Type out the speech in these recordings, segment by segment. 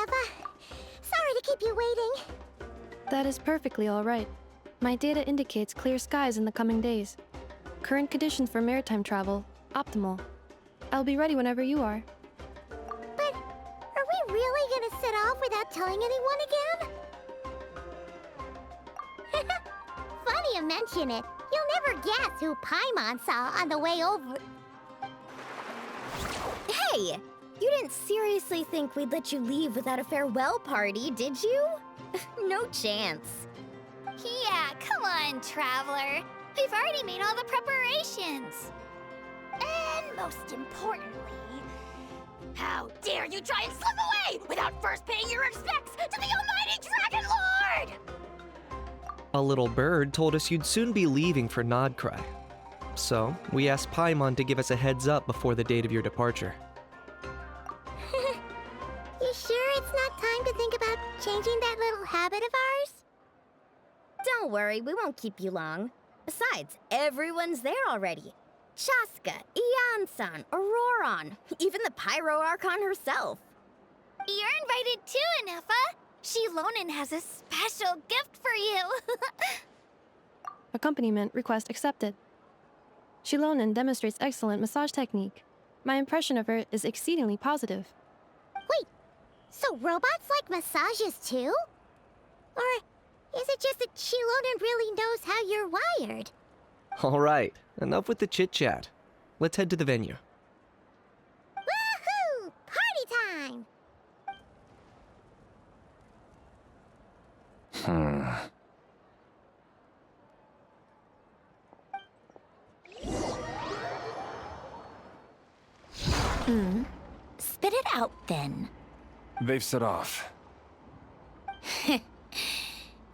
Ineffa. Sorry to keep you waiting. That is perfectly all right. My data indicates clear skies in the coming days. Current conditions for maritime travel, optimal. I'll be ready whenever you are. But are we really gonna set off without telling anyone again? Funny you mention it. You'll never guess who Paimon saw on the way over. Hey! You didn't seriously think we'd let you leave without a farewell party, did you? No chance. Yeah, come on, Traveler. We've already made all the preparations. And most importantly, how dare you try and slip away without first paying your respects to the almighty Dragon Lord! A little bird told us you'd soon be leaving for Nod-Krai. So, we asked Paimon to give us a heads up before the date of your departure. You sure it's not time to think about changing that little habit of ours? Don't worry, we won't keep you long. Besides, everyone's there already. Chaska, Ian-san, Auroron, even the Pyro Archon herself. You're invited too, Ineffa. Shilonen has a special gift for you. Accompaniment request accepted. Shilonen demonstrates excellent massage technique. My impression of her is exceedingly positive. Wait, so robots like massages too? Or is it just that Shilonen really knows how you're wired? Alright, enough with the chit-chat. Let's head to the venue. Woohoo! Party time! Spit it out then. They've set off.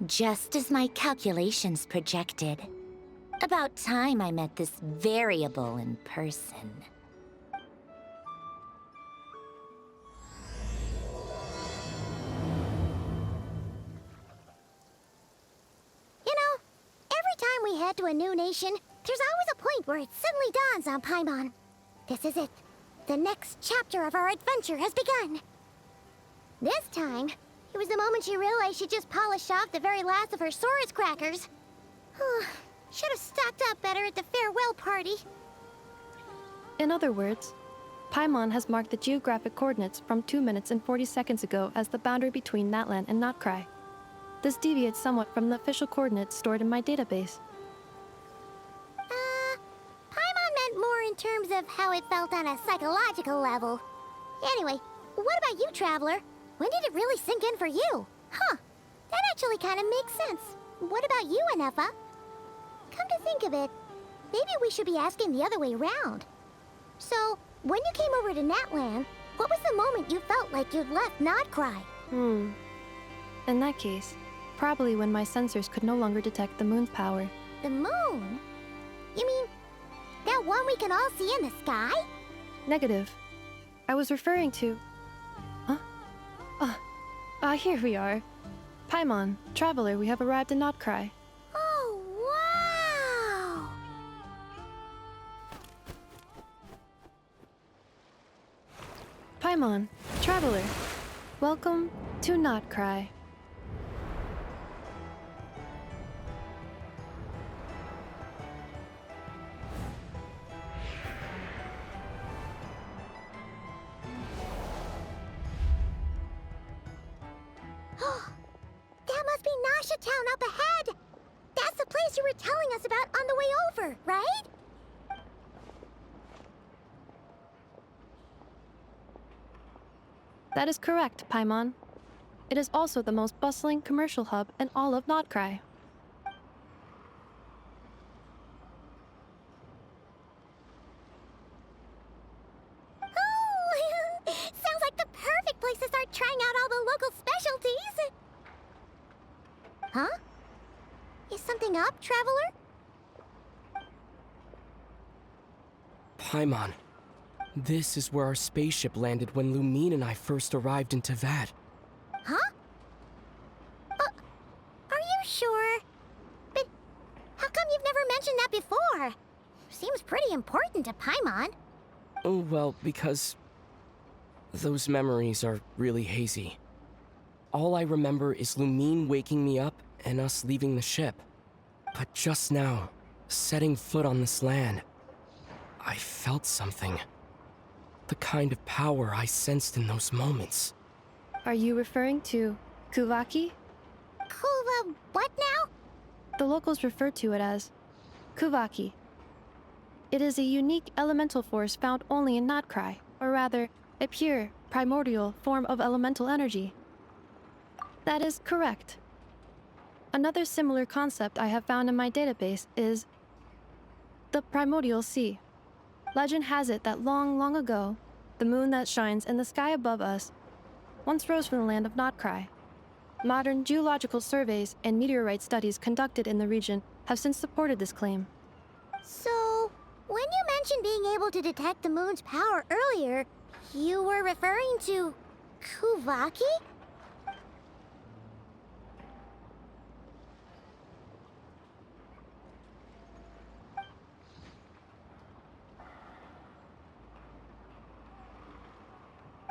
Just as my calculations projected. About time I met this variable in person. You know, every time we head to a new nation, there's always a point where it suddenly dawns on Paimon. This is it. The next chapter of our adventure has begun. This time, it was the moment she realized she just polished off the very last of her Saurus crackers. Should have stocked up better at the farewell party. In other words, Paimon has marked the geographic coordinates from 2 minutes and 40 seconds ago as the boundary between Natlan and Nod-Krai. This deviates somewhat from the official coordinates stored in my database. Paimon meant more in terms of how it felt on a psychological level. Anyway, what about you, Traveler? When did it really sink in for you? Huh, that actually kind of makes sense. What about you, Ineffa? Come to think of it, maybe we should be asking the other way around. So, when you came over to Natlan, what was the moment you felt like you'd left Nod-Krai? In that case, probably when my sensors could no longer detect the moon's power. The moon? You mean, that one we can all see in the sky? Negative. I was referring to... Here we are. Paimon, Traveler, we have arrived in Nod-Krai. Oh, wow! Paimon, Traveler, welcome to Nod-Krai. That must be Nasha Town up ahead! That's the place you were telling us about on the way over, right? That is correct, Paimon. It is also the most bustling commercial hub in all of Nod-Krai. Oh, sounds like the perfect place to start trying out all the local specialties. Huh? Is something up, Traveler? Paimon, this is where our spaceship landed when Lumine and I first arrived in Teyvat. Huh? Are you sure? But how come you've never mentioned that before? Seems pretty important to Paimon. Oh, well, because those memories are really hazy. All I remember is Lumine waking me up and us leaving the ship. But just now, setting foot on this land, I felt something. The kind of power I sensed in those moments. Are you referring to Kuuvahki? What now? The locals refer to it as Kuuvahki. It is a unique elemental force found only in Nod-Krai, or rather, a pure, primordial form of elemental energy. That is correct. Another similar concept I have found in my database is the primordial sea. Legend has it that long, long ago, the moon that shines in the sky above us once rose from the land of Nod-Krai. Modern geological surveys and meteorite studies conducted in the region have since supported this claim. So, when you mentioned being able to detect the moon's power earlier, you were referring to Kuuvahki?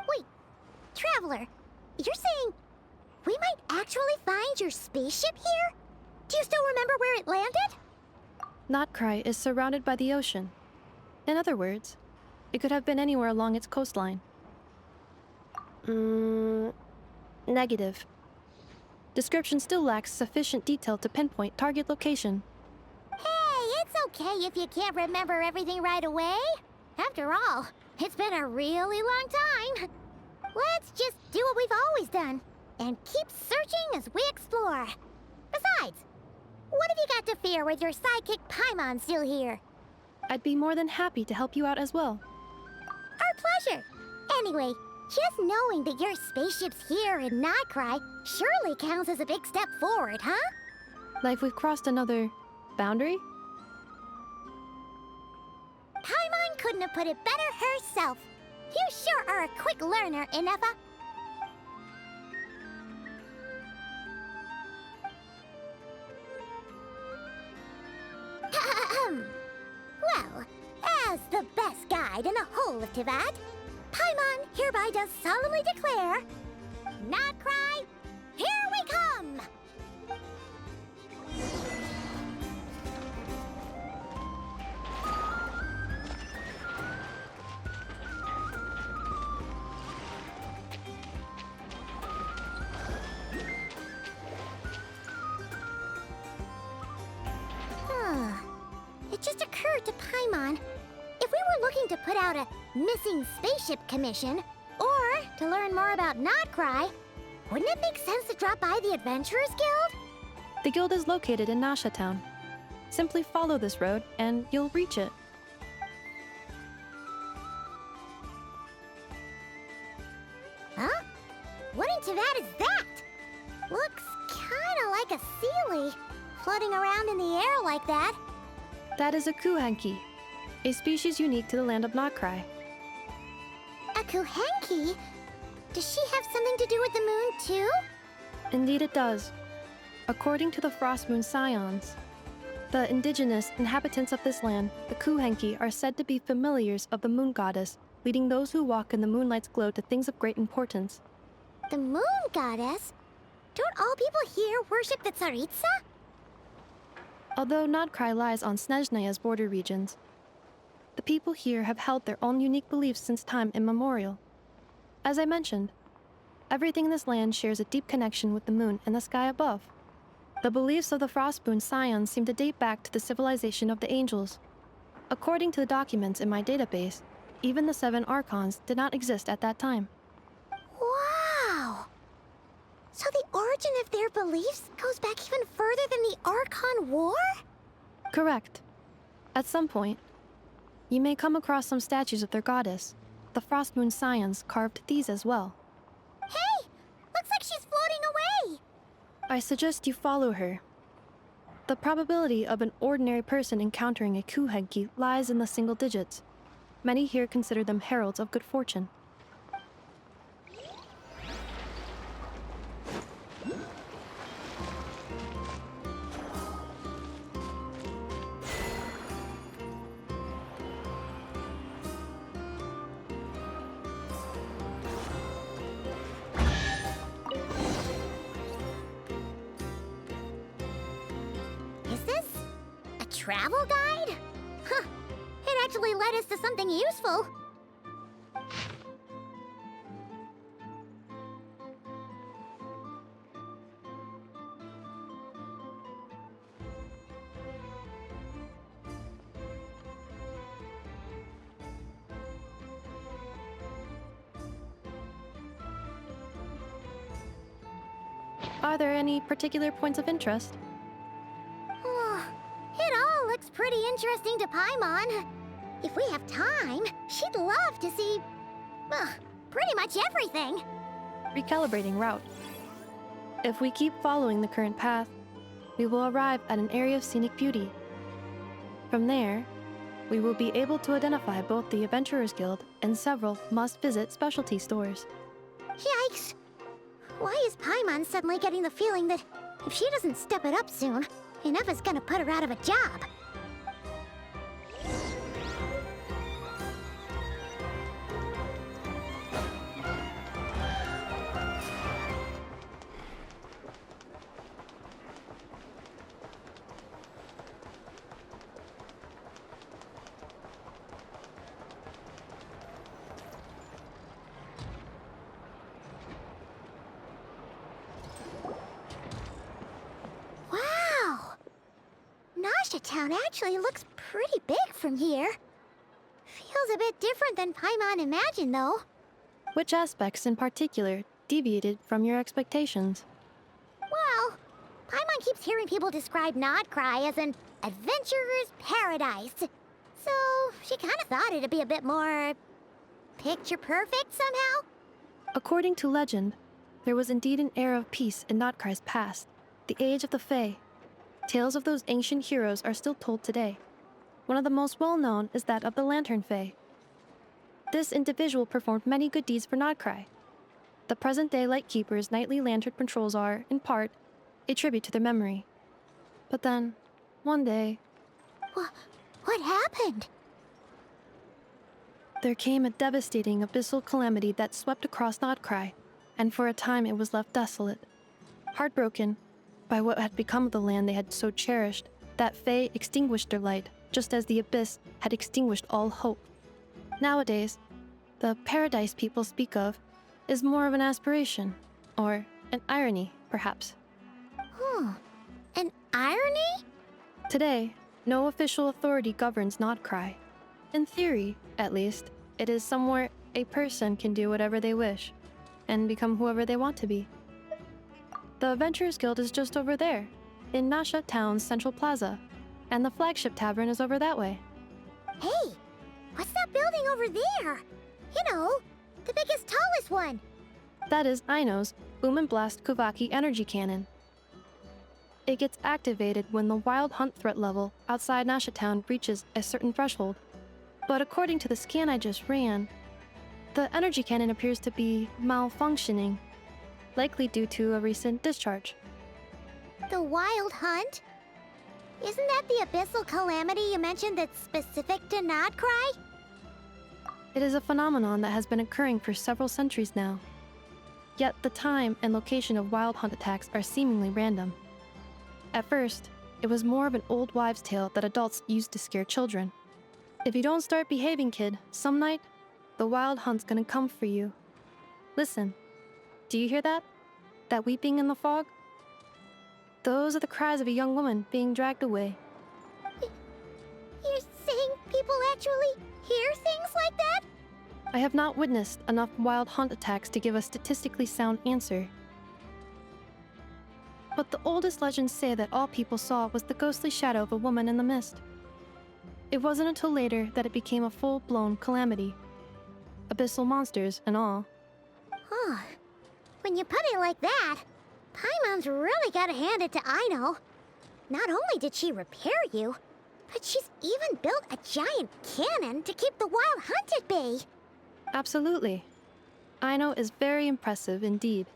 Wait, Traveler, you're saying we might actually find your spaceship here? Do you still remember where it landed? Nod-Krai is surrounded by the ocean. In other words, it could have been anywhere along its coastline. Negative. Description still lacks sufficient detail to pinpoint target location. Hey, it's okay if you can't remember everything right away. After all, it's been a really long time. Let's just do what we've always done, and keep searching as we explore. Besides, what have you got to fear with your sidekick Paimon still here? I'd be more than happy to help you out as well. Our pleasure. Anyway, just knowing that your spaceship's here in Nod-Krai surely counts as a big step forward, huh? Like we've crossed another boundary? Paimon couldn't have put it better herself. You sure are a quick learner, Ineffa. Well, as the best guide in the whole of Teyvat, Paimon hereby does solemnly declare, Nod-Krai, here we come! It just occurred to Paimon, if we were looking to put out a missing spaceship commission, or to learn more about Nod-Krai, wouldn't it make sense to drop by the Adventurers Guild? The guild is located in Nasha Town. Simply follow this road and you'll reach it. Huh? What in Teyvat is that? Looks kinda like a Sealy, floating around in the air like that. That is a Kuuvahki, a species unique to the land of Nod-Krai. A Kuuvahki? Does she have something to do with the moon, too? Indeed it does. According to the Frostmoon Scions, the indigenous inhabitants of this land, the Kuuvahki, are said to be familiars of the moon goddess, leading those who walk in the moonlight's glow to things of great importance. The moon goddess? Don't all people here worship the Tsaritsa? Although Nod-Krai lies on Snezhnaya's border regions, the people here have held their own unique beliefs since time immemorial. As I mentioned, everything in this land shares a deep connection with the moon and the sky above. The beliefs of the Frostmoon Scions seem to date back to the civilization of the angels. According to the documents in my database, even the 7 Archons did not exist at that time. Wow! So the origin of their beliefs goes back even further than the Archon War? Correct. At some point, you may come across some statues of their goddess. The Frostmoon Scions carved these as well. Hey! Looks like she's floating away! I suggest you follow her. The probability of an ordinary person encountering a Kuuvahki lies in the single digits. Many here consider them heralds of good fortune. travel guide? Huh. It actually led us to something useful. Are there any particular points of interest? It all looks pretty interesting to Paimon. If we have time, she'd love to see, pretty much everything. Recalibrating route. If we keep following the current path, we will arrive at an area of scenic beauty. From there, we will be able to identify both the Adventurers Guild and several must-visit specialty stores. Yikes! Why is Paimon suddenly getting the feeling that if she doesn't step it up soon, Ineffa's gonna put her out of a job? Nasha Town actually looks pretty big from here. Feels a bit different than Paimon imagined, though. Which aspects in particular deviated from your expectations? Well, Paimon keeps hearing people describe Nod-Krai as an adventurer's paradise. So she kind of thought it'd be a bit more picture perfect somehow. According to legend, there was indeed an era of peace in Nod-Krai's past, the Age of the Fae. Tales of those ancient heroes are still told today. One of the most well-known is that of the Lantern Fae. This individual performed many good deeds for Nod-Krai. The present-day Lightkeeper's nightly lantern patrols are, in part, a tribute to their memory. But then, one day... What happened? There came a devastating abyssal calamity that swept across Nod-Krai, and for a time it was left desolate. Heartbroken by what had become of the land they had so cherished, that Fae extinguished their light, just as the abyss had extinguished all hope. Nowadays, the paradise people speak of is more of an aspiration, or an irony, perhaps. An irony? Today, no official authority governs Nod-Krai. In theory, at least, it is somewhere a person can do whatever they wish, and become whoever they want to be. The Adventurers Guild is just over there, in Nasha Town's Central Plaza, and the Flagship Tavern is over that way. Hey, what's that building over there? You know, the biggest, tallest one. That is Aino's Boom and Blast Kuuvahki energy cannon. It gets activated when the wild hunt threat level outside Nasha Town reaches a certain threshold. But according to the scan I just ran, the energy cannon appears to be malfunctioning, likely due to a recent discharge. The wild hunt? Isn't that the abyssal calamity you mentioned that's specific to Nod-Krai? It is a phenomenon that has been occurring for several centuries now. Yet the time and location of wild hunt attacks are seemingly random. At first, it was more of an old wives' tale that adults used to scare children. If you don't start behaving, kid, some night, the wild hunt's gonna come for you. Listen, do you hear that? That weeping in the fog? Those are the cries of a young woman being dragged away. You're saying people actually hear things like that? I have not witnessed enough wild hunt attacks to give a statistically sound answer. But the oldest legends say that all people saw was the ghostly shadow of a woman in the mist. It wasn't until later that it became a full-blown calamity. Abyssal monsters and all. Huh. When you put it like that, Paimon's really gotta hand it to Aino. Not only did she repair you, but she's even built a giant cannon to keep the wild hunt at bay. Absolutely. Aino is very impressive indeed.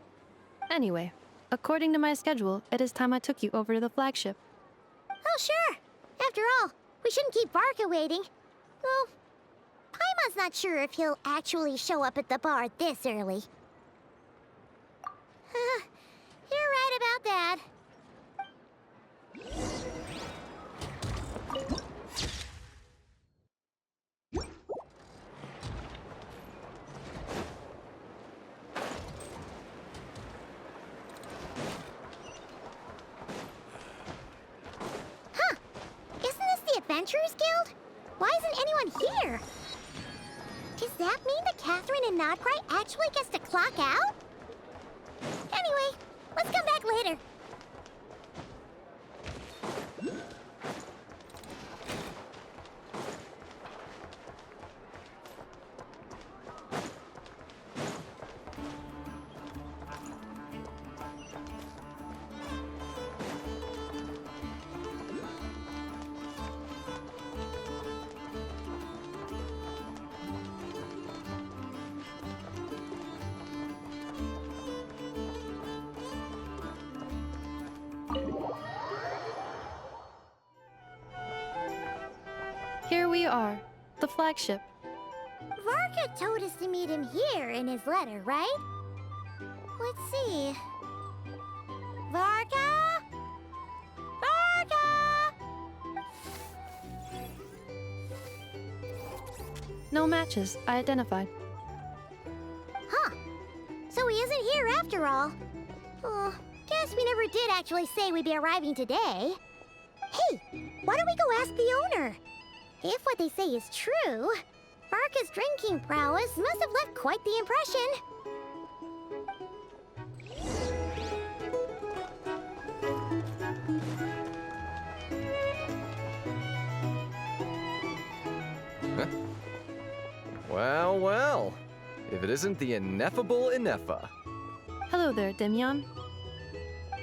Anyway, according to my schedule, it is time I took you over to the flagship. Oh, sure. After all, we shouldn't keep Barca waiting. Well, Paimon's not sure if he'll actually show up at the bar this early. You're right about that. Adventurers Guild? Why isn't anyone here? Does that mean that Catherine and Nod-Krai actually gets to clock out? Anyway, let's come back later. Here we are, the flagship. Varka told us to meet him here in his letter, right? Let's see. Varka? Varka! No matches, I identified. Huh. So he isn't here after all. Oh, guess we never did actually say we'd be arriving today. Hey, why don't we go ask the owner? If what they say is true, Varka's drinking prowess must have left quite the impression. Well, well. If it isn't the ineffable Ineffa. Hello there, Demyon.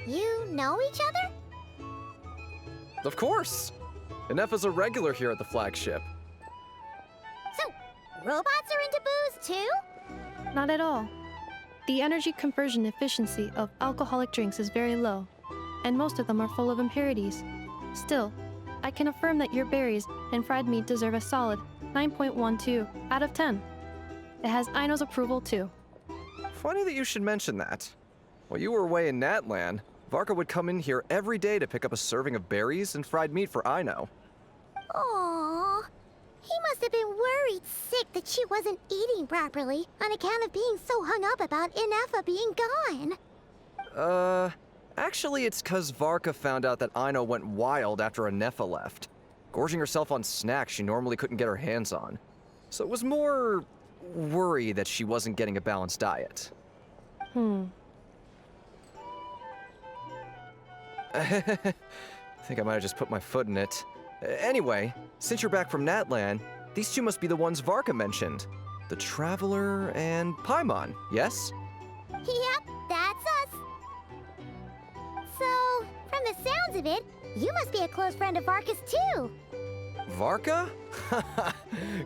You know each other? Of course! Ineffa's a regular here at the flagship. So, robots are into booze too? Not at all. The energy conversion efficiency of alcoholic drinks is very low, and most of them are full of impurities. Still, I can affirm that your berries and fried meat deserve a solid 9.12 out of 10. It has Aino's approval too. Funny that you should mention that. While you were away in Natlan, Varka would come in here every day to pick up a serving of berries and fried meat for Aino. Aww. He must have been worried sick that she wasn't eating properly on account of being so hung up about Ineffa being gone. Actually it's 'cause Varka found out that Aino went wild after Ineffa left, gorging herself on snacks she normally couldn't get her hands on. So it was more worry that she wasn't getting a balanced diet. I think I might have just put my foot in it. Anyway, since you're back from Natlan, these two must be the ones Varka mentioned. The Traveler and Paimon, yes? Yep, that's us. So, from the sounds of it, you must be a close friend of Varka's too. Varka?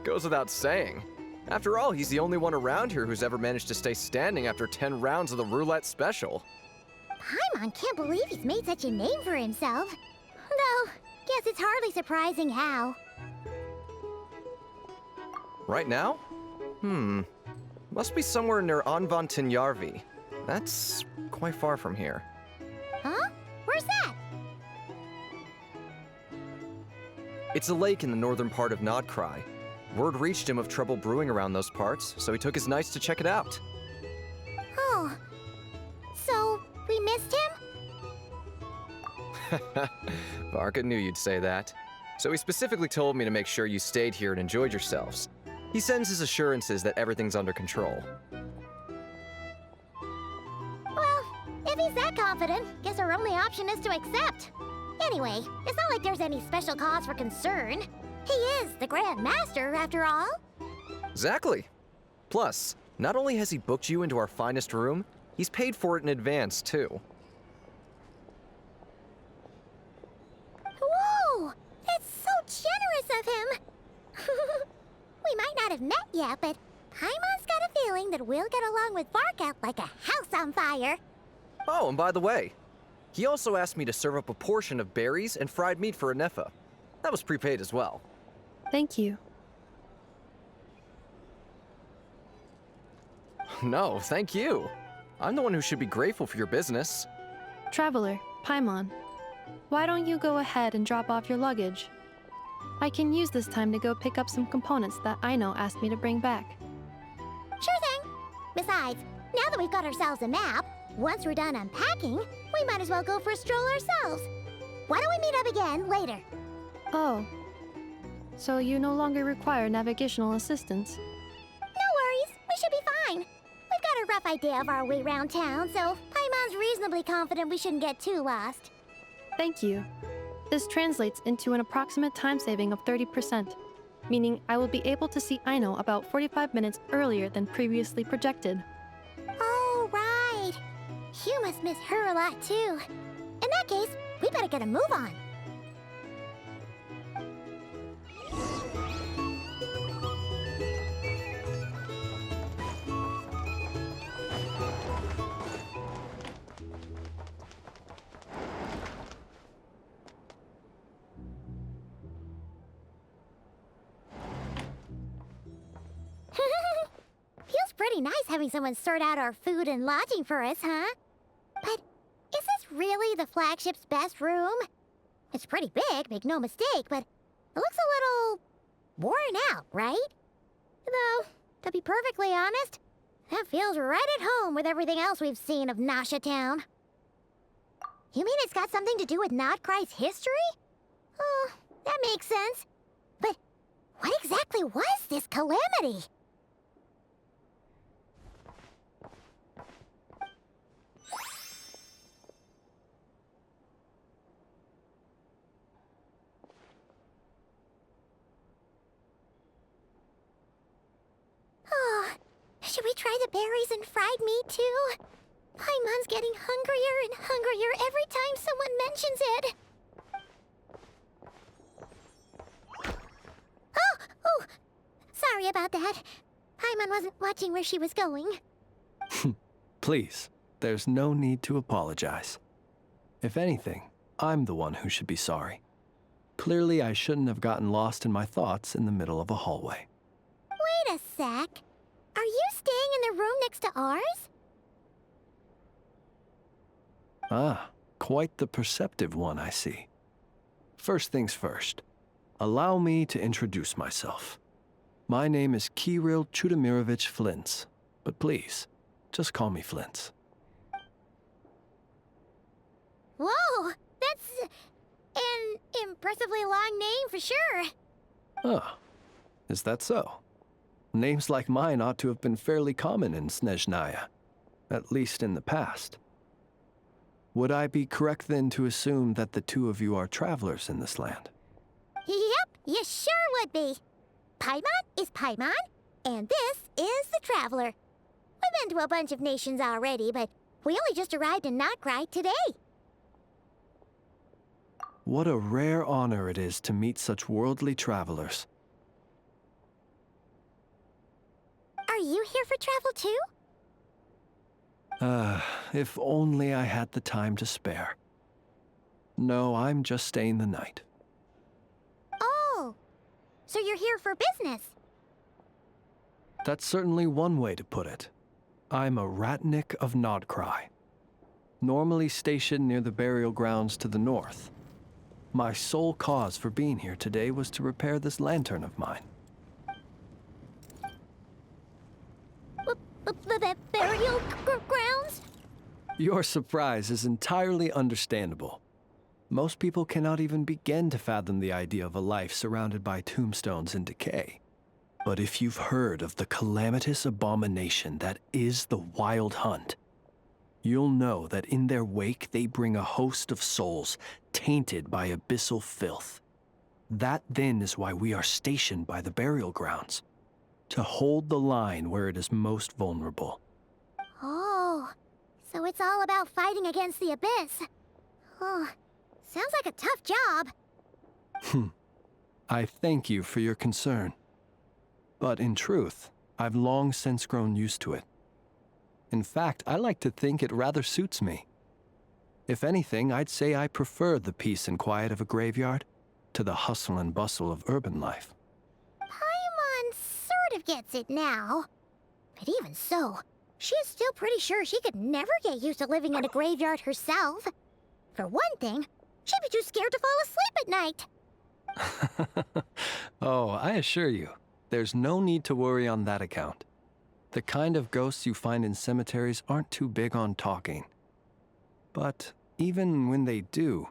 Goes without saying. After all, he's the only one around here who's ever managed to stay standing after 10 rounds of the roulette special. Paimon can't believe he's made such a name for himself. Though, guess it's hardly surprising how. Right now? Must be somewhere near Anvantinyarvi. That's quite far from here. Huh? Where's that? It's a lake in the northern part of Nod-Krai. Word reached him of trouble brewing around those parts, so he took his knights to check it out. Oh. So, we missed him? Varka knew you'd say that. So he specifically told me to make sure you stayed here and enjoyed yourselves. He sends his assurances that everything's under control. Well, if he's that confident, guess our only option is to accept. Anyway, it's not like there's any special cause for concern. He is the Grand Master, after all. Exactly. Plus, not only has he booked you into our finest room, he's paid for it in advance, too. Whoa! That's so generous of him! We might not have met yet, but Paimon's got a feeling that we'll get along with Varka like a house on fire. Oh, and by the way, he also asked me to serve up a portion of berries and fried meat for Ineffa. That was prepaid as well. Thank you. No, thank you. I'm the one who should be grateful for your business. Traveler, Paimon, why don't you go ahead and drop off your luggage? I can use this time to go pick up some components that Aino asked me to bring back. Sure thing. Besides, now that we've got ourselves a map, once we're done unpacking, we might as well go for a stroll ourselves. Why don't we meet up again later? Oh, So you no longer require navigational assistance. No worries, we should be fine. We've got a rough idea of our way around town, so Paimon's reasonably confident we shouldn't get too lost. Thank you. This translates into an approximate time saving of 30%, meaning I will be able to see Aino about 45 minutes earlier than previously projected. Oh, right. You must miss her a lot, too. In that case, we better get a move on. Feels pretty nice having someone sort out our food and lodging for us, huh? But is this really the flagship's best room? It's pretty big, make no mistake, but it looks a little worn out, right? Though, to be perfectly honest, that feels right at home with everything else we've seen of Nasha Town. You mean it's got something to do with Nod-Krai's history? Oh, that makes sense. But what exactly was this calamity? Oh, should we try the berries and fried meat too? Paimon's getting hungrier and hungrier every time someone mentions it. Oh, sorry about that. Paimon wasn't watching where she was going. Please, there's no need to apologize. If anything, I'm the one who should be sorry. Clearly, I shouldn't have gotten lost in my thoughts in the middle of a hallway. Wait a sec. Are you staying in the room next to ours? Ah, quite the perceptive one, I see. First things first, allow me to introduce myself. My name is Kirill Chudamirovich Flins, but please, just call me Flins. Whoa, that's an impressively long name for sure. Ah, is that so? Names like mine ought to have been fairly common in Snezhnaya, at least in the past. Would I be correct then to assume that the two of you are travelers in this land? Yep, you sure would be. Paimon is Paimon, and this is the Traveler. We've been to a bunch of nations already, but we only just arrived in Nod-Krai today. What a rare honor it is to meet such worldly travelers. Are you here for travel too? If only I had the time to spare. No, I'm just staying the night. Oh, so you're here for business? That's certainly one way to put it. I'm a ratnik of Nod-Krai, normally stationed near the burial grounds to the north. My sole cause for being here today was to repair this lantern of mine. The burial grounds? Your surprise is entirely understandable. Most people cannot even begin to fathom the idea of a life surrounded by tombstones and decay. But if you've heard of the calamitous abomination that is the Wild Hunt, you'll know that in their wake they bring a host of souls tainted by abyssal filth. That then is why we are stationed by the burial grounds, to hold the line where it is most vulnerable. Oh, so it's all about fighting against the abyss. Oh, sounds like a tough job. I thank you for your concern. But in truth, I've long since grown used to it. In fact, I like to think it rather suits me. If anything, I'd say I prefer the peace and quiet of a graveyard to the hustle and bustle of urban life. Paimon sort of gets it now. But even so, she's still pretty sure she could never get used to living in a graveyard herself. For one thing, she'd be too scared to fall asleep at night. Oh, I assure you, there's no need to worry on that account. The kind of ghosts you find in cemeteries aren't too big on talking. But even when they do,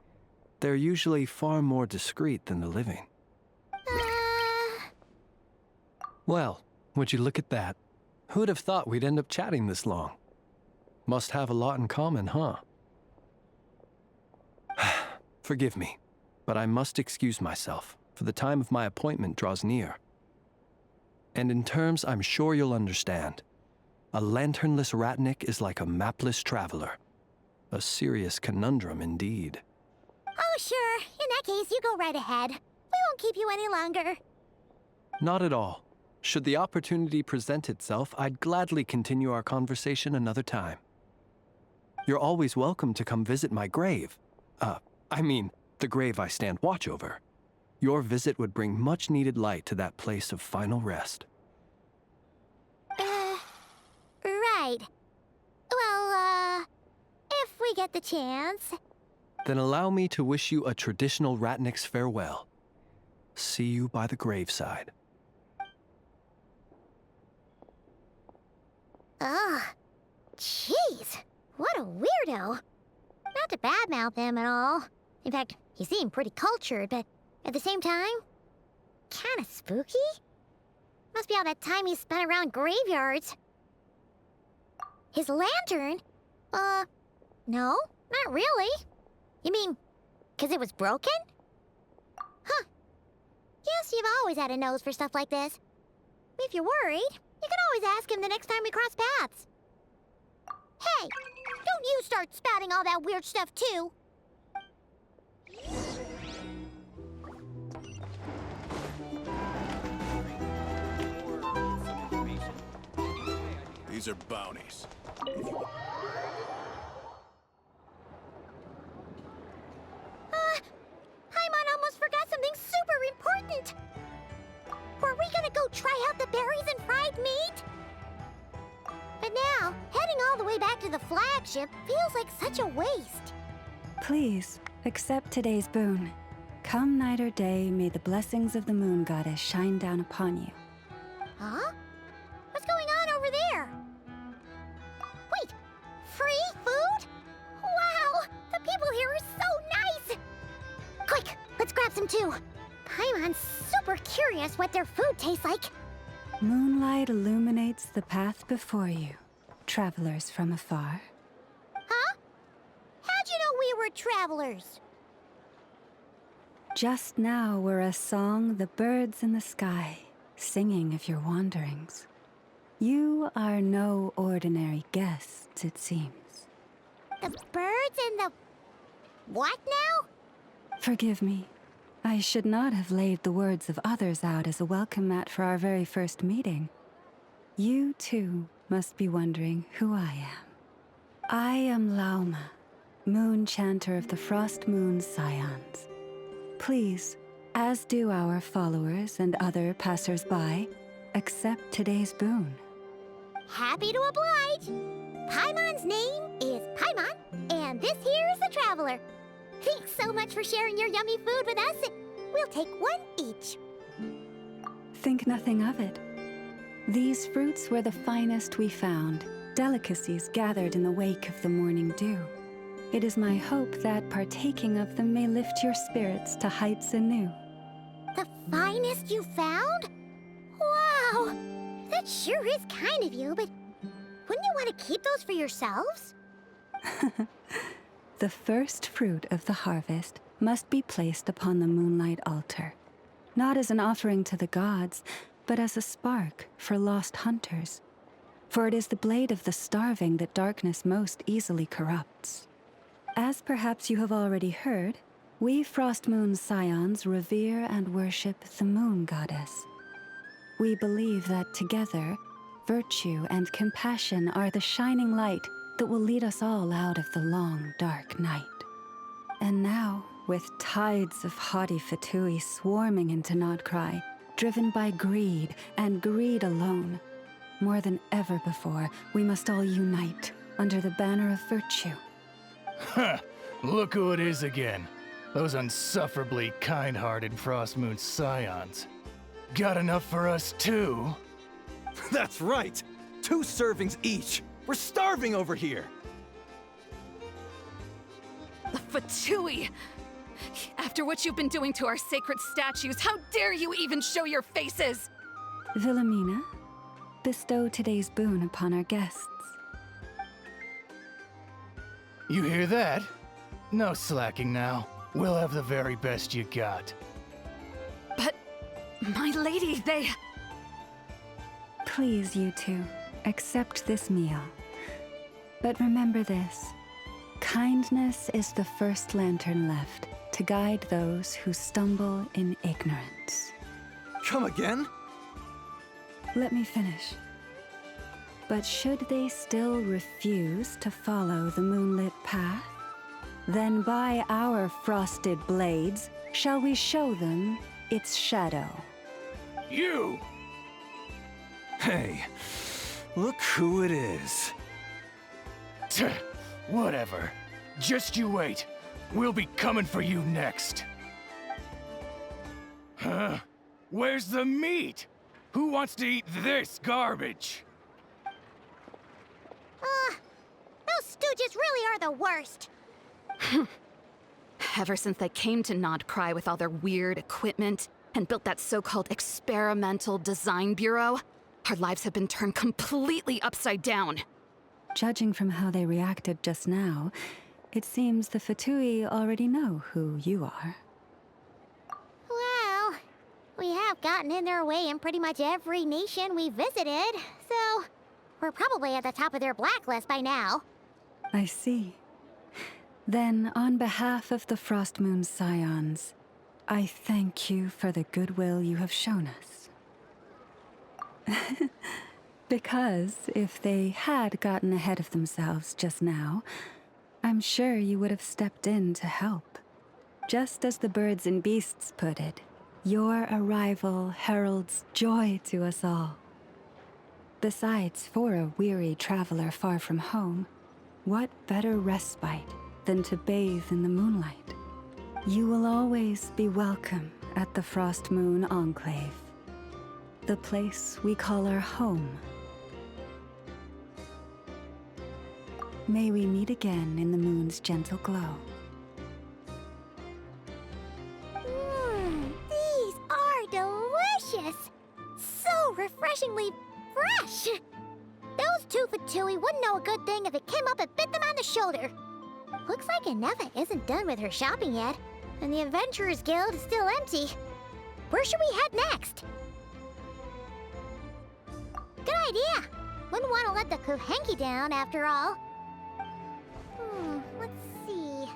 they're usually far more discreet than the living. Well, would you look at that? Who'd have thought we'd end up chatting this long? Must have a lot in common, huh? Forgive me, but I must excuse myself, for the time of my appointment draws near. And in terms I'm sure you'll understand, a lanternless ratnik is like a mapless traveler. A serious conundrum indeed. Oh, sure. In that case, you go right ahead. We won't keep you any longer. Not at all. Should the opportunity present itself, I'd gladly continue our conversation another time. You're always welcome to come visit my grave. I mean, the grave I stand watch over. Your visit would bring much-needed light to that place of final rest. Right. Well, if we get the chance. Then allow me to wish you a traditional ratnik's farewell. See you by the graveside. Ugh. Jeez. What a weirdo. Not to badmouth him at all. In fact, he seemed pretty cultured, but at the same time, kinda spooky? Must be all that time he spent around graveyards. His lantern? No, not really. You mean, 'cause it was broken? Huh. Guess you've always had a nose for stuff like this. If you're worried, you can always ask him the next time we cross paths. Hey, don't you start spouting all that weird stuff too. These are bounties. Paimon almost forgot something super important. Were we gonna go try out the berries and fried meat? But now, heading all the way back to the flagship feels like such a waste. Please, accept today's boon. Come night or day, may the blessings of the moon goddess shine down upon you. Huh? What's going on over there? Wait, free food? Wow, the people here are so nice! Quick, let's grab some too. Paimon's super curious what their food tastes like. Moonlight illuminates the path before you, travelers from afar. Huh? How'd you know we were travelers? Just now were a song the birds in the sky, singing of your wanderings. You are no ordinary guests, it seems. The birds and the... what now? Forgive me. I should not have laid the words of others out as a welcome mat for our very first meeting. You, too, must be wondering who I am. I am Lauma, moon chanter of the Frostmoon Scions. Please, as do our followers and other passers-by, accept today's boon. Happy to oblige. Paimon's name is Paimon, and this here is the traveler. Thanks so much for sharing your yummy food with us. We'll take one each. Think nothing of it. These fruits were the finest we found, delicacies gathered in the wake of the morning dew. It is my hope that partaking of them may lift your spirits to heights anew. The finest you found? Wow! That sure is kind of you, but wouldn't you want to keep those for yourselves? The first fruit of the harvest must be placed upon the moonlight altar, not as an offering to the gods, but as a spark for lost hunters. For it is the blade of the starving that darkness most easily corrupts. As perhaps you have already heard, we Frostmoon Scions revere and worship the moon goddess. We believe that together, virtue and compassion are the shining light that will lead us all out of the long, dark night. And now, with tides of haughty fatui swarming into Nod-Krai, driven by greed, and greed alone, more than ever before, we must all unite under the banner of virtue. Huh, look who it is again. Those unsufferably kind-hearted Frostmoon Scions. Got enough for us too? That's right! 2 servings each! We're starving over here! Fatui! After what you've been doing to our sacred statues, how dare you even show your faces? Wilhelmina, bestow today's boon upon our guests. You hear that? No slacking now. We'll have the very best you got. But, my lady, they... Please, you two, accept this meal. But remember this. Kindness is the first lantern left to guide those who stumble in ignorance. Come again? Let me finish. But should they still refuse to follow the moonlit path, then by our frosted blades shall we show them its shadow. You! Hey, look who it is. Tch, whatever. Just you wait. We'll be coming for you next. Huh? Where's the meat? Who wants to eat this garbage? Those stooges really are the worst. Ever since they came to Nod-Krai with all their weird equipment and built that so-called experimental design bureau, our lives have been turned completely upside down. Judging from how they reacted just now, it seems the fatui already know who you are. Well, we have gotten in their way in pretty much every nation we visited, so we're probably at the top of their blacklist by now. I see. Then, on behalf of the Frostmoon Scions, I thank you for the goodwill you have shown us. Because if they had gotten ahead of themselves just now, I'm sure you would have stepped in to help. Just as the birds and beasts put it, your arrival heralds joy to us all. Besides, for a weary traveler far from home, what better respite than to bathe in the moonlight? You will always be welcome at the Frostmoon Enclave, the place we call our home. May we meet again in the moon's gentle glow. These are delicious! So refreshingly fresh! Those two fatui wouldn't know a good thing if it came up and bit them on the shoulder. Looks like Ineffa isn't done with her shopping yet, and the Adventurers Guild is still empty. Where should we head next? Good idea! Wouldn't want to let the Kuuvahki down, after all. Let's see...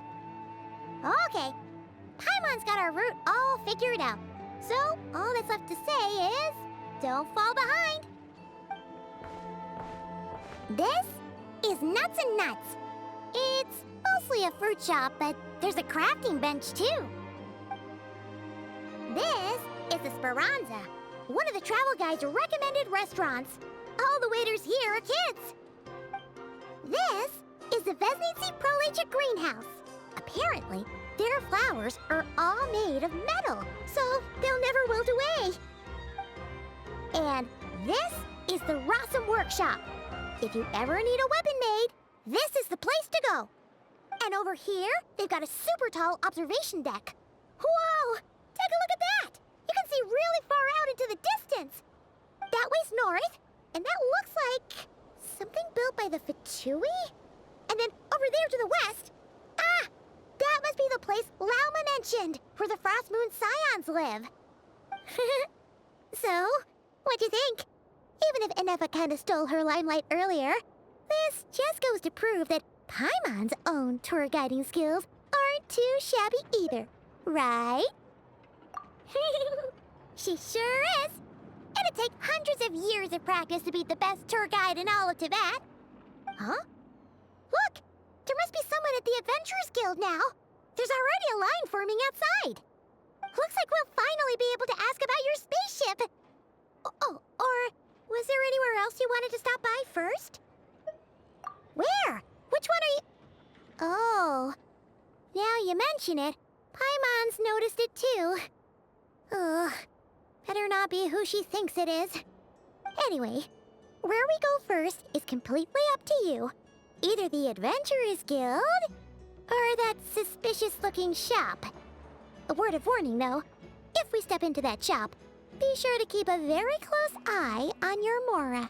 Okay, Paimon's got our route all figured out. So, all that's left to say is... don't fall behind! This is Nuts and Nuts. It's mostly a fruit shop, but there's a crafting bench, too. This is the Speranza, one of the travel guide's recommended restaurants. All the waiters here are kids. This is the Vesnitsi Prolecha greenhouse. Apparently, their flowers are all made of metal, so they'll never wilt away. And this is the Rossum Workshop. If you ever need a weapon made, this is the place to go. And over here, they've got a super tall observation deck. Whoa! Take a look at that! You can see really far out into the distance. That way's north, and that looks like something built by the Fatui? And then over there to the west, that must be the place Lauma mentioned, where the Frostmoon Scions live. So, what'd you think? Even if Ineffa kinda stole her limelight earlier, this just goes to prove that Paimon's own tour guiding skills aren't too shabby either, right? She sure is. It'd take hundreds of years of practice to be the best tour guide in all of Tibet. Huh? Look! There must be someone at the Adventurers Guild now. There's already a line forming outside. Looks like we'll finally be able to ask about your spaceship. Oh, or was there anywhere else you wanted to stop by first? Where? Which one are you... Oh, now you mention it, Paimon's noticed it too. Ugh, better not be who she thinks it is. Anyway, where we go first is completely up to you. Either the Adventurers Guild, or that suspicious-looking shop. A word of warning, though. If we step into that shop, Be sure to keep a very close eye on your Mora.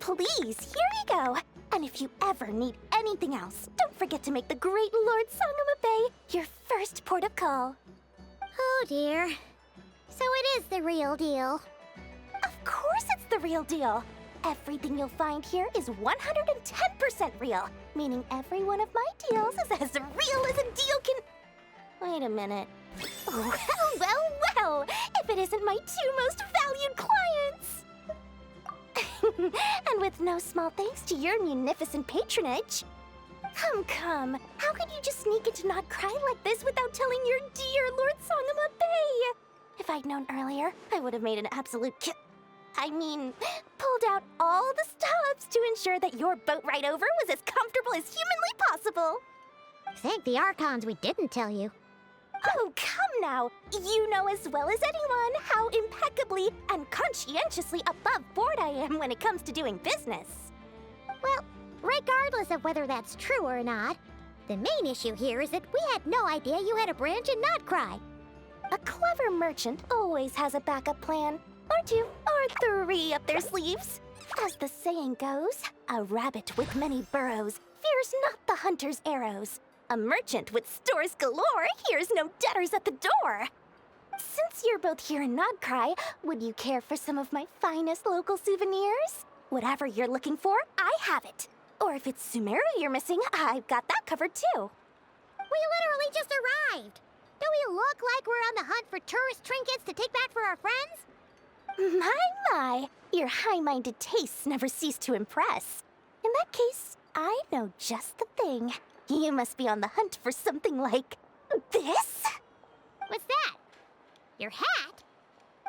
Please, here you go. And if you ever need anything else, don't forget to make the great Lord Sangama Bay your first port of call. Oh dear. So it is the real deal. Of course it's the real deal. Everything you'll find here is 110% real, meaning every one of my deals is as real as a deal can... Wait a minute. Well, if it isn't my two most valued clients! And with no small thanks to your munificent patronage. Come. How could you just sneak into Nod-Krai like this without telling your dear Lord Sangama Bay? If I'd known earlier, I would have made an absolute pulled out all the stops to ensure that your boat ride over was as comfortable as humanly possible. Thank the Archons we didn't tell you. Oh, come now! You know as well as anyone how impeccably and conscientiously above board I am when it comes to doing business. Well, regardless of whether that's true or not, the main issue here is that we had no idea you had a branch in Nod-Krai. A clever merchant always has a backup plan, or two, or three up their sleeves. As the saying goes, a rabbit with many burrows fears not the hunter's arrows. A merchant with stores galore hears no debtors at the door. Since you're both here in Nod-Krai, would you care for some of my finest local souvenirs? Whatever you're looking for, I have it. Or if it's Sumeru you're missing, I've got that covered too. We literally just arrived. Do we look like we're on the hunt for tourist trinkets to take back for our friends? My, your high-minded tastes never cease to impress. In that case, I know just the thing. You must be on the hunt for something like this? What's that? Your hat?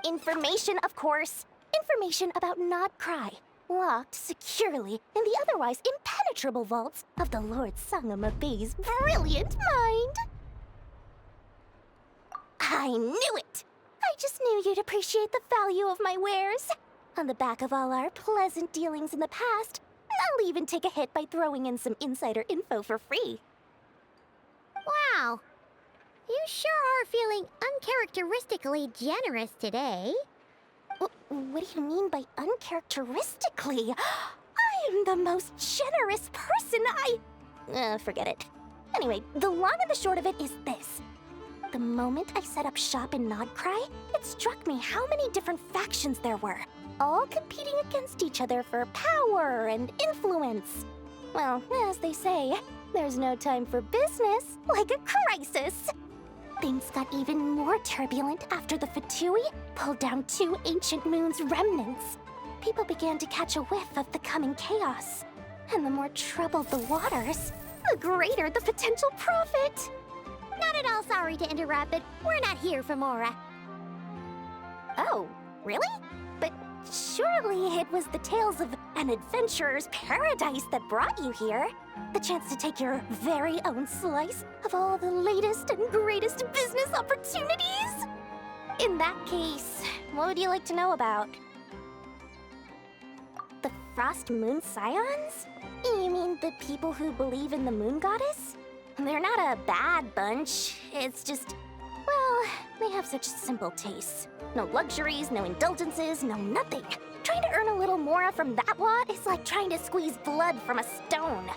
Information, of course. Information about Nod-Krai, locked securely in the otherwise impenetrable vaults of the Lord Sangama Bay's brilliant mind. I knew it! I just knew you'd appreciate the value of my wares. On the back of all our pleasant dealings in the past, I'll even take a hit by throwing in some insider info for free. Wow. You sure are feeling uncharacteristically generous today. What do you mean by uncharacteristically? I am the most generous person forget it. Anyway, the long and the short of it is this. The moment I set up shop in Nod-Krai, it struck me how many different factions there were, all competing against each other for power and influence. Well, as they say, there's no time for business like a crisis. Things got even more turbulent after the Fatui pulled down 2 ancient moon's remnants. People began to catch a whiff of the coming chaos. And the more troubled the waters, the greater the potential profit. Not at all sorry to interrupt, but we're not here for Mora. Oh, really? But surely it was the tales of an adventurer's paradise that brought you here. The chance to take your very own slice of all the latest and greatest business opportunities? In that case, what would you like to know about? The Frostmoon Scions? You mean the people who believe in the moon goddess? They're not a bad bunch, it's just, well, they have such simple tastes. No luxuries, no indulgences, no nothing. Trying to earn a little more from that lot is like trying to squeeze blood from a stone.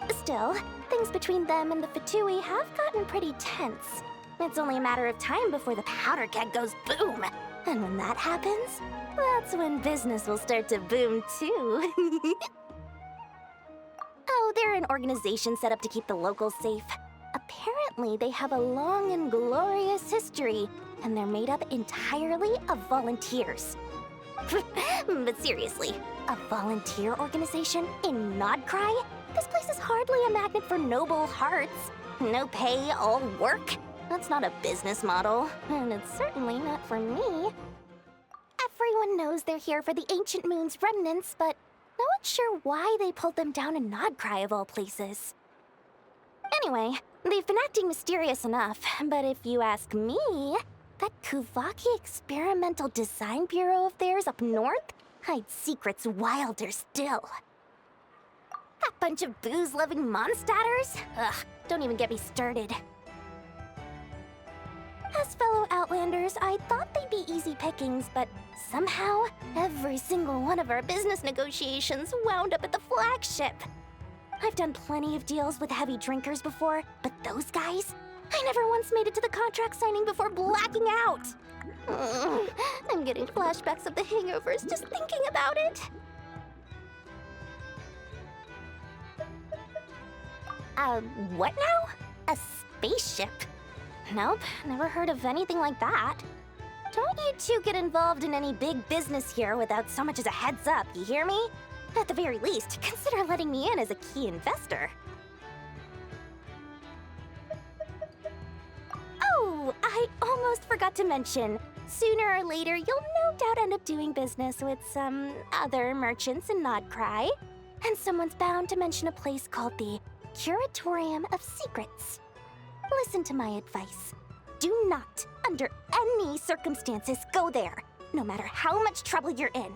Still, things between them and the Fatui have gotten pretty tense. It's only a matter of time before the powder keg goes boom. And when that happens, that's when business will start to boom too. Oh, they're an organization set up to keep the locals safe. Apparently, they have a long and glorious history, and they're made up entirely of volunteers. But seriously, a volunteer organization in Nod-Krai? This place is hardly a magnet for noble hearts. No pay, all work. That's not a business model, and it's certainly not for me. Everyone knows they're here for the ancient moon's remnants, but no one's sure why they pulled them down in Nod-Krai of all places. Anyway, they've been acting mysterious enough, but if you ask me, that Kuuvahki experimental design bureau of theirs up north hides secrets wilder still. That bunch of booze-loving monstators? Ugh, don't even get me started. As fellow Outlanders, I thought they'd be easy pickings, but somehow, every single one of our business negotiations wound up at the Flagship. I've done plenty of deals with heavy drinkers before, but those guys? I never once made it to the contract signing before blacking out. I'm getting flashbacks of the hangovers just thinking about it. What now? A spaceship? Nope, never heard of anything like that. Don't you two get involved in any big business here without so much as a heads up, you hear me? At the very least, consider letting me in as a key investor. Oh, I almost forgot to mention. Sooner or later, you'll no doubt end up doing business with some other merchants in Nod-Krai. And someone's bound to mention a place called the Curatorium of Secrets. Listen to my advice. Do not, under any circumstances, go there, no matter how much trouble you're in.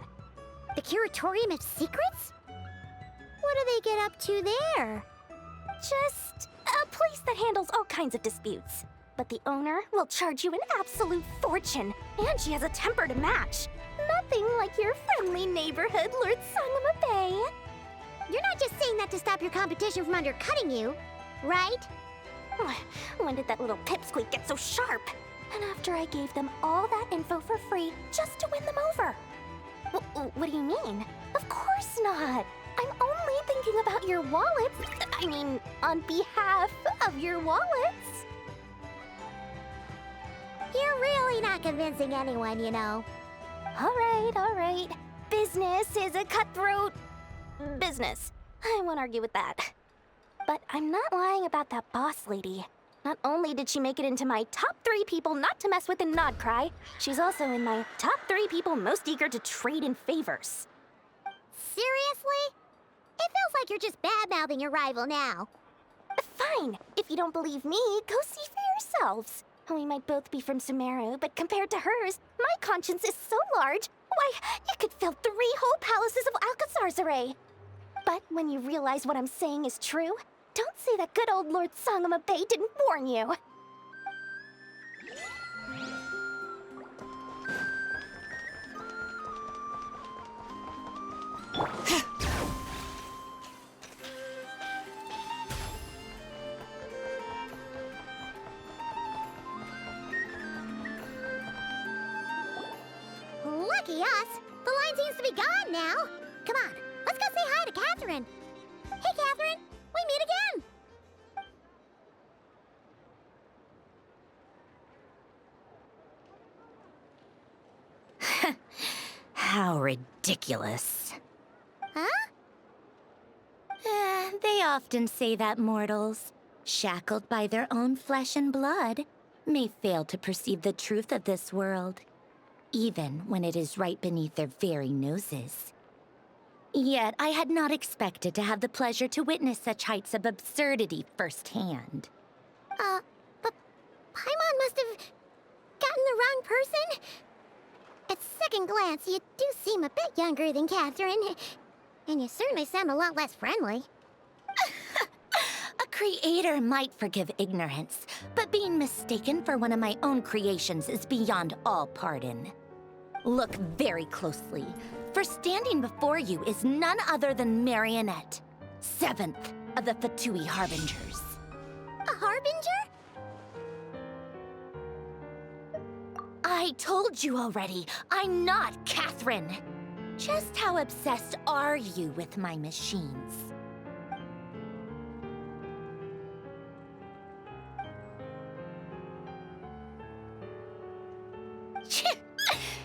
The Curatorium of Secrets? What do they get up to there? Just a place that handles all kinds of disputes. But the owner will charge you an absolute fortune, and she has a temper to match. Nothing like your friendly neighborhood Lord Sangama Bay. You're not just saying that to stop your competition from undercutting you, right? When did that little pipsqueak get so sharp? And after I gave them all that info for free just to win them over. What do you mean? Of course not. I'm only thinking about your wallets. I mean, on behalf of your wallets. You're really not convincing anyone, you know. All right. Business is a cutthroat business. I won't argue with that. But I'm not lying about that boss lady. Not only did she make it into my top 3 people not to mess with in Nod-Krai, she's also in my top 3 people most eager to trade in favors. Seriously? It feels like you're just bad-mouthing your rival now. Fine. If you don't believe me, go see for yourselves. We might both be from Sumeru, but compared to hers, my conscience is so large, why, you could fill 3 whole palaces of Alcazar's array. But when you realize what I'm saying is true, don't say that good old Lord Sangama Bay didn't warn you. Lucky us! The line seems to be gone now. Come on, let's go say hi to Catherine. Hey, Catherine, we meet again. How ridiculous. Huh? They often say that mortals, shackled by their own flesh and blood, may fail to perceive the truth of this world, even when it is right beneath their very noses. Yet I had not expected to have the pleasure to witness such heights of absurdity firsthand. But Paimon must have gotten the wrong person? At second glance, you do seem a bit younger than Catherine, and you certainly sound a lot less friendly. A creator might forgive ignorance, but being mistaken for one of my own creations is beyond all pardon. Look very closely, for standing before you is none other than Marionette, 7th of the Fatui Harbingers. A harbinger? I told you already, I'm not Catherine. Just how obsessed are you with my machines?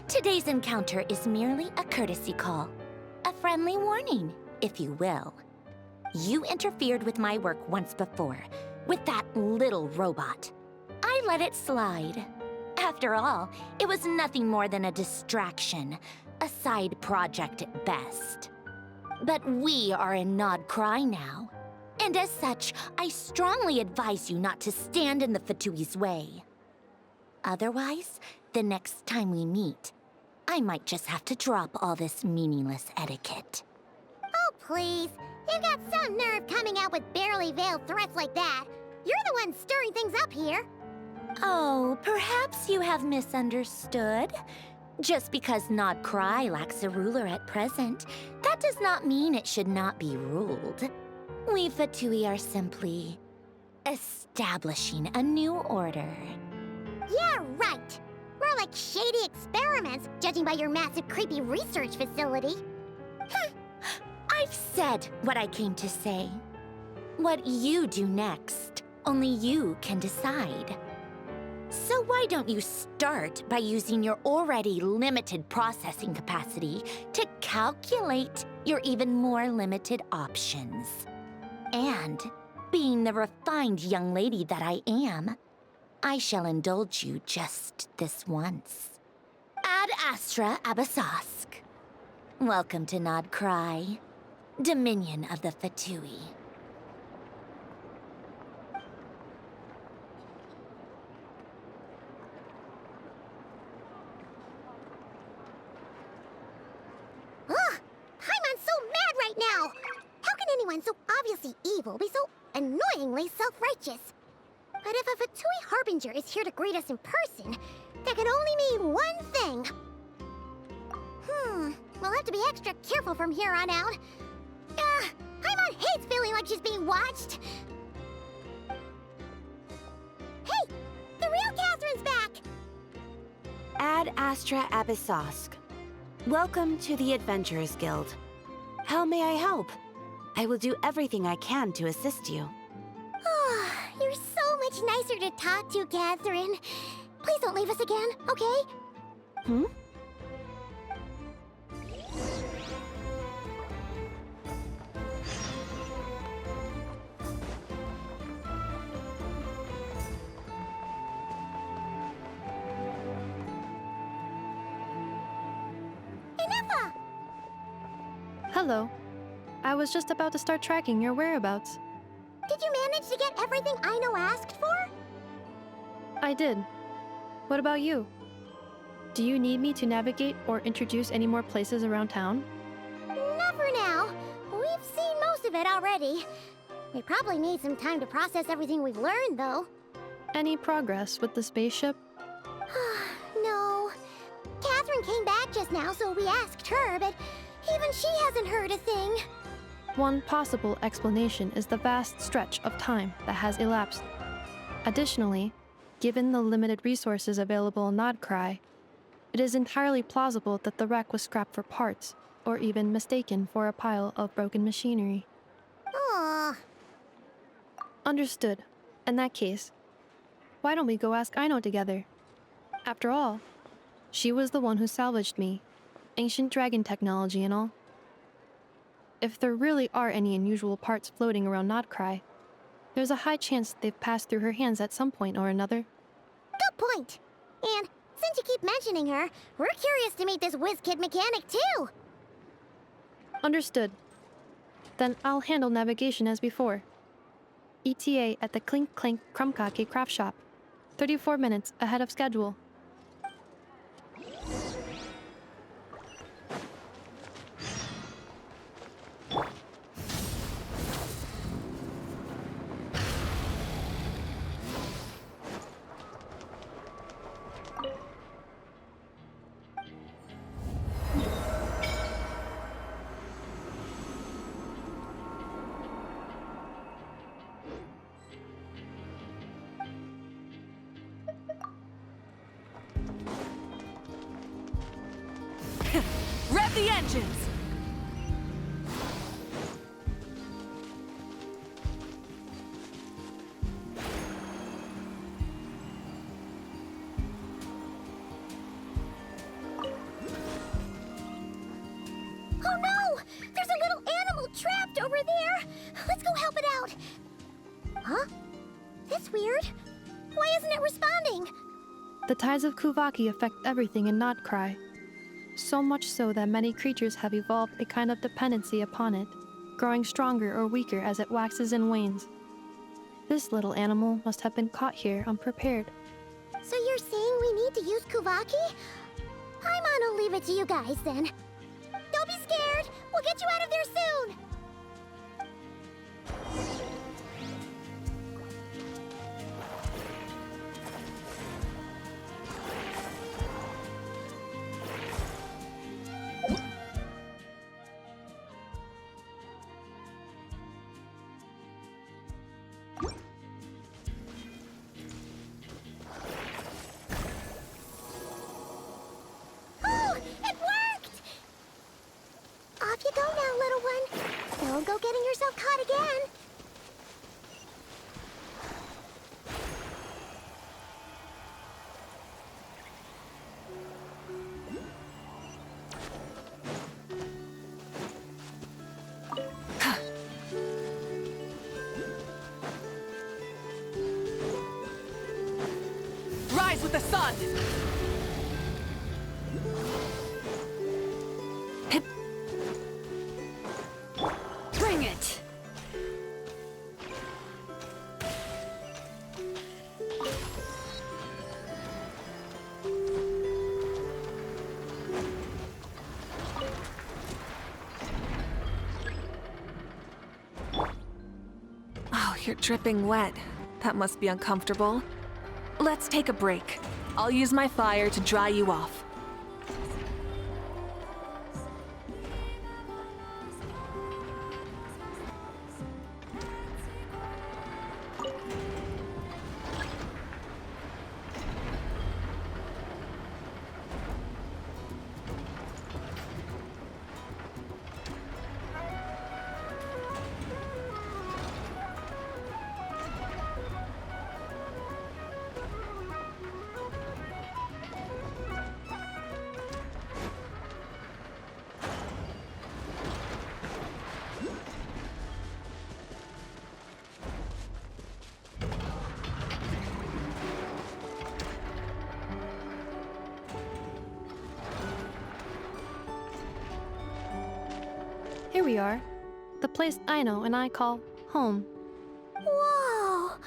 Today's encounter is merely a courtesy call. A friendly warning, if you will. You interfered with my work once before, with that little robot. I let it slide. After all, it was nothing more than a distraction, a side project at best. But we are in Nod-Krai now, and as such, I strongly advise you not to stand in the Fatui's way. Otherwise, the next time we meet, I might just have to drop all this meaningless etiquette. Oh, please. You've got some nerve coming out with barely veiled threats like that. You're the one stirring things up here. Oh, perhaps you have misunderstood. Just because Nod-Krai lacks a ruler at present, that does not mean it should not be ruled. We Fatui are simply establishing a new order. Yeah, right. More like shady experiments, judging by your massive, creepy research facility. I've said what I came to say. What you do next, only you can decide. So why don't you start by using your already limited processing capacity to calculate your even more limited options? And, being the refined young lady that I am, I shall indulge you just this once. Ad Astra Abasask. Welcome to Nod-Krai, Dominion of the Fatui. Ugh! Paimon's so mad right now! How can anyone so obviously evil be so annoyingly self-righteous? But if a Fatui harbinger is here to greet us in person, that can only mean one thing. We'll have to be extra careful from here on out. Paimon hates feeling like she's being watched. Hey! The real Catherine's back! Ad Astra Abyssosque. Welcome to the Adventurers Guild. How may I help? I will do everything I can to assist you. Oh, you're so much nicer to talk to, Catherine. Please don't leave us again, okay? Hmm? Ineffa! Hello. I was just about to start tracking your whereabouts. Did you manage to get everything Aino asked for? I did. What about you? Do you need me to navigate or introduce any more places around town? Not for now. We've seen most of it already. We probably need some time to process everything we've learned, though. Any progress with the spaceship? No. Catherine came back just now, so we asked her, but even she hasn't heard a thing. One possible explanation is the vast stretch of time that has elapsed. Additionally, given the limited resources available in Nod-Krai, it is entirely plausible that the wreck was scrapped for parts, or even mistaken for a pile of broken machinery. Aww. Understood. In that case, why don't we go ask Aino together? After all, she was the one who salvaged me, ancient dragon technology and all. If there really are any unusual parts floating around Nod-Krai, there's a high chance they've passed through her hands at some point or another. Good point. And since you keep mentioning her, we're curious to meet this whiz-kid mechanic too. Understood. Then I'll handle navigation as before. ETA at the Clink Clank Krumkake craft shop. 34 minutes ahead of schedule. Rev the engines! Oh no! There's a little animal trapped over there! Let's go help it out! Huh? That's weird. Why isn't it responding? The tides of Kuuvahki affect everything in Nod-Krai, so much so that many creatures have evolved a kind of dependency upon it, growing stronger or weaker as it waxes and wanes. This little animal must have been caught here unprepared. So you're saying we need to use Kuuvahki? Paimon will leave it to you guys then. Don't be scared! We'll get you out of there soon! Off you go now, little one. Don't go getting yourself caught again. Rise with the sun! Bring it! Oh, you're dripping wet. That must be uncomfortable. Let's take a break. I'll use my fire to dry you off. Here we are, the place Aino and I call home. Whoa!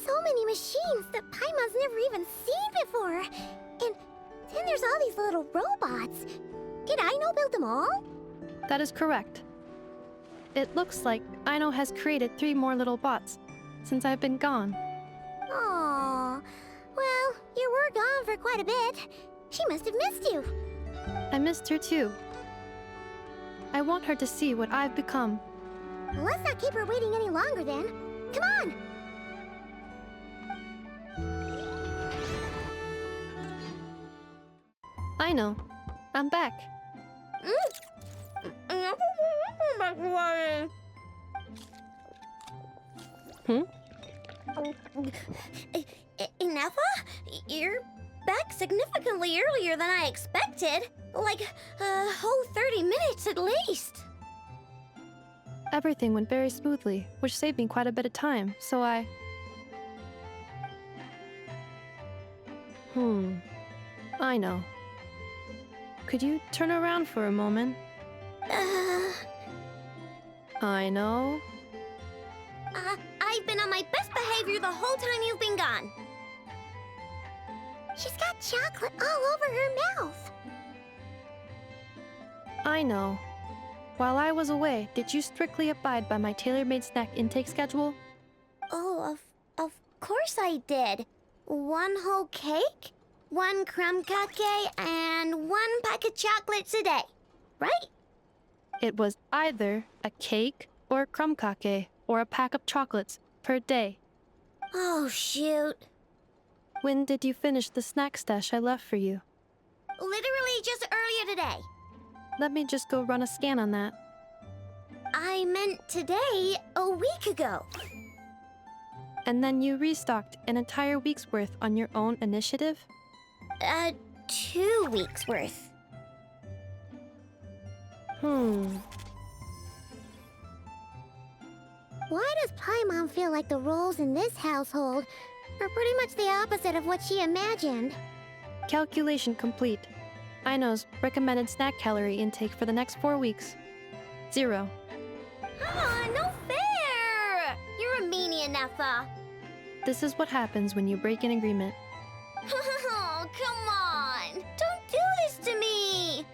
So many machines that Paimon's never even seen before. And then there's all these little robots. Did Aino build them all? That is correct. It looks like Aino has created 3 more little bots since I've been gone. Aww. Well, you were gone for quite a bit. She must have missed you. I missed her too. I want her to see what I've become. Well, let's not keep her waiting any longer then. Come on! Aino, I'm back. Ineffa? You're back significantly earlier than I expected. Like a whole 30 minutes at least. Everything went very smoothly, which saved me quite a bit of time, so I... Aino. Could you turn around for a moment? Aino? I've been on my best behavior the whole time you've been gone. She's got chocolate all over her mouth. Aino. While I was away, did you strictly abide by my tailor-made snack intake schedule? Oh, of course I did. 1 whole cake, 1 crumb cake, and 1 pack of chocolates a day, right? It was either a cake or a crumb cake or a pack of chocolates per day. Oh, shoot. When did you finish the snack stash I left for you? Literally just earlier today. Let me just go run a scan on that. I meant today, a week ago. And then you restocked an entire week's worth on your own initiative? 2 weeks worth. Why does Paimon feel like the roles in this household are pretty much the opposite of what she imagined? Calculation complete. Aino's recommended snack calorie intake for the next 4 weeks. 0. No fair! You're a meanie, Ineffa. This is what happens when you break an agreement. Oh, come on! Don't do this to me!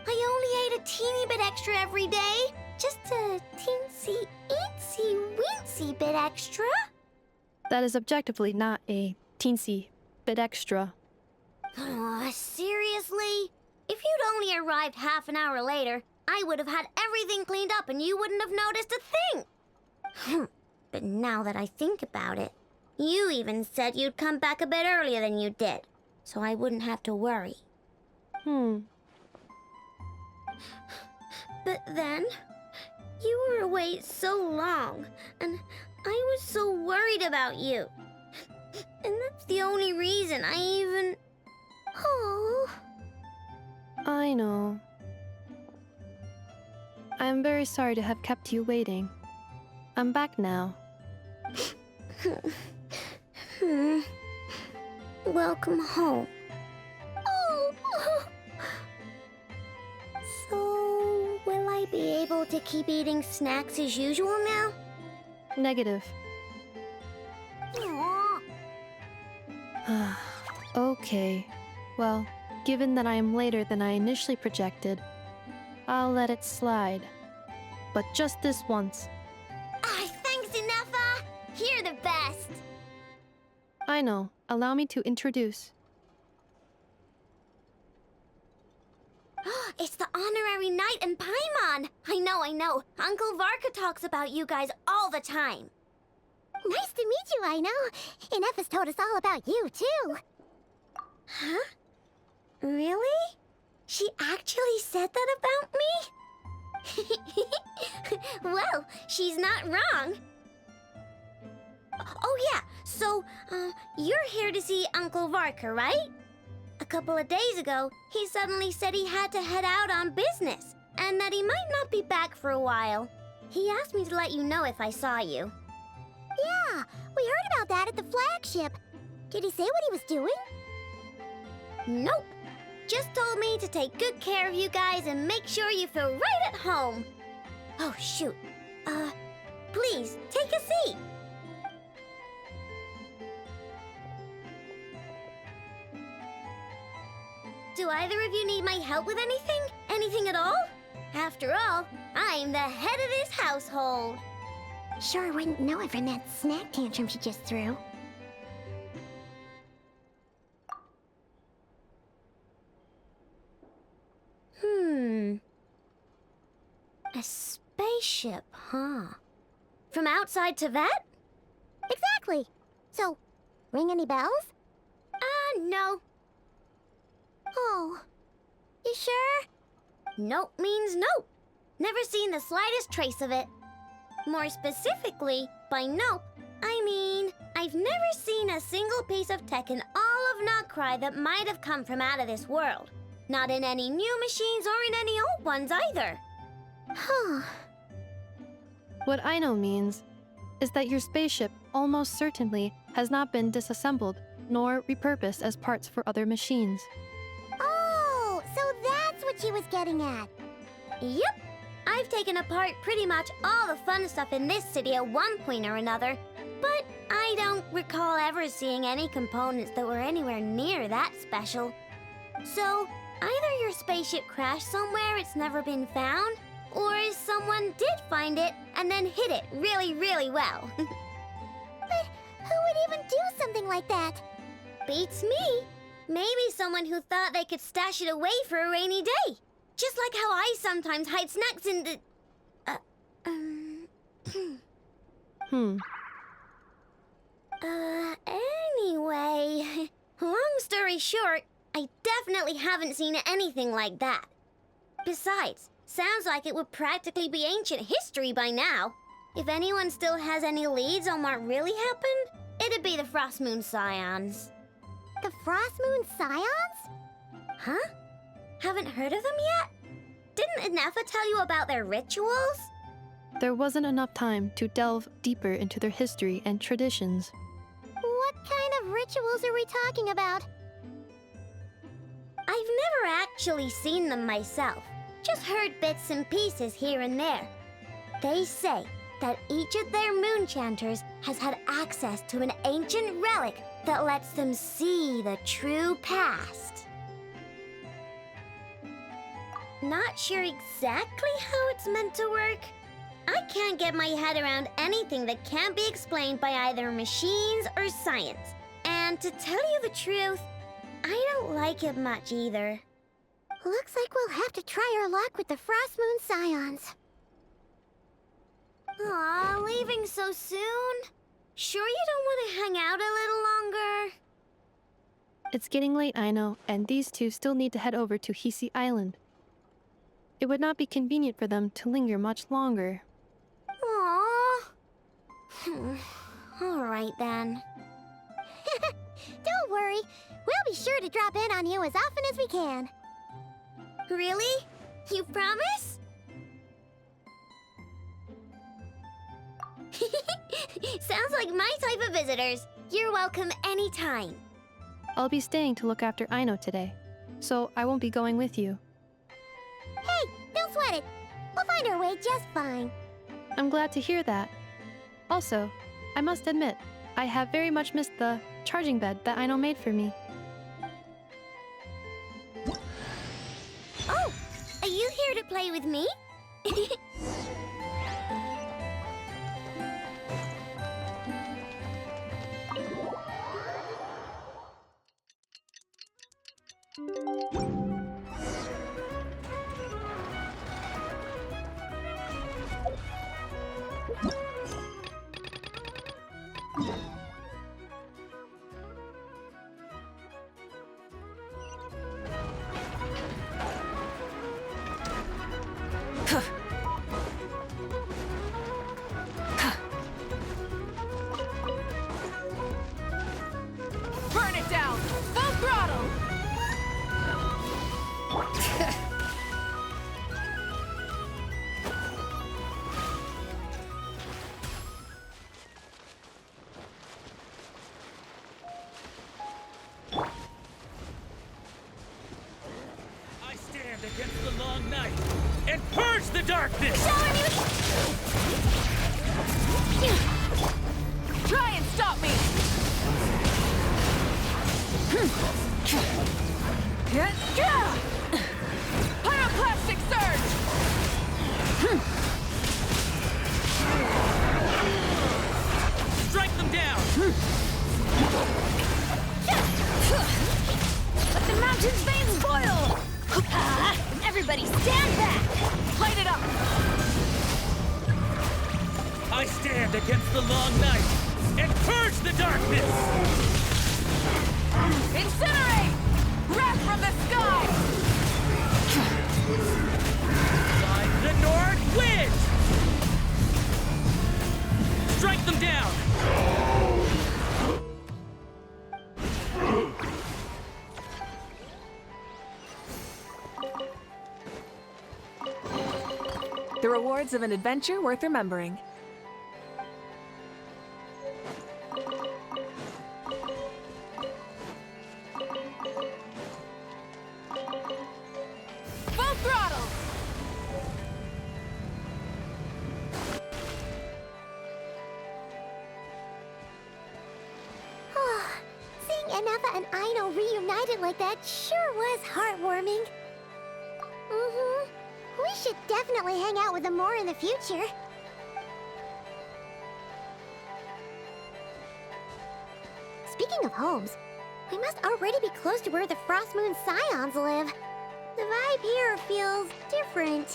I only ate a teeny bit extra every day. Just a teensy, eensy, bit extra. That is objectively not a teensy bit extra. Seriously? If you'd only arrived half an hour later, I would have had everything cleaned up and you wouldn't have noticed a thing. But now that I think about it, you even said you'd come back a bit earlier than you did, so I wouldn't have to worry. But then, you were away so long, and I was so worried about you. And that's the only reason I even... Oh. I know. I am very sorry to have kept you waiting. I'm back now. Welcome home. Oh. So, will I be able to keep eating snacks as usual now? Negative. Okay. Well, given that I am later than I initially projected, I'll let it slide. But just this once. Thanks, Ineffa! You're the best! I know. Allow me to introduce. It's the honorary knight and Paimon! I know. Uncle Varka talks about you guys all the time. Nice to meet you, Aino. Ineffa's told us all about you, too. Huh? Really? She actually said that about me? Well, she's not wrong. Oh yeah, so, you're here to see Uncle Varka, right? A couple of days ago, he suddenly said he had to head out on business, and that he might not be back for a while. He asked me to let you know if I saw you. Yeah, we heard about that at the Flagship. Did he say what he was doing? Nope. Just told me to take good care of you guys and make sure you feel right at home. Oh, shoot. Please, take a seat. Do either of you need my help with anything? Anything at all? After all, I'm the head of this household. Sure wouldn't know it from that snack tantrum she just threw. A spaceship, huh? From outside to that? Exactly. So, ring any bells? No. Oh, you sure? Nope means nope. Never seen the slightest trace of it. More specifically, by nope, I mean, I've never seen a single piece of tech in all of Nod-Krai that might have come from out of this world. Not in any new machines or in any old ones either. Huh. What Aino means is that your spaceship almost certainly has not been disassembled nor repurposed as parts for other machines. Oh, so that's what she was getting at. Yep. I've taken apart pretty much all the fun stuff in this city at one point or another, but I don't recall ever seeing any components that were anywhere near that special. So, either your spaceship crashed somewhere it's never been found, or someone did find it and then hid it really, really well. But who would even do something like that? Beats me. Maybe someone who thought they could stash it away for a rainy day. Just like how I sometimes hide snacks in the... Anyway, long story short, I definitely haven't seen anything like that. Besides, sounds like it would practically be ancient history by now. If anyone still has any leads on what really happened, it'd be the Frostmoon Scions. The Frostmoon Scions? Huh? Haven't heard of them yet? Didn't Ineffa tell you about their rituals? There wasn't enough time to delve deeper into their history and traditions. What kind of rituals are we talking about? I've never actually seen them myself, just heard bits and pieces here and there. They say that each of their moon chanters has had access to an ancient relic that lets them see the true past. Not sure exactly how it's meant to work. I can't get my head around anything that can't be explained by either machines or science. And to tell you the truth, I don't like it much either. Looks like we'll have to try our luck with the Frostmoon Scions. Aw, leaving so soon? Sure you don't want to hang out a little longer? It's getting late, Aino, and these two still need to head over to Hisii Island. It would not be convenient for them to linger much longer. Aww. All right then. Don't worry. We'll be sure to drop in on you as often as we can. Really? You promise? Sounds like my type of visitors. You're welcome anytime. I'll be staying to look after Aino today, so I won't be going with you. Hey, don't sweat it. We'll find our way just fine. I'm glad to hear that. Also, I must admit, I have very much missed the charging bed that Aino made for me. Oh, are you here to play with me? Burn it down! Full throttle! I stand against the long night and purge the darkness! Try and stop me! Pyroclastic surge! Strike them down! Let the mountain's veins boil! Everybody stand back! Light it up! I stand against the long night and purge the darkness! Incinerate! Wrath from the sky! Find the north wind! Strike them down! The rewards of an adventure worth remembering. Full throttle! Seeing Ineffa and Aino reunited like that sure was heartwarming. We should definitely hang out with them more in the future. Speaking of homes, we must already be close to where the Frostmoon Scions live. The vibe here feels different,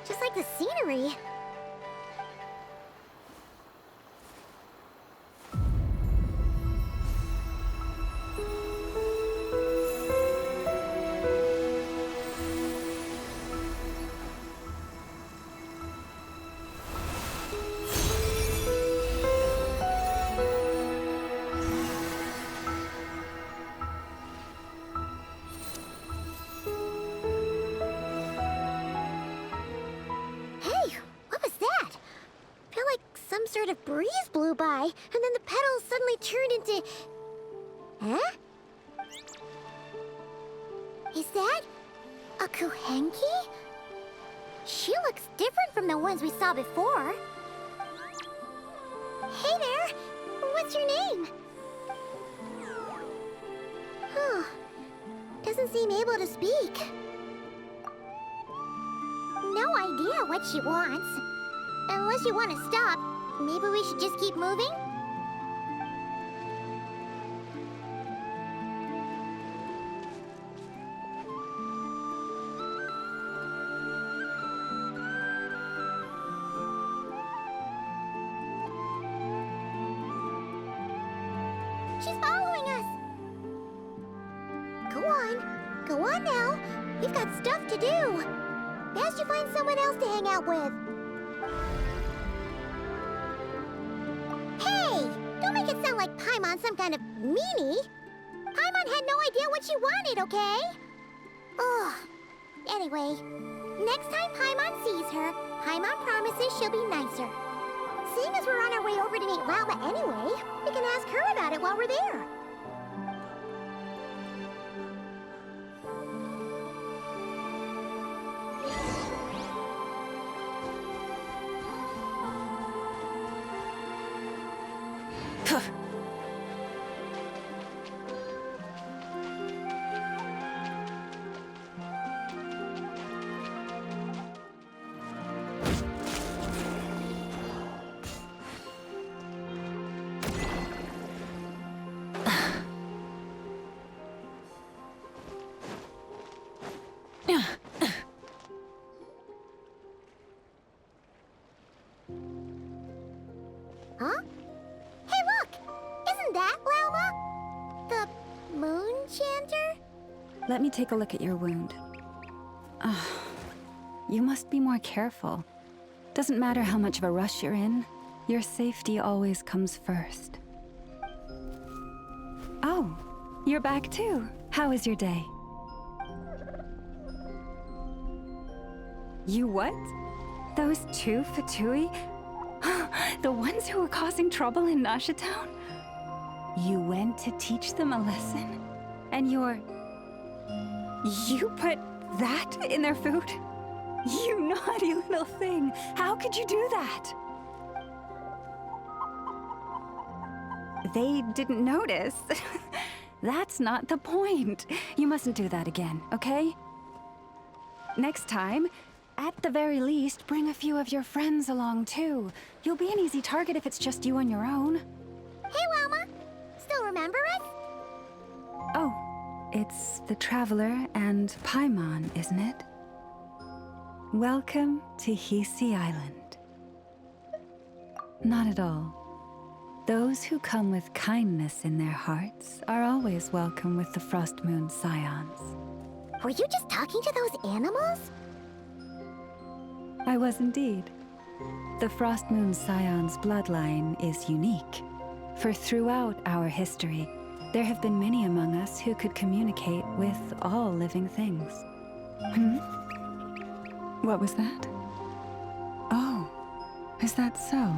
just like the scenery. Sort of breeze blew by, and then the petals suddenly turned into... Huh? Is that a Kuuvahki? She looks different from the ones we saw before. Hey there! What's your name? Huh. Doesn't seem able to speak. No idea what she wants. Unless you want to stop, maybe we should just keep moving? She's following us! Go on now. We've got stuff to do. Best you find someone else to hang out with. Hey! Don't make it sound like Paimon's some kind of meanie. Paimon had no idea what she wanted, okay? Ugh. Anyway, next time Paimon sees her, Paimon promises she'll be nicer. Seeing as we're on our way over to meet Lauma anyway, we can ask her about it while we're there. Huh? Hey, look! Isn't that Lauma? The moon chanter? Let me take a look at your wound. You must be more careful. Doesn't matter how much of a rush you're in, your safety always comes first. Oh, you're back too. How was your day? You what? Those two fatui? The ones who were causing trouble in Nasha Town? You went to teach them a lesson? And you put that in their food? You naughty little thing! How could you do that? They didn't notice. That's not the point. You mustn't do that again, okay? Next time, at the very least, bring a few of your friends along too. You'll be an easy target if it's just you on your own. Hey, Lauma! Still remember us? Oh, it's the Traveler and Paimon, isn't it? Welcome to Hisii Island. Not at all. Those who come with kindness in their hearts are always welcome with the Frostmoon Scions. Were you just talking to those animals? I was indeed. The Frostmoon Scions bloodline is unique, for throughout our history, there have been many among us who could communicate with all living things. What was that? Oh, is that so?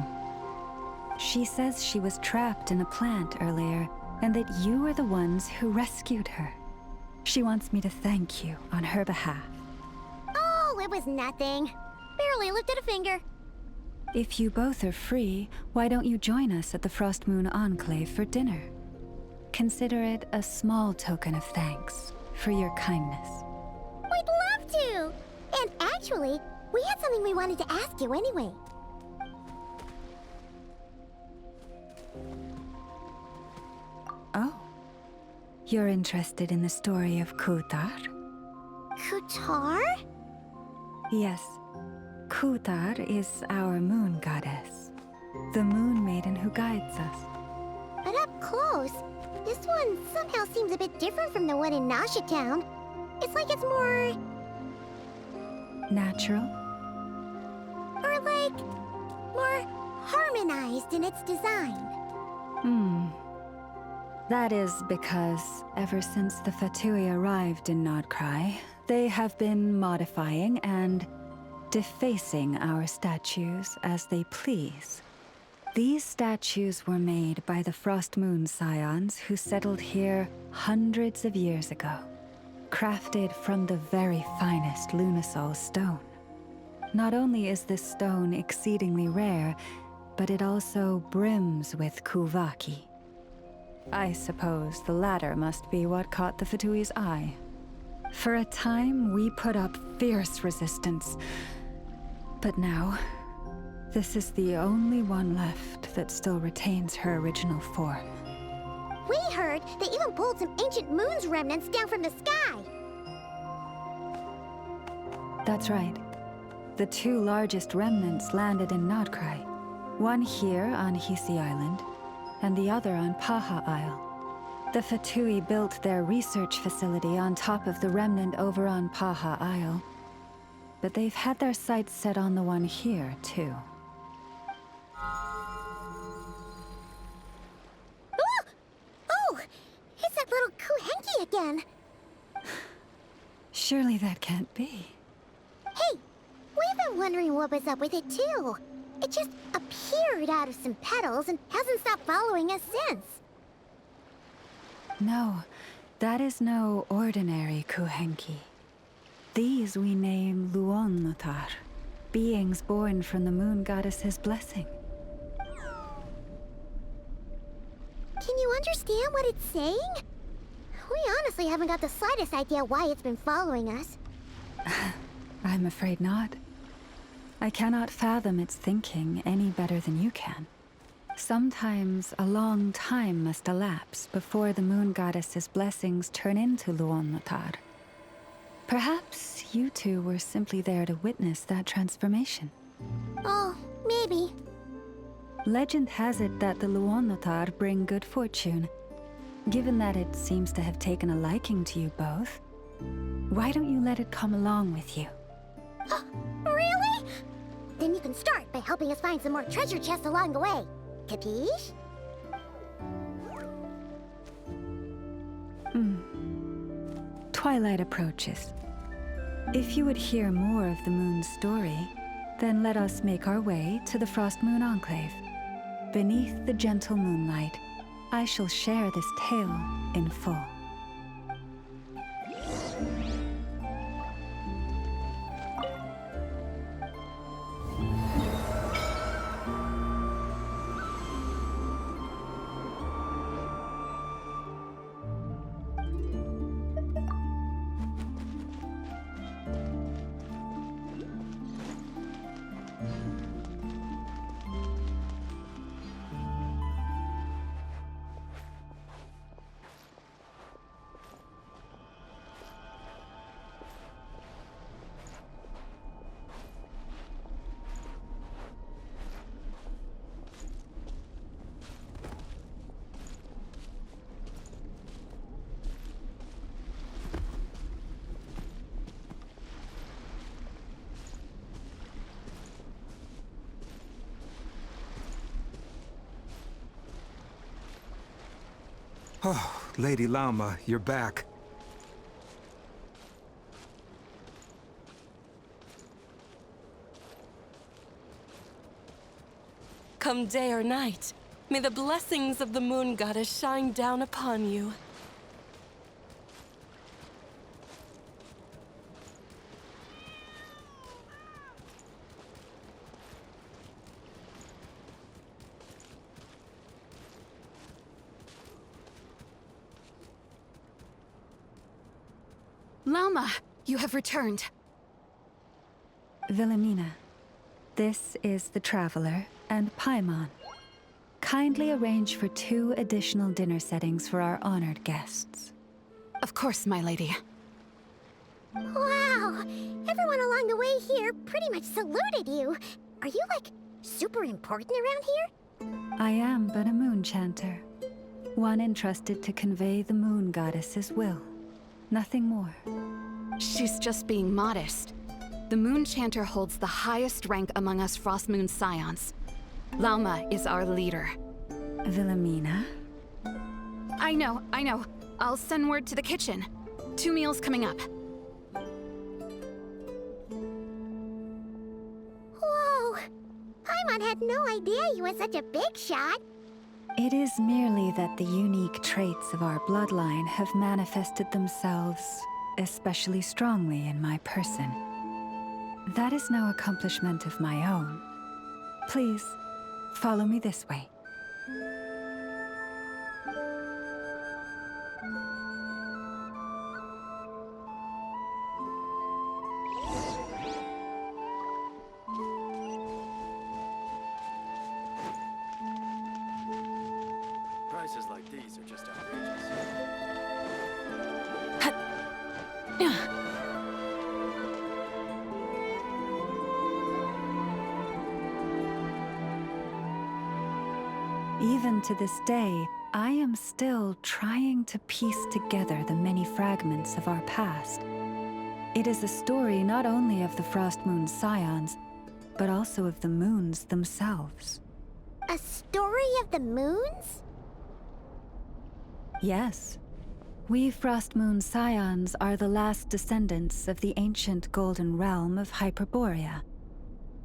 She says she was trapped in a plant earlier, and that you were the ones who rescued her. She wants me to thank you on her behalf. Oh, it was nothing. Barely lifted a finger. If you both are free, why don't you join us at the Frostmoon Enclave for dinner? Consider it a small token of thanks for your kindness. We'd love to! And actually, we had something we wanted to ask you anyway. Oh. You're interested in the story of Kutar? Kutar? Yes. Kutar is our moon goddess. The moon maiden who guides us. But up close, this one somehow seems a bit different from the one in Nasha Town. It's like it's more... natural? Or like... more harmonized in its design. That is because ever since the fatui arrived in Nod-Krai, they have been modifying and defacing our statues as they please. These statues were made by the Frostmoon Scions who settled here hundreds of years ago. crafted from the very finest Lunasol stone. Not only is this stone exceedingly rare, but it also brims with Kuuvahki. I suppose the latter must be what caught the Fatui's eye. For a time, we put up fierce resistance. But now, this is the only one left that still retains her original form. We heard they even pulled some ancient moon's remnants down from the sky. That's right. The two largest remnants landed in Nod-Krai. One here on Hisii Island, and the other on Paha Isle. The Fatui built their research facility on top of the remnant over on Paha Isle. But they've had their sights set on the one here, too. Oh! It's that little Kuuvahki again! Surely that can't be. Hey! We've been wondering what was up with it, too. It just appeared out of some petals and hasn't stopped following us since. No, that is no ordinary Kuuvahki. These we name Luonnotar, beings born from the moon goddess's blessing. Can you understand what it's saying? We honestly haven't got the slightest idea why it's been following us. I'm afraid not. I cannot fathom its thinking any better than you can. Sometimes a long time must elapse before the moon goddess's blessings turn into Luonnotar. Perhaps you two were simply there to witness that transformation. Oh, maybe. Legend has it that the Luonnotar bring good fortune. Given that it seems to have taken a liking to you both, why don't you let it come along with you? Really? Then you can start by helping us find some more treasure chests along the way. Capiche? Twilight approaches. If you would hear more of the moon's story, then let us make our way to the Frostmoon Enclave. Beneath the gentle moonlight, I shall share this tale in full. Oh, Lady Lauma, you're back. Come day or night, may the blessings of the moon goddess shine down upon you. Lauma, you have returned. Wilhelmina, this is the Traveler and Paimon. Kindly arrange for 2 additional dinner settings for our honored guests. Of course, my lady. Wow! Everyone along the way here pretty much saluted you. Are you, like, super important around here? I am but a moon chanter. One entrusted to convey the moon goddess's will. Nothing more. She's just being modest. The Moon Chanter holds the highest rank among us Frostmoon Scions. Lauma is our leader. Wilhelmina? I know. I'll send word to the kitchen. 2 meals coming up. Whoa! Paimon had no idea you were such a big shot. It is merely that the unique traits of our bloodline have manifested themselves especially strongly in my person. That is no accomplishment of my own. Please, follow me this way. Prices like these are just outrageous. Even to this day, I am still trying to piece together the many fragments of our past. It is a story not only of the Frostmoon Scions, but also of the moons themselves. A story of the moons? Yes. We Frostmoon Scions are the last descendants of the ancient golden realm of Hyperborea.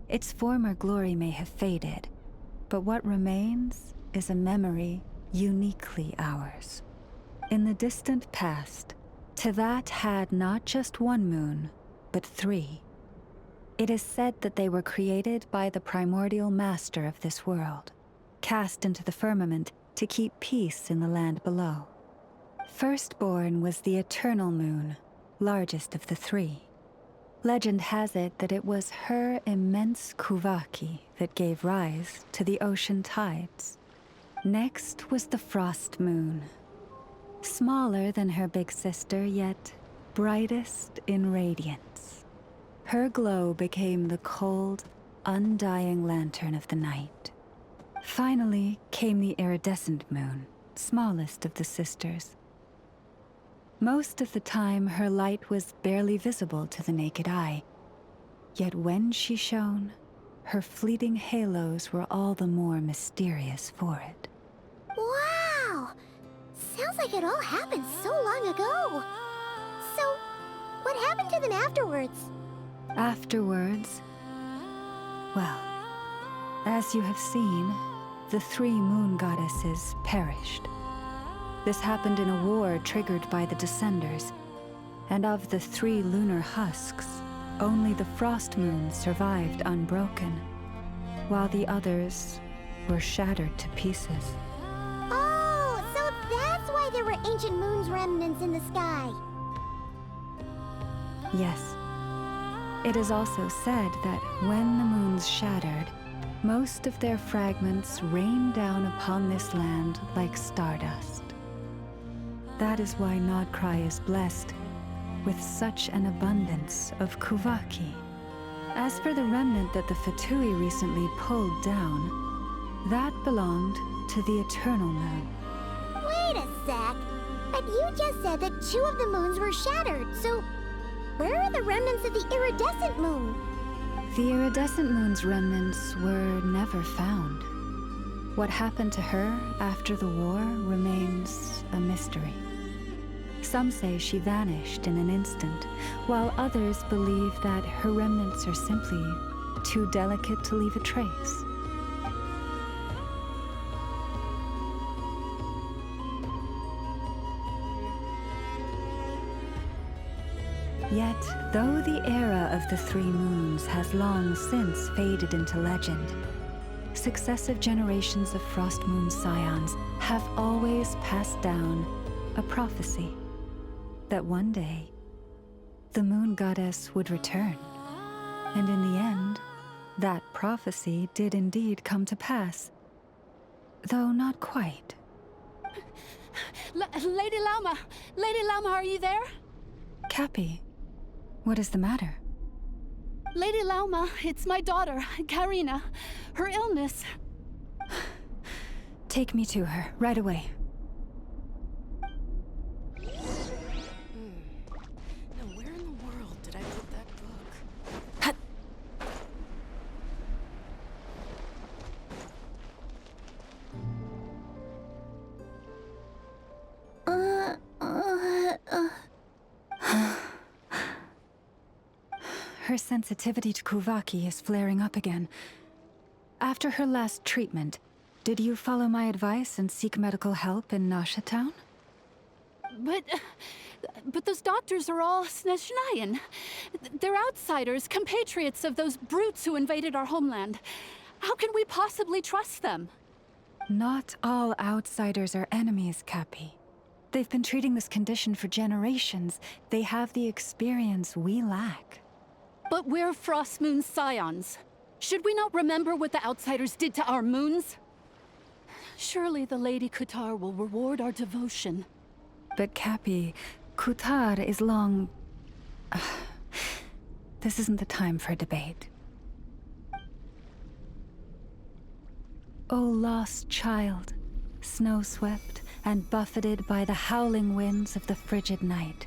Its former glory may have faded, but what remains is a memory uniquely ours. In the distant past, Teyvat had not just one moon, but 3. It is said that they were created by the primordial master of this world, cast into the firmament to keep peace in the land below. Firstborn was the eternal moon, largest of the 3. Legend has it that it was her immense Kuuvahki that gave rise to the ocean tides. Next was the frost moon. Smaller than her big sister, yet brightest in radiance. Her glow became the cold, undying lantern of the night. Finally came the iridescent moon, smallest of the sisters. Most of the time, her light was barely visible to the naked eye. Yet when she shone, her fleeting halos were all the more mysterious for it. Wow! Sounds like it all happened so long ago. So, what happened to them afterwards? Afterwards, well, as you have seen, the 3 moon goddesses perished. This happened in a war triggered by the Descenders, and of the 3 lunar husks, only the frost moon survived unbroken, while the others were shattered to pieces. Oh, so that's why there were ancient moon's remnants in the sky. Yes. It is also said that when the moons shattered, most of their fragments rained down upon this land like stardust. That is why Nod-Krai is blessed with such an abundance of Kuuvahki. As for the remnant that the fatui recently pulled down, that belonged to the eternal moon. Wait a sec. But you just said that 2 of the moons were shattered, so where are the remnants of the iridescent moon? The iridescent moon's remnants were never found. What happened to her after the war remains a mystery. Some say she vanished in an instant, while others believe that her remnants are simply too delicate to leave a trace. Yet, though the era of the 3 moons has long since faded into legend, successive generations of Frostmoon Scions have always passed down a prophecy that one day the moon goddess would return. And in the end, that prophecy did indeed come to pass, though not quite. Lady Lauma! Lady Lauma, are you there? Cappy, what is the matter? Lady Lauma, it's my daughter, Karina. Her illness. Take me to her, right away. Now where in the world did I put that book? Her sensitivity to Kuuvahki is flaring up again. After her last treatment, did you follow my advice and seek medical help in Nasha Town? But those doctors are all Snezhnayan. They're outsiders, compatriots of those brutes who invaded our homeland. How can we possibly trust them? Not all outsiders are enemies, Cappy. They've been treating this condition for generations. They have the experience we lack. But we're Frostmoon Scions. Should we not remember what the outsiders did to our moons? Surely the Lady Kutar will reward our devotion. But Cappy, Kutar is long... This isn't the time for debate. O lost child, snow-swept and buffeted by the howling winds of the frigid night,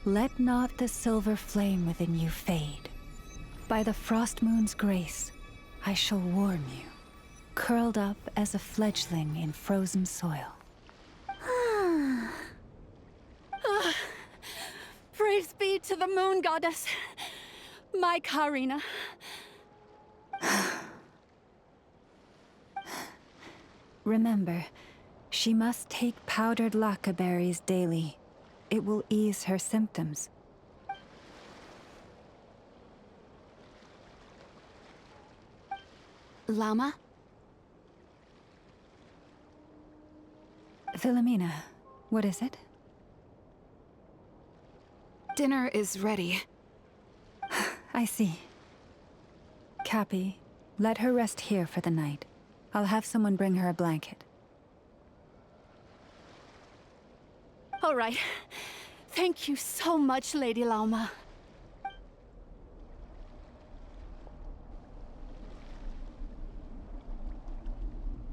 let not the silver flame within you fade. By the frost moon's grace, I shall warm you, curled up as a fledgling in frozen soil. Praise be to the moon goddess, my Karina. Remember, she must take powdered laka berries daily. It will ease her symptoms. Lauma? Philomena, what is it? Dinner is ready. I see. Cappy, let her rest here for the night. I'll have someone bring her a blanket. All right. Thank you so much, Lady Lauma.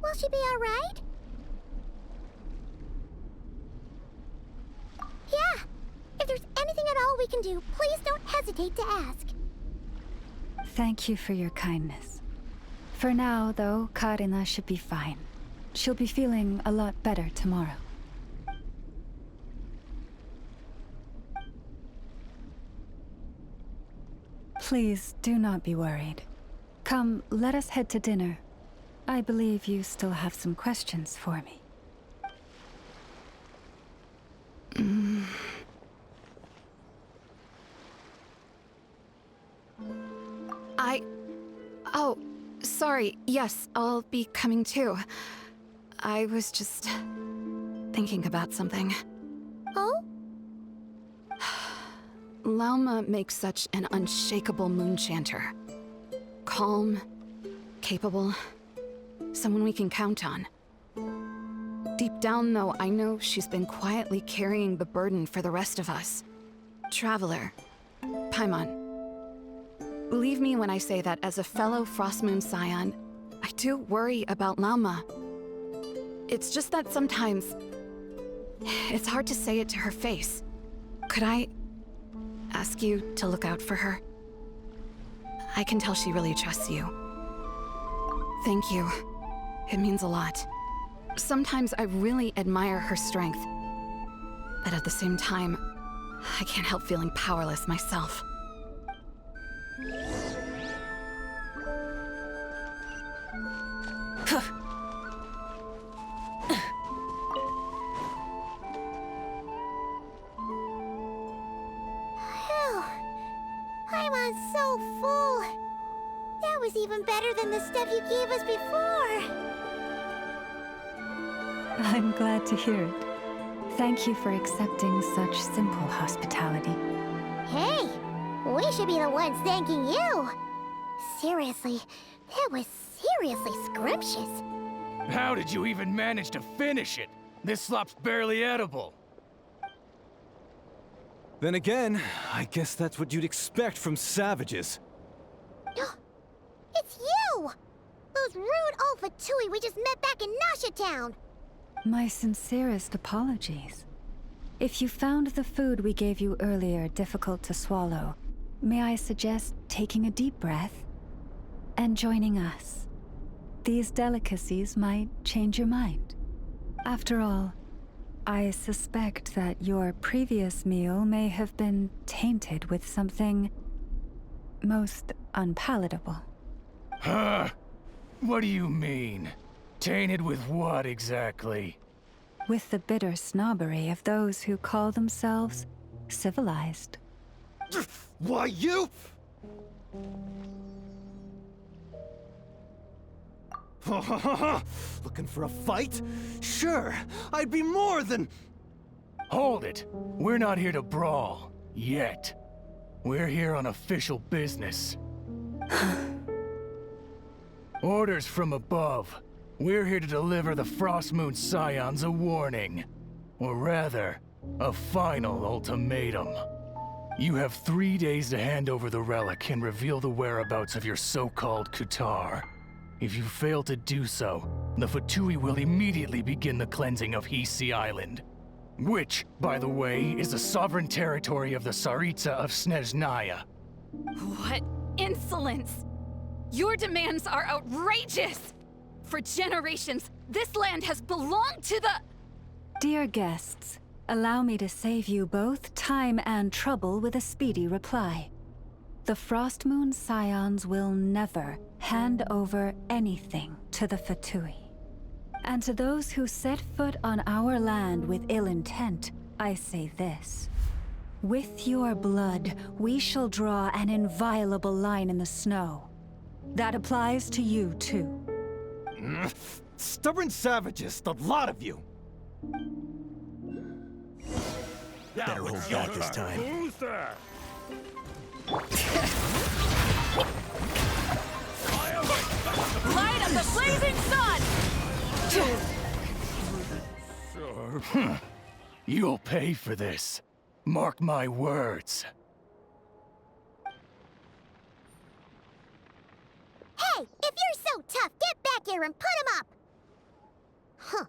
Will she be all right? Yeah. If there's anything at all we can do, please don't hesitate to ask. Thank you for your kindness. For now, though, Karina should be fine. She'll be feeling a lot better tomorrow. Please, do not be worried. Come, let us head to dinner. I believe you still have some questions for me. Oh, sorry. Yes, I'll be coming too. I was just thinking about something. Oh? Lauma makes such an unshakable moon chanter. Calm, capable, someone we can count on. Deep down, though, I know she's been quietly carrying the burden for the rest of us. Traveler, Paimon, believe me when I say that as a fellow Frostmoon Scion, I do worry about Lauma. It's just that sometimes it's hard to say it to her face. Could I ask you to look out for her? I can tell she really trusts you. Thank you. It means a lot. Sometimes I really admire her strength, but at the same time, I can't help feeling powerless myself. Paimon's so full. That was even better than the stuff you gave us before. I'm glad to hear it. Thank you for accepting such simple hospitality. Hey, we should be the ones thanking you. Seriously, that was seriously scrumptious. How did you even manage to finish it? This slop's barely edible. Then again, I guess that's what you'd expect from savages. It's you! Those rude old fatui we just met back in Nasha Town. My sincerest apologies. If you found the food we gave you earlier difficult to swallow, may I suggest taking a deep breath and joining us? These delicacies might change your mind. After all, I suspect that your previous meal may have been tainted with something most unpalatable. Huh? What do you mean? Tainted with what exactly? with the bitter snobbery of those who call themselves civilized. Why, you... Looking for a fight? Sure, I'd be more than... Hold it! We're not here to brawl. Yet. We're here on official business. Orders from above. We're here to deliver the Frostmoon Scions a warning. Or rather, a final ultimatum. You have 3 days to hand over the relic and reveal the whereabouts of your so-called Kutar. If you fail to do so, the fatui will immediately begin the cleansing of Hisii Island. Which, by the way, is the sovereign territory of the Tsaritsa of Snezhnaya. What insolence! Your demands are outrageous! For generations, this land has belonged to the... Dear guests, allow me to save you both time and trouble with a speedy reply. The Frostmoon Scions will never hand over anything to the fatui. And to those who set foot on our land with ill intent, I say this. With your blood, we shall draw an inviolable line in the snow. That applies to you, too. Stubborn savages, the lot of you! Better hold back this time. Who's there? Light of the blazing sun! You'll pay for this. Mark my words. Hey, if you're so tough, get back here and put him up! Huh.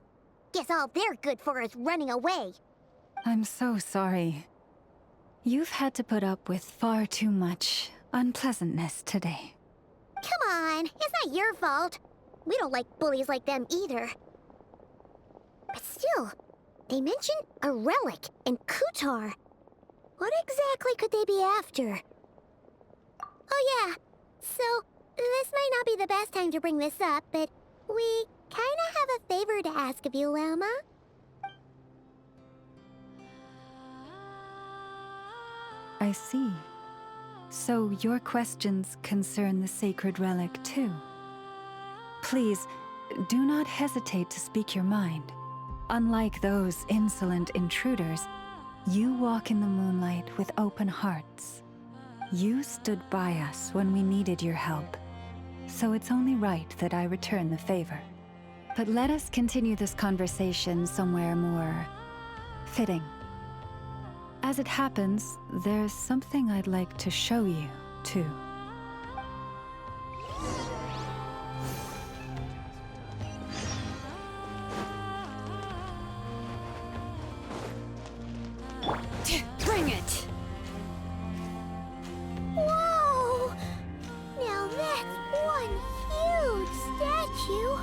Guess all they're good for is running away. I'm so sorry. You've had to put up with far too much unpleasantness today. Come on, it's not your fault. We don't like bullies like them either. But still, they mentioned a relic and Kutar. What exactly could they be after? Oh yeah, so this might not be the best time to bring this up, but we kinda have a favor to ask of you, Lauma. I see. So your questions concern the sacred relic too. Please, do not hesitate to speak your mind. Unlike those insolent intruders, you walk in the moonlight with open hearts. You stood by us when we needed your help, so it's only right that I return the favor. But let us continue this conversation somewhere more fitting. As it happens, there's something I'd like to show you, too. Bring it! Whoa! Now that's one huge statue!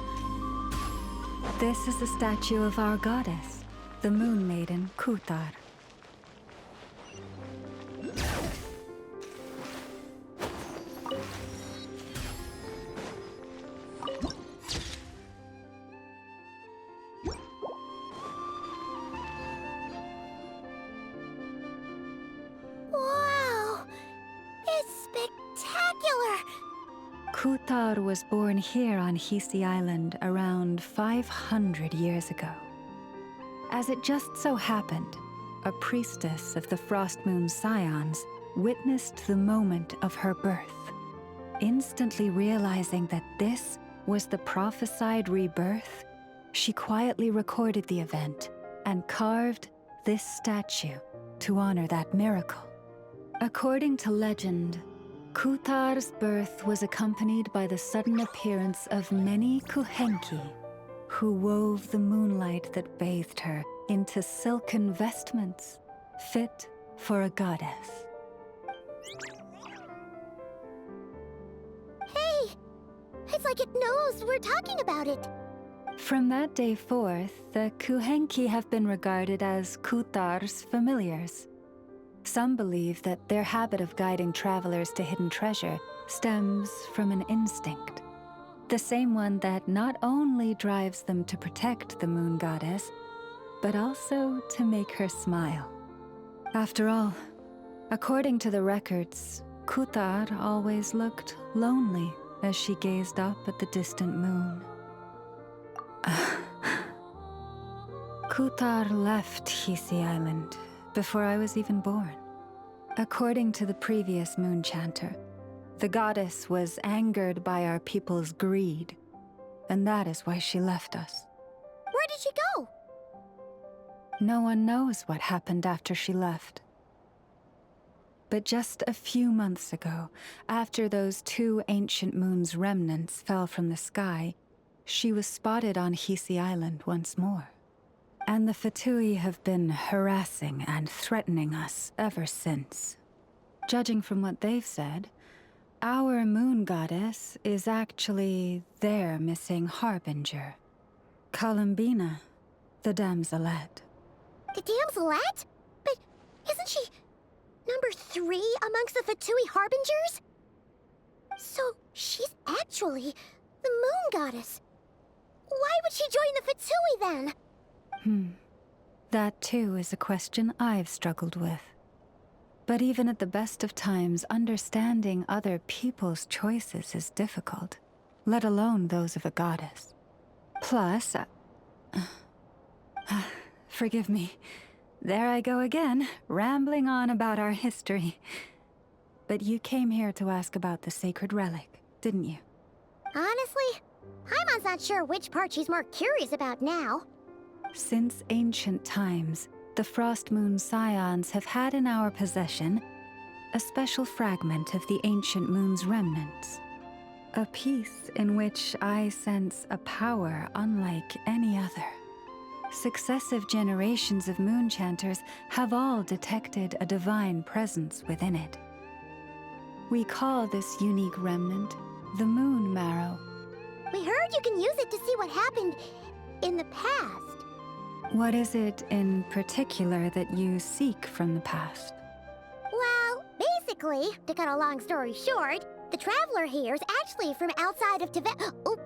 This is the statue of our goddess, the Moon Maiden Kutar. Wow! It's spectacular! Kutar was born here on Hisii Island around 500 years ago. As it just so happened, a priestess of the Frostmoon Scions witnessed the moment of her birth. Instantly realizing that this was the prophesied rebirth, she quietly recorded the event and carved this statue to honor that miracle. According to legend, Kutar's birth was accompanied by the sudden appearance of many Kuuvahki, who wove the moonlight that bathed her into silken vestments fit for a goddess. Hey! It's like it knows we're talking about it. From that day forth, the Kuuvahki have been regarded as Kutar's familiars. Some believe that their habit of guiding travelers to hidden treasure stems from an instinct. The same one that not only drives them to protect the moon goddess, but also to make her smile. After all, according to the records, Kuthar always looked lonely as she gazed up at the distant moon. Kuthar left Hisii Island before I was even born. According to the previous moon chanter, the goddess was angered by our people's greed, and that is why she left us. Where did she go? No one knows what happened after she left. But just a few months ago, after those 2 ancient moon's remnants fell from the sky, she was spotted on Hisii Island once more. And the fatui have been harassing and threatening us ever since. Judging from what they've said, our moon goddess is actually their missing harbinger, Columbina, the damselette. The damselette? But isn't she number 3 amongst the fatui harbingers? So she's actually the moon goddess. Why would she join the fatui then? That too is a question I've struggled with. But even at the best of times, understanding other people's choices is difficult, let alone those of a goddess. Plus, forgive me, there I go again, rambling on about our history. But you came here to ask about the sacred relic, didn't you? Honestly, Paimon's not sure which part she's more curious about now. Since ancient times, the Frostmoon Scions have had in our possession a special fragment of the ancient moon's remnants. A piece in which I sense a power unlike any other. Successive generations of moon chanters have all detected a divine presence within it. We call this unique remnant the moon marrow. We heard you can use it to see what happened in the past. What is it in particular that you seek from the past? Well, basically, to cut a long story short, the traveler here is actually from outside of Tibet. Oh.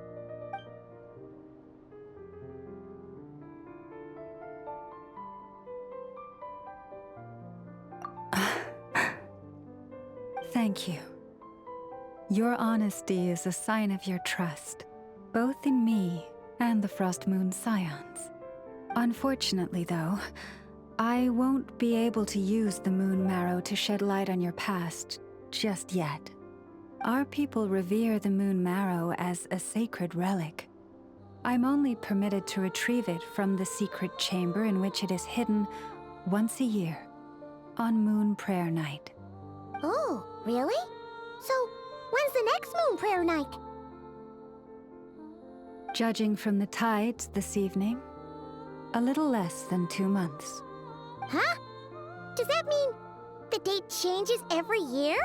Thank you. Your honesty is a sign of your trust, both in me and the Frostmoon Scions. Unfortunately, though, I won't be able to use the moon marrow to shed light on your past just yet. Our people revere the moon marrow as a sacred relic. I'm only permitted to retrieve it from the secret chamber in which it is hidden once a year, on Moon Prayer Night. Oh, really? So, when's the next Moon Prayer Night? Judging from the tides this evening, a little less than 2 months. Huh? Does that mean the date changes every year?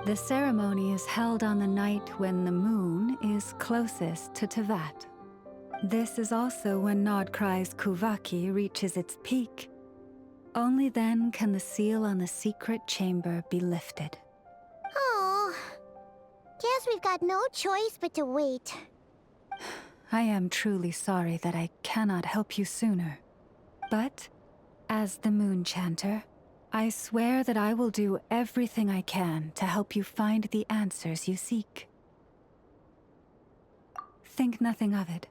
The ceremony is held on the night when the moon is closest to Tevat. This is also when Nod-Krai's Kuuvahki reaches its peak. Only then can the seal on the secret chamber be lifted. Oh, guess we've got no choice but to wait. I am truly sorry that I cannot help you sooner. But, as the Moon Chanter, I swear that I will do everything I can to help you find the answers you seek. Think nothing of it.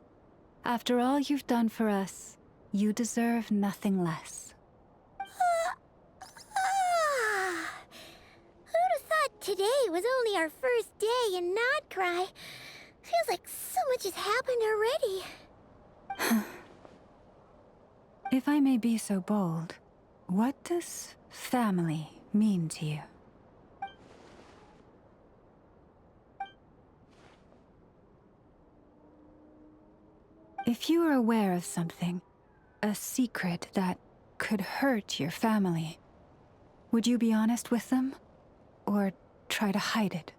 After all you've done for us, you deserve nothing less. Who'd have thought today was only our first day in Nod-Krai? Feels like so much has happened already. If I may be so bold, what does family mean to you? If you are aware of something, a secret that could hurt your family, would you be honest with them? Or try to hide it?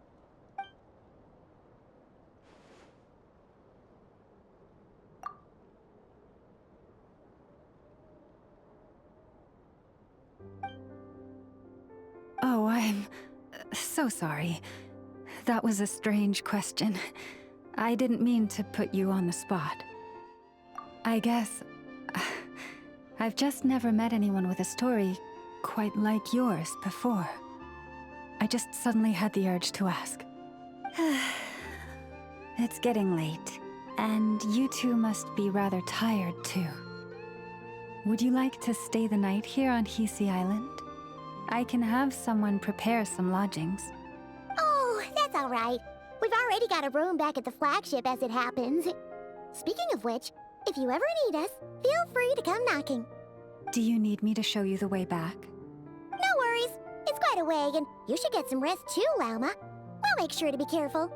Oh, I'm so sorry. That was a strange question. I didn't mean to put you on the spot. I guess I've just never met anyone with a story quite like yours before. I just suddenly had the urge to ask. It's getting late, and you two must be rather tired too. Would you like to stay the night here on Hisii Island? I can have someone prepare some lodgings. Oh, that's all right. We've already got a room back at the Flagship as it happens. Speaking of which, if you ever need us, feel free to come knocking. Do you need me to show you the way back? No worries. It's quite a way, and you should get some rest too, Lauma. We'll make sure to be careful.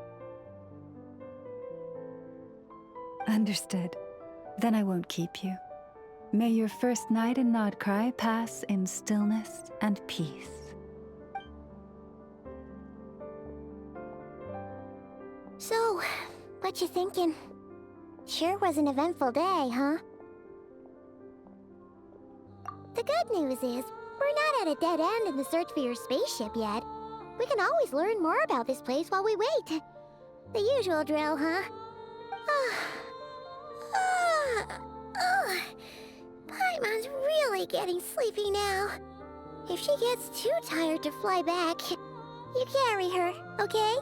Understood. Then I won't keep you. May your first night in Nod-Krai pass in stillness and peace. So, what you thinking? Sure was an eventful day, huh? The good news is, we're not at a dead end in the search for your spaceship yet. We can always learn more about this place while we wait. The usual drill, huh? Paimon's really getting sleepy now. If she gets too tired to fly back, you carry her, okay?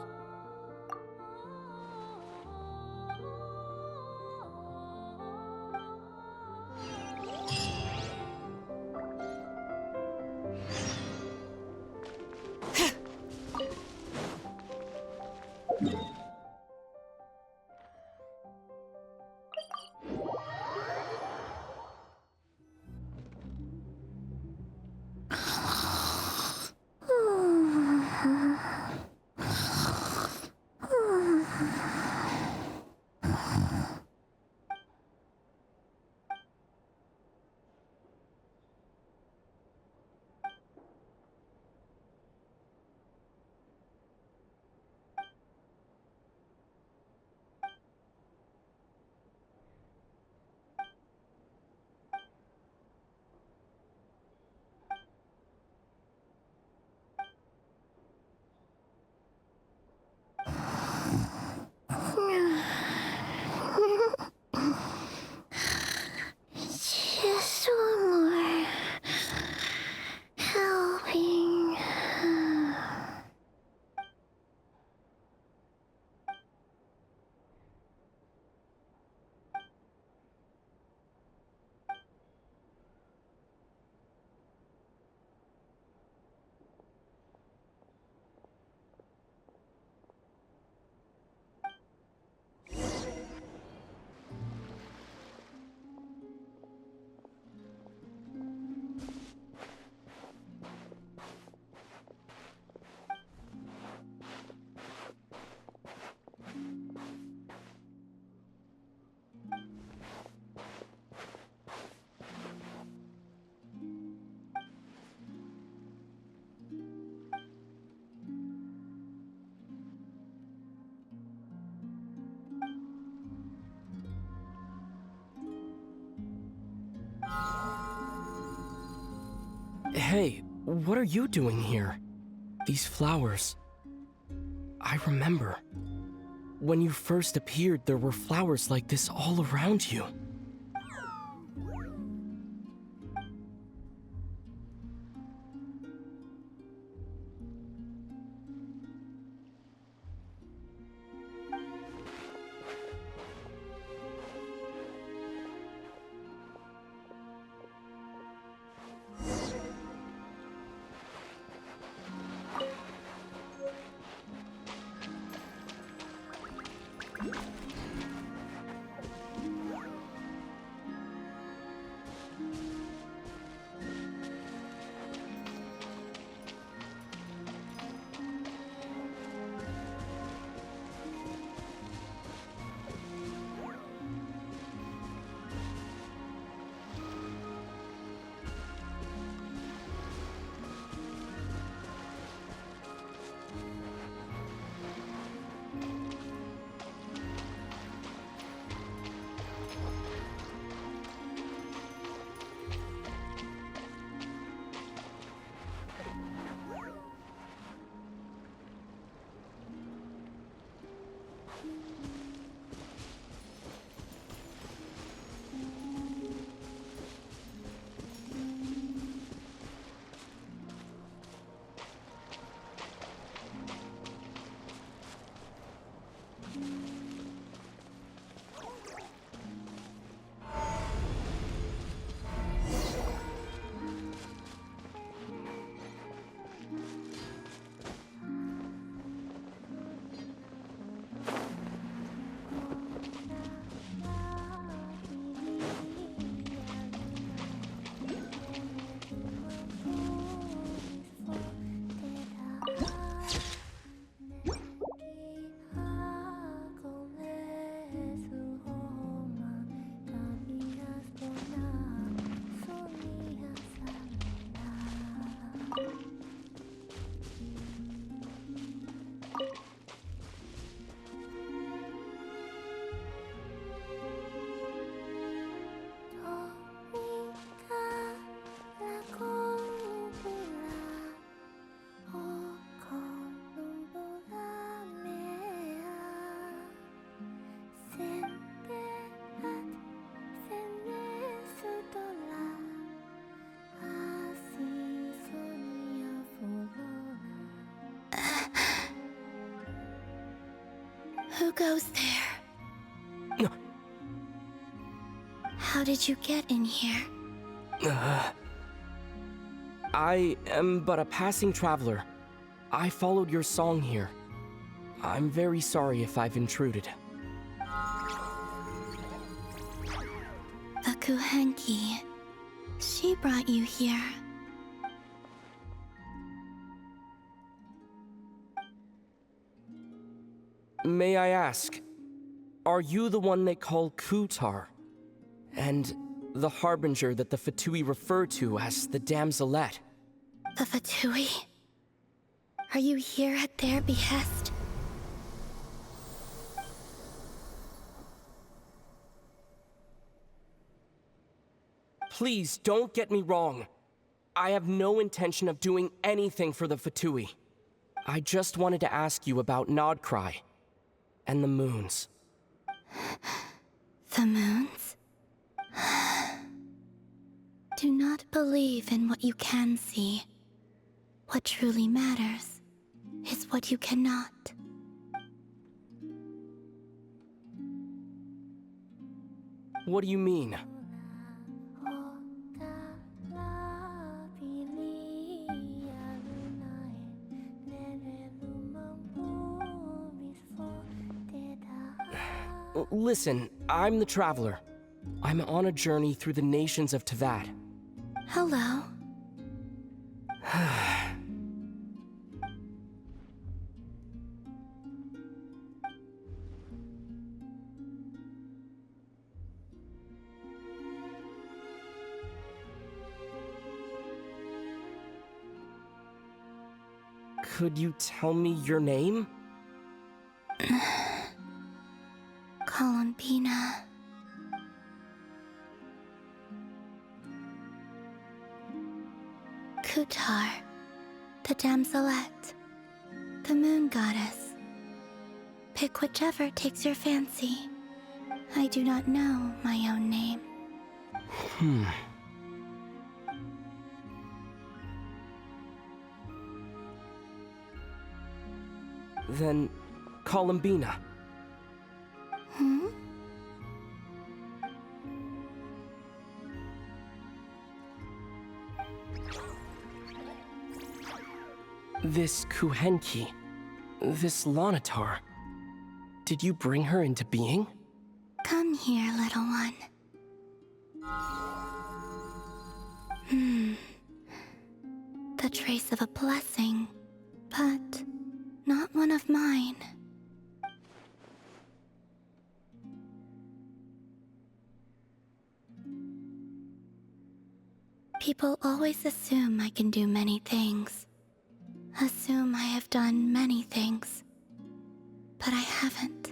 Just one more helping. Hey, what are you doing here? These flowers. I remember. When you first appeared, there were flowers like this all around you. Who goes there? How did you get in here? I am but a passing traveler. I followed your song here. I'm very sorry if I've intruded. The Kuuvahki. She brought you here. May I ask, are you the one they call Kutar? And the harbinger that the fatui refer to as the damselette? The fatui? Are you here at their behest? Please, don't get me wrong. I have no intention of doing anything for the fatui. I just wanted to ask you about Nod-Krai and the moons. The moons? Do not believe in what you can see. What truly matters is what you cannot. What do you mean? Listen, I'm the Traveler. I'm on a journey through the nations of Teyvat. Hello. Could you tell me your name? Columbina. Kutar, the damselette, the moon goddess. Pick whichever takes your fancy. I do not know my own name. Then, Columbina. This Kuuvahki, this Lanatar, did you bring her into being? Come here, little one. The trace of a blessing, but not one of mine. People always assume I can do many things. Assume I have done many things. But I haven't.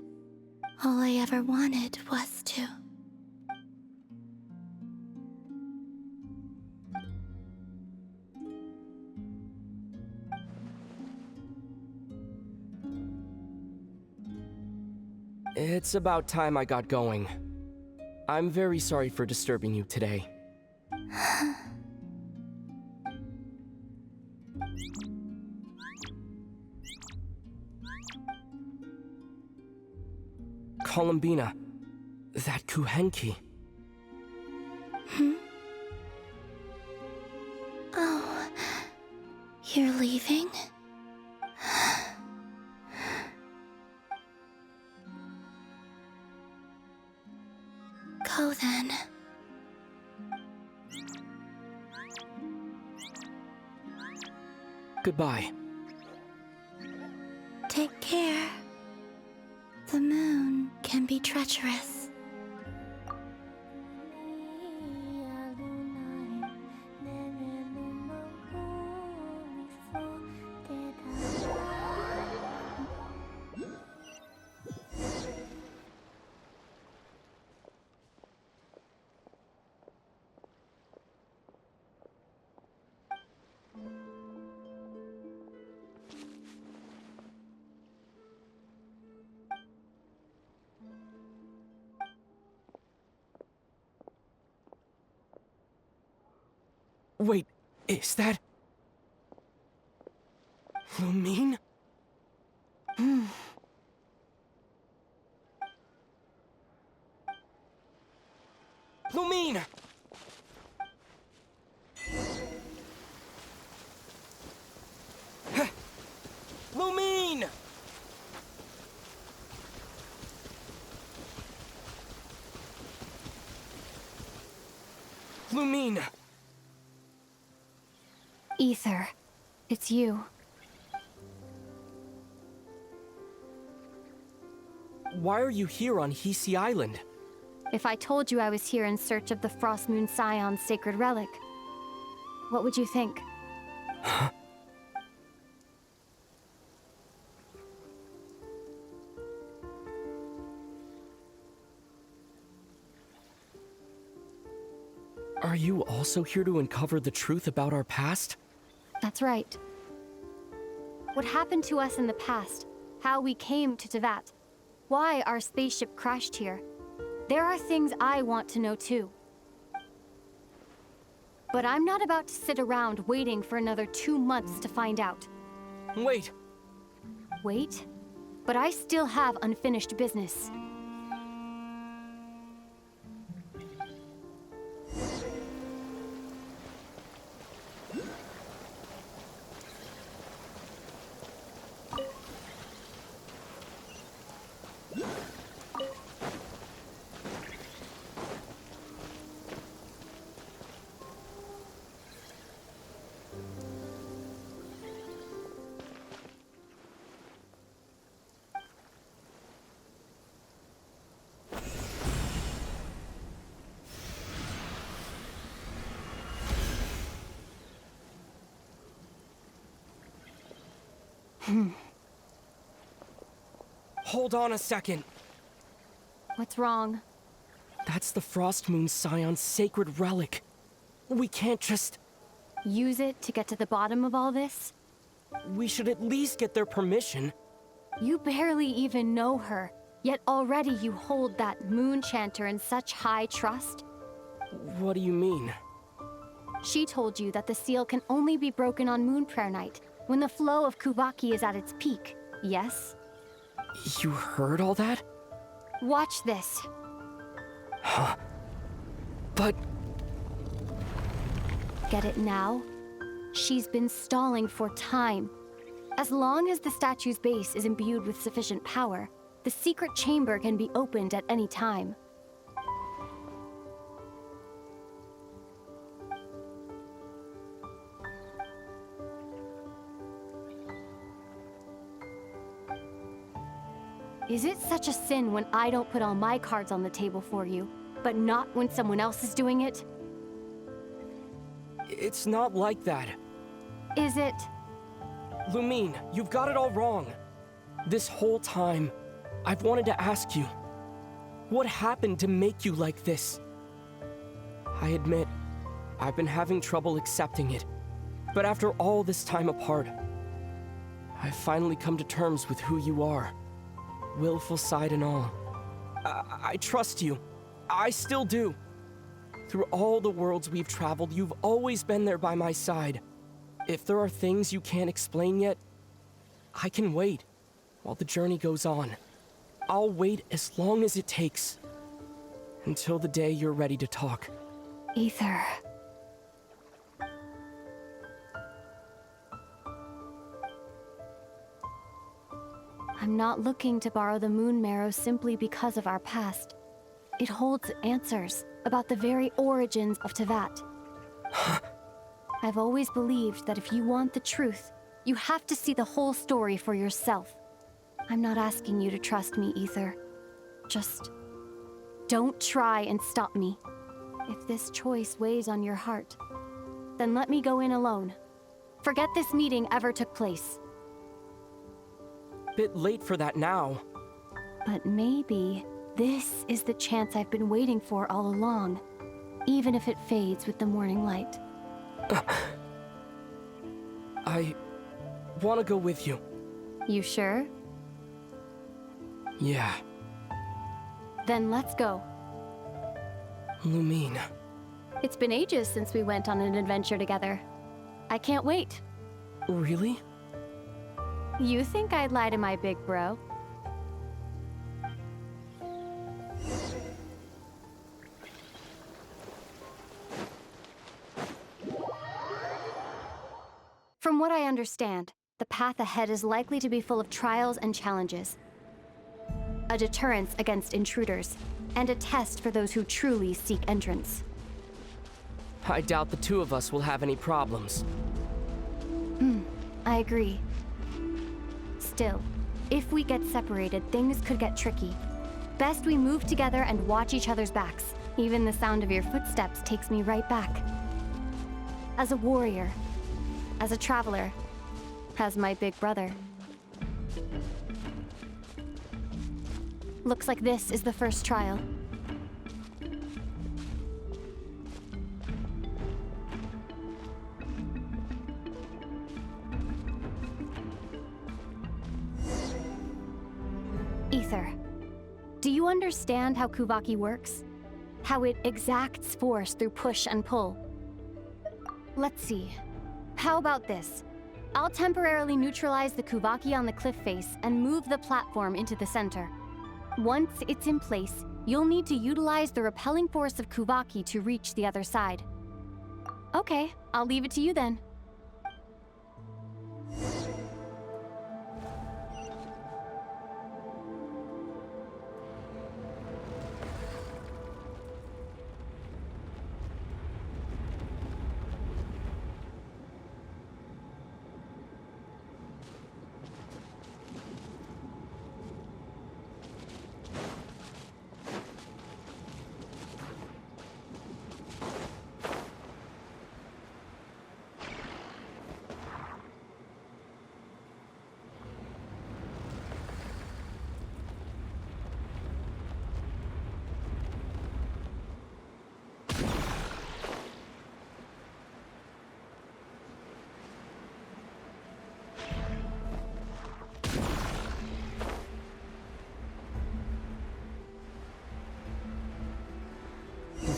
All I ever wanted was to. It's about time I got going. I'm very sorry for disturbing you today. Columbina, that Kuuvahki. Oh, you're leaving? Go then. Goodbye. Take care. The moon can be treacherous. Wait, is that... Lumine? Lumine! Lumine! Lumine! Ether, it's you. Why are you here on Hisii Island? If I told you I was here in search of the Frostmoon Scions' sacred relic, what would you think? Are you also here to uncover the truth about our past? That's right. What happened to us in the past, how we came to Teyvat, why our spaceship crashed here. There are things I want to know too. But I'm not about to sit around waiting for another 2 months to find out. Wait! Wait? But I still have unfinished business. Hold on a second. What's wrong? That's the Frostmoon Scions' sacred relic. We can't just... Use it to get to the bottom of all this? We should at least get their permission. You barely even know her, yet already you hold that moon chanter in such high trust? What do you mean? She told you that the seal can only be broken on Moon Prayer Night, when the flow of Kuuvahki is at its peak, yes? You heard all that? Watch this. Huh? But... Get it now? She's been stalling for time. As long as the statue's base is imbued with sufficient power, the secret chamber can be opened at any time. Is it such a sin when I don't put all my cards on the table for you, but not when someone else is doing it? It's not like that. Is it? Lumine, you've got it all wrong. This whole time, I've wanted to ask you, what happened to make you like this? I admit, I've been having trouble accepting it, but after all this time apart, I've finally come to terms with who you are. Willful side and all. I trust you. I still do. Through all the worlds we've traveled, you've always been there by my side. If there are things you can't explain yet, I can wait while the journey goes on. I'll wait as long as it takes. Until the day you're ready to talk. Ether. I'm not looking to borrow the moon marrow simply because of our past. It holds answers about the very origins of Teyvat. I've always believed that if you want the truth, you have to see the whole story for yourself. I'm not asking you to trust me, Ether. Just don't try and stop me. If this choice weighs on your heart, then let me go in alone. Forget this meeting ever took place. Bit late for that now. But maybe this is the chance I've been waiting for all along, even if it fades with the morning light. I want to go with you. You sure? Yeah. Then let's go. Lumine. It's been ages since we went on an adventure together. I can't wait. Really? You think I'd lie to my big bro? From what I understand, the path ahead is likely to be full of trials and challenges. A deterrence against intruders, and a test for those who truly seek entrance. I doubt the two of us will have any problems. I agree. Still, if we get separated, things could get tricky. Best we move together and watch each other's backs. Even the sound of your footsteps takes me right back. As a warrior, as a traveler, as my big brother. Looks like this is the first trial. Ether, do you understand how Kuuvahki works? How it exacts force through push and pull? Let's see. How about this? I'll temporarily neutralize the Kuuvahki on the cliff face and move the platform into the center. Once it's in place, you'll need to utilize the repelling force of Kuuvahki to reach the other side. Okay, I'll leave it to you then.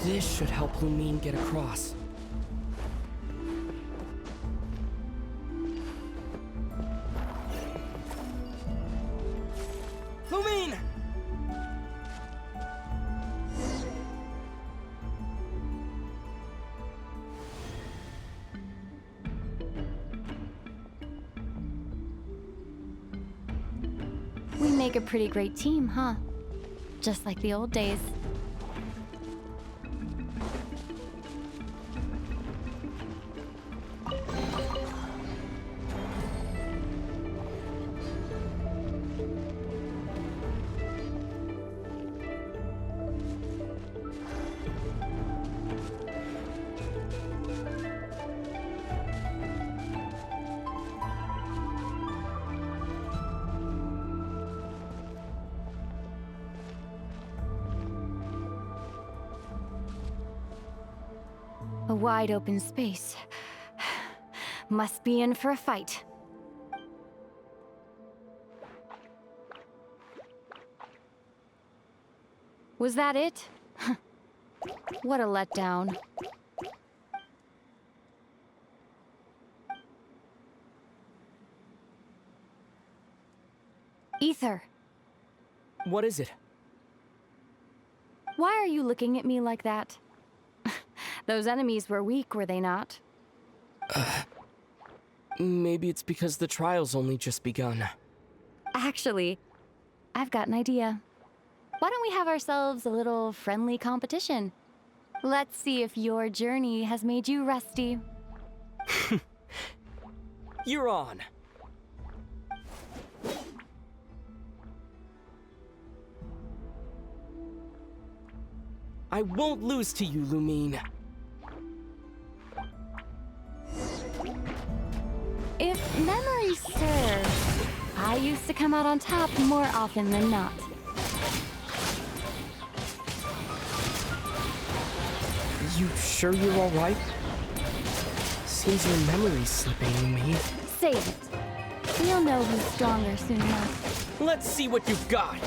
This should help Lumine get across. Lumine! We make a pretty great team, huh? Just like the old days. A wide open space. Must be in for a fight. Was that it? What a letdown. Ether. What is it? Why are you looking at me like that? Those enemies were weak, were they not? Maybe it's because the trial's only just begun. Actually, I've got an idea. Why don't we have ourselves a little friendly competition? Let's see if your journey has made you rusty. You're on. I won't lose to you, Lumine. If memory serves, I used to come out on top more often than not. You sure you're all right? Seems your memory's slipping, Lumine. Save it. We'll know who's stronger soon enough. Let's see what you've got.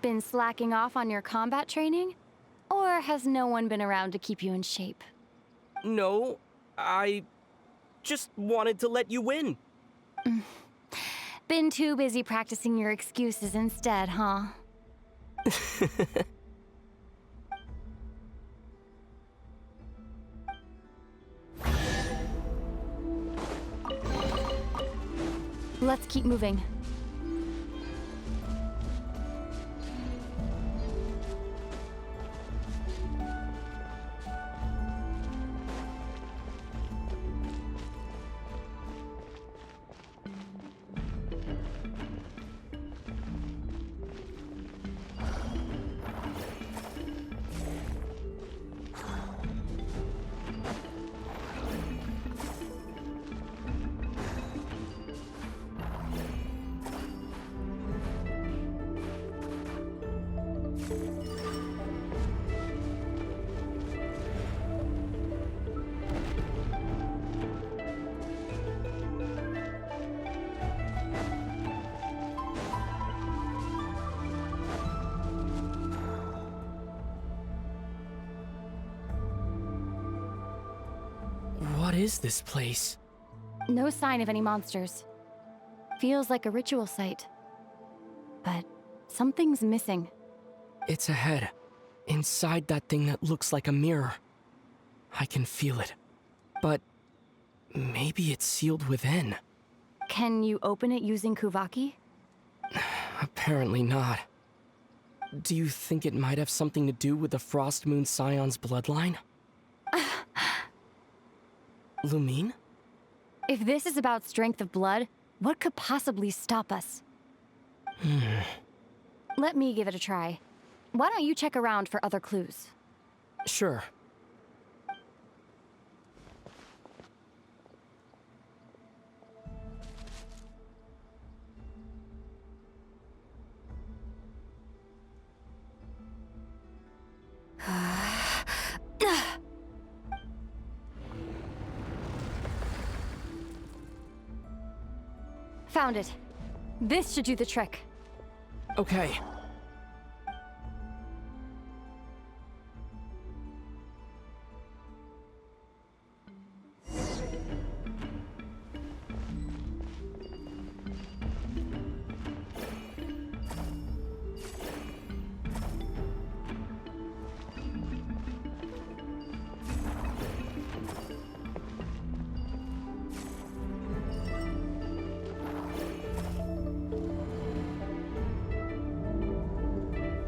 Been slacking off on your combat training? Or has no one been around to keep you in shape? No, I just wanted to let you win. Been too busy practicing your excuses instead, huh? Let's keep moving. What is this place? No sign of any monsters. Feels like a ritual site. But something's missing. It's ahead. Inside that thing that looks like a mirror. I can feel it. But maybe it's sealed within. Can you open it using Kuuvahki? Apparently not. Do you think it might have something to do with the Frostmoon Scions bloodline? Lumine? If this is about strength of blood, what could possibly stop us? Let me give it a try. Why don't you check around for other clues? Sure. Found it. This should do the trick. Okay.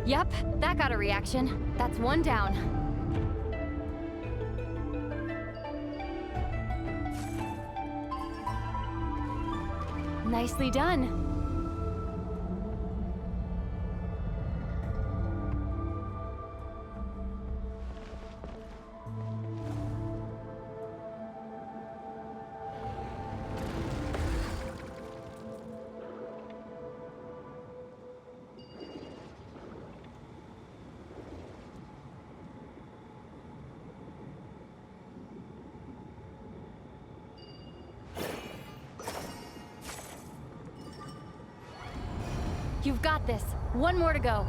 Yep, that got a reaction. That's one down. Nicely done. You've got this. One more to go.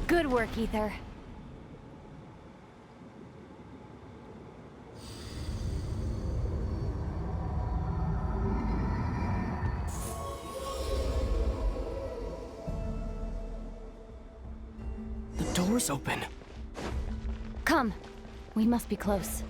Good work, Ether. The door's open. Come. We must be close.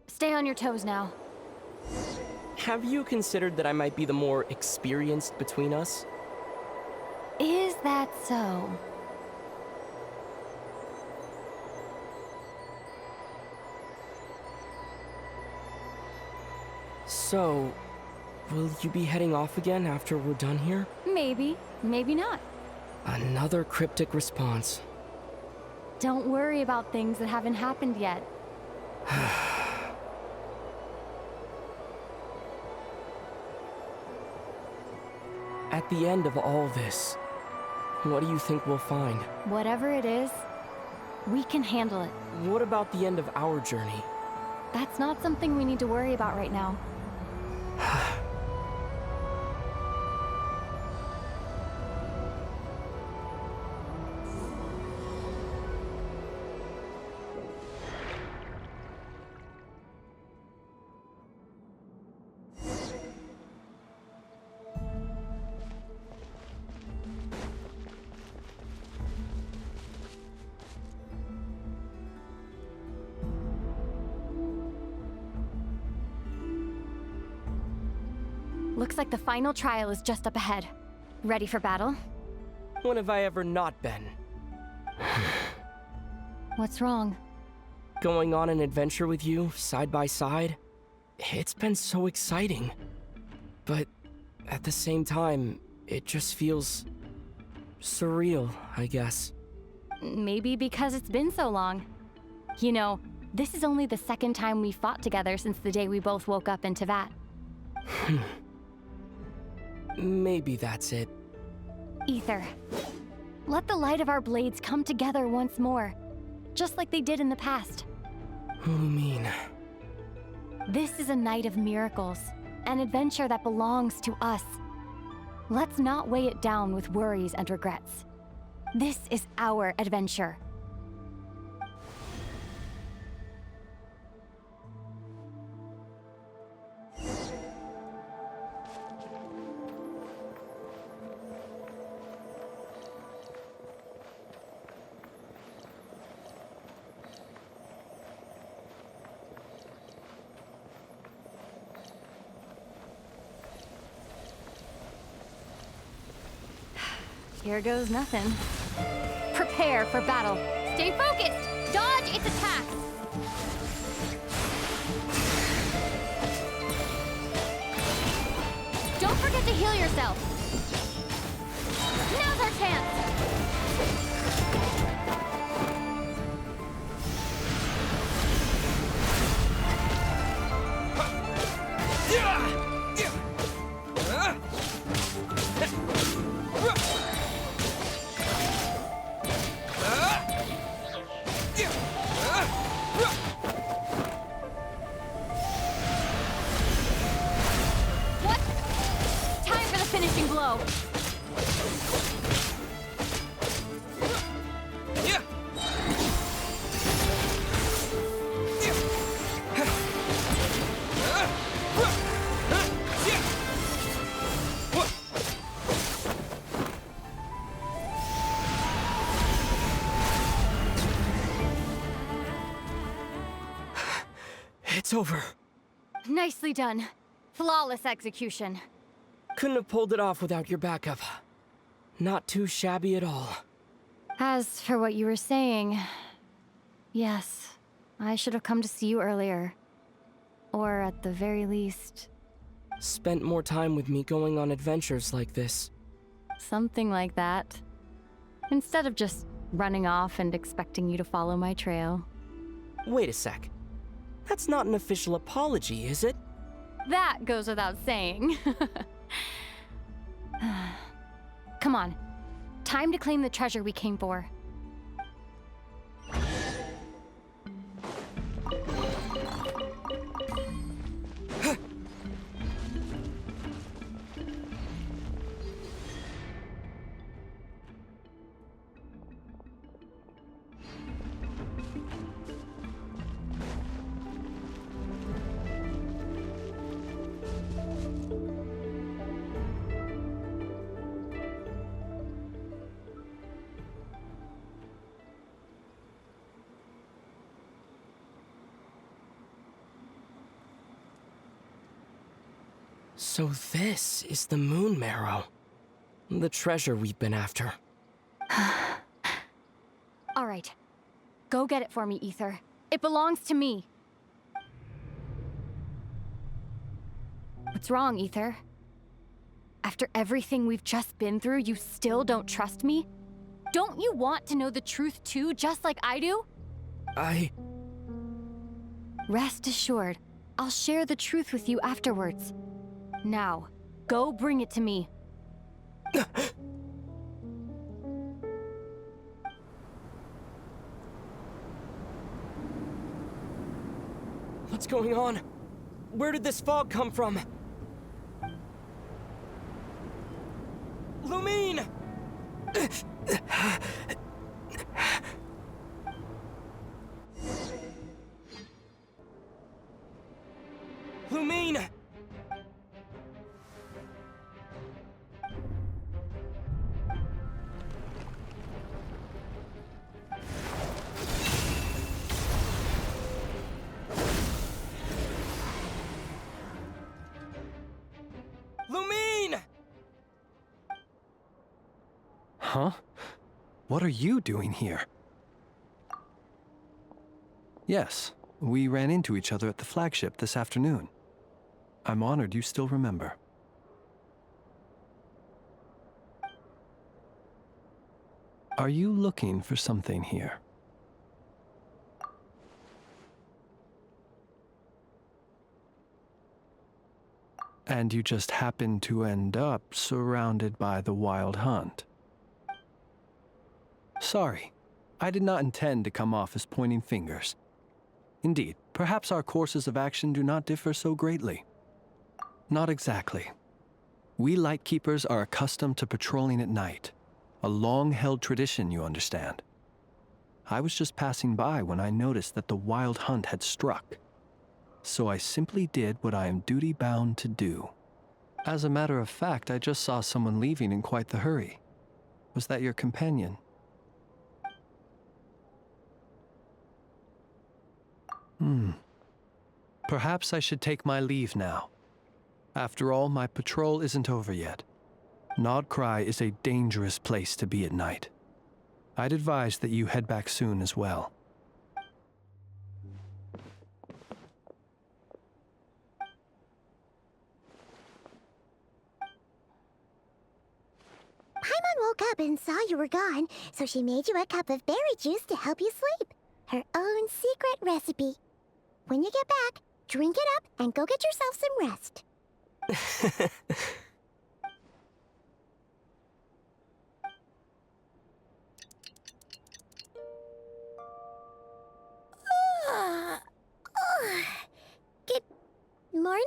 Stay on your toes now. Have you considered that I might be the more experienced between us? Is that so? So, will you be heading off again after we're done here? Maybe, maybe not. Another cryptic response. Don't worry about things that haven't happened yet. At the end of all this, what do you think we'll find? Whatever it is, we can handle it. What about the end of our journey? That's not something we need to worry about right now. Looks like the final trial is just up ahead. Ready for battle? When have I ever not been? What's wrong? Going on an adventure with you, side by side? It's been so exciting. But at the same time, it just feels surreal, I guess. Maybe because it's been so long. You know, this is only the second time we fought together since the day we both woke up in Teyvat. Maybe that's it. Aether, let the light of our blades come together once more, just like they did in the past. Lumine. This is a night of miracles, an adventure that belongs to us. Let's not weigh it down with worries and regrets. This is our adventure. Here goes nothing. Prepare for battle. Stay focused! Dodge its attacks! Don't forget to heal yourself! Now's our chance! It's over. Nicely done. Flawless execution. Couldn't have pulled it off without your backup. Not too shabby at all. As for what you were saying, yes, I should have come to see you earlier. Or at the very least... Spent more time with me going on adventures like this. Something like that. Instead of just running off and expecting you to follow my trail. Wait a sec. That's not an official apology, is it? That goes without saying. Come on. Time to claim the treasure we came for. So this is the moon marrow. The treasure we've been after. All right. Go get it for me, Aether. It belongs to me. What's wrong, Aether? After everything we've just been through, you still don't trust me? Don't you want to know the truth too, just like I do? Rest assured, I'll share the truth with you afterwards. Now, go bring it to me. What's going on? Where did this fog come from? Lumine! Lumine! Lumine! Huh? What are you doing here? Yes, we ran into each other at the Flagship this afternoon. I'm honored you still remember. Are you looking for something here? And you just happened to end up surrounded by the Wild Hunt. Sorry, I did not intend to come off as pointing fingers. Indeed, perhaps our courses of action do not differ so greatly. Not exactly. We Lightkeepers are accustomed to patrolling at night. A long-held tradition, you understand. I was just passing by when I noticed that the Wild Hunt had struck. So I simply did what I am duty-bound to do. As a matter of fact, I just saw someone leaving in quite the hurry. Was that your companion? Perhaps I should take my leave now. After all, my patrol isn't over yet. Nod-Krai is a dangerous place to be at night. I'd advise that you head back soon as well. Paimon woke up and saw you were gone, so she made you a cup of berry juice to help you sleep. Her own secret recipe. When you get back, drink it up and go get yourself some rest. Good morning?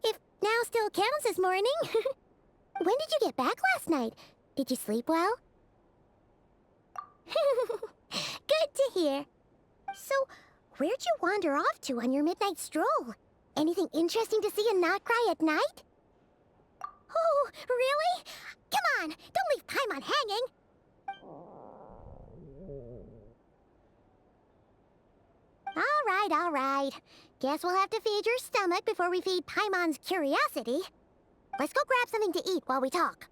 If now still counts as morning. When did you get back last night? Did you sleep well? Good to hear. So, where'd you wander off to on your midnight stroll? Anything interesting to see in Nod-Krai at night? Oh, really? Come on, don't leave Paimon hanging. All right. Guess we'll have to feed your stomach before we feed Paimon's curiosity. Let's go grab something to eat while we talk.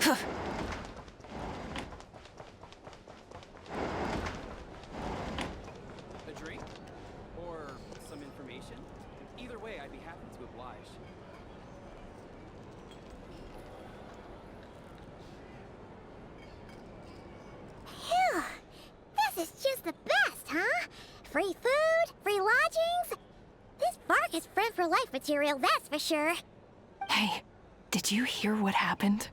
A drink? Or some information? Either way, I'd be happy to oblige. Phew! This is just the best, huh? Free food, free lodgings. This bark is friend for life material, that's for sure. Hey, did you hear what happened?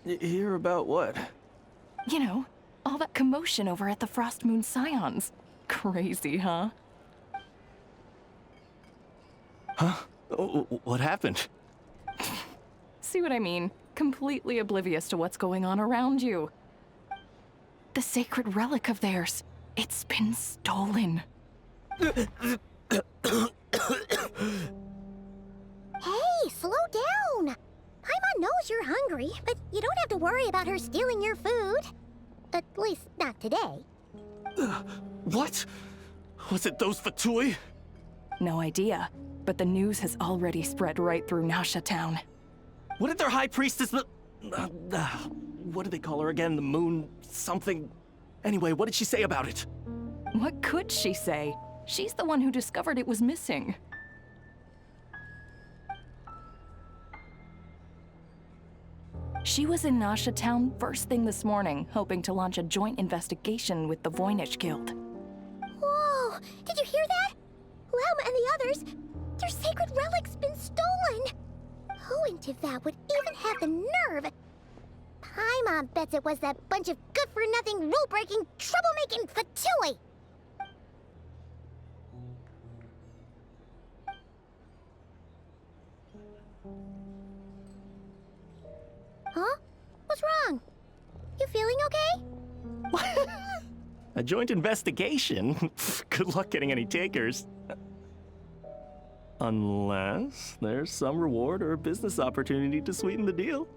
Hear about what? You know, all that commotion over at the Frostmoon Scions. Crazy, huh? Huh? What happened? See what I mean? Completely oblivious to what's going on around you. The sacred relic of theirs. It's been stolen. Hey, slow down. Paimon knows you're hungry, but you don't have to worry about her stealing your food. At least, not today. What? Was it those fatui? No idea, but the news has already spread right through Nasha Town. What did their high priestess... what do they call her again? The moon... something... Anyway, what did she say about it? What could she say? She's the one who discovered it was missing. She was in Nasha Town first thing this morning, hoping to launch a joint investigation with the Voynich Guild. Whoa! Did you hear that? Lauma and the others, their sacred relic's been stolen! Who in Tivat would even have the nerve? Paimon bets it was that bunch of good-for-nothing, rule-breaking, troublemaking fatui! Huh? What's wrong? You feeling okay? A joint investigation? Good luck getting any takers. Unless there's some reward or business opportunity to sweeten the deal.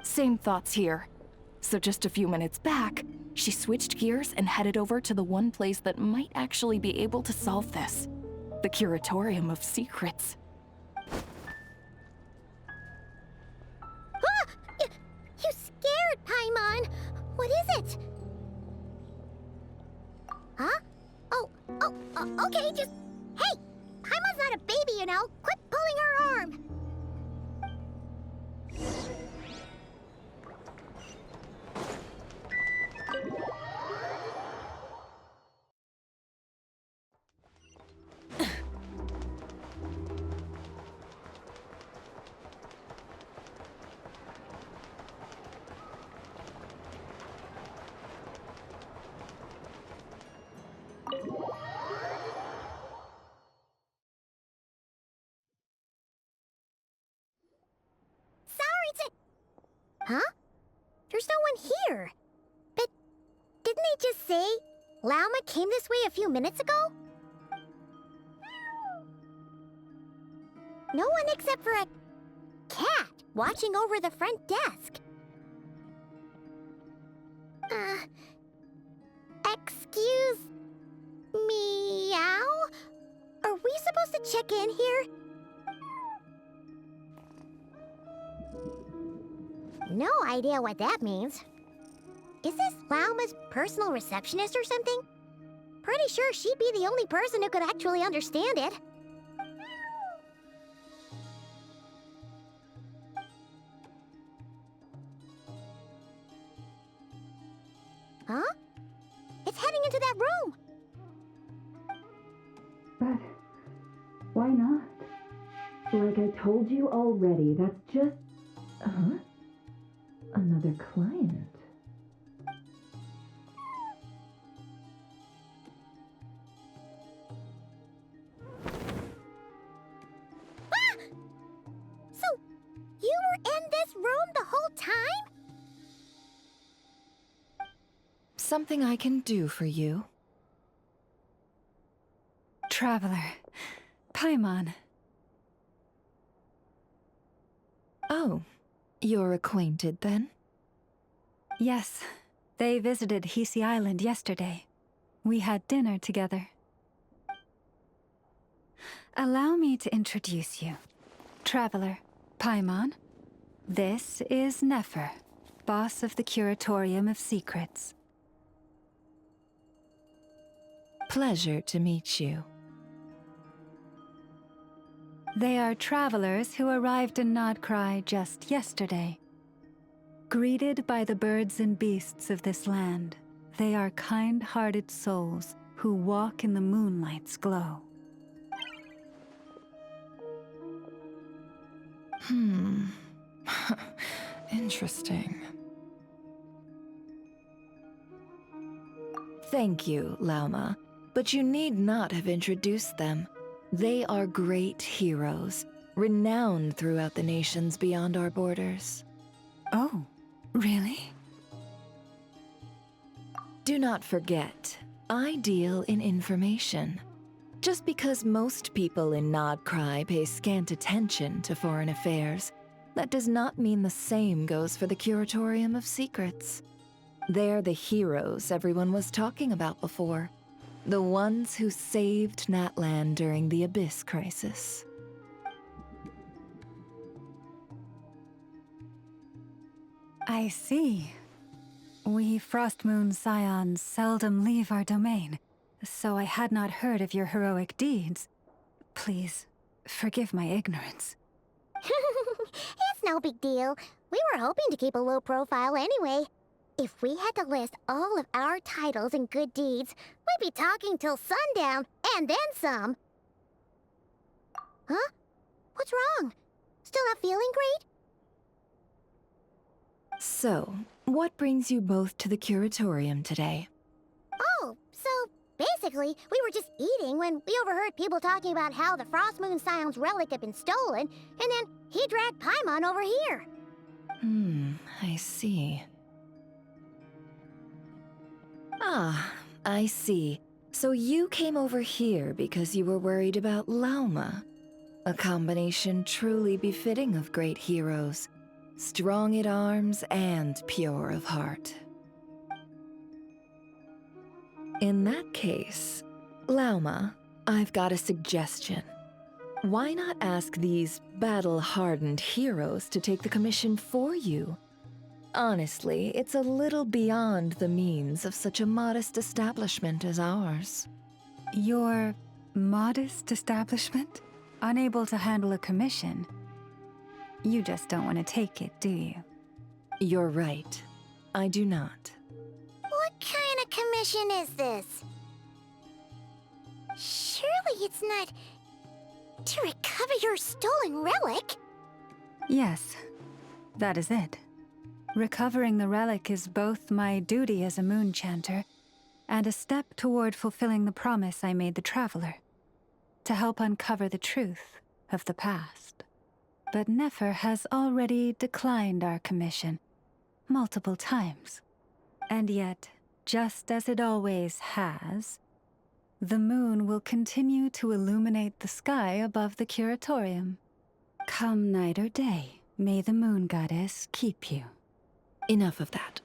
Same thoughts here. So just a few minutes back, she switched gears and headed over to the one place that might actually be able to solve this. The Curatorium of Secrets. Ah! You scared, Paimon! What is it? Huh? Okay, just... Hey! Paimon's not a baby, you know! Quit pulling her arm! Huh? There's no one here. But didn't they just say Lauma came this way a few minutes ago? No one except for a cat watching over the front desk. Excuse meow? Are we supposed to check in here? No idea what that means. Is this Lauma's personal receptionist or something? Pretty sure she'd be the only person who could actually understand it. Huh? It's heading into that room! But why not? Like I told you already, that's just... Huh? Another client. Ah! So, you were in this room the whole time? Something I can do for you? Traveler. Paimon. Oh, you're acquainted then? Yes. They visited Hisii Island yesterday. We had dinner together. Allow me to introduce you. Traveler, Paimon. This is Nefer, boss of the Curatorium of Secrets. Pleasure to meet you. They are travelers who arrived in Nod-Krai just yesterday. Greeted by the birds and beasts of this land, they are kind-hearted souls who walk in the moonlight's glow. Interesting. Thank you, Lauma, but you need not have introduced them. They are great heroes, renowned throughout the nations beyond our borders. Oh, really? Do not forget, I deal in information. Just because most people in Nod-Krai pay scant attention to foreign affairs, that does not mean the same goes for the Curatorium of Secrets. They're the heroes everyone was talking about before. The ones who saved Natlan during the Abyss crisis. I see. We Frostmoon Scions seldom leave our domain, so I had not heard of your heroic deeds. Please, forgive my ignorance. It's no big deal. we were hoping to keep a low profile anyway. If we had to list all of our titles and good deeds, we'd be talking till sundown, and then some. Huh? What's wrong? Still not feeling great? So, what brings you both to the curatorium today? Oh, so basically, we were just eating when we overheard people talking about how the Frostmoon Scions relic had been stolen, and then he dragged Paimon over here. I see. Ah, I see. So you came over here because you were worried about Lauma. A combination truly befitting of great heroes. Strong at arms and pure of heart. In that case, Lauma, I've got a suggestion. Why not ask these battle-hardened heroes to take the commission for you? Honestly, it's a little beyond the means of such a modest establishment as ours. Your modest establishment? Unable to handle a commission? You just don't want to take it, do you? You're right. I do not. What kind of commission is this? Surely it's not to recover your stolen relic? Yes, that is it. Recovering the relic is both my duty as a moon chanter and a step toward fulfilling the promise I made the traveler, to help uncover the truth of the past. But Nefer has already declined our commission multiple times. And yet, just as it always has, the moon will continue to illuminate the sky above the curatorium. Come night or day, may the moon goddess keep you. Enough of that.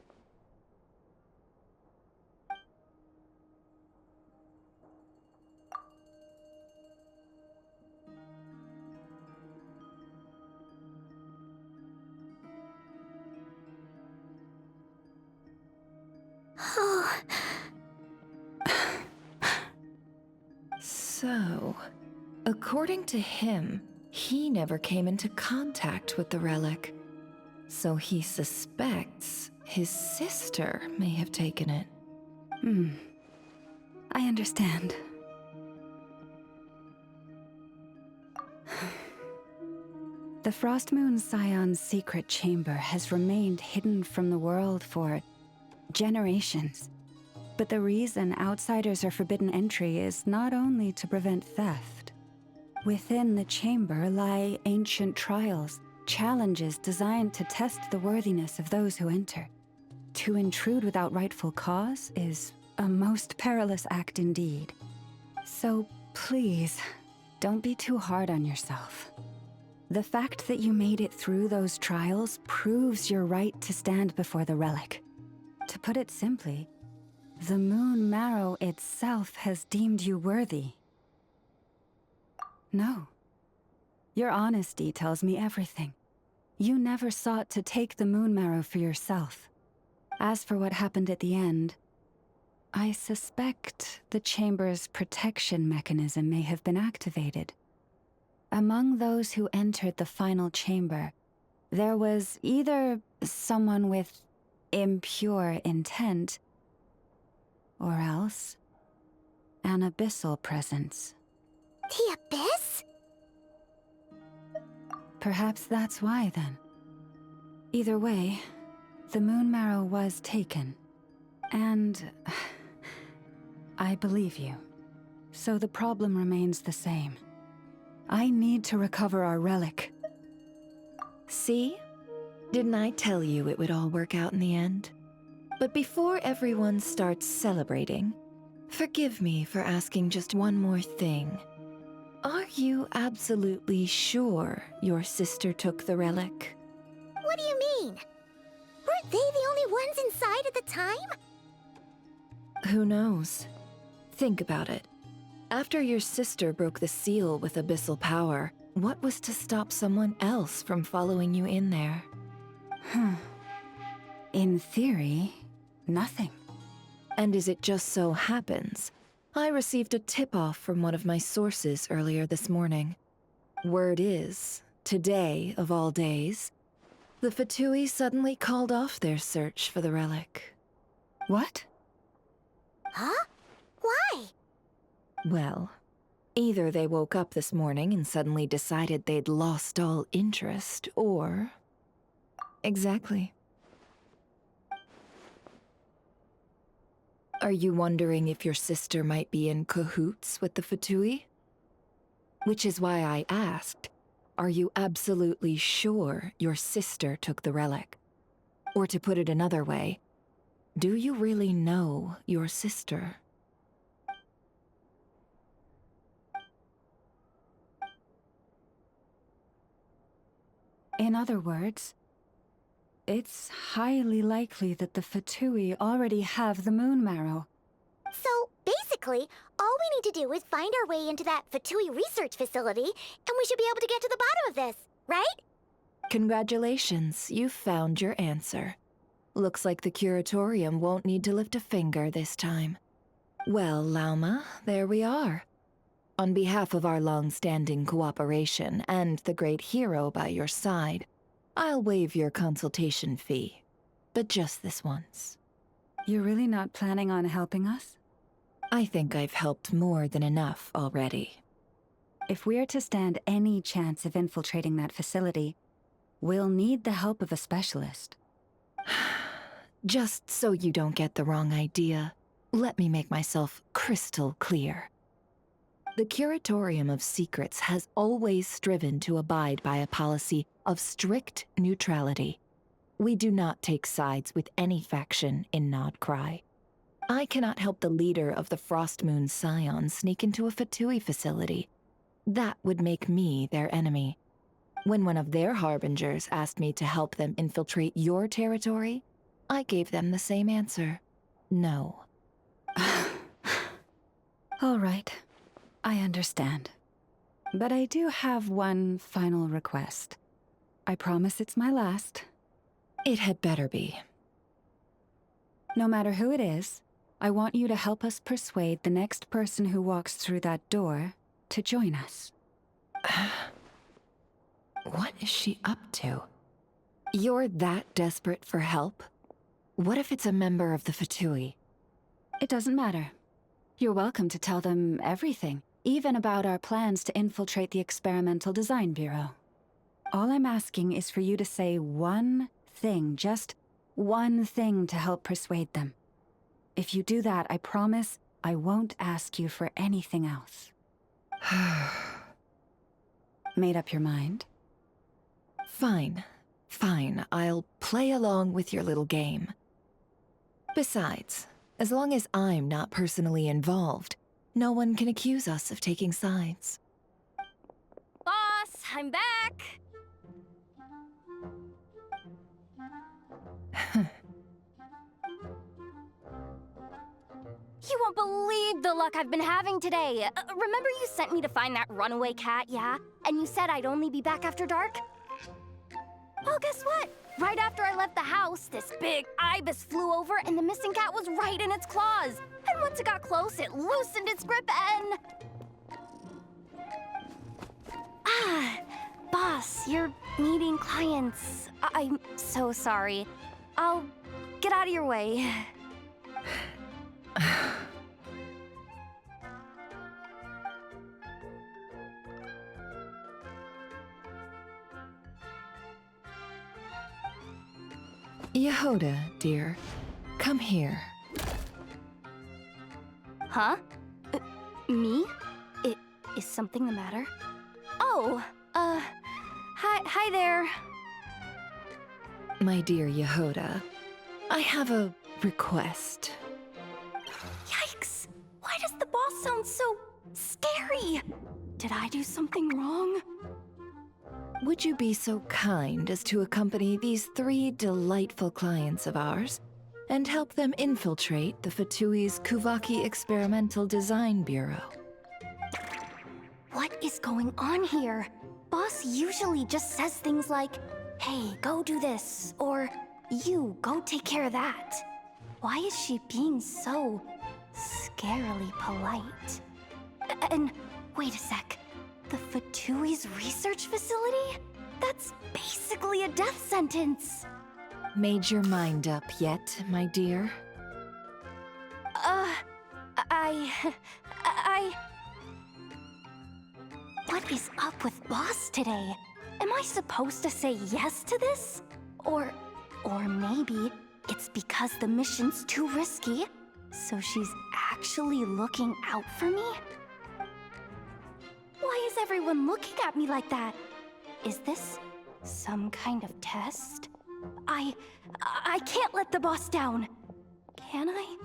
So, according to him, he never came into contact with the relic. So he suspects his sister may have taken it. I understand. The Frostmoon Scions' secret chamber has remained hidden from the world for generations. But the reason outsiders are forbidden entry is not only to prevent theft. Within the chamber lie ancient trials, challenges designed to test the worthiness of those who enter. To intrude without rightful cause is a most perilous act indeed. So please, don't be too hard on yourself. The fact that you made it through those trials proves your right to stand before the relic. To put it simply, the moon marrow itself has deemed you worthy. No. Your honesty tells me everything. You never sought to take the moon marrow for yourself. As for what happened at the end, I suspect the chamber's protection mechanism may have been activated. Among those who entered the final chamber, there was either someone with impure intent, or else an abyssal presence. The Abyss? Perhaps that's why, then. Either way, the moon marrow was taken. And I believe you. So the problem remains the same. I need to recover our relic. See? Didn't I tell you it would all work out in the end? But before everyone starts celebrating, forgive me for asking just one more thing. Are you absolutely sure your sister took the relic? What do you mean? Weren't they the only ones inside at the time? Who knows? Think about it. After your sister broke the seal with abyssal power, what was to stop someone else from following you in there? In theory, nothing. And as it just so happens, I received a tip-off from one of my sources earlier this morning. Word is, today of all days, The fatui suddenly called off their search for the relic. What? Huh? Why? Well, either they woke up this morning and suddenly decided they'd lost all interest, or... Exactly. Are you wondering if your sister might be in cahoots with the fatui? Which is why I asked, are you absolutely sure your sister took the relic? Or to put it another way, do you really know your sister? In other words, it's highly likely that the fatui already have the moon marrow. So, basically, all we need to do is find our way into that fatui research facility, and we should be able to get to the bottom of this, right? Congratulations, you've found your answer. Looks like the curatorium won't need to lift a finger this time. Well, Lauma, there we are. On behalf of our long-standing cooperation and the great hero by your side, I'll waive your consultation fee. But just this once. You're really not planning on helping us? I think I've helped more than enough already. If we're to stand any chance of infiltrating that facility, we'll need the help of a specialist. Just so you don't get the wrong idea, let me make myself crystal clear. The Curatorium of Secrets has always striven to abide by a policy of strict neutrality. We do not take sides with any faction in Nod-Krai. I cannot help the leader of the Frostmoon Scions sneak into a fatui facility. That would make me their enemy. When one of their harbingers asked me to help them infiltrate your territory, I gave them the same answer. No. All right. I understand. But I do have one final request. I promise it's my last. It had better be. No matter who it is, I want you to help us persuade the next person who walks through that door to join us. What is she up to? You're that desperate for help? What if it's a member of the fatui? It doesn't matter. You're welcome to tell them everything, even about our plans to infiltrate the Experimental Design Bureau. All I'm asking is for you to say one thing, just one thing to help persuade them. If you do that, I promise I won't ask you for anything else. Made up your mind? Fine. Fine, I'll play along with your little game. Besides, as long as I'm not personally involved, no one can accuse us of taking sides. Boss, I'm back! You won't believe the luck I've been having today. Remember you sent me to find that runaway cat, yeah? And you said I'd only be back after dark? Well, guess what? Right after I left the house, this big ibis flew over and the missing cat was right in its claws. And once it got close, it loosened its grip and... Boss, you're meeting clients. I'm so sorry. I'll get out of your way. Yehoda, dear, come here. Huh? Me? Is something the matter? Oh, hi there. My dear Yehoda, I have a request. Yikes! Why does the boss sound so scary? Did I do something wrong? Would you be so kind as to accompany these 3 delightful clients of ours and help them infiltrate the Fatui's Kuuvahki Experimental Design Bureau? What is going on here? Boss usually just says things like, hey, go do this, or you, go take care of that. Why is she being so scarily polite? And wait a sec. The Fatui's research facility? That's basically a death sentence. Made your mind up yet, my dear? What is up with Boss today? Am I supposed to say yes to this? Or maybe it's because the mission's too risky, so she's actually looking out for me? Why is everyone looking at me like that? Is this some kind of test? I can't let the boss down. Can I?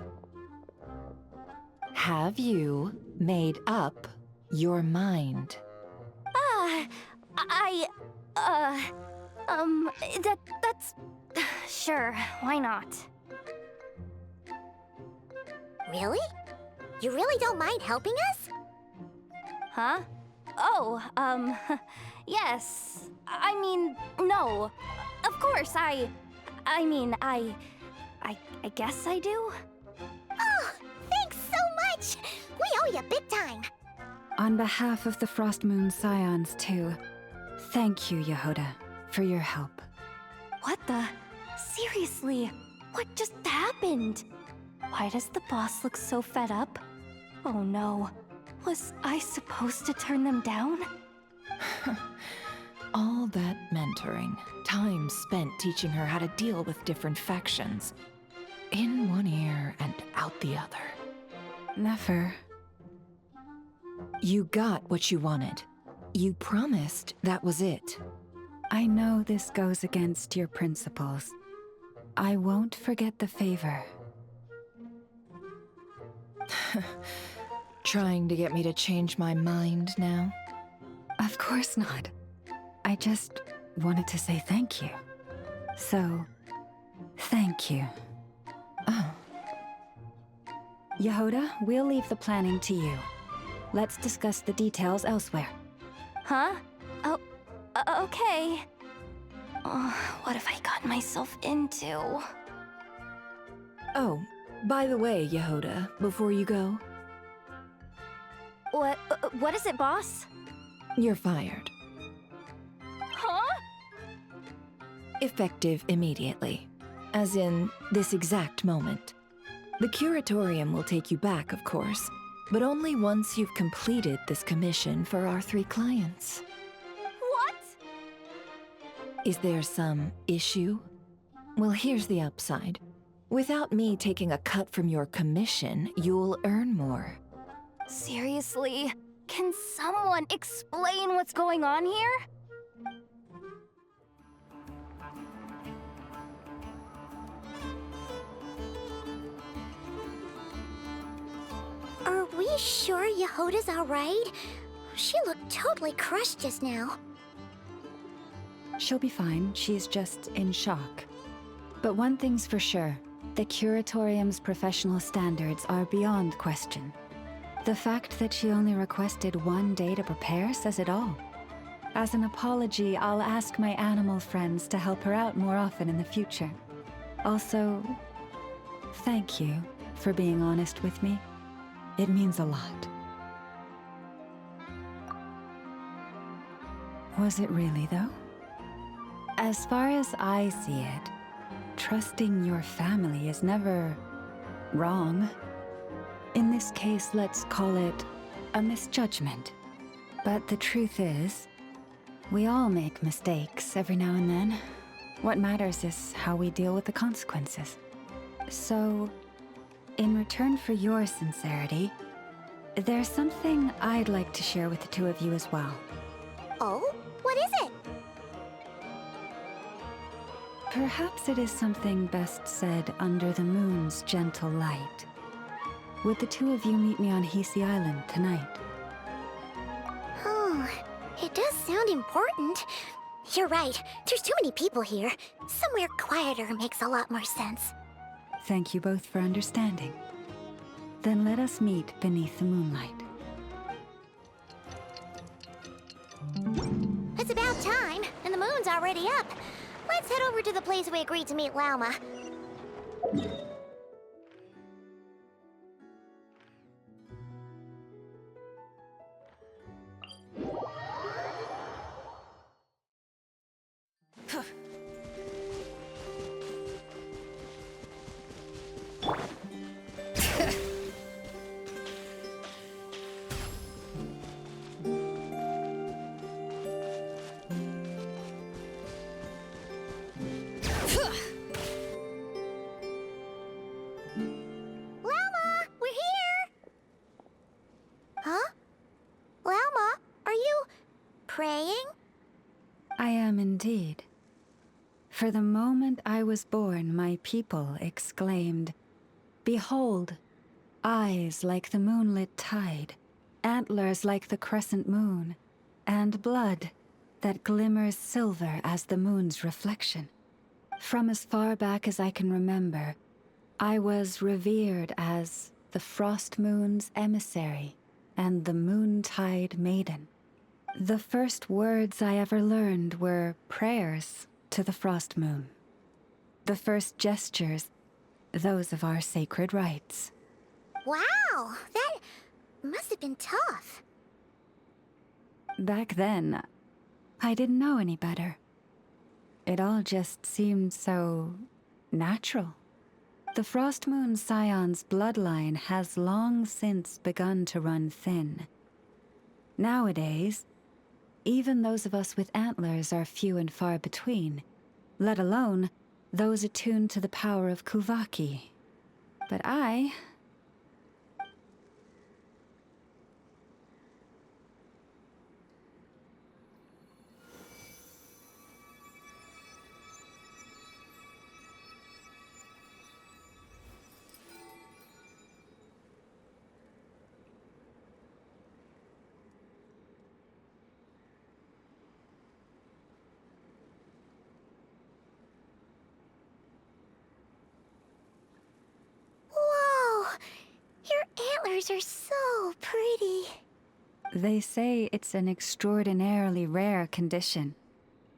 Have you made up your mind? That's... Sure, why not? Really? You really don't mind helping us? Huh? Oh, yes. I mean, no. Of course, I guess I do. Oh, thanks so much! We owe you big time! On behalf of the Frostmoon Scions, too, thank you, Yehoda, for your help. What the? Seriously, what just happened? Why does the boss look so fed up? Oh no, was I supposed to turn them down? All that mentoring, time spent teaching her how to deal with different factions. In one ear and out the other. Never. You got what you wanted. You promised that was it. I know this goes against your principles. I won't forget the favor. Trying to get me to change my mind now? Of course not. I just wanted to say thank you. So, thank you. Oh. Yehoda, we'll leave the planning to you. Let's discuss the details elsewhere. Huh? Oh, okay. Oh, what have I gotten myself into? Oh, by the way, Yehoda, before you go... What is it, boss? You're fired. Huh? Effective immediately. As in, this exact moment. The curatorium will take you back, of course, but only once you've completed this commission for our 3 clients. What? Is there some issue? Well, here's the upside. Without me taking a cut from your commission, you'll earn more. Seriously? Can someone explain what's going on here? Are we sure Yehoda's alright? She looked totally crushed just now. She'll be fine. She's just in shock. But one thing's for sure. The Curatorium's professional standards are beyond question. The fact that she only requested 1 day to prepare says it all. As an apology, I'll ask my animal friends to help her out more often in the future. Also, thank you for being honest with me. It means a lot. Was it really, though? As far as I see it, trusting your family is never wrong. In this case, let's call it a misjudgment. But the truth is, we all make mistakes every now and then. What matters is how we deal with the consequences. So, in return for your sincerity, there's something I'd like to share with the 2 of you as well. Oh? What is it? Perhaps it is something best said under the moon's gentle light. Would the 2 of you meet me on Hisii Island tonight? Oh, it does sound important. You're right. There's too many people here. Somewhere quieter makes a lot more sense. Thank you both for understanding. Then let us meet beneath the moonlight. It's about time, and the moon's already up. Let's head over to the place we agreed to meet Lauma. am indeed. For the moment I was born, my people exclaimed, "Behold, eyes like the moonlit tide, antlers like the crescent moon, and blood that glimmers silver as the moon's reflection." From as far back as I can remember, I was revered as the Frostmoon's emissary and the Moontide Maiden. The first words I ever learned were prayers to the Frost Moon. The first gestures, those of our sacred rites. Wow, that must have been tough. Back then, I didn't know any better. It all just seemed so natural. The Frostmoon Scions' bloodline has long since begun to run thin. Nowadays, even those of us with antlers are few and far between, let alone those attuned to the power of Kuuvahki. But I... Whoa! Your antlers are so pretty. They say it's an extraordinarily rare condition.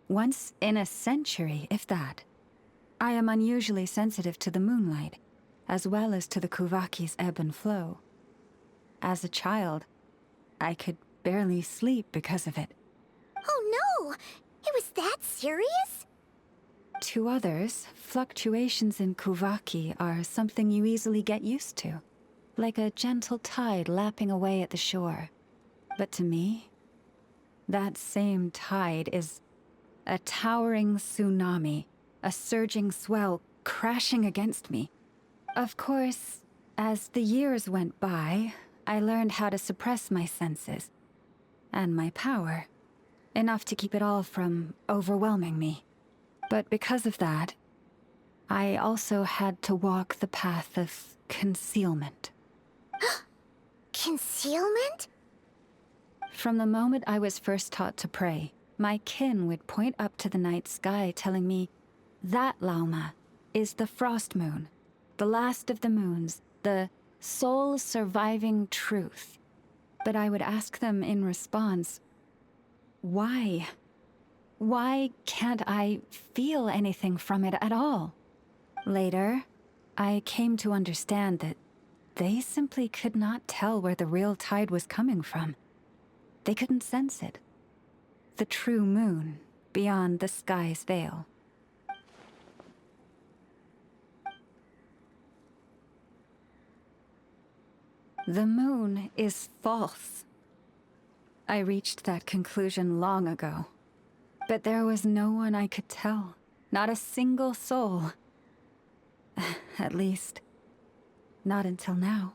Once in a century, if that. I am unusually sensitive to the moonlight, as well as to the Kuuvahki's ebb and flow. As a child, I could barely sleep because of it. Oh no! It was that serious? To others, fluctuations in Kuuvahki are something you easily get used to, like a gentle tide lapping away at the shore. But to me, that same tide is a towering tsunami, a surging swell crashing against me. Of course, as the years went by, I learned how to suppress my senses and my power, enough to keep it all from overwhelming me. But because of that, I also had to walk the path of concealment. Concealment? From the moment I was first taught to pray, my kin would point up to the night sky telling me, "That, Lauma, is the Frost Moon, the last of the moons, the sole surviving truth." But I would ask them in response, why? Why can't I feel anything from it at all? Later, I came to understand that they simply could not tell where the real tide was coming from. They couldn't sense it. The true moon beyond the sky's veil. The moon is false. I reached that conclusion long ago. But there was no one I could tell. Not a single soul. At least, not until now.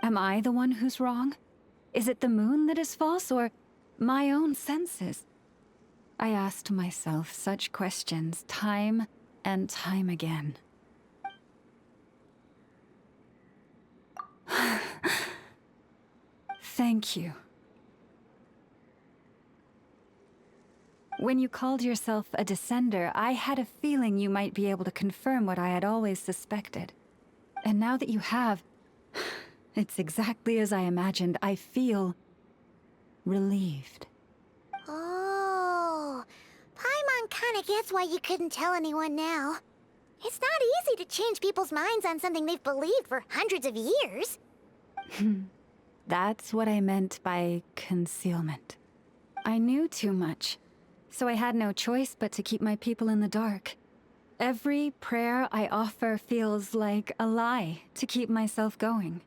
Am I the one who's wrong? Is it the moon that is false, or my own senses? I asked myself such questions time and time again. Thank you. When you called yourself a descender, I had a feeling you might be able to confirm what I had always suspected. And now that you have, it's exactly as I imagined. I feel relieved. Oh, Paimon kinda gets why you couldn't tell anyone now. It's not easy to change people's minds on something they've believed for hundreds of years. That's what I meant by concealment. I knew too much, so I had no choice but to keep my people in the dark. Every prayer I offer feels like a lie to keep myself going.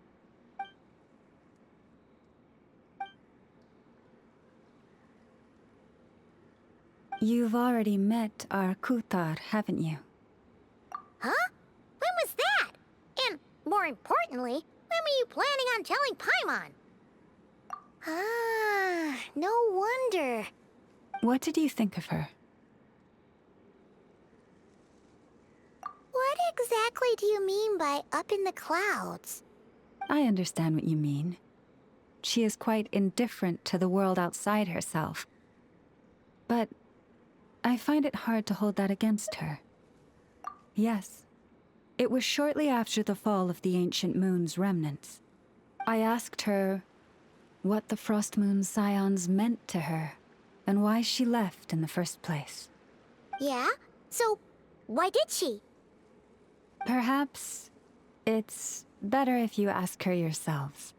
You've already met our Kutar, haven't you? Huh? When was that? And, more importantly, when were you planning on telling Paimon? Ah, no wonder. What did you think of her? What exactly do you mean by up in the clouds? I understand what you mean. She is quite indifferent to the world outside herself. But I find it hard to hold that against her. Yes, it was shortly after the fall of the ancient moon's remnants. I asked her what the Frostmoon Scions meant to her, and why she left in the first place. Yeah? So, why did she? Perhaps it's better if you ask her yourselves.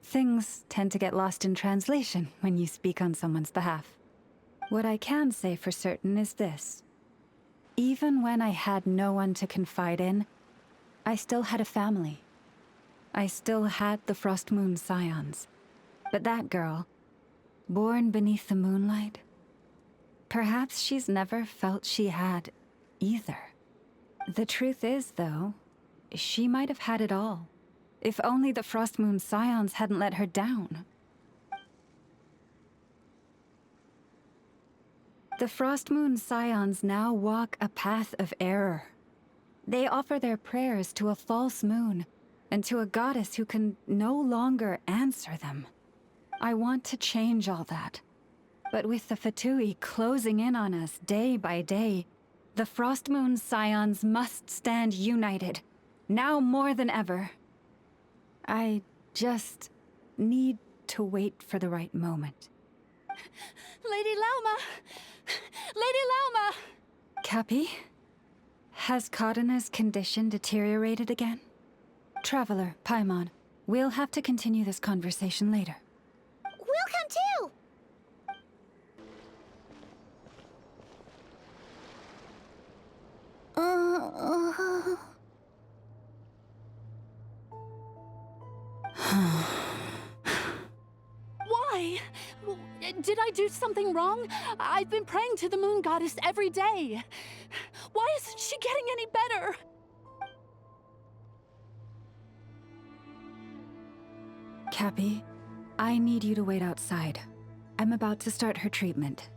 Things tend to get lost in translation when you speak on someone's behalf. What I can say for certain is this. Even when I had no one to confide in, I still had a family. I still had the Frostmoon Scions. But that girl, born beneath the moonlight, perhaps she's never felt she had either. The truth is, though, she might have had it all. If only the Frostmoon Scions hadn't let her down. The Frostmoon Scions now walk a path of error. They offer their prayers to a false moon, and to a goddess who can no longer answer them. I want to change all that. But with the fatui closing in on us day by day, the Frostmoon Scions must stand united, now more than ever. I just need to wait for the right moment. Lady Lauma! Lady Lauma! Cappy? Has Cardina's condition deteriorated again? Traveler, Paimon, we'll have to continue this conversation later. We'll come too! Why? Did I do something wrong? I've been praying to the moon goddess every day. Why isn't she getting any better? Cappy, I need you to wait outside. I'm about to start her treatment.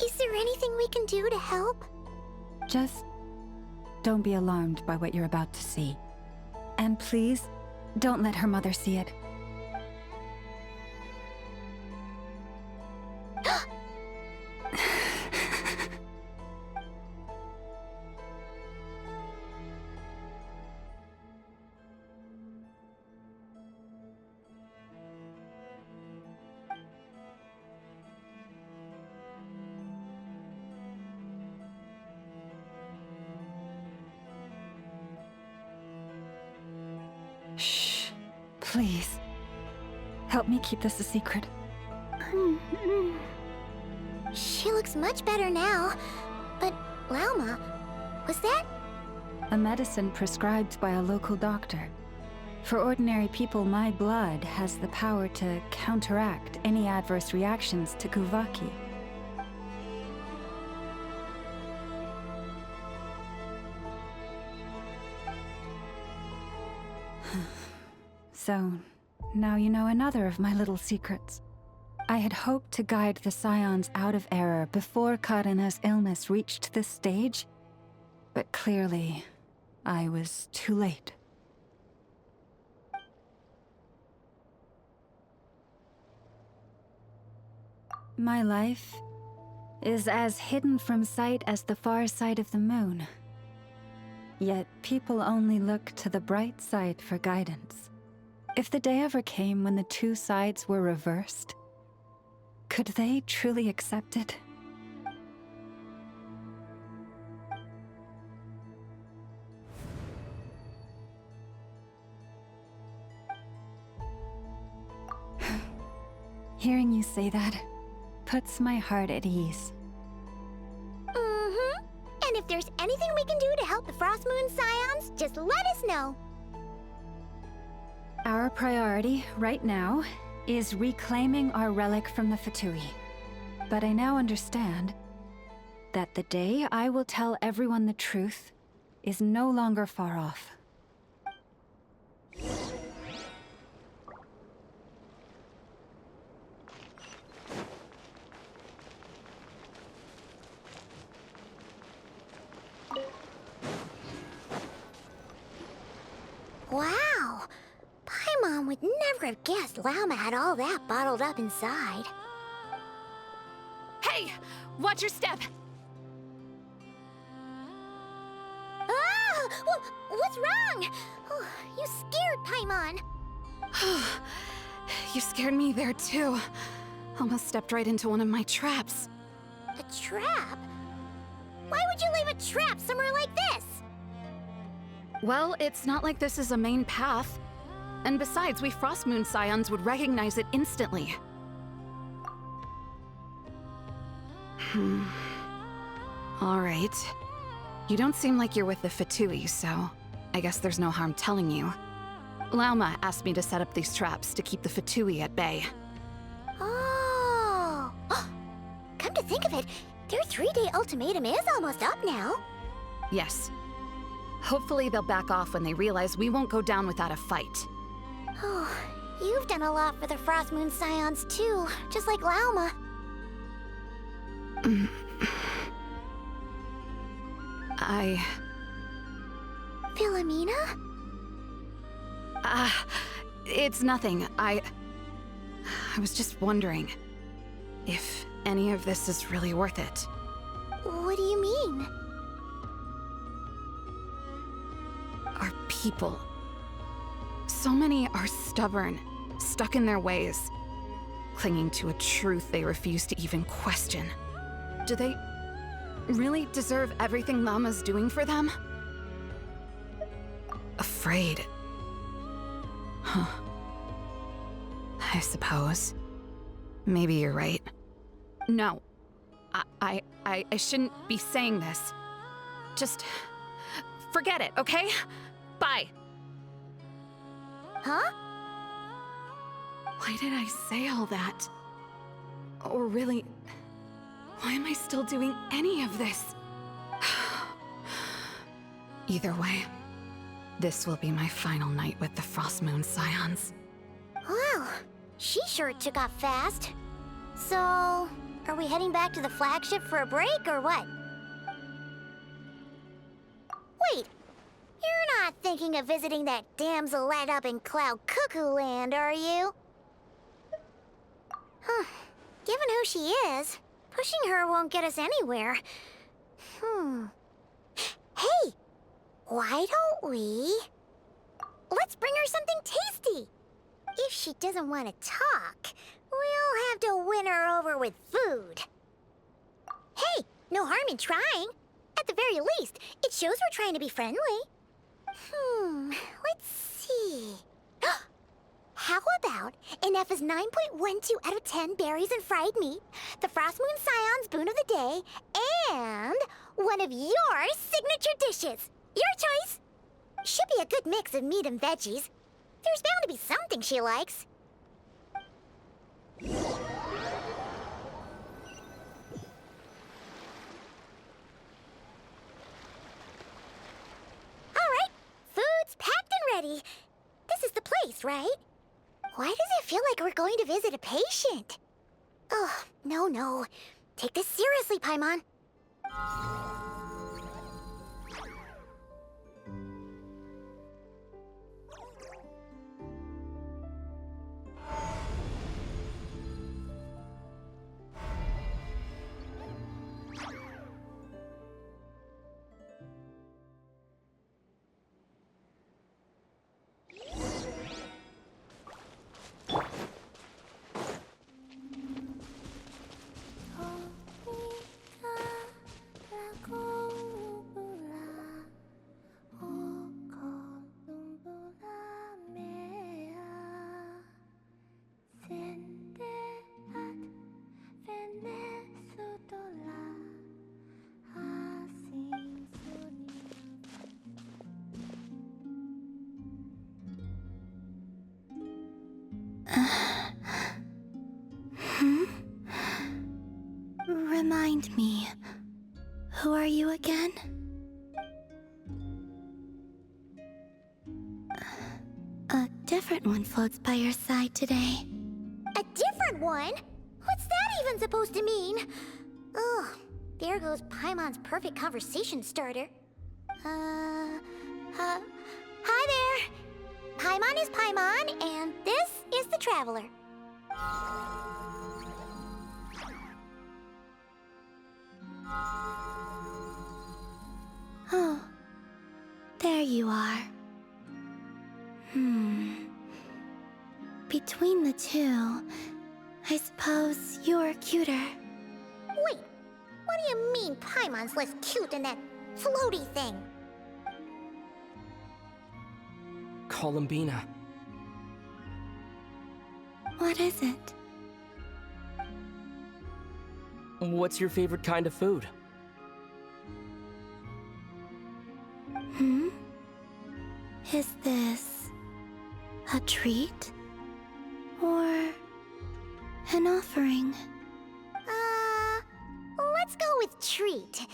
Is there anything we can do to help? Just don't be alarmed by what you're about to see. And please, don't let her mother see it. Shh. Please. Help me keep this a secret. She looks much better now. But, Lauma, was that? A medicine prescribed by a local doctor. For ordinary people, my blood has the power to counteract any adverse reactions to Kuuvahki. So, now you know another of my little secrets. I had hoped to guide the Scions out of error before Karina's illness reached this stage, but clearly, I was too late. My life is as hidden from sight as the far side of the moon. Yet people only look to the bright side for guidance. If the day ever came when the two sides were reversed, could they truly accept it? Hearing you say that puts my heart at ease. Mm-hmm. And if there's anything we can do to help the Frostmoon Scions, just let us know. Our priority, right now, is reclaiming our relic from the fatui. But I now understand that the day I will tell everyone the truth is no longer far off. Never have guessed Lauma had all that bottled up inside. Hey! Watch your step! Ah! What's wrong? Oh, you scared Paimon. You scared me there too. Almost stepped right into one of my traps. A trap? Why would you leave a trap somewhere like this? Well, it's not like this is a main path. And besides, we Frostmoon Scions would recognize it instantly. Alright. You don't seem like you're with the Fatui, so I guess there's no harm telling you. Lauma asked me to set up these traps to keep the Fatui at bay. Oh! Come to think of it, their 3-day ultimatum is almost up now. Yes. Hopefully they'll back off when they realize we won't go down without a fight. Oh, you've done a lot for the Frostmoon Scions too, just like Lauma. Philomena? It's nothing. I was just wondering if any of this is really worth it. What do you mean? Our people. So many are stubborn, stuck in their ways, clinging to a truth they refuse to even question. Do they really deserve everything Lauma's doing for them? Afraid. Huh. I suppose. Maybe you're right. No. I shouldn't be saying this. Just forget it, okay? Bye. Huh? Why did I say all that? Or really, why am I still doing any of this? Either way, this will be my final night with the Frostmoon Scions. Wow, she sure took off fast. So, are we heading back to the flagship for a break or what? Wait, you're not thinking of visiting that damsel light up in Cloud Cuckoo Land, are you? Huh. Given who she is, pushing her won't get us anywhere. Hey! Why don't we... Let's bring her something tasty! If she doesn't want to talk, we'll have to win her over with food. Hey, no harm in trying. At the very least, it shows we're trying to be friendly. Let's see... How about Ineffa's 9.12 out of 10 berries and fried meat, the Frostmoon Scions boon of the day, and one of your signature dishes? Your choice! Should be a good mix of meat and veggies. There's bound to be something she likes. Alright, food's packed and ready. This is the place, right? Why does it feel like we're going to visit a patient? Oh, no. Take this seriously, Paimon. Remind me, who are you again? A different one floats by your side today. A different one? What's that even supposed to mean? Ugh, there goes Paimon's perfect conversation starter. Hi there. Paimon is Paimon, and this is the Traveler. Oh, there you are. Between the two, I suppose you're cuter. Wait, what do you mean Paimon's less cute than that floaty thing? Columbina. What is it? What's your favorite kind of food? Is this a treat? Or an offering? Let's go with treat.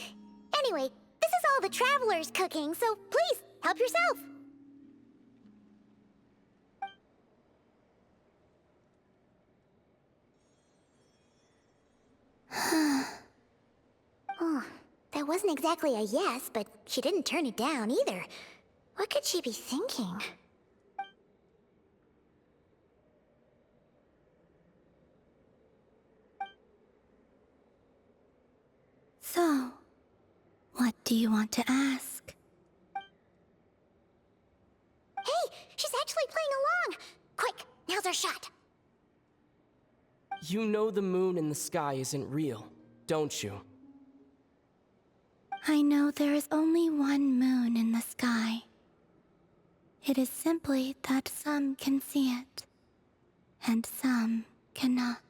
Anyway, this is all the Traveler's cooking, so please, help yourself. Oh, that wasn't exactly a yes, but she didn't turn it down either. What could she be thinking? So, what do you want to ask? Hey, she's actually playing along! Quick, now's our shot. You know the moon in the sky isn't real, don't you? I know there is only one moon in the sky. It is simply that some can see it, and some cannot.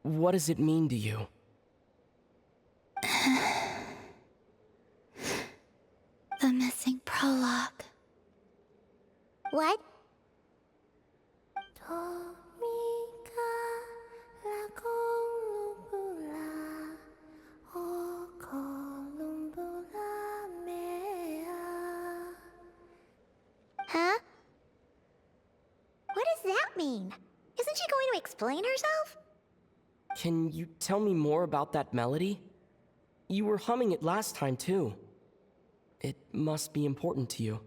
What does it mean to you? The missing prologue. What? Huh? What does that mean? Isn't she going to explain herself? Can you tell me more about that melody? You were humming it last time, too. It must be important to you.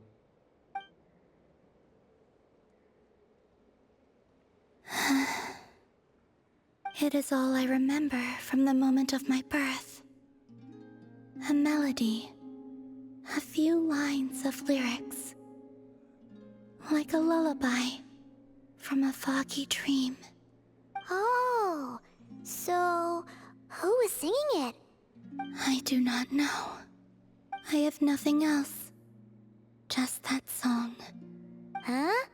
It is all I remember from the moment of my birth. A melody. A few lines of lyrics. Like a lullaby from a foggy dream. Oh, so who was singing it? I do not know. I have nothing else. Just that song. Huh?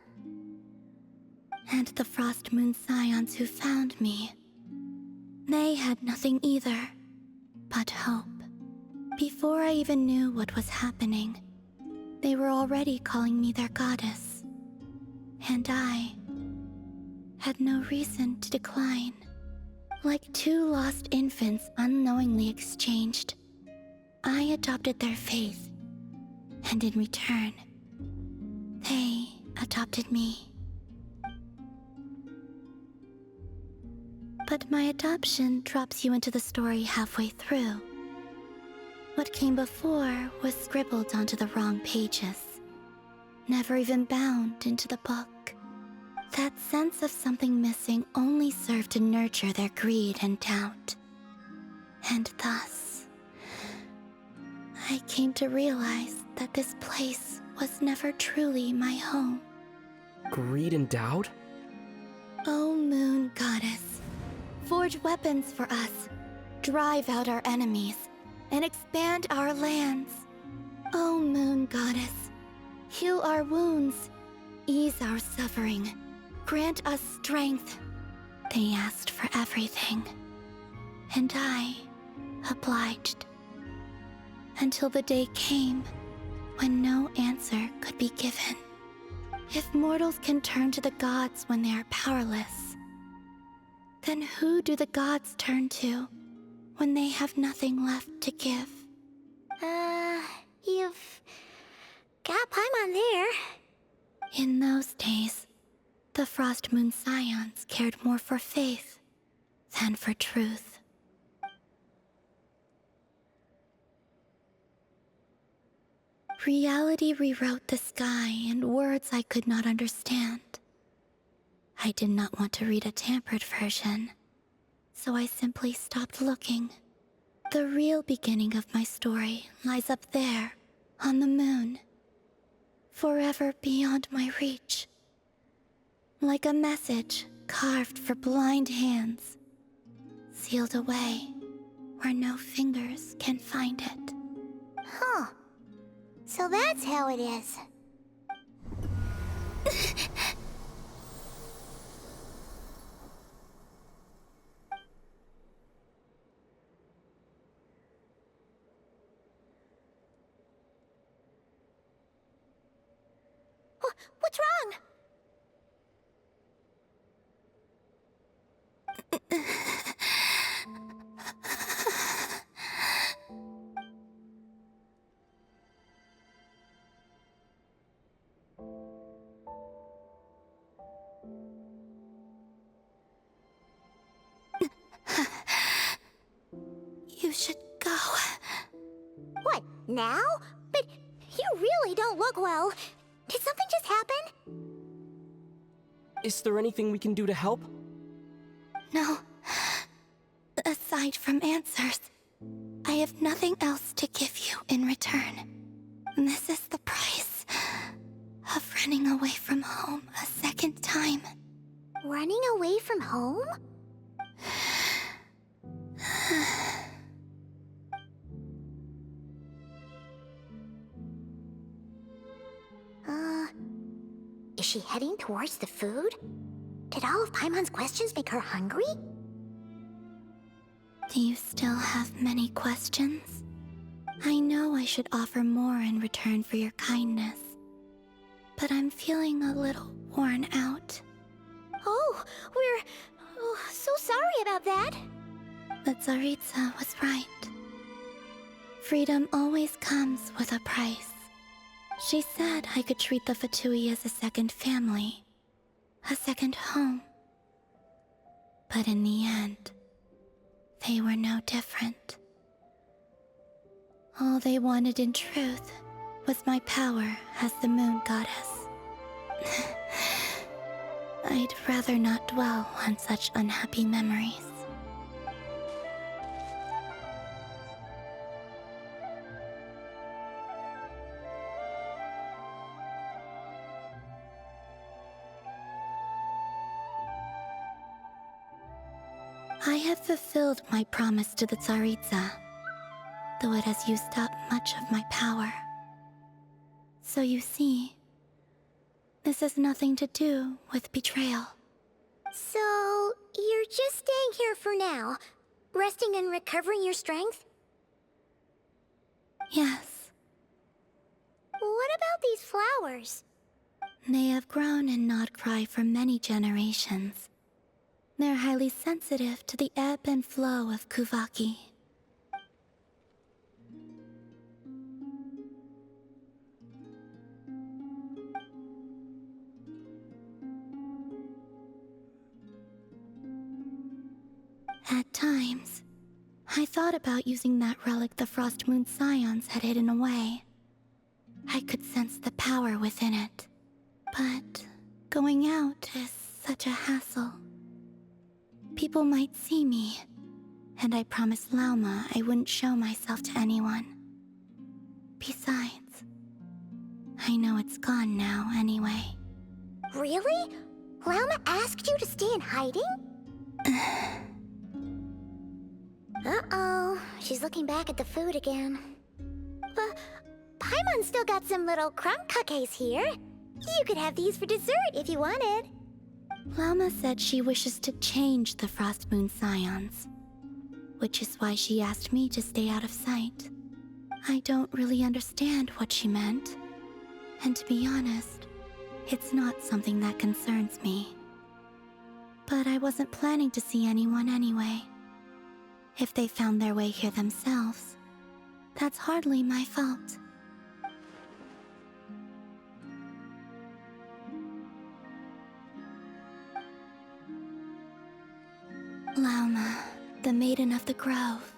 And the Frostmoon Scions who found me. They had nothing either, but hope. Before I even knew what was happening, they were already calling me their goddess. And I had no reason to decline. Like two lost infants unknowingly exchanged, I adopted their faith, and in return, they adopted me. But my adoption drops you into the story halfway through. What came before was scribbled onto the wrong pages, never even bound into the book. That sense of something missing only served to nurture their greed and doubt. And thus, I came to realize that this place was never truly my home. Greed and doubt? O Moon Goddess, forge weapons for us, drive out our enemies, and expand our lands. O Moon Goddess, heal our wounds, ease our suffering, grant us strength. They asked for everything, and I obliged. Until the day came when no answer could be given. If mortals can turn to the gods when they are powerless, then who do the gods turn to when they have nothing left to give? You've got Paimon there. In those days, the Frostmoon Scions cared more for faith than for truth. Reality rewrote the sky in words I could not understand. I did not want to read a tampered version, so I simply stopped looking. The real beginning of my story lies up there, on the moon, forever beyond my reach. Like a message carved for blind hands, sealed away where no fingers can find it. Huh. So that's how it is. What's wrong? You should go. What, now? But you really don't look well. Did something just happen? Is there anything we can do to help? No. Aside from answers, I have nothing else to give you in return. This is the price of running away from home a second time. Running away from home? Is she heading towards the food? Did all of Paimon's questions make her hungry? Do you still have many questions? I know I should offer more in return for your kindness, but I'm feeling a little worn out. Oh, we're so sorry about that. But Tsaritsa was right. Freedom always comes with a price. She said I could treat the Fatui as a second family, a second home. But in the end, they were no different. All they wanted in truth was my power as the moon goddess. I'd rather not dwell on such unhappy memories. I have fulfilled my promise to the Tsaritsa, though it has used up much of my power. So you see, this has nothing to do with betrayal. So, you're just staying here for now, resting and recovering your strength? Yes. What about these flowers? They have grown in Nod-Krai for many generations. They're highly sensitive to the ebb and flow of Kuuvahki. At times, I thought about using that relic the Frostmoon Scions had hidden away. I could sense the power within it. But going out is such a hassle. People might see me, and I promised Lauma I wouldn't show myself to anyone. Besides, I know it's gone now anyway. Really? Lauma asked you to stay in hiding? Uh-oh, she's looking back at the food again. But Paimon's still got some little crumb cookies here. You could have these for dessert if you wanted. Lauma said she wishes to change the Frostmoon Scions, which is why she asked me to stay out of sight. I don't really understand what she meant, and to be honest, it's not something that concerns me. But I wasn't planning to see anyone anyway. If they found their way here themselves, that's hardly my fault. Lauma, the Maiden of the Grove.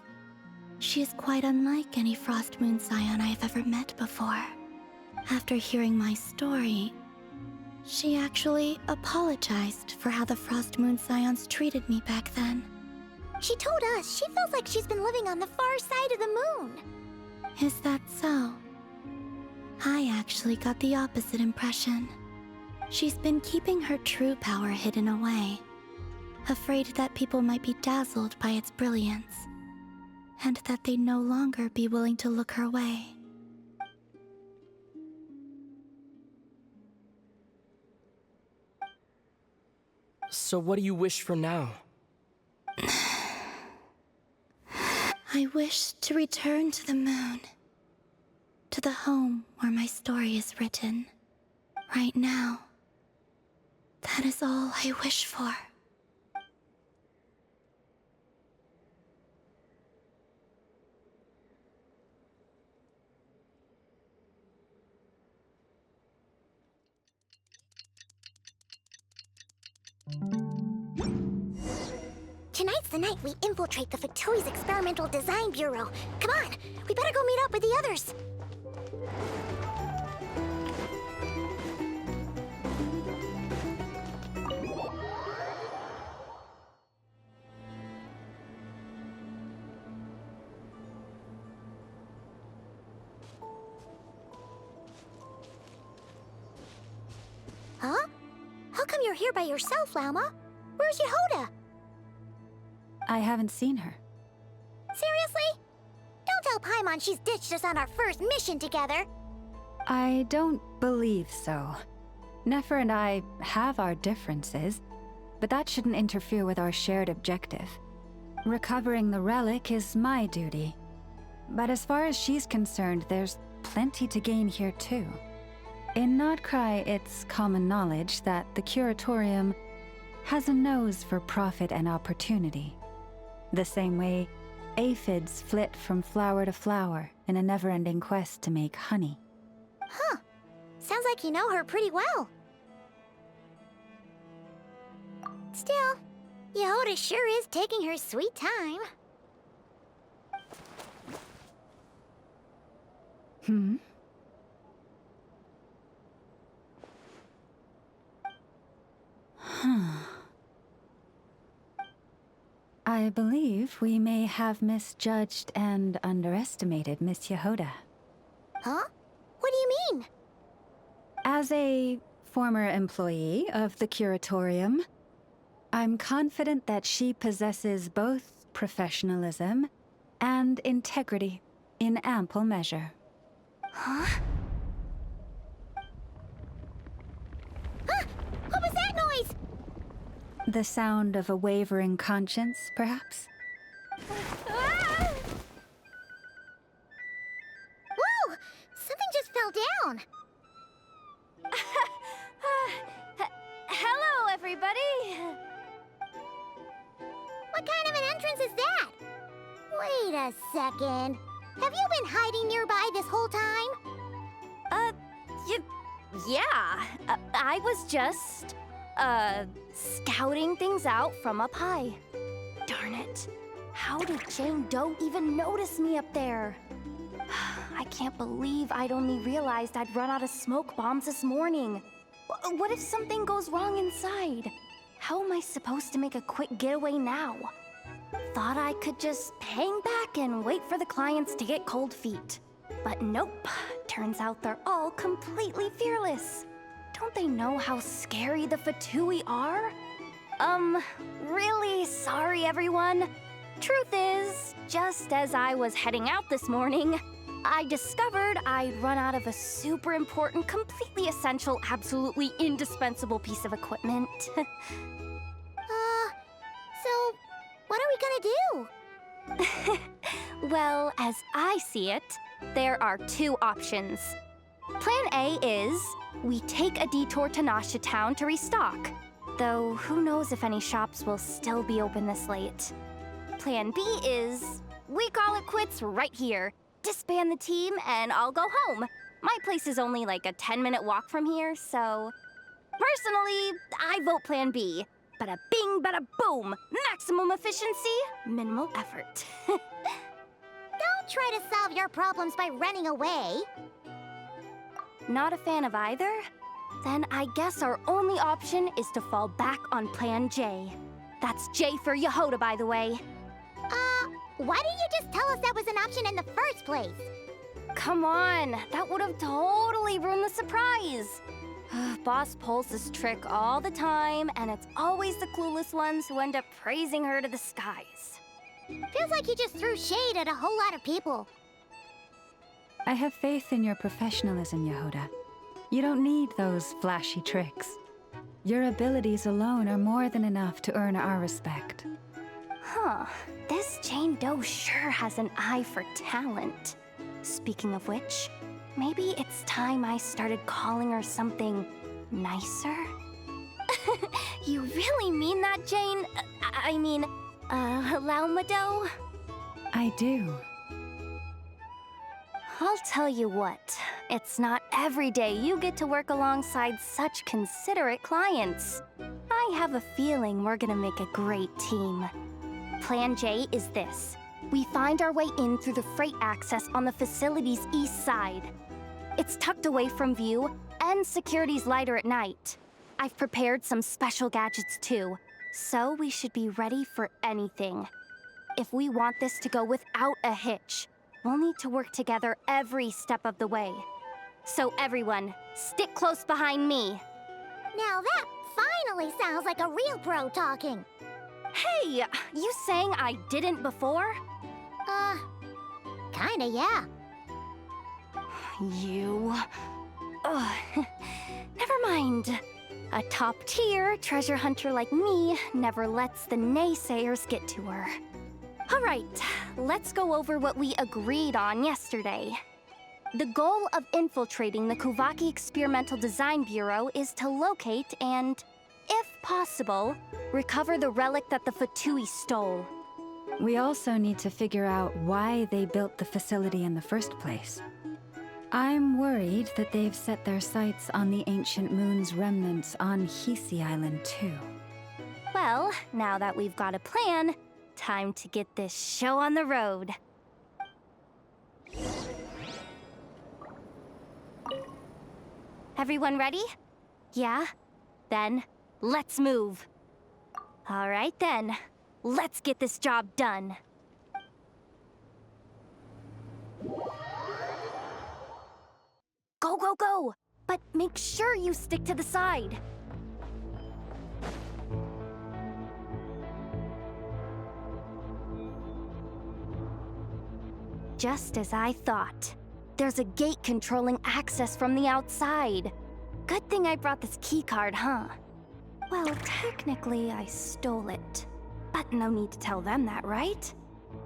She is quite unlike any Frostmoon Scion I have ever met before. After hearing my story, she actually apologized for how the Frostmoon Scions treated me back then. She told us she feels like she's been living on the far side of the moon. Is that so? I actually got the opposite impression. She's been keeping her true power hidden away, afraid that people might be dazzled by its brilliance, and that they'd no longer be willing to look her way. So what do you wish for now? I wish to return to the moon, to the home where my story is written. Right now, that is all I wish for. Tonight's the night we infiltrate the Fatui's Experimental Design Bureau. Come on, we better go meet up with the others. Huh? How come you're here by yourself, Lauma? Where's Yehoda? I haven't seen her. Seriously? Don't tell Paimon she's ditched us on our first mission together. I don't believe so. Nefer and I have our differences, but that shouldn't interfere with our shared objective. Recovering the relic is my duty. But as far as she's concerned, there's plenty to gain here too. In Nod-Krai, it's common knowledge that the Curatorium has a nose for profit and opportunity. The same way aphids flit from flower to flower in a never-ending quest to make honey. Huh. Sounds like you know her pretty well. Still, Yehoda sure is taking her sweet time. Hmm? Huh. I believe we may have misjudged and underestimated Miss Yehoda. Huh? What do you mean? As a former employee of the Curatorium, I'm confident that she possesses both professionalism and integrity in ample measure. Huh? Huh? What was that noise? The sound of a wavering conscience, perhaps? Ah! Whoa! Something just fell down. Hello, everybody! What kind of an entrance is that? Wait a second. Have you been hiding nearby this whole time? Yeah. I was just, scouting things out from up high. Darn it. How did Jane Doe even notice me up there? I can't believe I'd only realized I'd run out of smoke bombs this morning. What if something goes wrong inside? How am I supposed to make a quick getaway now? Thought I could just hang back and wait for the clients to get cold feet. But nope. Turns out they're all completely fearless. Don't they know how scary the Fatui are? Really sorry, everyone. Truth is, just as I was heading out this morning, I discovered I'd run out of a super important, completely essential, absolutely indispensable piece of equipment. So, what are we gonna do? Well, as I see it, there are two options. Plan A is, we take a detour to Nasha Town to restock. Though, who knows if any shops will still be open this late. Plan B is, we call it quits right here. Disband the team, and I'll go home. My place is only like a 10-minute walk from here, so... Personally, I vote Plan B. Bada bing, bada boom. Maximum efficiency, minimal effort. Don't try to solve your problems by running away. Not a fan of either? Then I guess our only option is to fall back on Plan J. That's J for Yehoda, by the way. Why didn't you just tell us that was an option in the first place? Come on, that would have totally ruined the surprise. Boss pulls this trick all the time, and it's always the clueless ones who end up praising her to the skies. Feels like you just threw shade at a whole lot of people. I have faith in your professionalism, Yehoda. You don't need those flashy tricks. Your abilities alone are more than enough to earn our respect. Huh, this Jane Doe sure has an eye for talent. Speaking of which, maybe it's time I started calling her something nicer? You really mean that, Jane? I mean, Lauma Doe? I do. I'll tell you what, it's not every day you get to work alongside such considerate clients. I have a feeling we're gonna make a great team. Plan J is this. We find our way in through the freight access on the facility's east side. It's tucked away from view, and security's lighter at night. I've prepared some special gadgets too, so we should be ready for anything. If we want this to go without a hitch, we'll need to work together every step of the way. So everyone, stick close behind me. Now that finally sounds like a real pro talking. Hey, you saying I didn't before? Kinda, yeah. You... Ugh. Never mind. A top-tier treasure hunter like me never lets the naysayers get to her. All right, let's go over what we agreed on yesterday. The goal of infiltrating the Kuuvahki Experimental Design Bureau is to locate and, if possible, recover the relic that the fatui stole. We also need to figure out why they built the facility in the first place. I'm worried that they've set their sights on the ancient moon's remnants on Hisii Island too. Well, now that we've got a plan, time to get this show on the road. Everyone ready? Yeah? Then, let's move. All right then, let's get this job done. Go, go, go! But make sure you stick to the side. Just as I thought. There's a gate controlling access from the outside. Good thing I brought this keycard, huh? Well, technically I stole it. But no need to tell them that, right?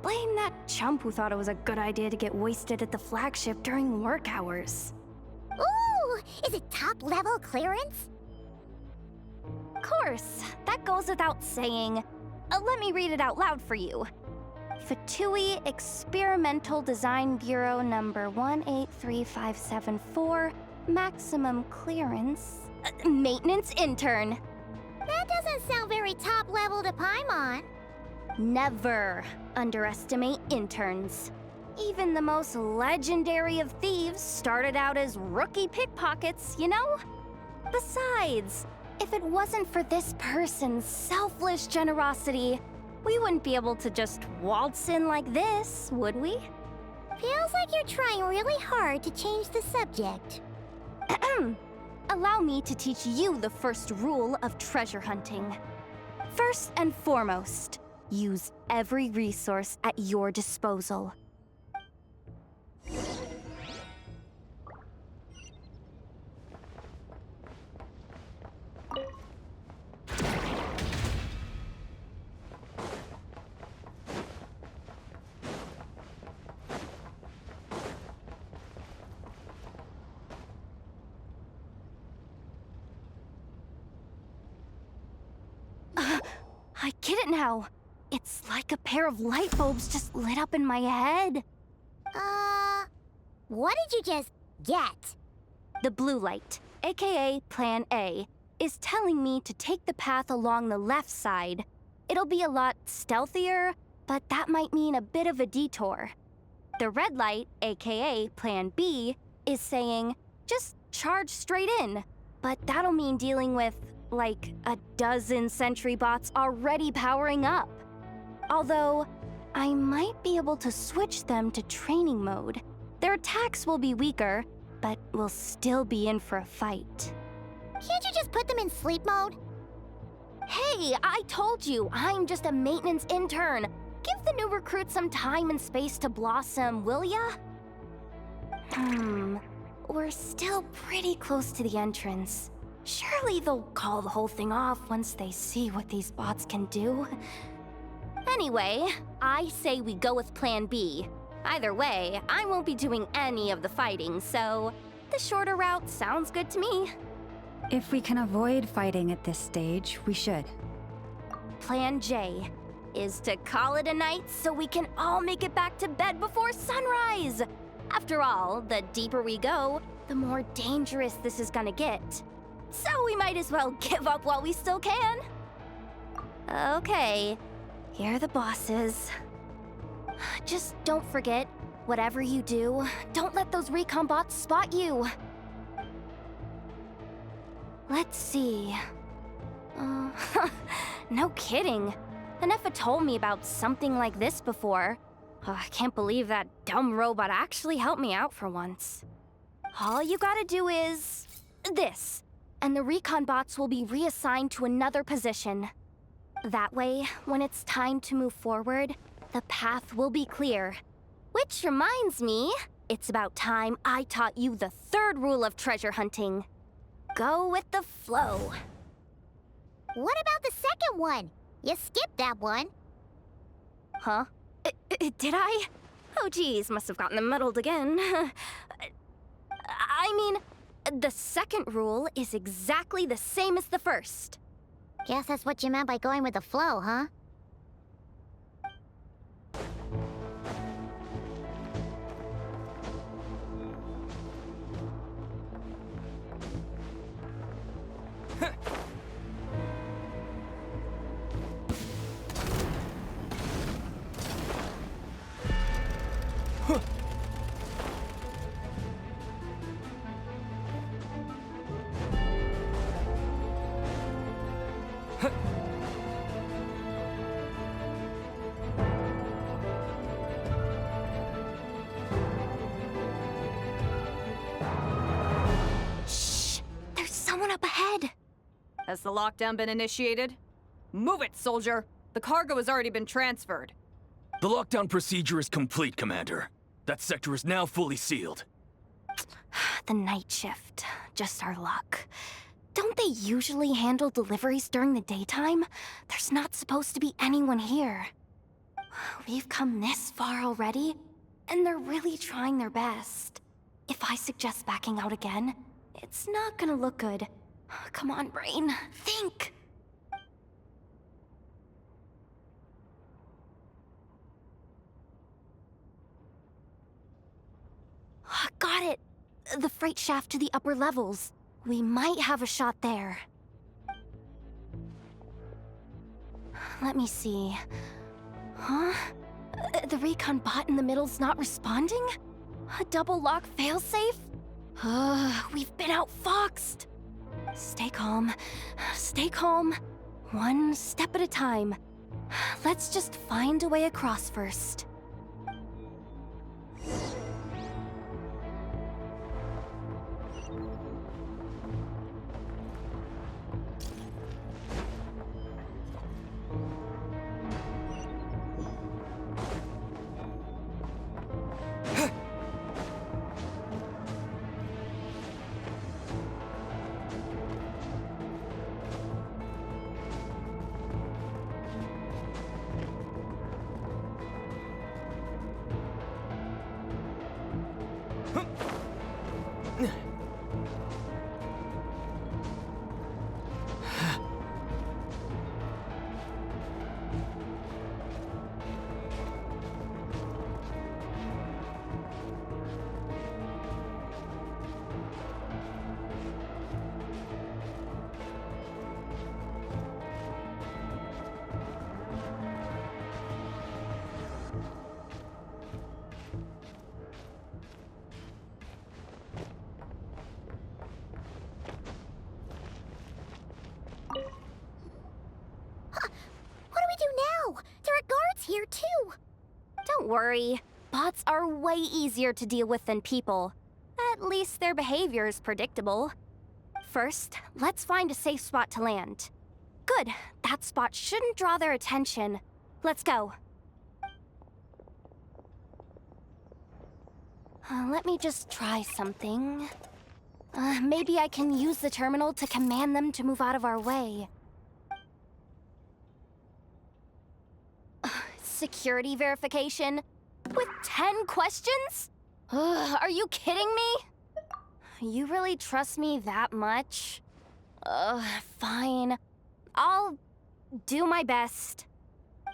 Blame that chump who thought it was a good idea to get wasted at the Flagship during work hours. Ooh! Is it top-level clearance? Of course, that goes without saying. Let me read it out loud for you. Fatui Experimental Design Bureau number 183574, maximum clearance, maintenance intern. That doesn't sound very top-level to Paimon. Never underestimate interns. Even the most legendary of thieves started out as rookie pickpockets, you know? Besides, if it wasn't for this person's selfless generosity, we wouldn't be able to just waltz in like this, would we? Feels like you're trying really hard to change the subject. Allow me to teach you the first rule of treasure hunting. First and foremost, use every resource at your disposal. I get it now. It's like a pair of light bulbs just lit up in my head. What did you just get? The blue light, aka Plan A, is telling me to take the path along the left side. It'll be a lot stealthier, but that might mean a bit of a detour. The red light, aka Plan B, is saying, just charge straight in. But that'll mean dealing with, like, a dozen sentry bots already powering up. Although, I might be able to switch them to training mode. Their attacks will be weaker, but we'll still be in for a fight. Can't you just put them in sleep mode? Hey, I told you, I'm just a maintenance intern. Give the new recruits some time and space to blossom, will ya? We're still pretty close to the entrance. Surely they'll call the whole thing off once they see what these bots can do. Anyway, I say we go with Plan B. Either way, I won't be doing any of the fighting, so the shorter route sounds good to me. If we can avoid fighting at this stage, we should. Plan J is to call it a night so we can all make it back to bed before sunrise. After all, the deeper we go, the more dangerous this is gonna get. So we might as well give up while we still can. Okay, here are the bosses. Just don't forget, whatever you do, don't let those recon bots spot you. Let's see. No kidding. Ineffa told me about something like this before. I can't believe that dumb robot actually helped me out for once. All you gotta do is this, and the recon bots will be reassigned to another position. That way, when it's time to move forward, the path will be clear. Which reminds me, it's about time I taught you the third rule of treasure hunting. Go with the flow. What about the second one? You skipped that one. Huh? Did I? Oh geez, must have gotten them muddled again. I mean, the second rule is exactly the same as the first. Guess that's what you meant by going with the flow, huh? Has the lockdown been initiated? Move it, soldier! The cargo has already been transferred. The lockdown procedure is complete, Commander. That sector is now fully sealed. The night shift. Just our luck. Don't they usually handle deliveries during the daytime? There's not supposed to be anyone here. We've come this far already, and they're really trying their best. If I suggest backing out again, it's not gonna look good. Come on, brain. Think! Got it! The freight shaft to the upper levels. We might have a shot there. Let me see. Huh? The recon bot in the middle's not responding? A double lock failsafe? We've been outfoxed! Stay calm. Stay calm. One step at a time. Let's just find a way across first. Don't worry. Bots are way easier to deal with than people. At least their behavior is predictable. First, let's find a safe spot to land. Good. That spot shouldn't draw their attention. Let's go. Let me just try something. Maybe I can use the terminal to command them to move out of our way. Security verification? With 10 questions? Are you kidding me? You really trust me that much? Fine. I'll do my best.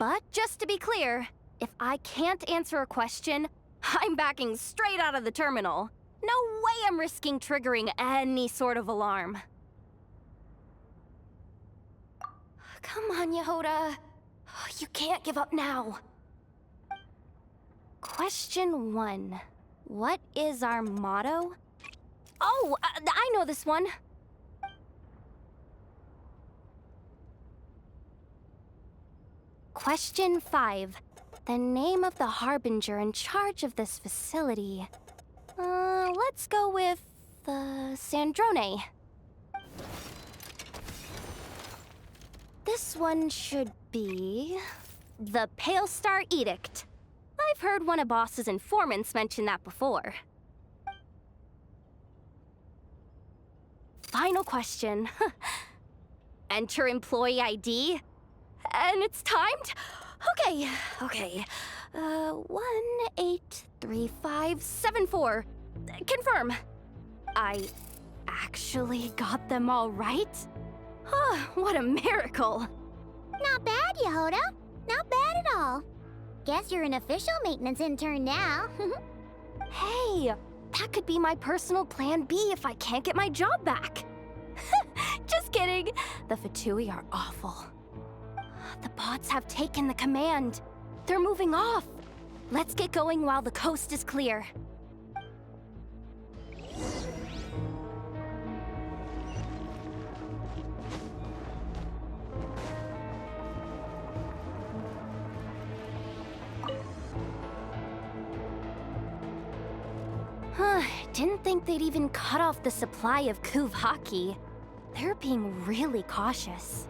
But just to be clear, if I can't answer a question, I'm backing straight out of the terminal. No way I'm risking triggering any sort of alarm. Come on, Yehoda. You can't give up now. Question 1. What is our motto? Oh, I know this one. Question 5. The name of the harbinger in charge of this facility. Let's go with, Sandrone. This one should be... the Pale Star Edict. I've heard one of Boss's informants mention that before. Final question. Enter employee ID. And it's timed? Okay. 183574. Confirm. I actually got them all right? What a miracle. Not bad, Yehoda. Not bad at all. Guess you're an official maintenance intern now. Hey, that could be my personal plan B if I can't get my job back. Just kidding. The fatui are awful. The bots have taken the command. They're moving off. Let's get going while the coast is clear. Didn't think they'd even cut off the supply of Kuuvahki. They're being really cautious.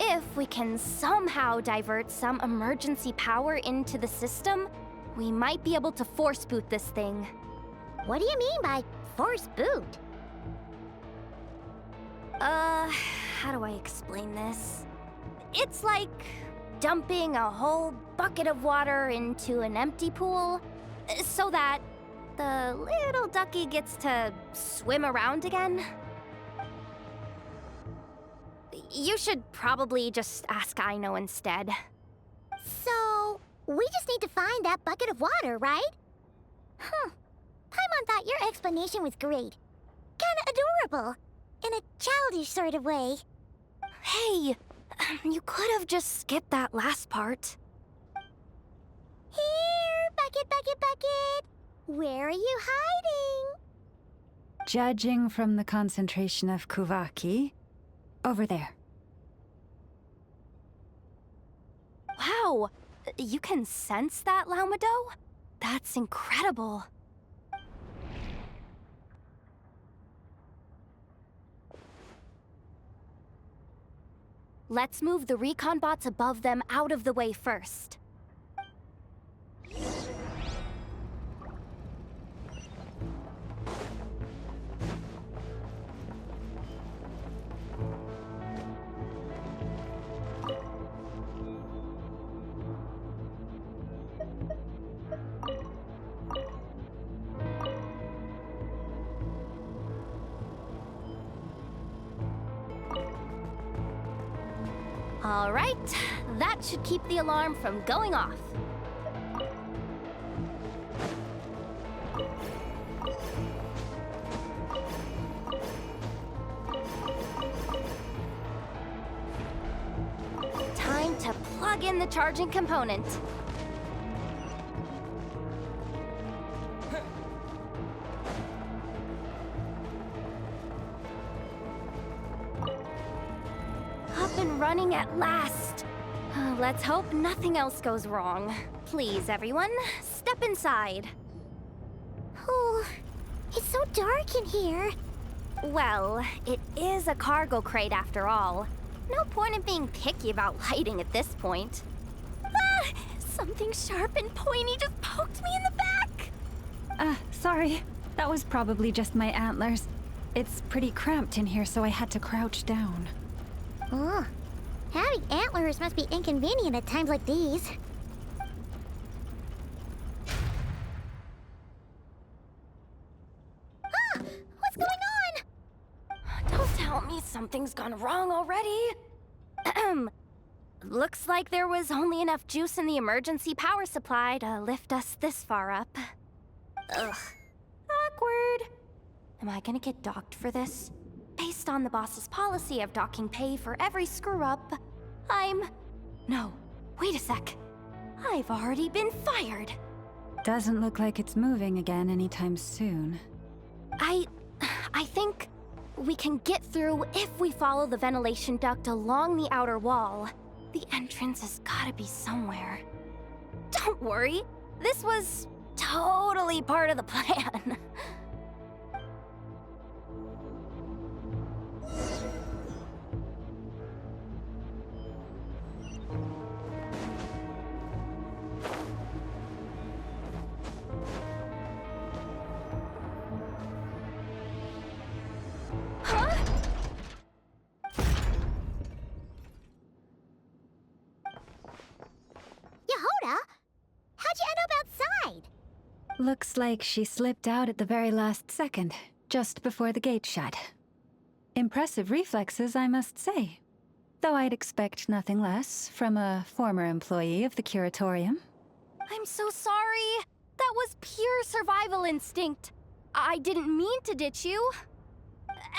If we can somehow divert some emergency power into the system, we might be able to force boot this thing. What do you mean by force boot? How do I explain this? It's like dumping a whole bucket of water into an empty pool, so that the little ducky gets to swim around again. You should probably just ask Aino instead. So, we just need to find that bucket of water, right? Paimon thought your explanation was great. Kinda adorable. In a childish sort of way. Hey, you could have just skipped that last part. Here, bucket, bucket, bucket. Where are you hiding? Judging from the concentration of Kuuvahki, over there. Wow, you can sense that, Lauma? That's incredible. Let's move the recon bots above them out of the way first. All right, that should keep the alarm from going off. Time to plug in the charging component. Up and running at last. Let's hope nothing else goes wrong. Please, everyone, step inside. Oh, it's so dark in here. Well, it is a cargo crate after all. No point in being picky about lighting at this point. Ah! Something sharp and pointy just poked me in the back! Sorry. That was probably just my antlers. It's pretty cramped in here, so I had to crouch down. Oh, having antlers must be inconvenient at times like these. Ah! What's going on? Don't tell me something's gone wrong already. Looks like there was only enough juice in the emergency power supply to lift us this far up. Ugh. Awkward. Am I gonna get docked for this? Based on the boss's policy of docking pay for every screw-up, No, wait a sec. I've already been fired. Doesn't look like it's moving again anytime soon. I think we can get through if we follow the ventilation duct along the outer wall. The entrance has gotta be somewhere. Don't worry, this was totally part of the plan. Yehoda? How'd you end up outside? Looks like she slipped out at the very last second, just before the gate shut. Impressive reflexes, I must say. Though I'd expect nothing less from a former employee of the Curatorium. I'm so sorry. That was pure survival instinct. I didn't mean to ditch you.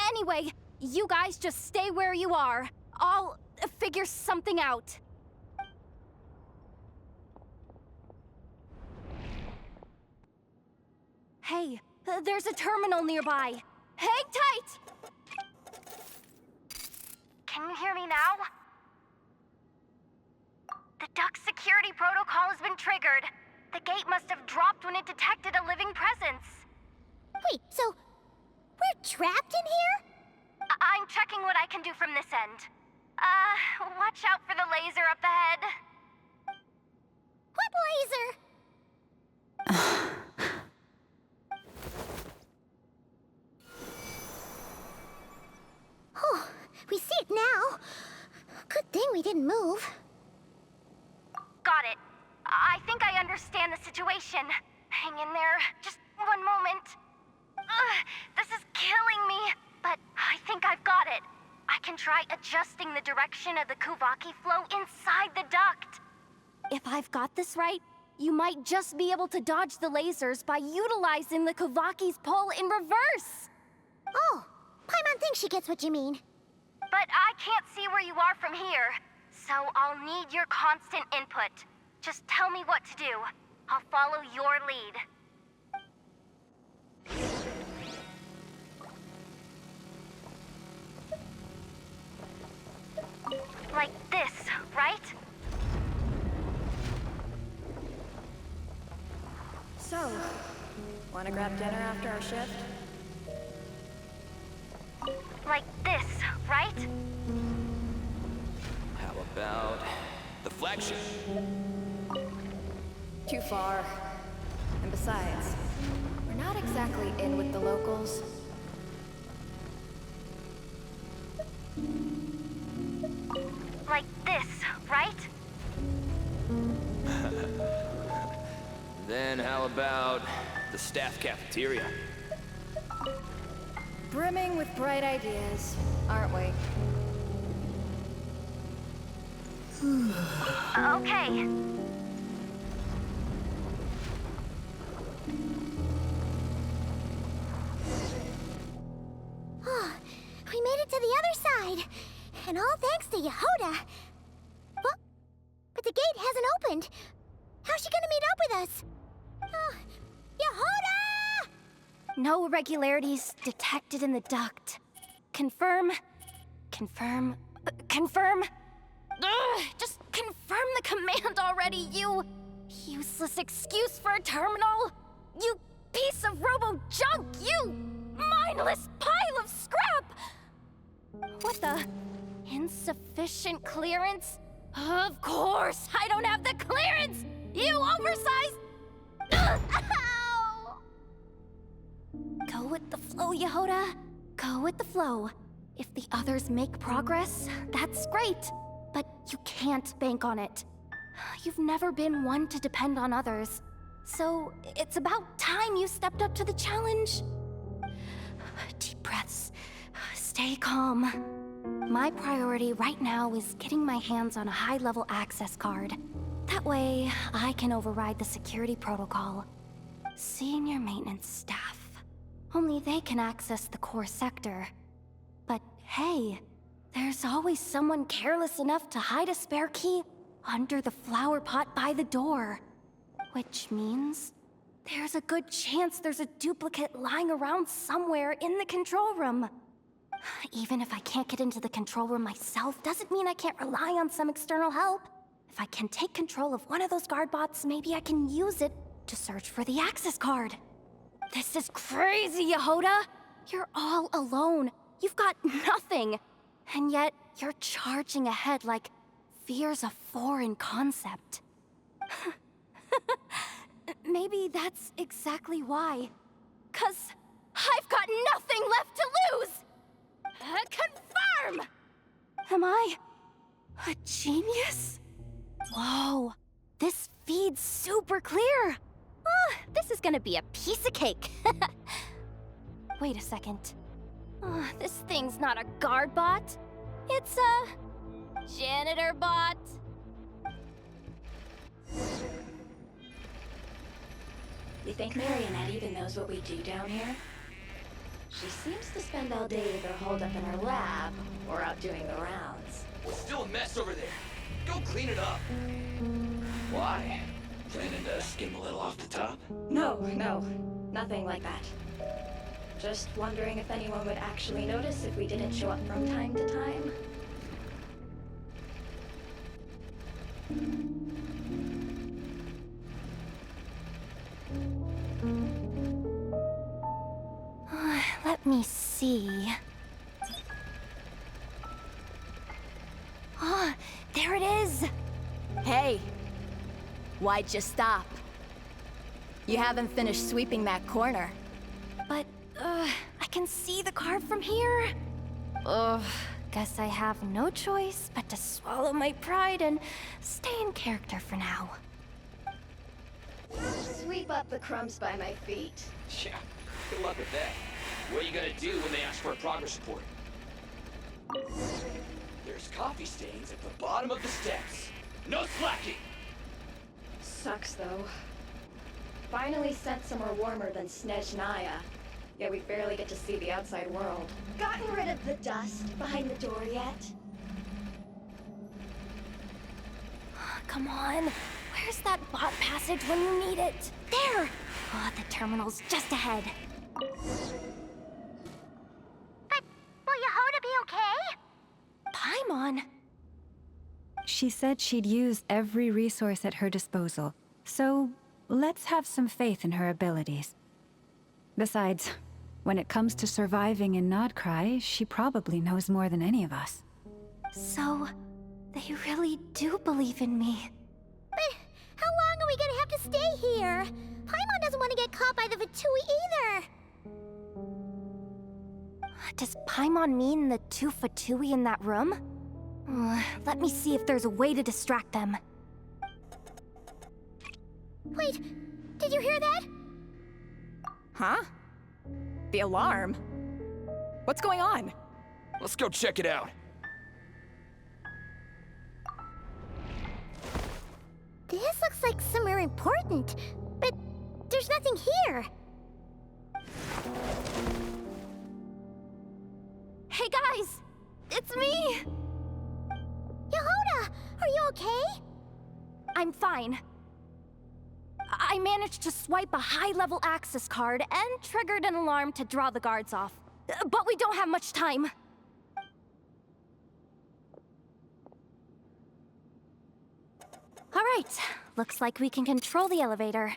Anyway, you guys just stay where you are. I'll figure something out. Hey, there's a terminal nearby. Hang tight! Can you hear me now? The duct security protocol has been triggered. The gate must have dropped when it detected a living presence. Wait, so we're trapped in here? I'm checking what I can do from this end. Watch out for the laser up ahead. What laser? Oh, we see it now. Good thing we didn't move. Got it. I think I understand the situation. Hang in there. Just one moment. This is killing me, but I think I've got it. I can try adjusting the direction of the Kuuvahki flow inside the duct. If I've got this right, you might just be able to dodge the lasers by utilizing the Kuuvahki's pull in reverse. Oh, Paimon thinks she gets what you mean. But I can't see where you are from here, so I'll need your constant input. Just tell me what to do. I'll follow your lead. Like this, right? So, wanna grab dinner after our shift? Like this, right? How about the flagship? Too far. And besides, we're not exactly in with the locals. Like this, right? Then how about the staff cafeteria? Brimming with bright ideas, aren't we? Okay. Oh, we made it to the other side. And all thanks to Yehoda. But the gate hasn't opened. How's she gonna meet up with us? Yehoda! No irregularities detected in the duct. Confirm. Confirm. Confirm. Ugh, just confirm. confirm the command already, you useless excuse for a terminal? You piece of robo-junk, you mindless pile of scrap! What the? Insufficient clearance? Of course, I don't have the clearance! You oversized... Ow! Go with the flow, Yehoda. Go with the flow. If the others make progress, that's great. But you can't bank on it. You've never been one to depend on others. So it's about time you stepped up to the challenge. Deep breaths. Stay calm. My priority right now is getting my hands on a high-level access card. That way, I can override the security protocol. Senior maintenance staff. Only they can access the core sector. But hey, there's always someone careless enough to hide a spare key under the flower pot by the door. Which means there's a good chance there's a duplicate lying around somewhere in the control room. Even if I can't get into the control room myself, doesn't mean I can't rely on some external help. If I can take control of one of those guard bots, maybe I can use it to search for the access card. This is crazy, Yehoda! You're all alone. You've got nothing. And yet, you're charging ahead like fear's a foreign concept. Maybe that's exactly why. 'Cause I've got nothing left to lose! Confirm! Am I a genius? Whoa, this feed's super clear. Oh, this is gonna be a piece of cake. Wait a second. Oh, this thing's not a guard bot. It's a janitor bot. You think Marionette even knows what we do down here? She seems to spend all day either holed up in her lab or out doing the rounds. It's still a mess over there. Go clean it up. Why? Planning to skim a little off the top? No, nothing like that. Just wondering if anyone would actually notice if we didn't show up from time to time. Let me see. Oh, there it is! Hey! Why'd you stop? You haven't finished sweeping that corner. But, I can see the card from here. Guess I have no choice but to swallow my pride and stay in character for now. Sweep up the crumbs by my feet. Yeah, good luck with that. What are you gonna do when they ask for a progress report? There's coffee stains at the bottom of the steps. No slacking! Sucks, though. Finally sent somewhere warmer than Snezhnaya. Yet we barely get to see the outside world. Gotten rid of the dust behind the door yet? Come on. Where's that bot passage when you need it? There! Oh, the terminal's just ahead. Will Yehoda be okay? Paimon? She said she'd use every resource at her disposal, so let's have some faith in her abilities. Besides, when it comes to surviving in Nod-Krai, she probably knows more than any of us. So, they really do believe in me. But how long are we gonna have to stay here? Paimon doesn't want to get caught by the fatui either. Does Paimon mean the two fatui in that room? Let me see if there's a way to distract them. Wait, did you hear that? Huh? The alarm? What's going on? Let's go check it out. This looks like somewhere important, but there's nothing here. Hey guys! It's me! Yehoda, are you okay? I'm fine. I managed to swipe a high-level access card and triggered an alarm to draw the guards off. But we don't have much time. All right, looks like we can control the elevator.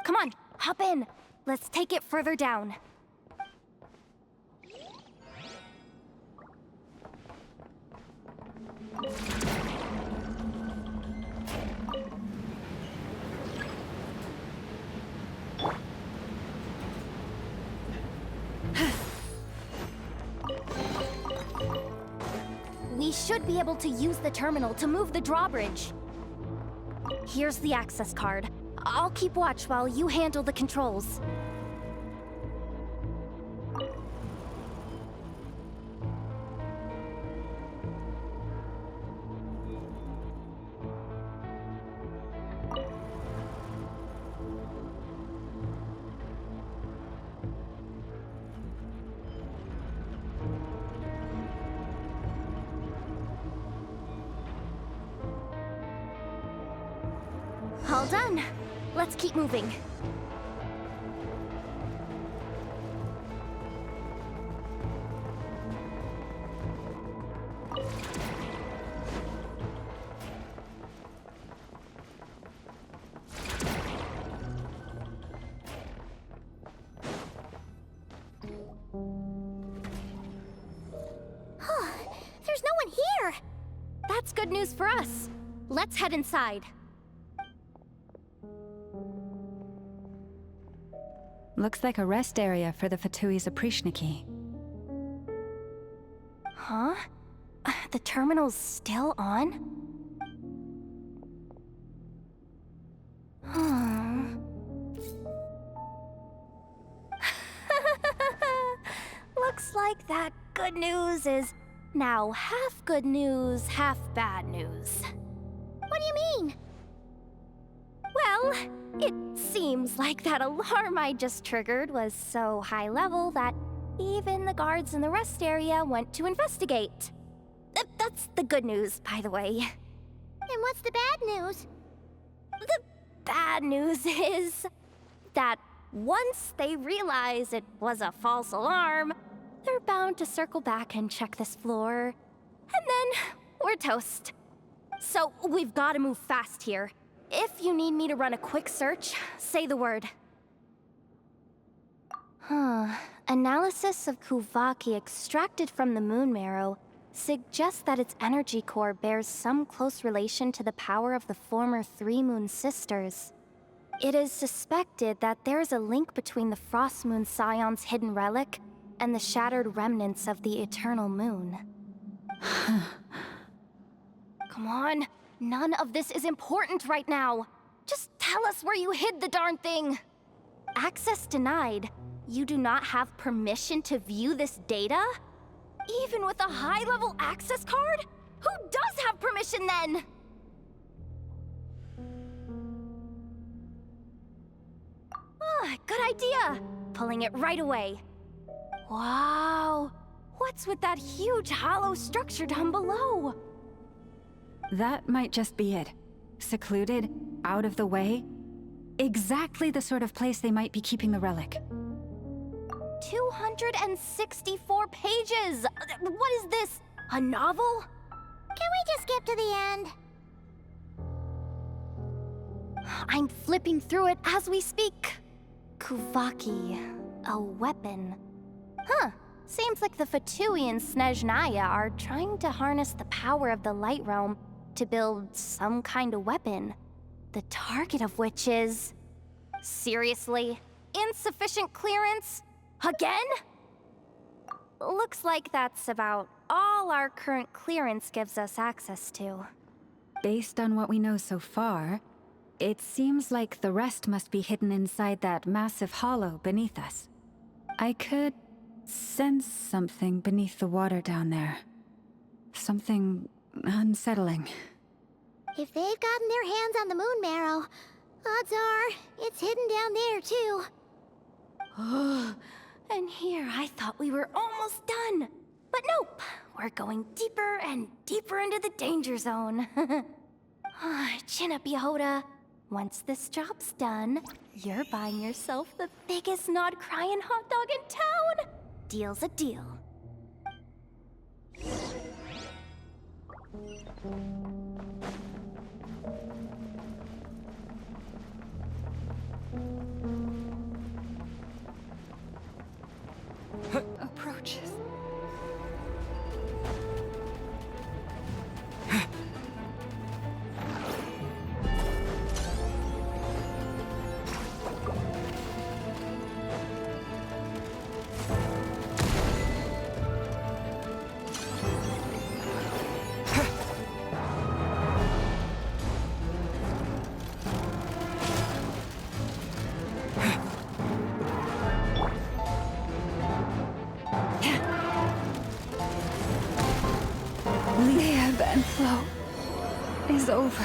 Come on, hop in. Let's take it further down. We should be able to use the terminal to move the drawbridge. Here's the access card. I'll keep watch while you handle the controls. All done. Let's keep moving. There's no one here! That's good news for us. Let's head inside. Looks like a rest area for the Fatui's Oprishniki. Huh? The terminal's still on? Looks like that good news is now half good news, half bad news. What do you mean? Well, it seems like that alarm I just triggered was so high level that even the guards in the rest area went to investigate. That's the good news, by the way. And what's the bad news? The bad news is that once they realize it was a false alarm, they're bound to circle back and check this floor. And then we're toast. So we've got to move fast here. If you need me to run a quick search, say the word. Analysis of Kuuvahki extracted from the moon marrow suggests that its energy core bears some close relation to the power of the former Three Moon Sisters. It is suspected that there is a link between the Frostmoon Scions' hidden relic and the shattered remnants of the Eternal Moon. Come on. None of this is important right now. Just tell us where you hid the darn thing. Access denied. You do not have permission to view this data? Even with a high-level access card? Who does have permission then? Good idea. Pulling it right away. Wow. What's with that huge hollow structure down below? That might just be it. Secluded, out of the way. Exactly the sort of place they might be keeping the relic. 264 pages! What is this? A novel? Can we just skip to the end? I'm flipping through it as we speak. Kuuvahki, a weapon. Seems like the Fatui and Snezhnaya are trying to harness the power of the Light Realm to build some kind of weapon, the target of which is... Seriously? Insufficient clearance? Again? Looks like that's about all our current clearance gives us access to. Based on what we know so far, it seems like the rest must be hidden inside that massive hollow beneath us. I could sense something beneath the water down there. Something unsettling. If they've gotten their hands on the moon marrow, odds are it's hidden down there too. And here I thought we were almost done. But nope, we're going deeper and deeper into the danger zone. Chin up, Yehoda. Once this job's done, you're buying yourself the biggest Nod-Krai and hot dog in town. Deal's a deal. is over.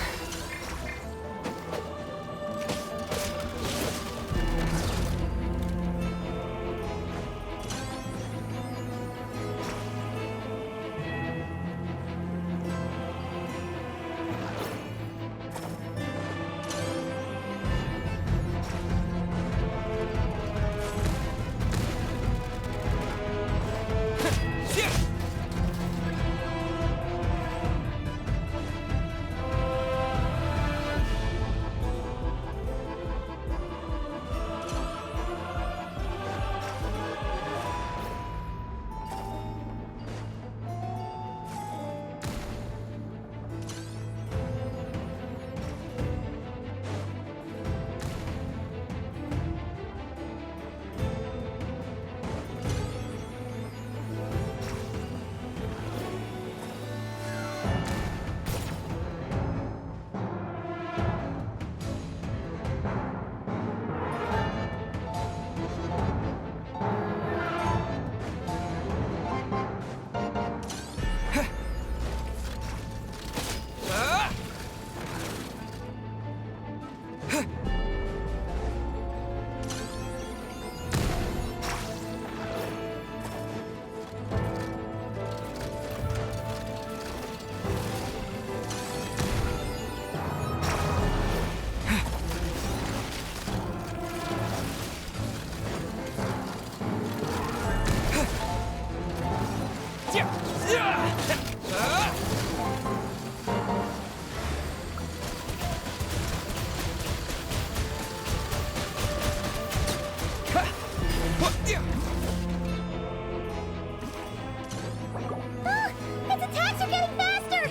Its attacks are getting faster!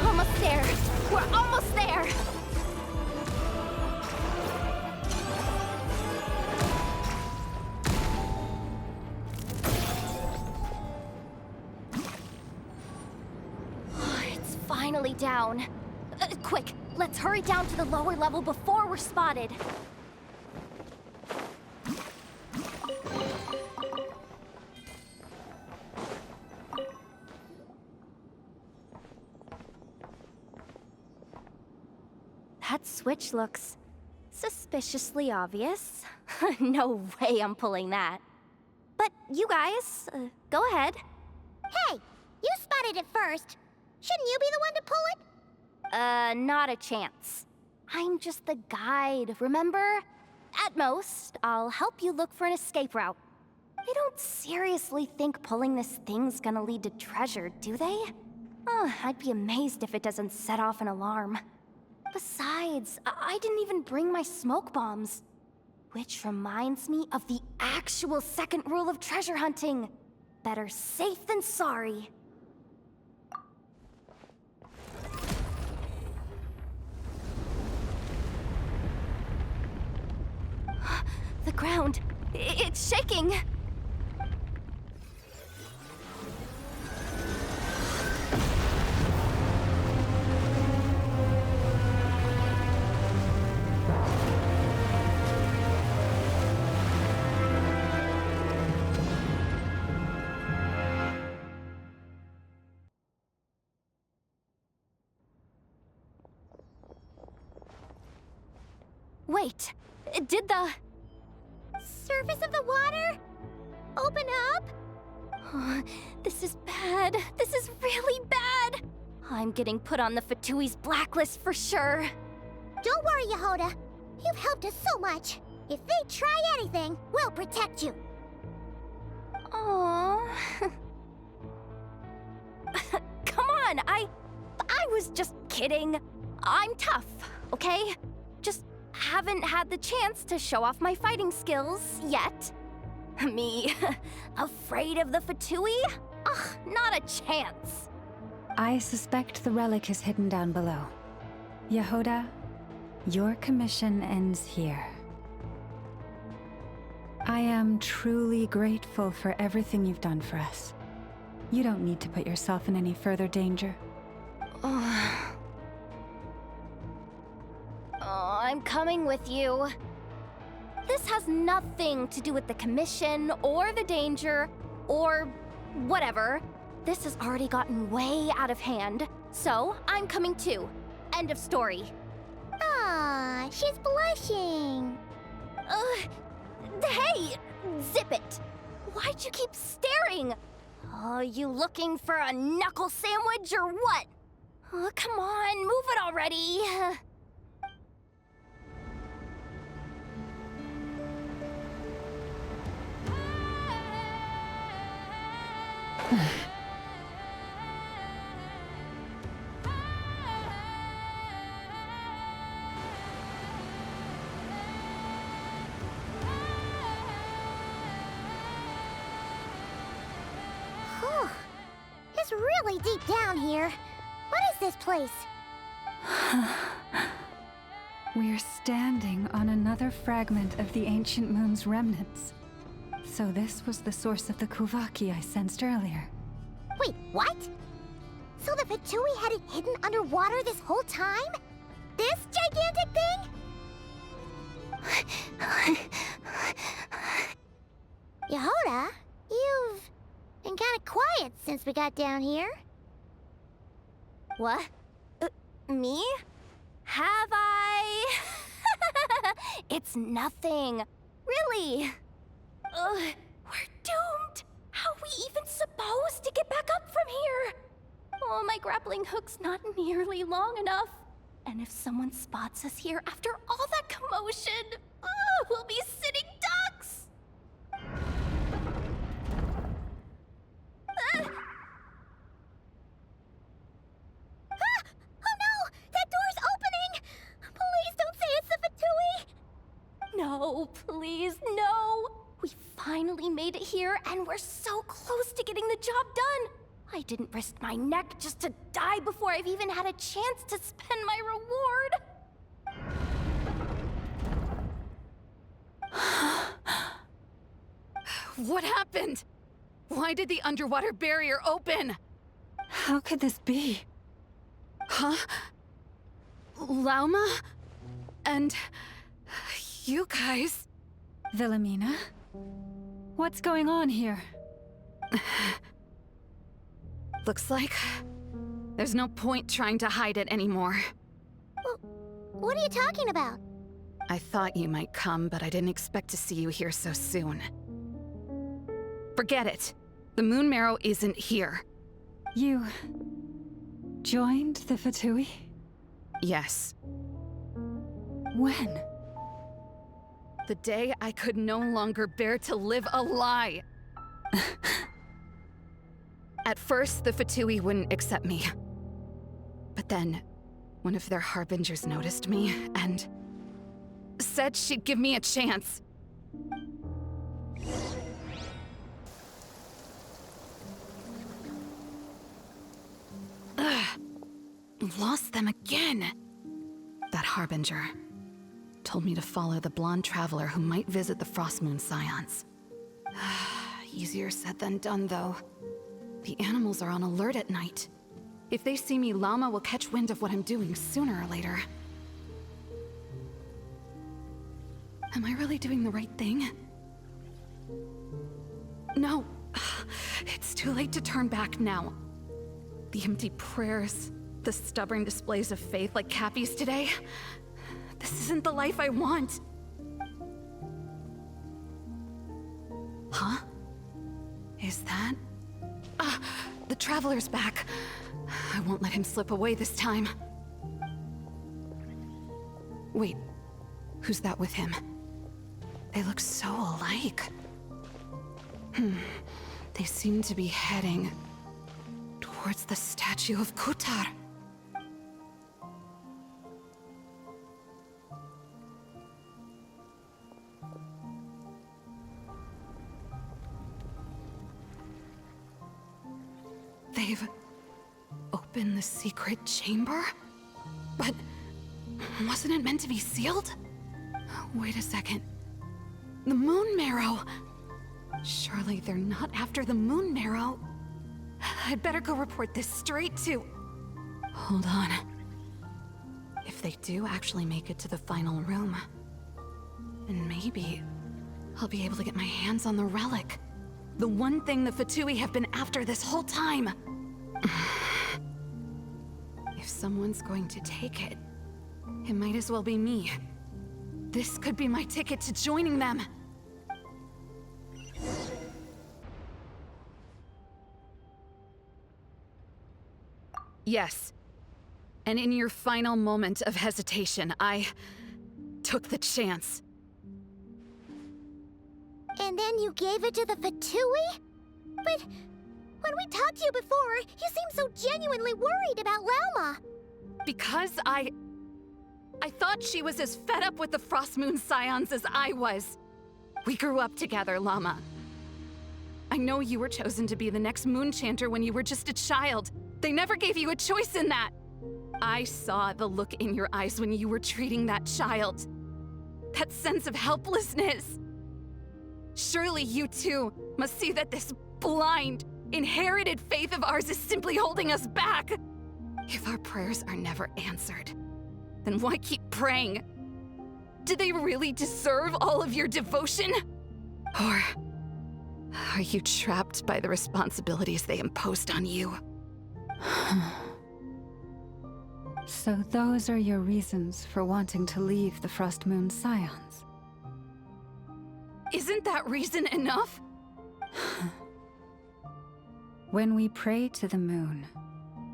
Almost there. We're almost there. It's finally down. Quick, let's hurry down to the lower level before we're spotted. That switch looks suspiciously obvious. No way I'm pulling that. But you guys, go ahead. Hey, you spotted it first. Shouldn't you be the one to pull it? Not a chance. I'm just the guide, remember? At most, I'll help you look for an escape route. They don't seriously think pulling this thing's gonna lead to treasure, do they? I'd be amazed if it doesn't set off an alarm. Besides, I didn't even bring my smoke bombs. Which reminds me of the actual second rule of treasure hunting. Better safe than sorry. The ground, it's shaking. Wait, did the surface of the water open up? This is bad. This is really bad. I'm getting put on the Fatui's blacklist for sure. Don't worry, Yehoda. You've helped us so much. If they try anything, we'll protect you. Aww. Come on, I was just kidding. I'm tough, okay? Just haven't had the chance to show off my fighting skills yet. Me, afraid of the Fatui? Ugh, not a chance. I suspect the relic is hidden down below. Yehoda, your commission ends here. I am truly grateful for everything you've done for us. You don't need to put yourself in any further danger. Oh, I'm coming with you. This has nothing to do with the commission, or the danger, or whatever. This has already gotten way out of hand, so I'm coming too. End of story. Aw, she's blushing. Hey! Zip it! Why'd you keep staring? Oh, you looking for a knuckle sandwich or what? Oh, come on, move it already! Whew. It's really deep down here. What is this place? We're standing on another fragment of the ancient moon's remnants. So this was the source of the Kuuvahki I sensed earlier. Wait, what? So the fatui had it hidden underwater this whole time? This gigantic thing? Yehoda, you've been kind of quiet since we got down here. What? Me? Have I? It's nothing. Really. We're doomed. How are we even supposed to get back up from here? Oh, my grappling hook's not nearly long enough. And if someone spots us here after all that commotion, we'll be sitting ducks. Oh no! That door's opening! Please don't say it's the fatui! No, please, no! We finally made it here, and we're so close to getting the job done! I didn't risk my neck just to die before I've even had a chance to spend my reward! What happened? Why did the underwater barrier open? How could this be? Huh? Lauma? And... you guys... Wilhelmina? What's going on here? Looks like... there's no point trying to hide it anymore. What are you talking about? I thought you might come, but I didn't expect to see you here so soon. Forget it. The moon marrow isn't here. You... joined the fatui? Yes. When? The day I could no longer bear to live a lie. At first, the fatui wouldn't accept me. But then, one of their harbingers noticed me and said she'd give me a chance. Ugh. Lost them again. That harbinger told me to follow the blonde traveler who might visit the Frostmoon Scions. Easier said than done, though. The animals are on alert at night. If they see me, Lauma will catch wind of what I'm doing sooner or later. Am I really doing the right thing? No. It's too late to turn back now. The empty prayers, the stubborn displays of faith like Cappy's today. This isn't the life I want. Huh? Is that... the Traveler's back. I won't let him slip away this time. Wait, who's that with him? They look so alike. They seem to be heading towards the statue of Kutar. They've opened the secret chamber? But wasn't it meant to be sealed? Wait a second. The moon marrow! Surely they're not after the moon marrow. I'd better go report this straight to... Hold on. If they do actually make it to the final room, then maybe I'll be able to get my hands on the relic. The one thing the Fatui have been after this whole time. If someone's going to take it, it might as well be me. This could be my ticket to joining them. Yes. And in your final moment of hesitation, I took the chance. And then you gave it to the Fatui? But when we talked to you before, you seemed so genuinely worried about Lauma. Because I thought she was as fed up with the Frostmoon Scions as I was. We grew up together, Lauma. I know you were chosen to be the next Moon Chanter when you were just a child. They never gave you a choice in that. I saw the look in your eyes when you were treating that child. That sense of helplessness. Surely you too must see that this blind, inherited faith of ours is simply holding us back. If our prayers are never answered, then why keep praying? Do they really deserve all of your devotion? Or are you trapped by the responsibilities they imposed on you? So those are your reasons for wanting to leave the Frostmoon Scions? Isn't that reason enough? When we pray to the moon,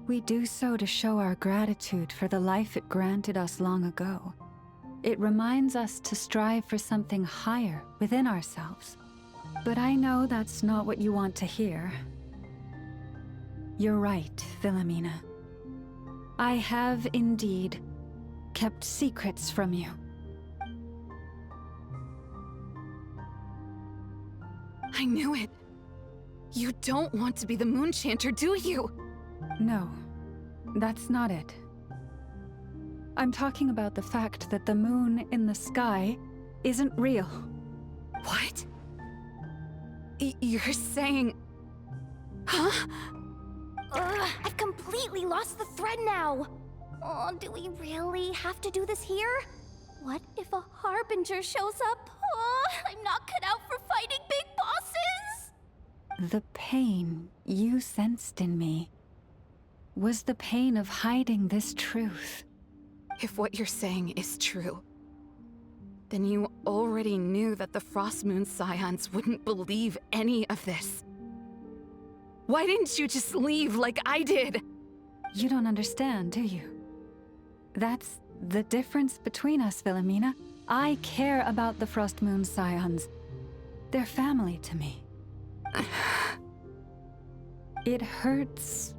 we do so to show our gratitude for the life it granted us long ago. It reminds us to strive for something higher within ourselves. But I know that's not what you want to hear. You're right, Philomena. I have indeed kept secrets from you. I knew it. You don't want to be the Moon Chanter, do you? No, that's not it. I'm talking about the fact that the moon in the sky isn't real. What? You're saying... Huh? I've completely lost the thread now. Oh, do we really have to do this here? What if a harbinger shows up? Oh, I'm not cut out for fighting big bosses! The pain you sensed in me was the pain of hiding this truth. If what you're saying is true, then you already knew that the Frostmoon Scions wouldn't believe any of this. Why didn't you just leave like I did? You don't understand, do you? That's the difference between us, Philomena. I care about the Frostmoon Scions. They're family to me. It hurts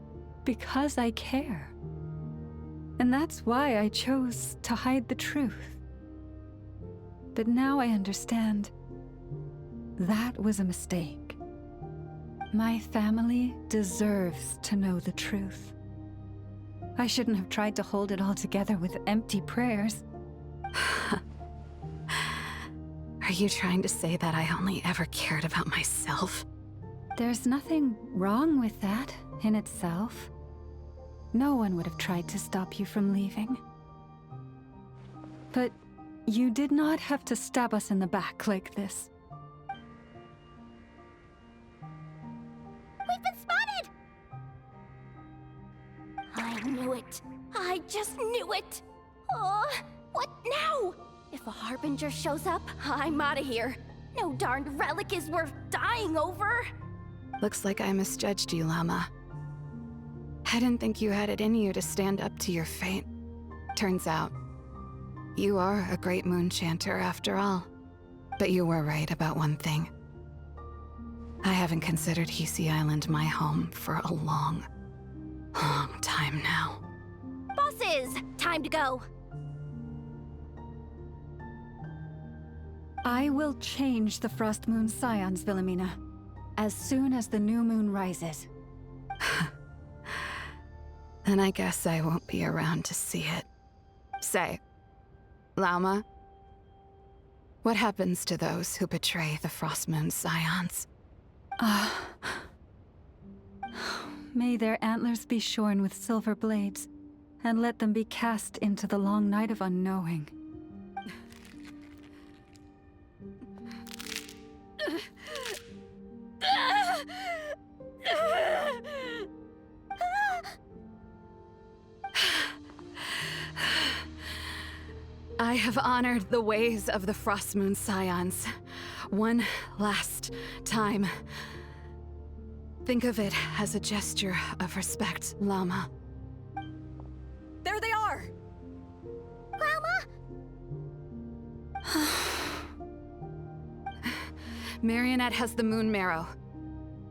because I care. And that's why I chose to hide the truth. But now I understand. That was a mistake. My family deserves to know the truth. I shouldn't have tried to hold it all together with empty prayers. Are you trying to say that I only ever cared about myself? There's nothing wrong with that in itself. No one would have tried to stop you from leaving. But you did not have to stab us in the back like this. We've been spotted! I knew it. I just knew it. Oh, what now? If a harbinger shows up, I'm out of here. No darned relic is worth dying over. Looks like I misjudged you, Lauma. I didn't think you had it in you to stand up to your fate. Turns out, you are a great Moon Chanter after all. But you were right about one thing. I haven't considered Hisii Island my home for a long, long time now. Bosses, time to go. I will change the Frostmoon Scions, Philomena, as soon as the new moon rises. Then I guess I won't be around to see it. Say, Lauma, what happens to those who betray the Frostmoon Scions? May their antlers be shorn with silver blades, and let them be cast into the long night of unknowing. I have honored the ways of the Frostmoon Scions one last time. Think of it as a gesture of respect, Lauma. There they are! Lauma? Marionette has the moon marrow.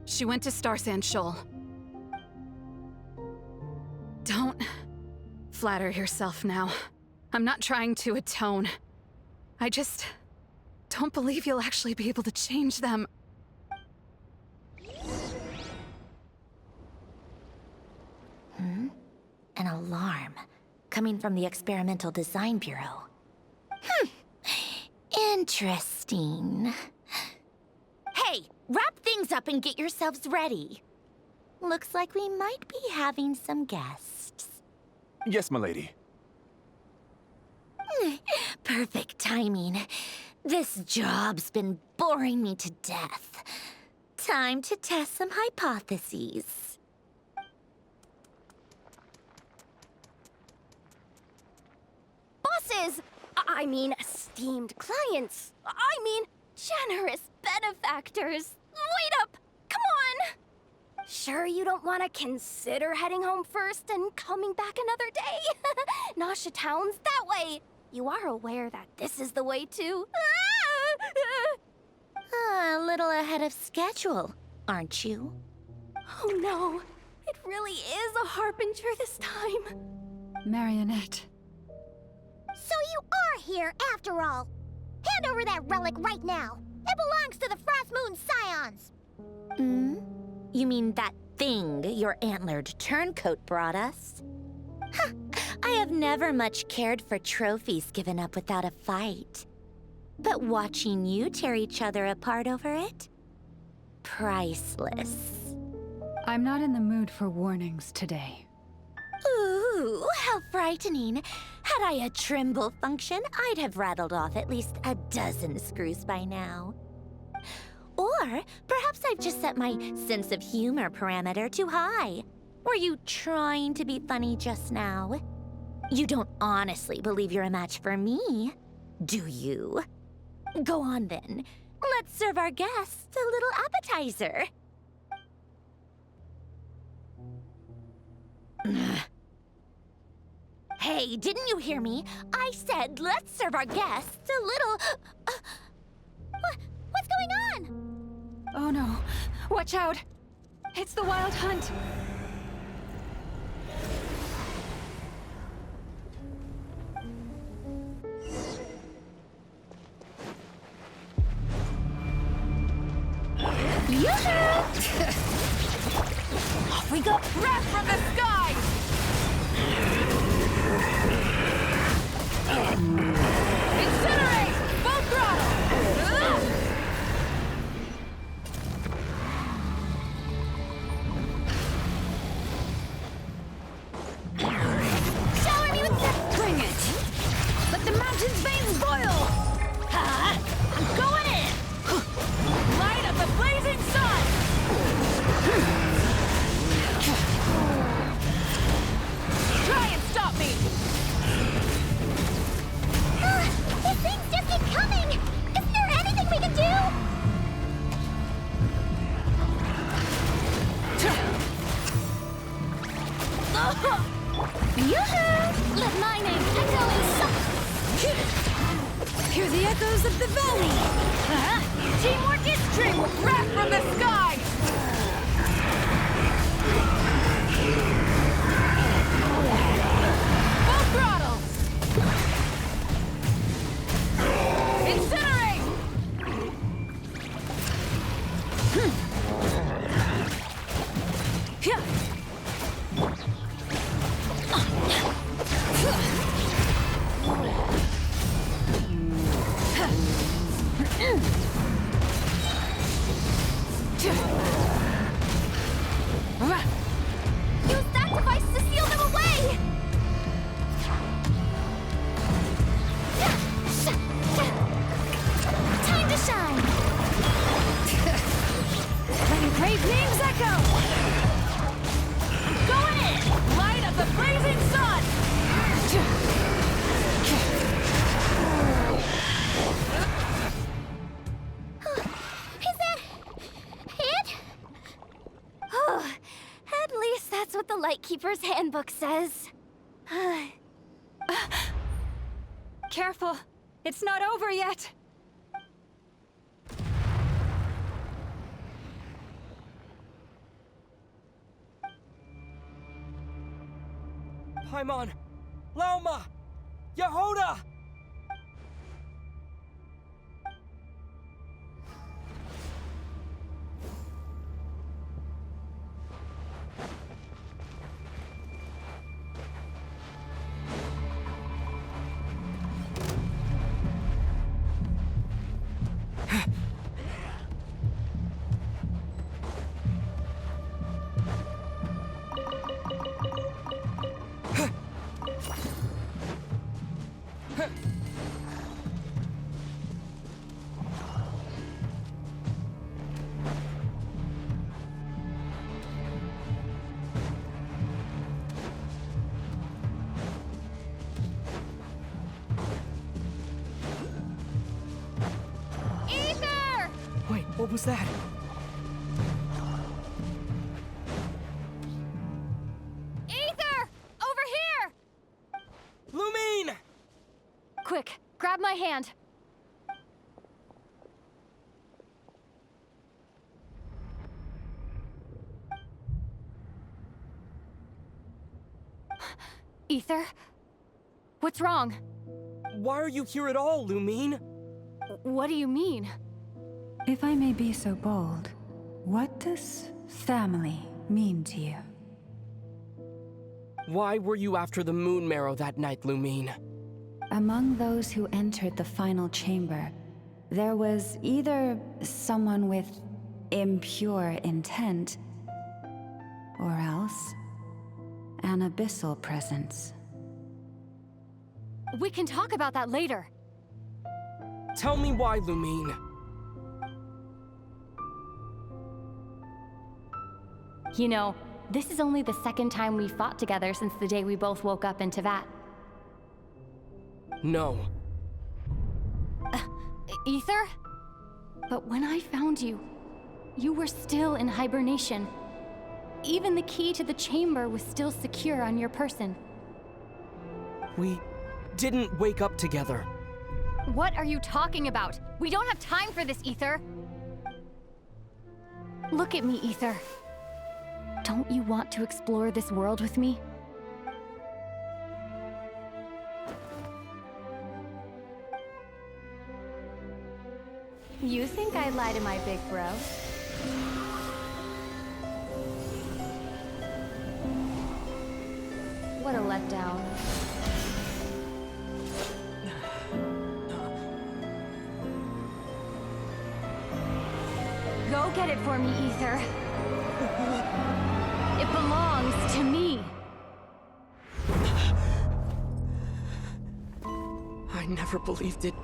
She went to Star Sand Shoal. Don't flatter yourself now. I'm not trying to atone. I just don't believe you'll actually be able to change them. An alarm coming from the Experimental Design Bureau. Interesting. Hey, wrap things up and get yourselves ready. Looks like we might be having some guests. Yes, milady. Perfect timing. This job's been boring me to death. Time to test some hypotheses. Bosses! I mean, esteemed clients. I mean, generous benefactors. Wait up! Come on! Sure you don't want to consider heading home first and coming back another day? Nasha Town's that way. You are aware that this is the way too. A little ahead of schedule, aren't you? Oh no, it really is a harbinger this time. Marionette. So you are here after all. Hand over that relic right now. It belongs to the Frostmoon Scions. You mean that thing your antlered turncoat brought us? Huh, I have never much cared for trophies given up without a fight. But watching you tear each other apart over it? Priceless. I'm not in the mood for warnings today. Ooh, how frightening. Had I a Trimble function, I'd have rattled off at least a dozen screws by now. Or perhaps I've just set my sense of humor parameter too high. Were you trying to be funny just now? You don't honestly believe you're a match for me, do you? Go on then. Let's serve our guests a little appetizer. Hey, didn't you hear me? I said let's serve our guests a little... What's going on? Oh no. Watch out. It's the Wild Hunt. Off we go! Breath from the sky! Incinerate! Full throttle! Shower me with that! Bring it! Let the mountain's veins boil! I'm going in! Light of the blazing sun! Try and stop me! These things just keep coming! Isn't there anything we can do? Yoo-hoo! Let my name echo in Hear the echoes of the valley! Teamwork is true! Breath from the sky! Full throttle! Incinerate! Keeper's Handbook says. Careful! It's not over yet! Paimon! Lauma! Yehoda! Wait, what was that? Ether! Over here! Lumine! Quick, grab my hand. Ether? What's wrong? Why are you here at all, Lumine? What do you mean? If I may be so bold, what does family mean to you? Why were you after the moon marrow that night, Lumine? Among those who entered the final chamber, there was either someone with impure intent, or else an abyssal presence. We can talk about that later. Tell me why, Lumine. You know, this is only the second time we fought together since the day we both woke up in Teyvat. No. Ether? But when I found you, you were still in hibernation. Even the key to the chamber was still secure on your person. We didn't wake up together. What are you talking about? We don't have time for this, Ether! Look at me, Ether. Don't you want to explore this world with me? You think I'd lie to my big bro? What a letdown. Go get it for me, Ether. It belongs to me. I never believed it.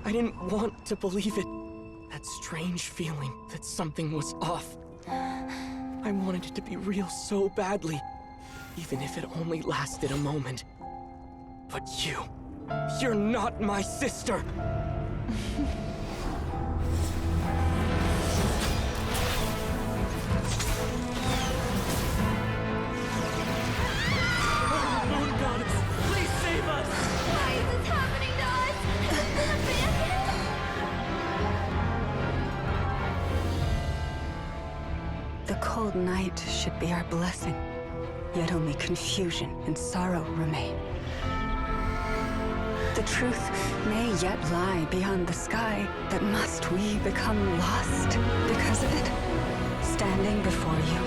I didn't want to believe it. That strange feeling that something was off. I wanted it to be real so badly, even if it only lasted a moment. But you're not my sister! The cold night should be our blessing, yet only confusion and sorrow remain. The truth may yet lie beyond the sky, but must we become lost because of it? Standing before you,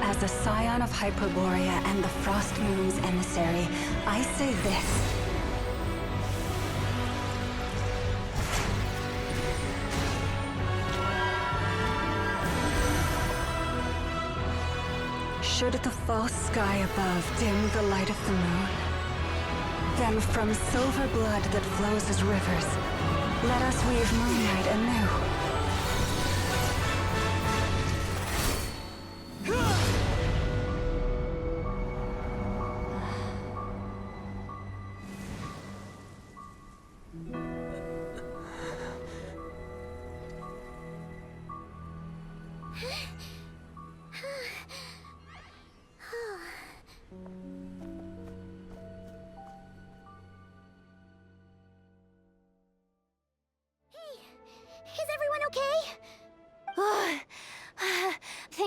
as a scion of Hyperborea and the Frostmoon's emissary, I say this. Should the false sky above dim the light of the moon, then from silver blood that flows as rivers, let us weave moonlight anew.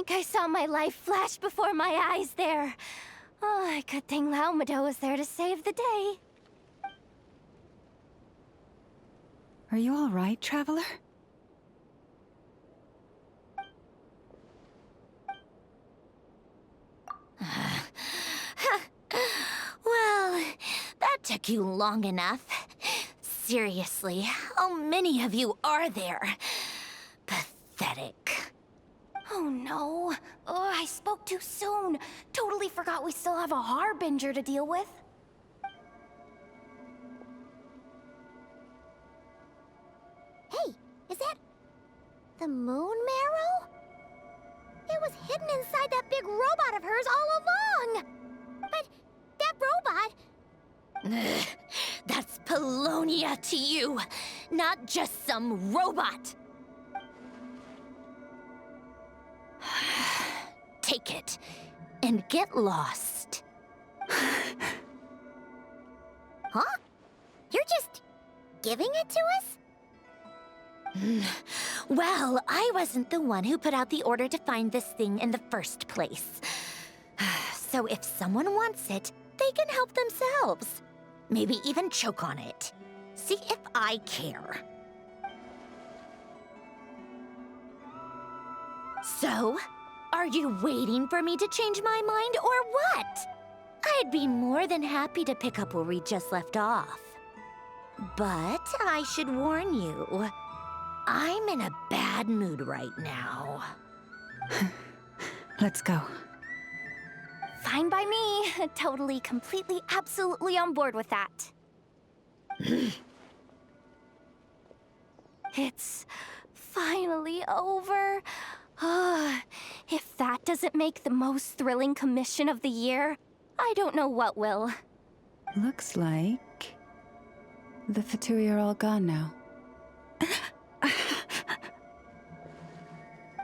think I saw my life flash before my eyes there. Oh, good thing Lauma was there to save the day. Are you all right, Traveler? Well, that took you long enough. Seriously, how many of you are there? Pathetic. Oh no. Oh, I spoke too soon. Totally forgot we still have a harbinger to deal with. Hey, is that the moon marrow? It was hidden inside that big robot of hers all along! But that robot... Ugh, that's Polonia to you, not just some robot. Take it and get lost. Huh? You're just giving it to us? Well, I wasn't the one who put out the order to find this thing in the first place. So if someone wants it, they can help themselves. Maybe even choke on it. See if I care. So, are you waiting for me to change my mind or what? I'd be more than happy to pick up where we just left off. But I should warn you, I'm in a bad mood right now. Let's go. Fine by me. Totally, completely, absolutely on board with that. It's finally over. If that doesn't make the most thrilling commission of the year, I don't know what will. Looks like the fatui are all gone now.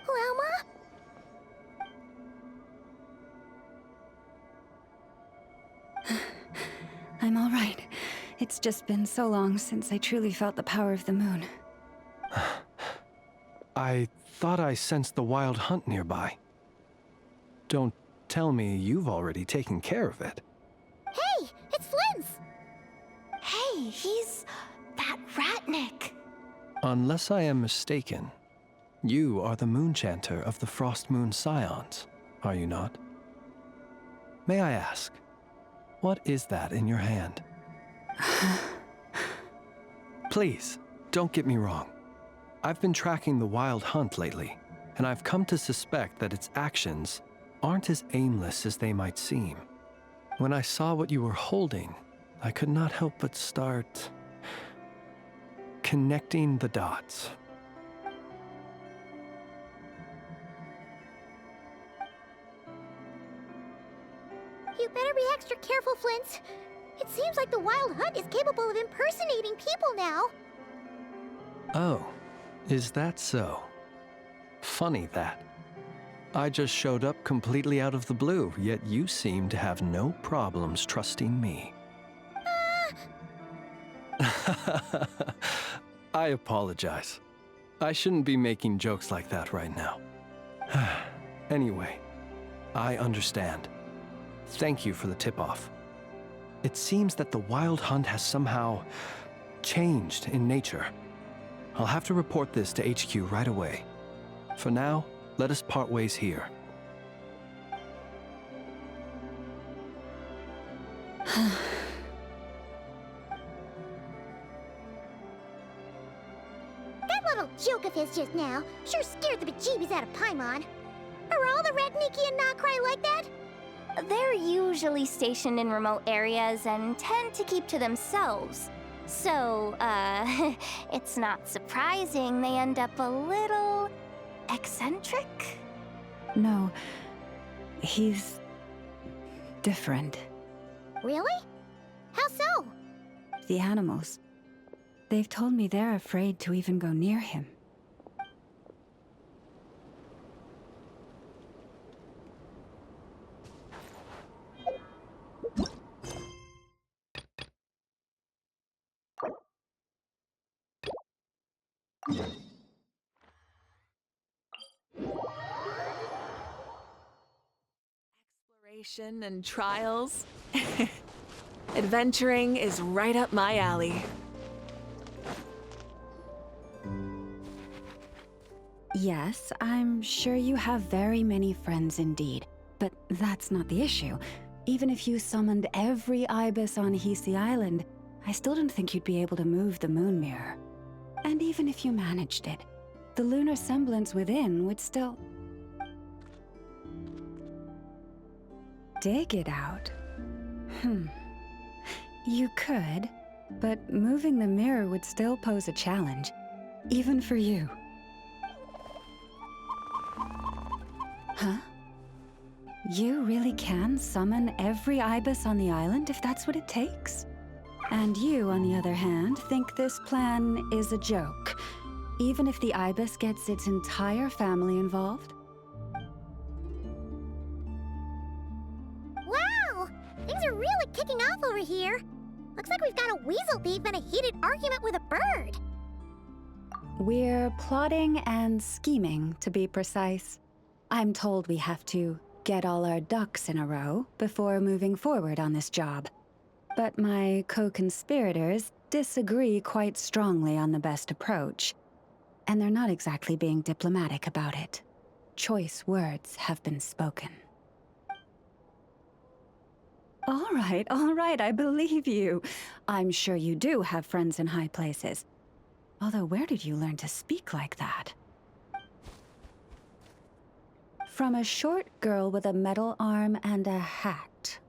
Lauma? I'm all right. It's just been so long since I truly felt the power of the moon. I thought I sensed the wild hunt nearby. Don't tell me you've already taken care of it. Hey, it's Flins! Hey, he's that Ratnik. Unless I am mistaken, you are the Moonchanter of the Frostmoon Scions, are you not? May I ask, what is that in your hand? Please, don't get me wrong. I've been tracking the wild hunt lately, and I've come to suspect that its actions aren't as aimless as they might seem. When I saw what you were holding, I could not help but start connecting the dots. You better be extra careful, Flins. It seems like the wild hunt is capable of impersonating people now. Oh, is that so? Funny that. I just showed up completely out of the blue, yet you seem to have no problems trusting me. I apologize. I shouldn't be making jokes like that right now. Anyway, I understand. Thank you for the tip-off. It seems that the wild hunt has somehow changed in nature. I'll have to report this to HQ right away. For now, let us part ways here. That little joke of his just now sure scared the bejeebies out of Paimon. Are all the Ratniki and Nod-Krai like that? They're usually stationed in remote areas and tend to keep to themselves. So, it's not surprising they end up a little eccentric? No, he's different. Really? How so? The animals. They've told me they're afraid to even go near him. Exploration and trials. Adventuring is right up my alley. Yes, I'm sure you have very many friends indeed, but that's not the issue. Even if you summoned every ibis on Hisii Island, I still don't think you'd be able to move the moon mirror. And even if you managed it, the lunar semblance within would still... dig it out? You could, but moving the mirror would still pose a challenge, even for you. Huh? You really can summon every ibis on the island if that's what it takes? And you, on the other hand, think this plan is a joke, even if the ibis gets its entire family involved? Wow! Things are really kicking off over here. Looks like we've got a weasel thief and a heated argument with a bird. We're plotting and scheming, to be precise. I'm told we have to get all our ducks in a row before moving forward on this job. But my co-conspirators disagree quite strongly on the best approach. And they're not exactly being diplomatic about it. Choice words have been spoken. All right, I believe you. I'm sure you do have friends in high places. Although, where did you learn to speak like that? From a short girl with a metal arm and a hat.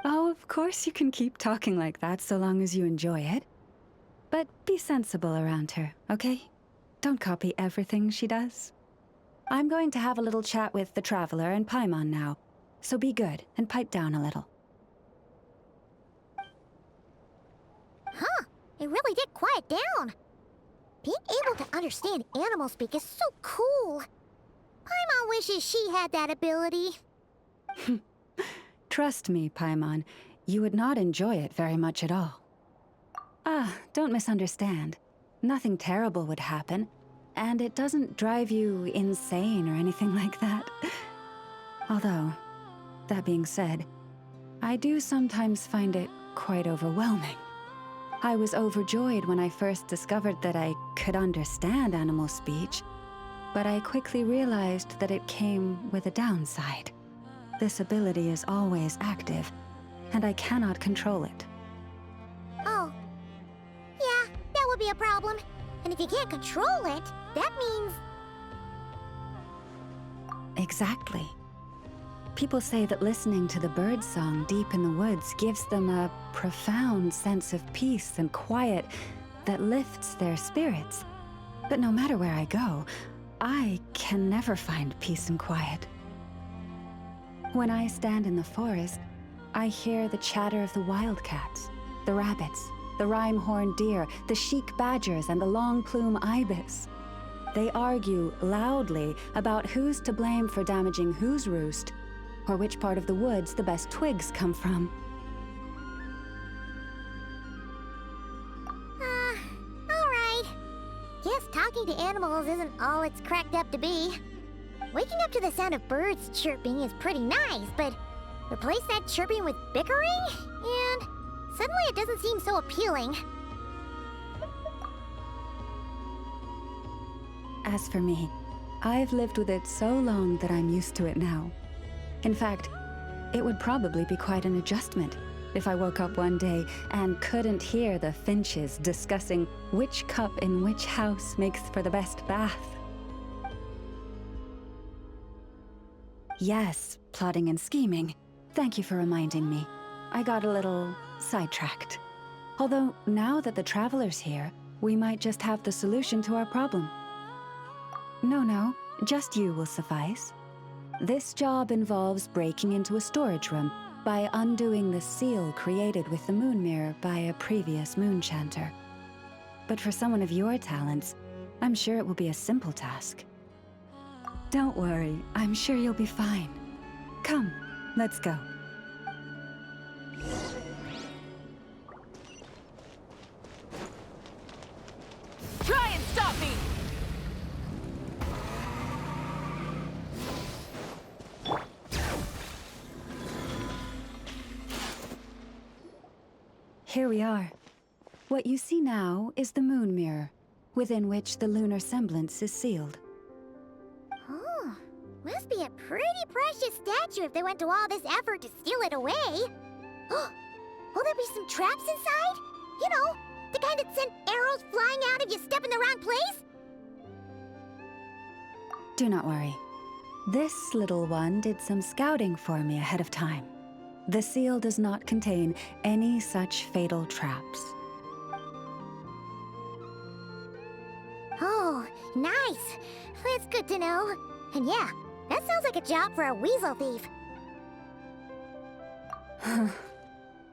Oh, of course you can keep talking like that so long as you enjoy it. But be sensible around her, okay? Don't copy everything she does. I'm going to have a little chat with the Traveler and Paimon now, so be good and pipe down a little. Huh, it really did quiet down. Being able to understand animal speak is so cool. Paimon wishes she had that ability. Trust me, Paimon, you would not enjoy it very much at all. Don't misunderstand. Nothing terrible would happen, and it doesn't drive you insane or anything like that. Although, that being said, I do sometimes find it quite overwhelming. I was overjoyed when I first discovered that I could understand animal speech, but I quickly realized that it came with a downside. This ability is always active, and I cannot control it. Oh. Yeah, that would be a problem. And if you can't control it, that means... Exactly. People say that listening to the bird song deep in the woods gives them a profound sense of peace and quiet that lifts their spirits. But no matter where I go, I can never find peace and quiet. When I stand in the forest, I hear the chatter of the wildcats, the rabbits, the rhyme-horned deer, the chic badgers, and the long-plume ibis. They argue loudly about who's to blame for damaging whose roost, or which part of the woods the best twigs come from. Alright. Guess talking to animals isn't all it's cracked up to be. Waking up to the sound of birds chirping is pretty nice, but replace that chirping with bickering, and suddenly it doesn't seem so appealing. As for me, I've lived with it so long that I'm used to it now. In fact, it would probably be quite an adjustment if I woke up one day and couldn't hear the finches discussing which cup in which house makes for the best bath. Yes, plotting and scheming. Thank you for reminding me. I got a little sidetracked. Although, now that the Traveler's here, we might just have the solution to our problem. No, just you will suffice. This job involves breaking into a storage room by undoing the seal created with the moon mirror by a previous moon chanter. But for someone of your talents, I'm sure it will be a simple task. Don't worry, I'm sure you'll be fine. Come, let's go. Try and stop me! here we are. What you see now is the moon mirror, within which the lunar semblance is sealed. Oh, must be a pretty precious statue if they went to all this effort to steal it away. Will there be some traps inside? You know, the kind that send arrows flying out if you step in the wrong place? Do not worry. This little one did some scouting for me ahead of time. The seal does not contain any such fatal traps. Oh, nice. That's good to know. And yeah, that sounds like a job for a weasel thief.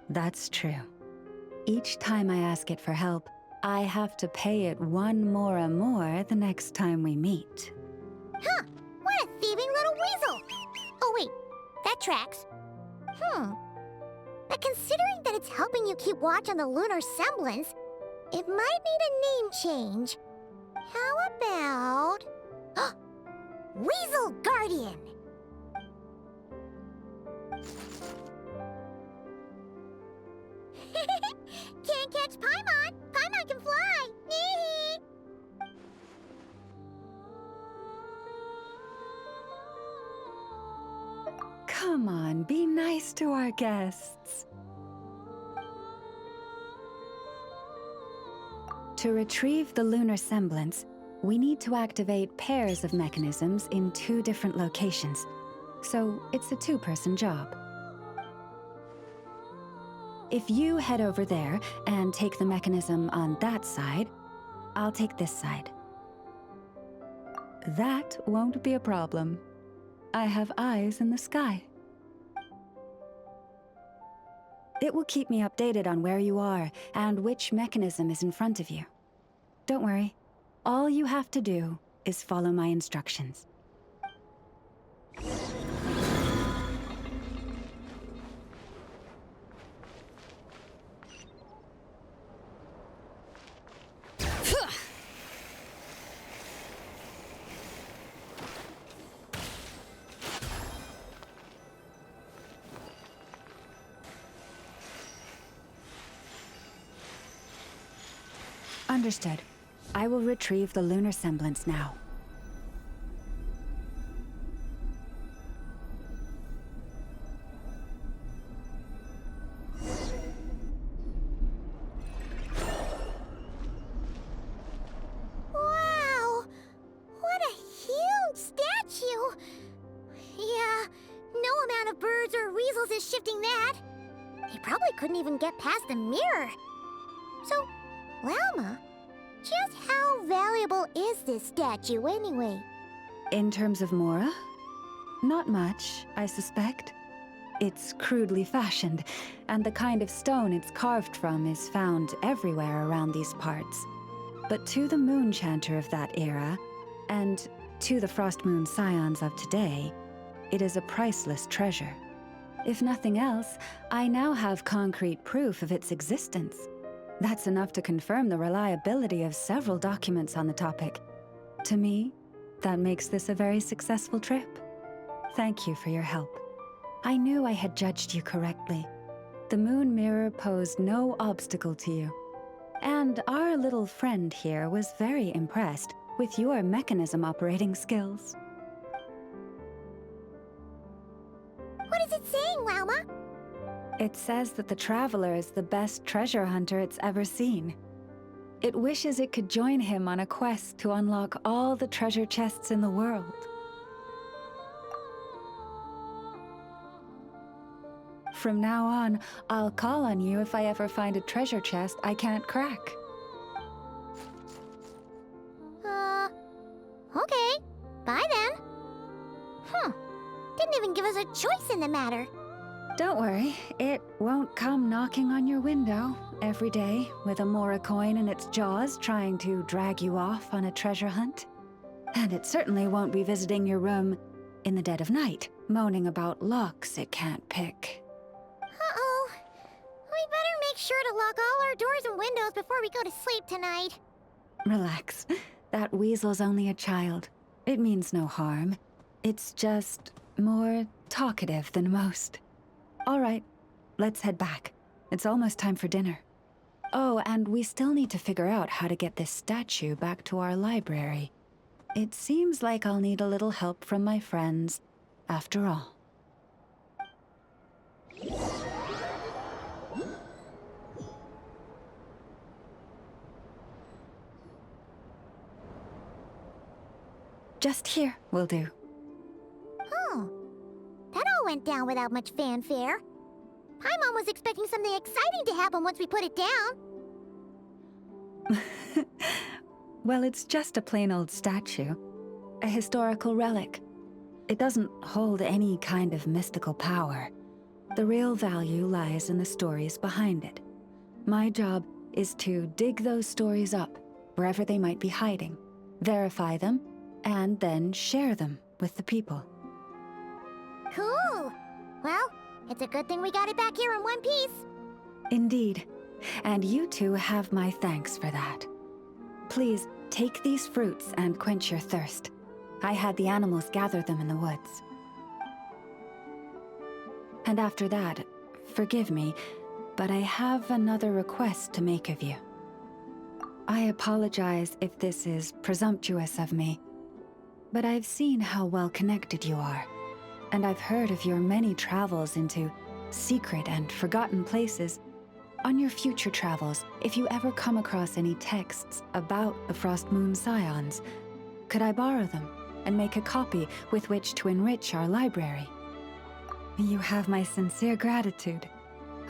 That's true. Each time I ask it for help, I have to pay it one more the next time we meet. Huh, what a thieving little weasel! Oh wait, that tracks. But considering that it's helping you keep watch on the lunar semblance, it might need a name change. How about... Weasel Guardian! Can't catch Paimon! Paimon can fly! Come on, be nice to our guests. To retrieve the lunar semblance, we need to activate pairs of mechanisms in 2 different locations. So it's a 2-person job. If you head over there and take the mechanism on that side, I'll take this side. That won't be a problem. I have eyes in the sky. It will keep me updated on where you are and which mechanism is in front of you. Don't worry. All you have to do is follow my instructions. Understood. I will retrieve the lunar semblance now. Wow! What a huge statue! Yeah, no amount of birds or weasels is shifting that. They probably couldn't even get past the mirror. So, Lauma, just how valuable is this statue anyway? In terms of Mora? Not much, I suspect. It's crudely fashioned, and the kind of stone it's carved from is found everywhere around these parts. But to the moon chanter of that era, and to the Frostmoon Scions of today, it is a priceless treasure. If nothing else, I now have concrete proof of its existence. That's enough to confirm the reliability of several documents on the topic. To me, that makes this a very successful trip. Thank you for your help. I knew I had judged you correctly. The moon mirror posed no obstacle to you. And our little friend here was very impressed with your mechanism operating skills. What is it saying, Lauma? It says that the Traveler is the best treasure hunter it's ever seen. It wishes it could join him on a quest to unlock all the treasure chests in the world. From now on, I'll call on you if I ever find a treasure chest I can't crack. Okay. Bye then. Didn't even give us a choice in the matter. Don't worry, it won't come knocking on your window every day with a Mora coin in its jaws trying to drag you off on a treasure hunt. And it certainly won't be visiting your room in the dead of night, moaning about locks it can't pick. Uh-oh. We better make sure to lock all our doors and windows before we go to sleep tonight. Relax. That weasel's only a child. It means no harm. It's just more talkative than most. All right, let's head back. It's almost time for dinner. Oh, and we still need to figure out how to get this statue back to our library. It seems like I'll need a little help from my friends, after all. Just here will do. Oh, that all went down without much fanfare. Paimon was expecting something exciting to happen once we put it down. Well, it's just a plain old statue. A historical relic. It doesn't hold any kind of mystical power. The real value lies in the stories behind it. My job is to dig those stories up, wherever they might be hiding, verify them, and then share them with the people. Cool. Well, it's a good thing we got it back here in one piece. Indeed. And you two have my thanks for that. Please, take these fruits and quench your thirst. I had the animals gather them in the woods. And after that, forgive me, but I have another request to make of you. I apologize if this is presumptuous of me, but I've seen how well connected you are, and I've heard of your many travels into secret and forgotten places. On your future travels, if you ever come across any texts about the Frostmoon Scions, could I borrow them and make a copy with which to enrich our library? You have my sincere gratitude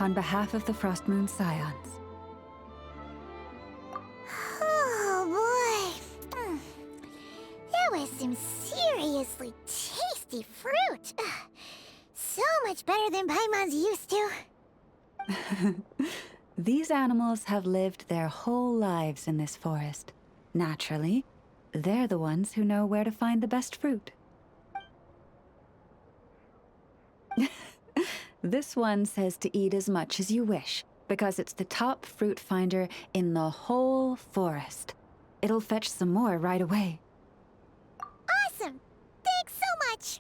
on behalf of the Frostmoon Scions. Oh boy. That was some seriously tasty fruit. So much better than Paimon's used to. These animals have lived their whole lives in this forest. Naturally, they're the ones who know where to find the best fruit. This one says to eat as much as you wish, because it's the top fruit finder in the whole forest. It'll fetch some more right away. Awesome! Thanks so much!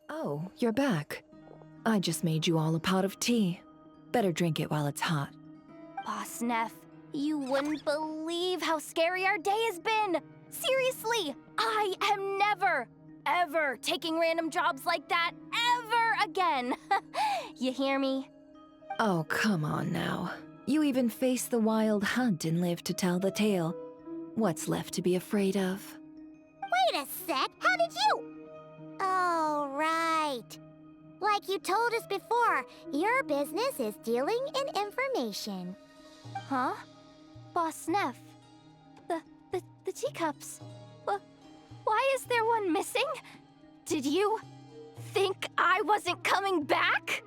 Oh, you're back. I just made you all a pot of tea. Better drink it while it's hot. Boss Neff, you wouldn't believe how scary our day has been! Seriously, I am never, ever taking random jobs like that ever again! You hear me? Oh, come on now. You even faced the wild hunt and lived to tell the tale. What's left to be afraid of? Wait a sec, how did you? Oh, right. Like you told us before, your business is dealing in information. Huh? Boss Neff, the teacups. Why is there one missing? Did you think I wasn't coming back?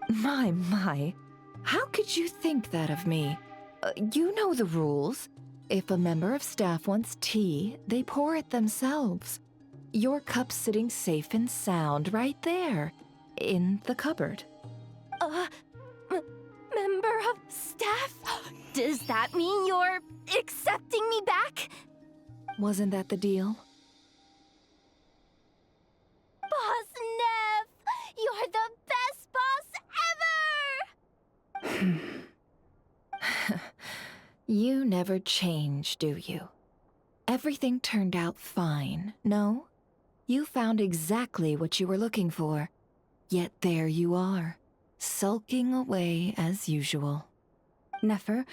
My. How could you think that of me? You know the rules. If a member of staff wants tea, they pour it themselves. Your cup's sitting safe and sound right there, in the cupboard. Member of staff? Does that mean you're accepting me back? Wasn't that the deal? Boss Neff! You're the best boss ever! You never change, do you? Everything turned out fine, no? You found exactly what you were looking for. Yet there you are, sulking away as usual. Nefer,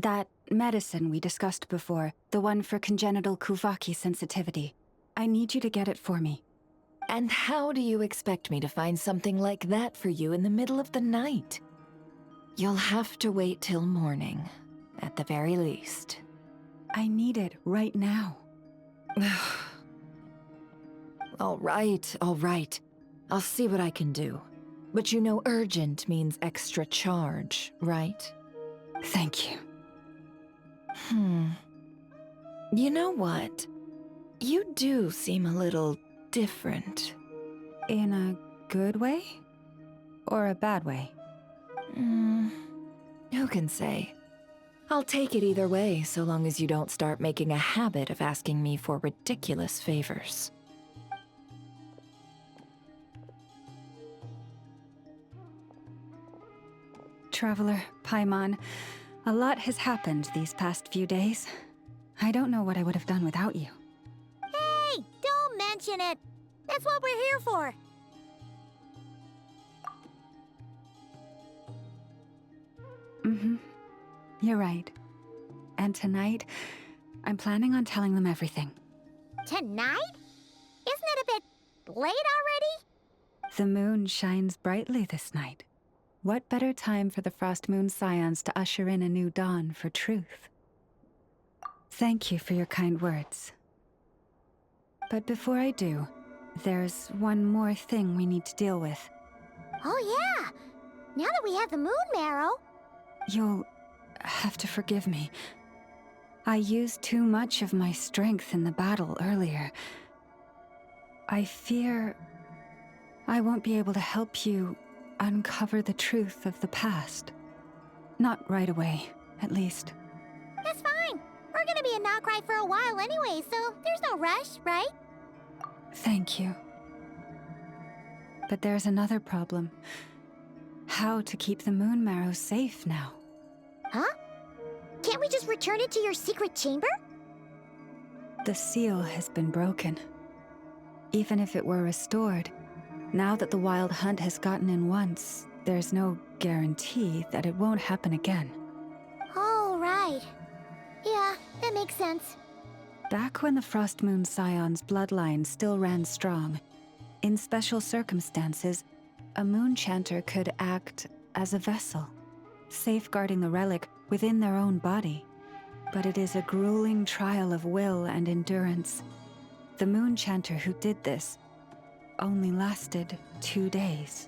that medicine we discussed before, the one for congenital Kuuvahki sensitivity, I need you to get it for me. And how do you expect me to find something like that for you in the middle of the night? You'll have to wait till morning, at the very least. I need it right now. All right. I'll see what I can do. But you know urgent means extra charge, right? Thank you. You know what? You do seem a little different. In a good way? Or a bad way? Who can say? I'll take it either way, so long as you don't start making a habit of asking me for ridiculous favors. Traveler, Paimon, a lot has happened these past few days. I don't know what I would have done without you. Hey, don't mention it. That's what we're here for. You're right. And tonight, I'm planning on telling them everything. Tonight? Isn't it a bit late already? The moon shines brightly this night. What better time for the Frostmoon Scions to usher in a new dawn for truth? Thank you for your kind words. But before I do, there's one more thing we need to deal with. Oh yeah! Now that we have the moon marrow... You'll have to forgive me. I used too much of my strength in the battle earlier. I fear I won't be able to help you uncover the truth of the past. Not right away, at least. That's fine. We're gonna be in Nod-Krai for a while anyway, so there's no rush, right? Thank you. But there's another problem. How to keep the moon marrow safe now? Huh? Can't we just return it to your secret chamber? The seal has been broken. Even if it were restored, now that the wild hunt has gotten in once, there's no guarantee that it won't happen again. Oh, right. Yeah, that makes sense. Back when the Frostmoon Scions' bloodline still ran strong, in special circumstances, a moon chanter could act as a vessel, safeguarding the relic within their own body. But it is a grueling trial of will and endurance. The moon chanter who did this only lasted 2 days.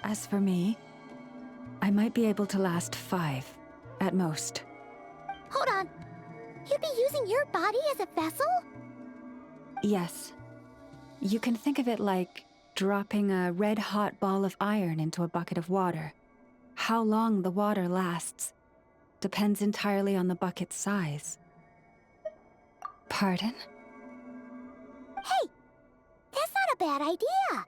As for me, I might be able to last 5, at most. Hold on. You'd be using your body as a vessel? Yes. You can think of it like dropping a red-hot ball of iron into a bucket of water. How long the water lasts depends entirely on the bucket's size. Pardon? Hey! That's not a bad idea!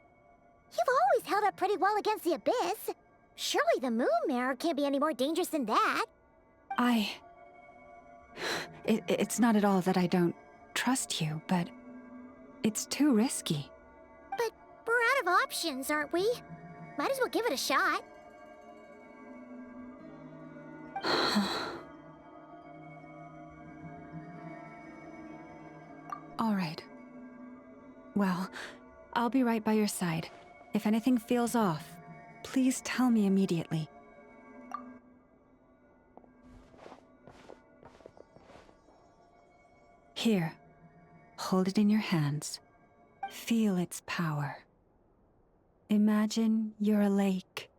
You've always held up pretty well against the abyss. Surely the moon marrow can't be any more dangerous than that. It's not at all that I don't trust you, but it's too risky. But we're out of options, aren't we? Might as well give it a shot. All right. Well, I'll be right by your side. If anything feels off, please tell me immediately. Here, hold it in your hands. Feel its power. Imagine you're a lake,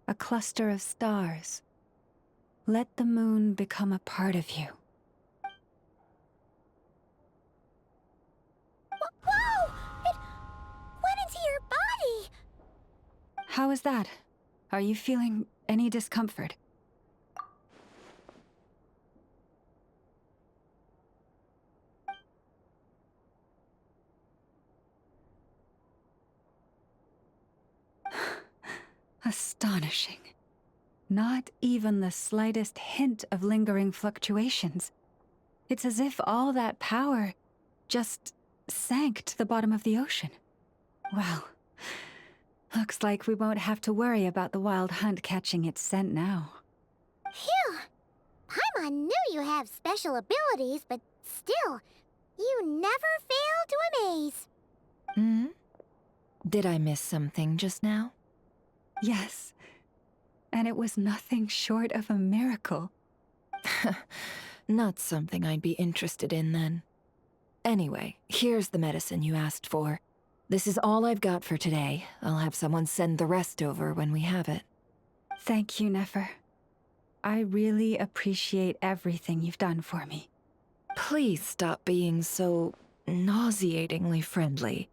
a cluster of stars. Let the moon become a part of you. Whoa! It went into your body! How is that? Are you feeling any discomfort? Astonishing. Not even the slightest hint of lingering fluctuations. It's as if all that power just sank to the bottom of the ocean. Well, looks like we won't have to worry about the wild hunt catching its scent now. Phew! Paimon knew you have special abilities, but still, you never fail to amaze. Did I miss something just now? Yes. And it was nothing short of a miracle. Not something I'd be interested in then. Anyway, here's the medicine you asked for. This is all I've got for today. I'll have someone send the rest over when we have it. Thank you, Nefer. I really appreciate everything you've done for me. Please stop being so nauseatingly friendly.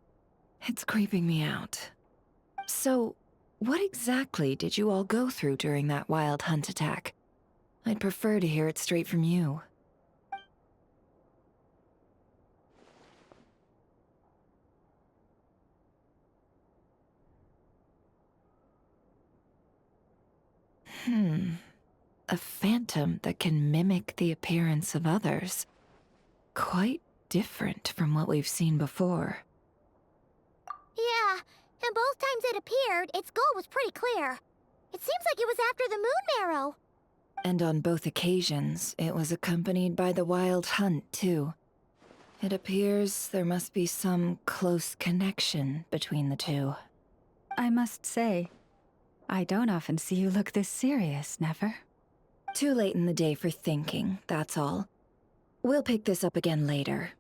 It's creeping me out. So, what exactly did you all go through during that wild hunt attack? I'd prefer to hear it straight from you. A phantom that can mimic the appearance of others. Quite different from what we've seen before. Yeah, and both times it appeared, its goal was pretty clear. It seems like it was after the moon marrow. And on both occasions, it was accompanied by the wild hunt, too. It appears there must be some close connection between the two. I must say, I don't often see you look this serious, Nefer. Too late in the day for thinking, that's all. We'll pick this up again later.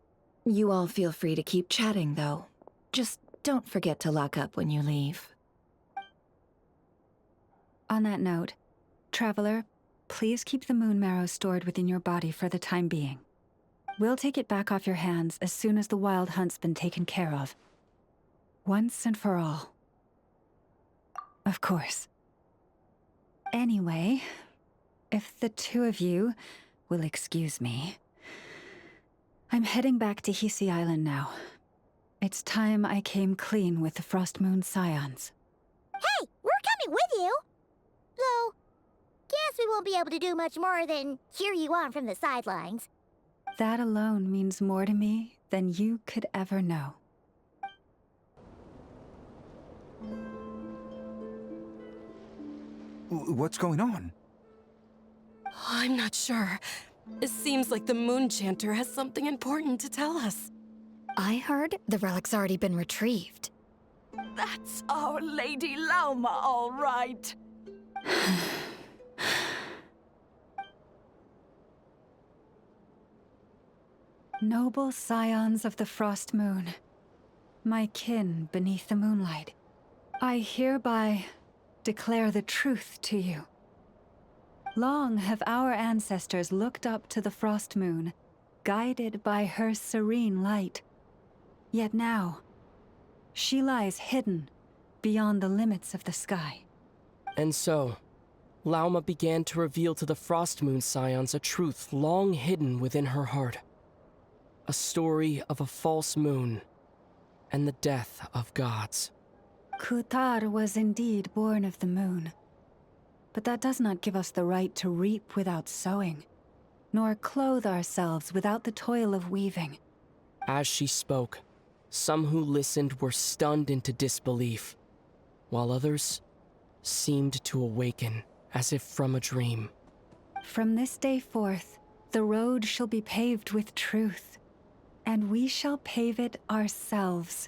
You all feel free to keep chatting, though. Just don't forget to lock up when you leave. On that note, Traveler, please keep the moon marrow stored within your body for the time being. We'll take it back off your hands as soon as the wild hunt's been taken care of. Once and for all. Of course. Anyway, if the two of you will excuse me, I'm heading back to Hisii Island now. It's time I came clean with the Frostmoon Scions. Hey, we're coming with you! Though, guess we won't be able to do much more than cheer you on from the sidelines. That alone means more to me than you could ever know. What's going on? I'm not sure. It seems like the Moon Chanter has something important to tell us. I heard the relic's already been retrieved. That's our Lady Lauma, all right. Noble scions of the Frost Moon, my kin beneath the moonlight, I hereby declare the truth to you. Long have our ancestors looked up to the Frost Moon, guided by her serene light. Yet now, she lies hidden beyond the limits of the sky. And so, Lauma began to reveal to the Frostmoon Scions a truth long hidden within her heart. A story of a false moon and the death of gods. Kutar was indeed born of the moon. But that does not give us the right to reap without sowing, nor clothe ourselves without the toil of weaving. As she spoke, some who listened were stunned into disbelief, while others seemed to awaken as if from a dream. From this day forth, the road shall be paved with truth, and we shall pave it ourselves.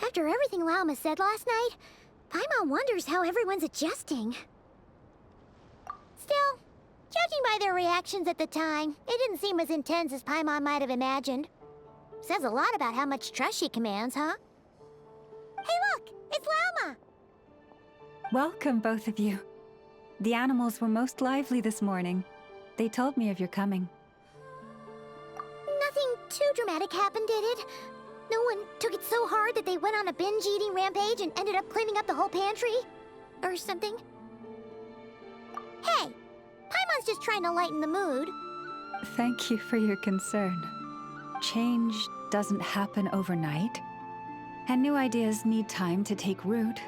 After everything Lauma said last night, Paimon wonders how everyone's adjusting. Still, judging by their reactions at the time, it didn't seem as intense as Paimon might have imagined. Says a lot about how much trust she commands, huh? Hey look! It's Lauma! Welcome, both of you. The animals were most lively this morning. They told me of your coming. Nothing too dramatic happened, did it? No one took it so hard that they went on a binge-eating rampage and ended up cleaning up the whole pantry? Or something? Hey! Paimon's just trying to lighten the mood. Thank you for your concern. Change doesn't happen overnight, and new ideas need time to take root.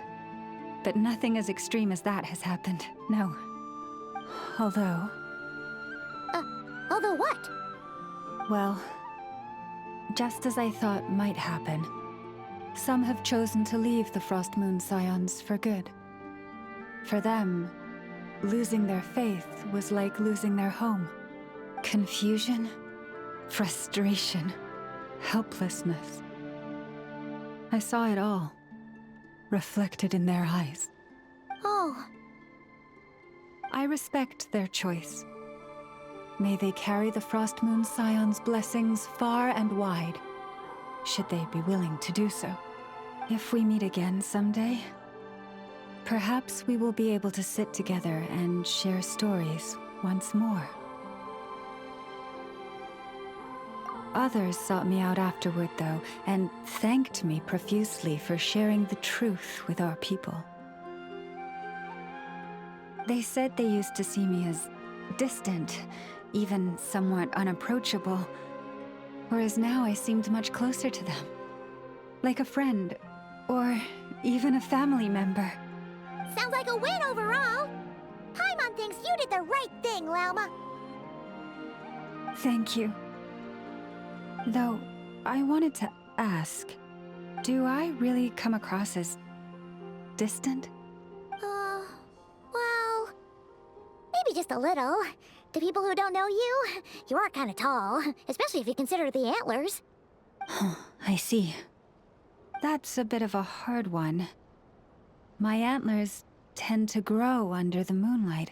But nothing as extreme as that has happened, no. Although... although what? Well, just as I thought might happen, some have chosen to leave the Frostmoon Scions for good. For them, losing their faith was like losing their home. Confusion, frustration, helplessness. I saw it all, reflected in their eyes. Oh. I respect their choice. May they carry the Frostmoon Scions' blessings far and wide, should they be willing to do so. If we meet again someday, perhaps we will be able to sit together and share stories once more. Others sought me out afterward, though, and thanked me profusely for sharing the truth with our people. They said they used to see me as distant, even somewhat unapproachable, whereas now I seemed much closer to them. Like a friend, or even a family member. Sounds like a win overall. Paimon thinks you did the right thing, Lauma. Thank you. Though, I wanted to ask, do I really come across as distant? Well, maybe just a little. To people who don't know you, you are kind of tall, especially if you consider the antlers. I see. That's a bit of a hard one. My antlers tend to grow under the moonlight,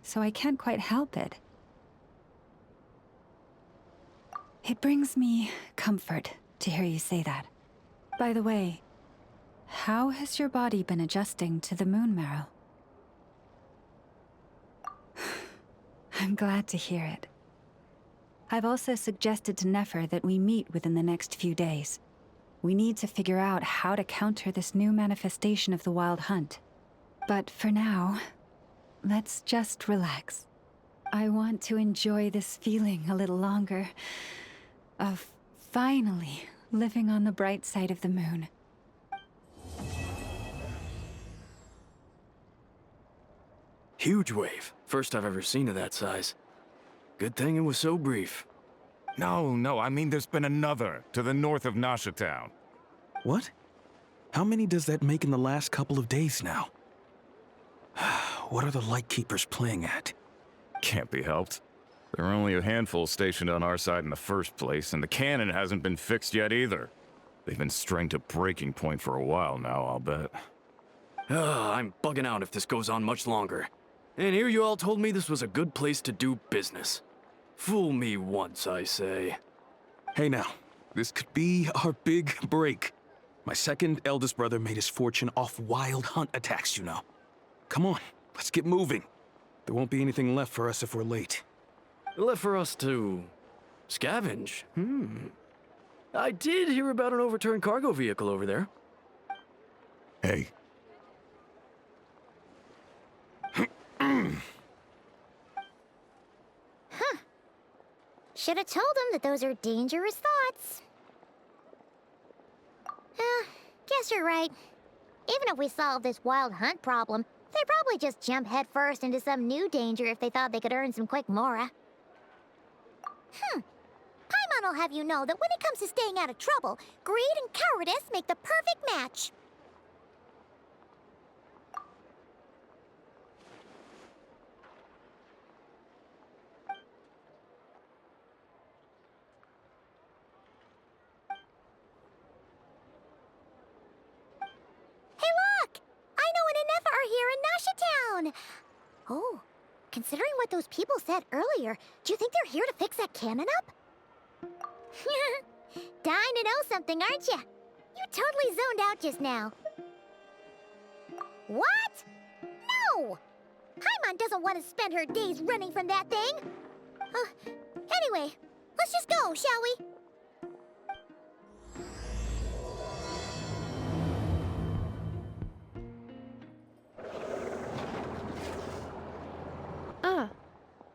so I can't quite help it. It brings me comfort to hear you say that. By the way, how has your body been adjusting to the moon marrow? I'm glad to hear it. I've also suggested to Nefer that we meet within the next few days. We need to figure out how to counter this new manifestation of the Wild Hunt. But for now, let's just relax. I want to enjoy this feeling a little longer, of finally living on the bright side of the moon. Huge wave. First I've ever seen of that size. Good thing it was so brief. No, I mean there's been another to the north of Nasha Town. What? How many does that make in the last couple of days now? What are the Lightkeepers playing at? Can't be helped. There are only a handful stationed on our side in the first place, and the cannon hasn't been fixed yet either. They've been strained to breaking point for a while now, I'll bet. I'm bugging out if this goes on much longer. And here you all told me this was a good place to do business. Fool me once, I say. Hey now, this could be our big break. My second eldest brother made his fortune off wild hunt attacks, you know. Come on, let's get moving. There won't be anything left for us if we're late. Left for us to scavenge? I did hear about an overturned cargo vehicle over there. Hey. Should have told him that those are dangerous thoughts. Guess you're right. Even if we solve this wild hunt problem, they'd probably just jump headfirst into some new danger if they thought they could earn some quick mora. Paimon will have you know that when it comes to staying out of trouble, greed and cowardice make the perfect match. Hey look! Aino and Ineffa are here in Nasha Town! Oh, considering what those people said earlier, do you think they're here to fix that cannon up? Dying to know something, aren't you? You totally zoned out just now. What? No! Paimon doesn't want to spend her days running from that thing. Anyway, let's just go, shall we?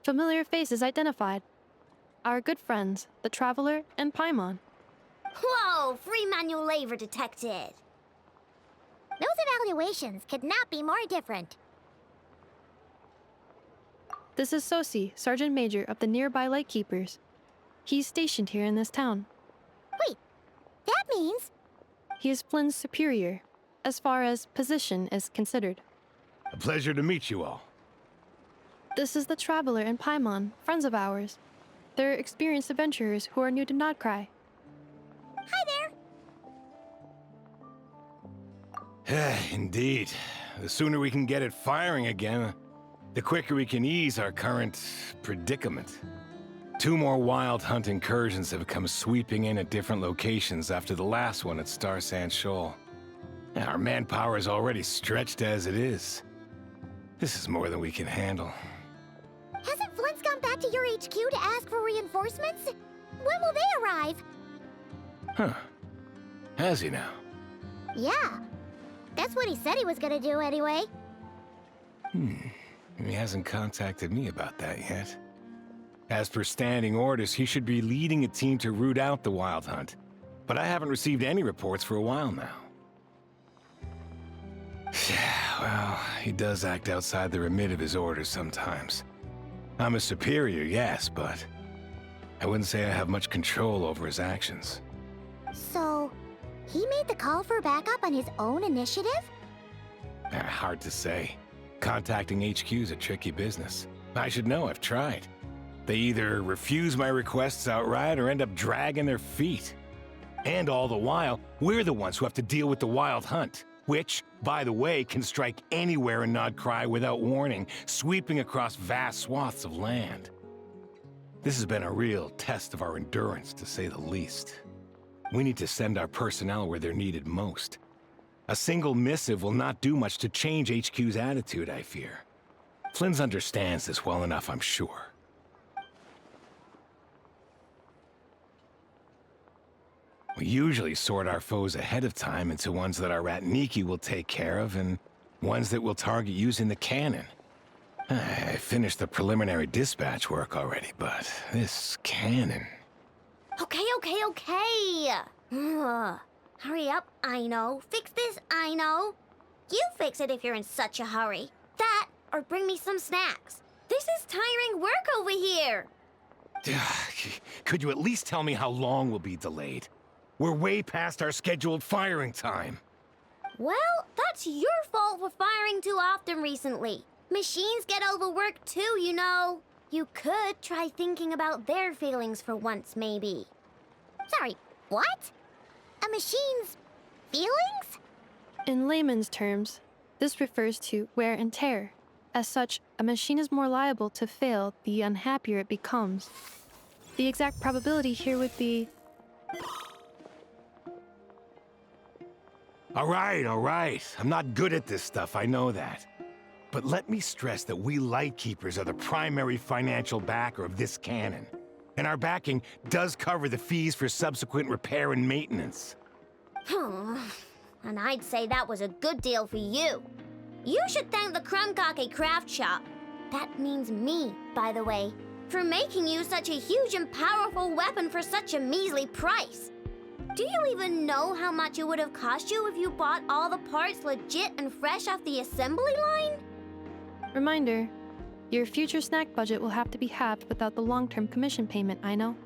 Familiar faces identified. Our good friends, the Traveler and Paimon. Whoa, free manual labor detected. Those evaluations could not be more different. This is Sosi, Sergeant Major of the nearby Lightkeepers. He's stationed here in this town. Wait, that means... He is Flins' superior, as far as position is considered. A pleasure to meet you all. This is the Traveler and Paimon, friends of ours. They're experienced adventurers who are new to Nod-Krai. Hi there! Indeed. The sooner we can get it firing again, The quicker we can ease our current predicament. 2 more wild hunt incursions have come sweeping in at different locations after the last one at Star Sand Shoal. Our manpower is already stretched as it is. This is more than we can handle. Hasn't Flint's gone back to your HQ to ask for reinforcements? When will they arrive? Huh. Has he now? Yeah. That's what he said he was gonna do anyway. He hasn't contacted me about that yet. As per standing orders, he should be leading a team to root out the wild hunt. But I haven't received any reports for a while now. Well, he does act outside the remit of his orders sometimes. I'm a superior, yes, but I wouldn't say I have much control over his actions. So, he made the call for backup on his own initiative? Hard to say. Contacting HQ is a tricky business. I should know, I've tried. They either refuse my requests outright or end up dragging their feet. And all the while, we're the ones who have to deal with the wild hunt, which, by the way, can strike anywhere in Nod-Krai without warning, sweeping across vast swaths of land. This has been a real test of our endurance, to say the least. We need to send our personnel where they're needed most. A single missive will not do much to change HQ's attitude, I fear. Flins understands this well enough, I'm sure. We usually sort our foes ahead of time into ones that our Ratniki will take care of and ones that we'll target using the cannon. I finished the preliminary dispatch work already, but this cannon... Okay. Hurry up, Aino. Fix this, Aino. You fix it if you're in such a hurry. That, or bring me some snacks. This is tiring work over here. Could you at least tell me how long we'll be delayed? We're way past our scheduled firing time. Well, that's your fault for firing too often recently. Machines get overworked too, you know. You could try thinking about their feelings for once, maybe. Sorry, what? A machine's feelings? In layman's terms, this refers to wear and tear. As such, a machine is more liable to fail the unhappier it becomes. The exact probability here would be... All right. I'm not good at this stuff, I know that. But let me stress that we Lightkeepers are the primary financial backer of this cannon. And our backing does cover the fees for subsequent repair and maintenance. And I'd say that was a good deal for you. You should thank the Kuuvahki craft shop. That means me, by the way, for making you such a huge and powerful weapon for such a measly price. Do you even know how much it would have cost you if you bought all the parts legit and fresh off the assembly line? Reminder, your future snack budget will have to be halved without the long-term commission payment, I know.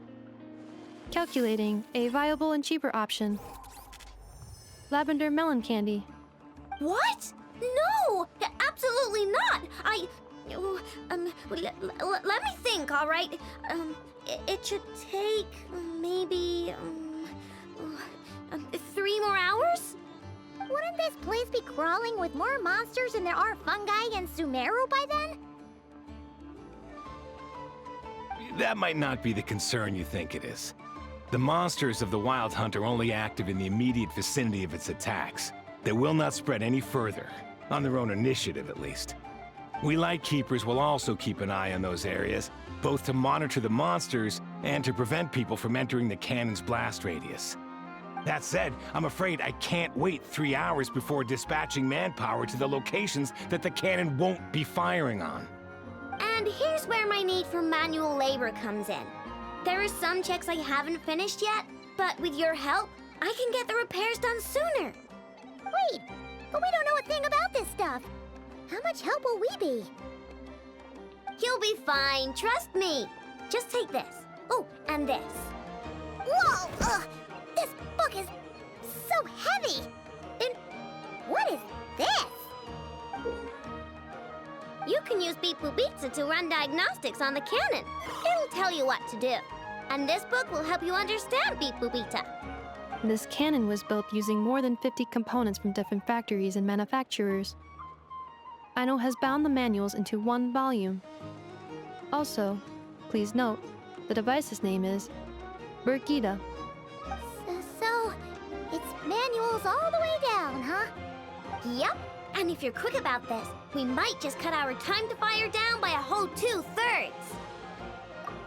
Calculating a viable and cheaper option. Lavender melon candy. What? No! Absolutely not! Let me think, all right? It should take maybe 3 more hours? Wouldn't this place be crawling with more monsters than there are fungi and Sumeru by then? That might not be the concern you think it is. The monsters of the Wild Hunt are only active in the immediate vicinity of its attacks. They will not spread any further, on their own initiative at least. We Lightkeepers will also keep an eye on those areas, both to monitor the monsters and to prevent people from entering the cannon's blast radius. That said, I'm afraid I can't wait 3 hours before dispatching manpower to the locations that the cannon won't be firing on. And here's where my need for manual labor comes in. There are some checks I haven't finished yet, but with your help, I can get the repairs done sooner. Wait, but we don't know a thing about this stuff. How much help will we be? You'll be fine, trust me. Just take this. Oh, and this. Whoa! This book is so heavy! And what is this? You can use Beep Boop Pizza to run diagnostics on the cannon. It'll tell you what to do. And this book will help you understand Beep Boop Pizza. This cannon was built using more than 50 components from different factories and manufacturers. Aino has bound the manuals into one volume. Also, please note, the device's name is Birgitta. So, it's manuals all the way down, huh? Yep. And if you're quick about this, we might just cut our time to fire down by a whole 2/3.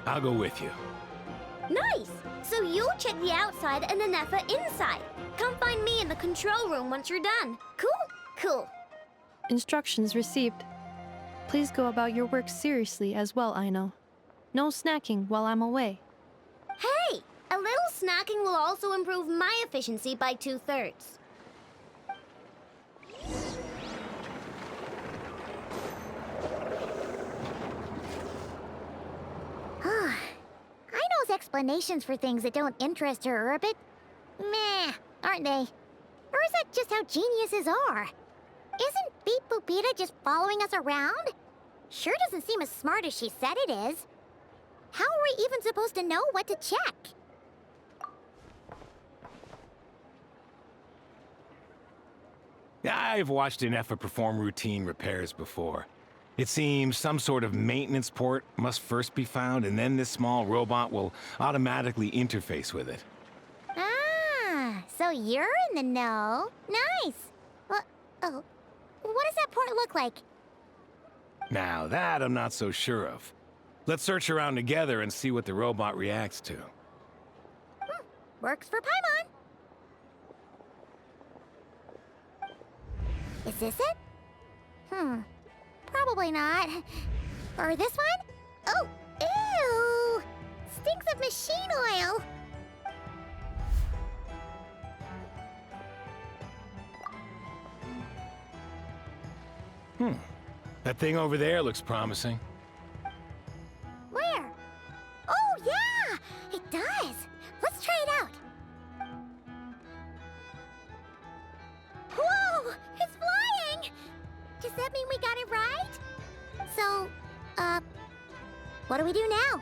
I'll go with you. Nice! So you'll check the outside and Ineffa inside. Come find me in the control room once you're done. Cool? Cool. Instructions received. Please go about your work seriously as well, Aino. No snacking while I'm away. Hey! A little snacking will also improve my efficiency by 2/3. Aino's explanations for things that don't interest her are a bit meh, aren't they? Or is that just how geniuses are? Isn't Beep Boopita just following us around? Sure doesn't seem as smart as she said it is. How are we even supposed to know what to check? I've watched Ineffa perform routine repairs before. It seems some sort of maintenance port must first be found, and then this small robot will automatically interface with it. Ah, so you're in the know. Nice. Well, oh, what does that port look like? Now that I'm not so sure of. Let's search around together and see what the robot reacts to. Works for Paimon. Is this it? Probably not. Or this one? Oh, ew! Stinks of machine oil. That thing over there looks promising. Where? Oh, yeah! It does! Let's try it out. Whoa! It's flying! Does that mean we got it right? So, what do we do now?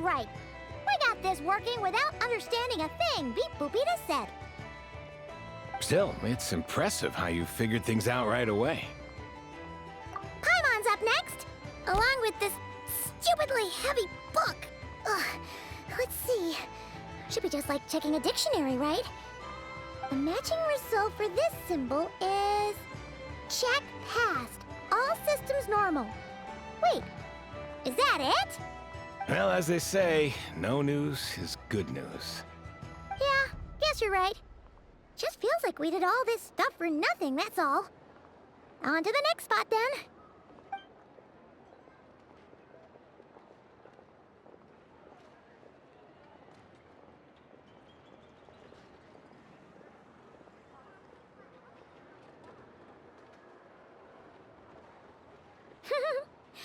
Right. We got this working without understanding a thing Beep Boopita said. Still, it's impressive how you figured things out right away. Paimon's up next, along with this stupidly heavy book. Ugh. Let's see. Should be just like checking a dictionary, right? The matching result for this symbol is... check passed. All systems normal. Wait, is that it? Well, as they say, no news is good news. Yeah, guess you're right. Just feels like we did all this stuff for nothing, that's all. On to the next spot, then.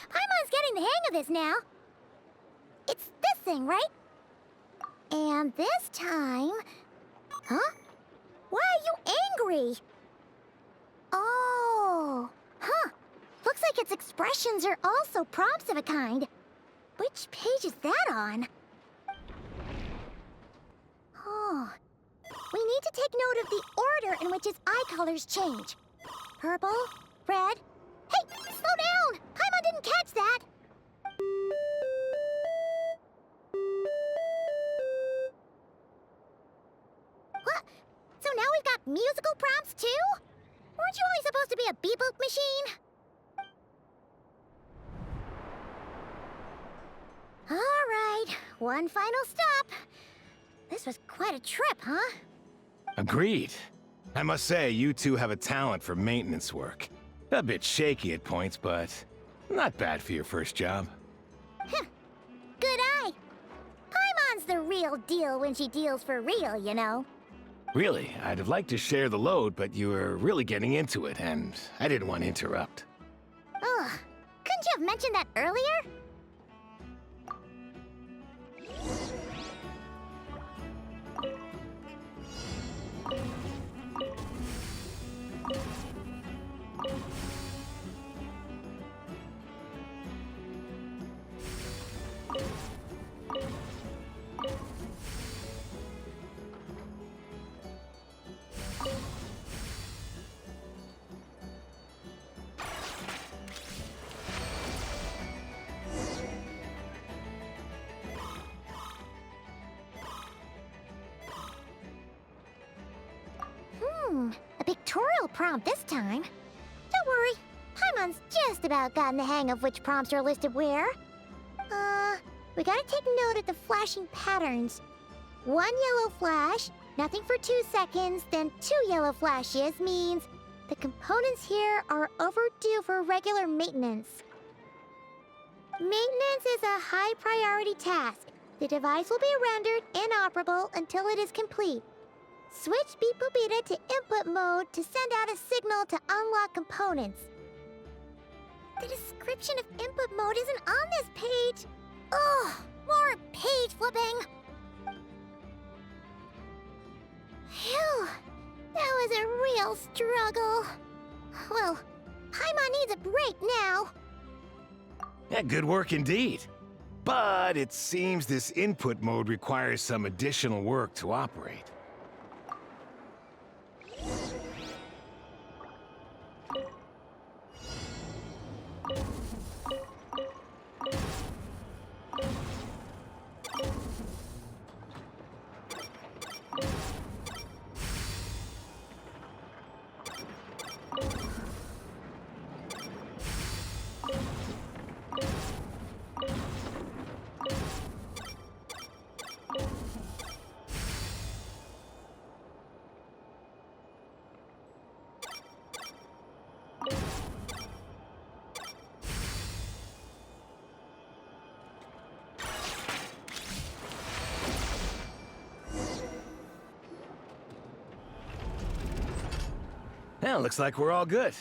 Paimon's getting the hang of this now. It's this thing, right? And this time... Huh? Why are you angry? Oh... Huh. Looks like its expressions are also prompts of a kind. Which page is that on? Oh... We need to take note of the order in which its eye colors change. Purple, red... Hey! Slow down! Paimon didn't catch that! What? So now we've got musical prompts too? Weren't you only supposed to be a beep-boop machine? Alright, one final stop. This was quite a trip, huh? Agreed. I must say, you two have a talent for maintenance work. A bit shaky at points, but not bad for your first job. Huh. Good eye. Paimon's the real deal when she deals for real, you know. Really, I'd have liked to share the load, but you were really getting into it, and I didn't want to interrupt. Ugh. Couldn't you have mentioned that earlier? A pictorial prompt this time. Don't worry, Paimon's just about gotten the hang of which prompts are listed where. We gotta take note of the flashing patterns. 1 yellow flash, nothing for 2 seconds, then 2 yellow flashes means the components here are overdue for regular maintenance. Maintenance is a high priority task. The device will be rendered inoperable until it is complete. Switch Beep Boopita to input mode to send out a signal to unlock components. The description of input mode isn't on this page. Ugh, more page flipping. Phew, that was a real struggle. Well, Paimon needs a break now. Yeah, good work indeed. But it seems this input mode requires some additional work to operate. Well, looks like we're all good.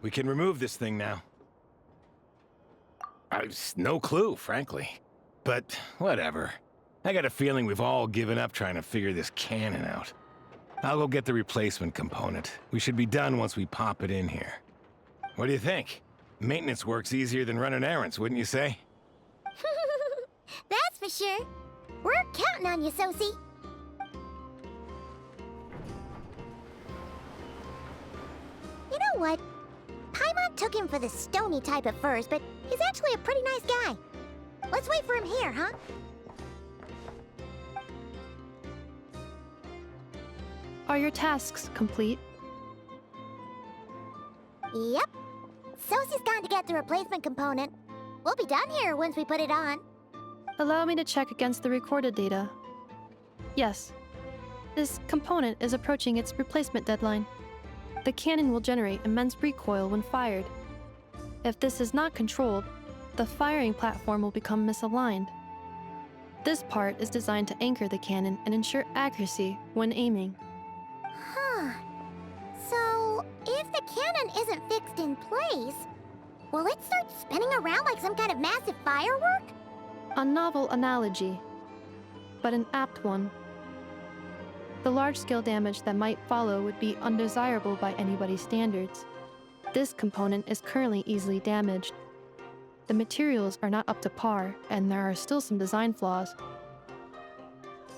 We can remove this thing now. I've no clue, frankly. But whatever. I got a feeling we've all given up trying to figure this cannon out. I'll go get the replacement component. We should be done once we pop it in here. What do you think? Maintenance work's easier than running errands, wouldn't you say? That's for sure. We're counting on you, Sosie. You know what? Paimon took him for the stony type at first, but he's actually a pretty nice guy. Let's wait for him here, huh? Are your tasks complete? Yep. Sosie's gone to get the replacement component. We'll be done here once we put it on. Allow me to check against the recorded data. Yes. This component is approaching its replacement deadline. The cannon will generate immense recoil when fired. If this is not controlled, the firing platform will become misaligned. This part is designed to anchor the cannon and ensure accuracy when aiming. Huh. So, if the cannon isn't fixed in place, will it start spinning around like some kind of massive firework? A novel analogy, but an apt one. The large-scale damage that might follow would be undesirable by anybody's standards. This component is currently easily damaged. The materials are not up to par, and there are still some design flaws.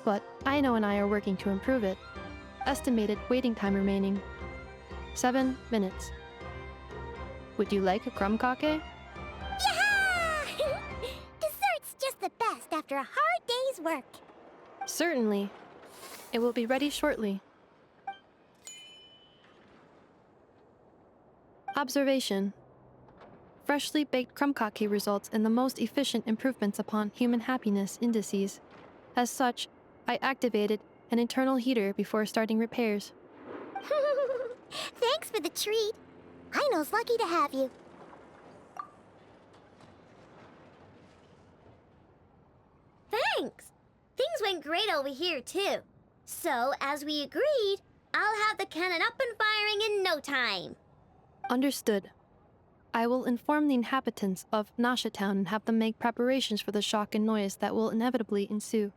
But Aino and I are working to improve it. Estimated waiting time remaining: 7 minutes. Would you like a crumb cake? Yeah! Dessert's just the best after a hard day's work. Certainly. It will be ready shortly. Observation. Freshly baked crumb results in the most efficient improvements upon human happiness indices. As such, I activated an internal heater before starting repairs. Thanks for the treat. Aino's lucky to have you. Thanks! Things went great over here, too. So, as we agreed, I'll have the cannon up and firing in no time. Understood. I will inform the inhabitants of Nasha Town and have them make preparations for the shock and noise that will inevitably ensue.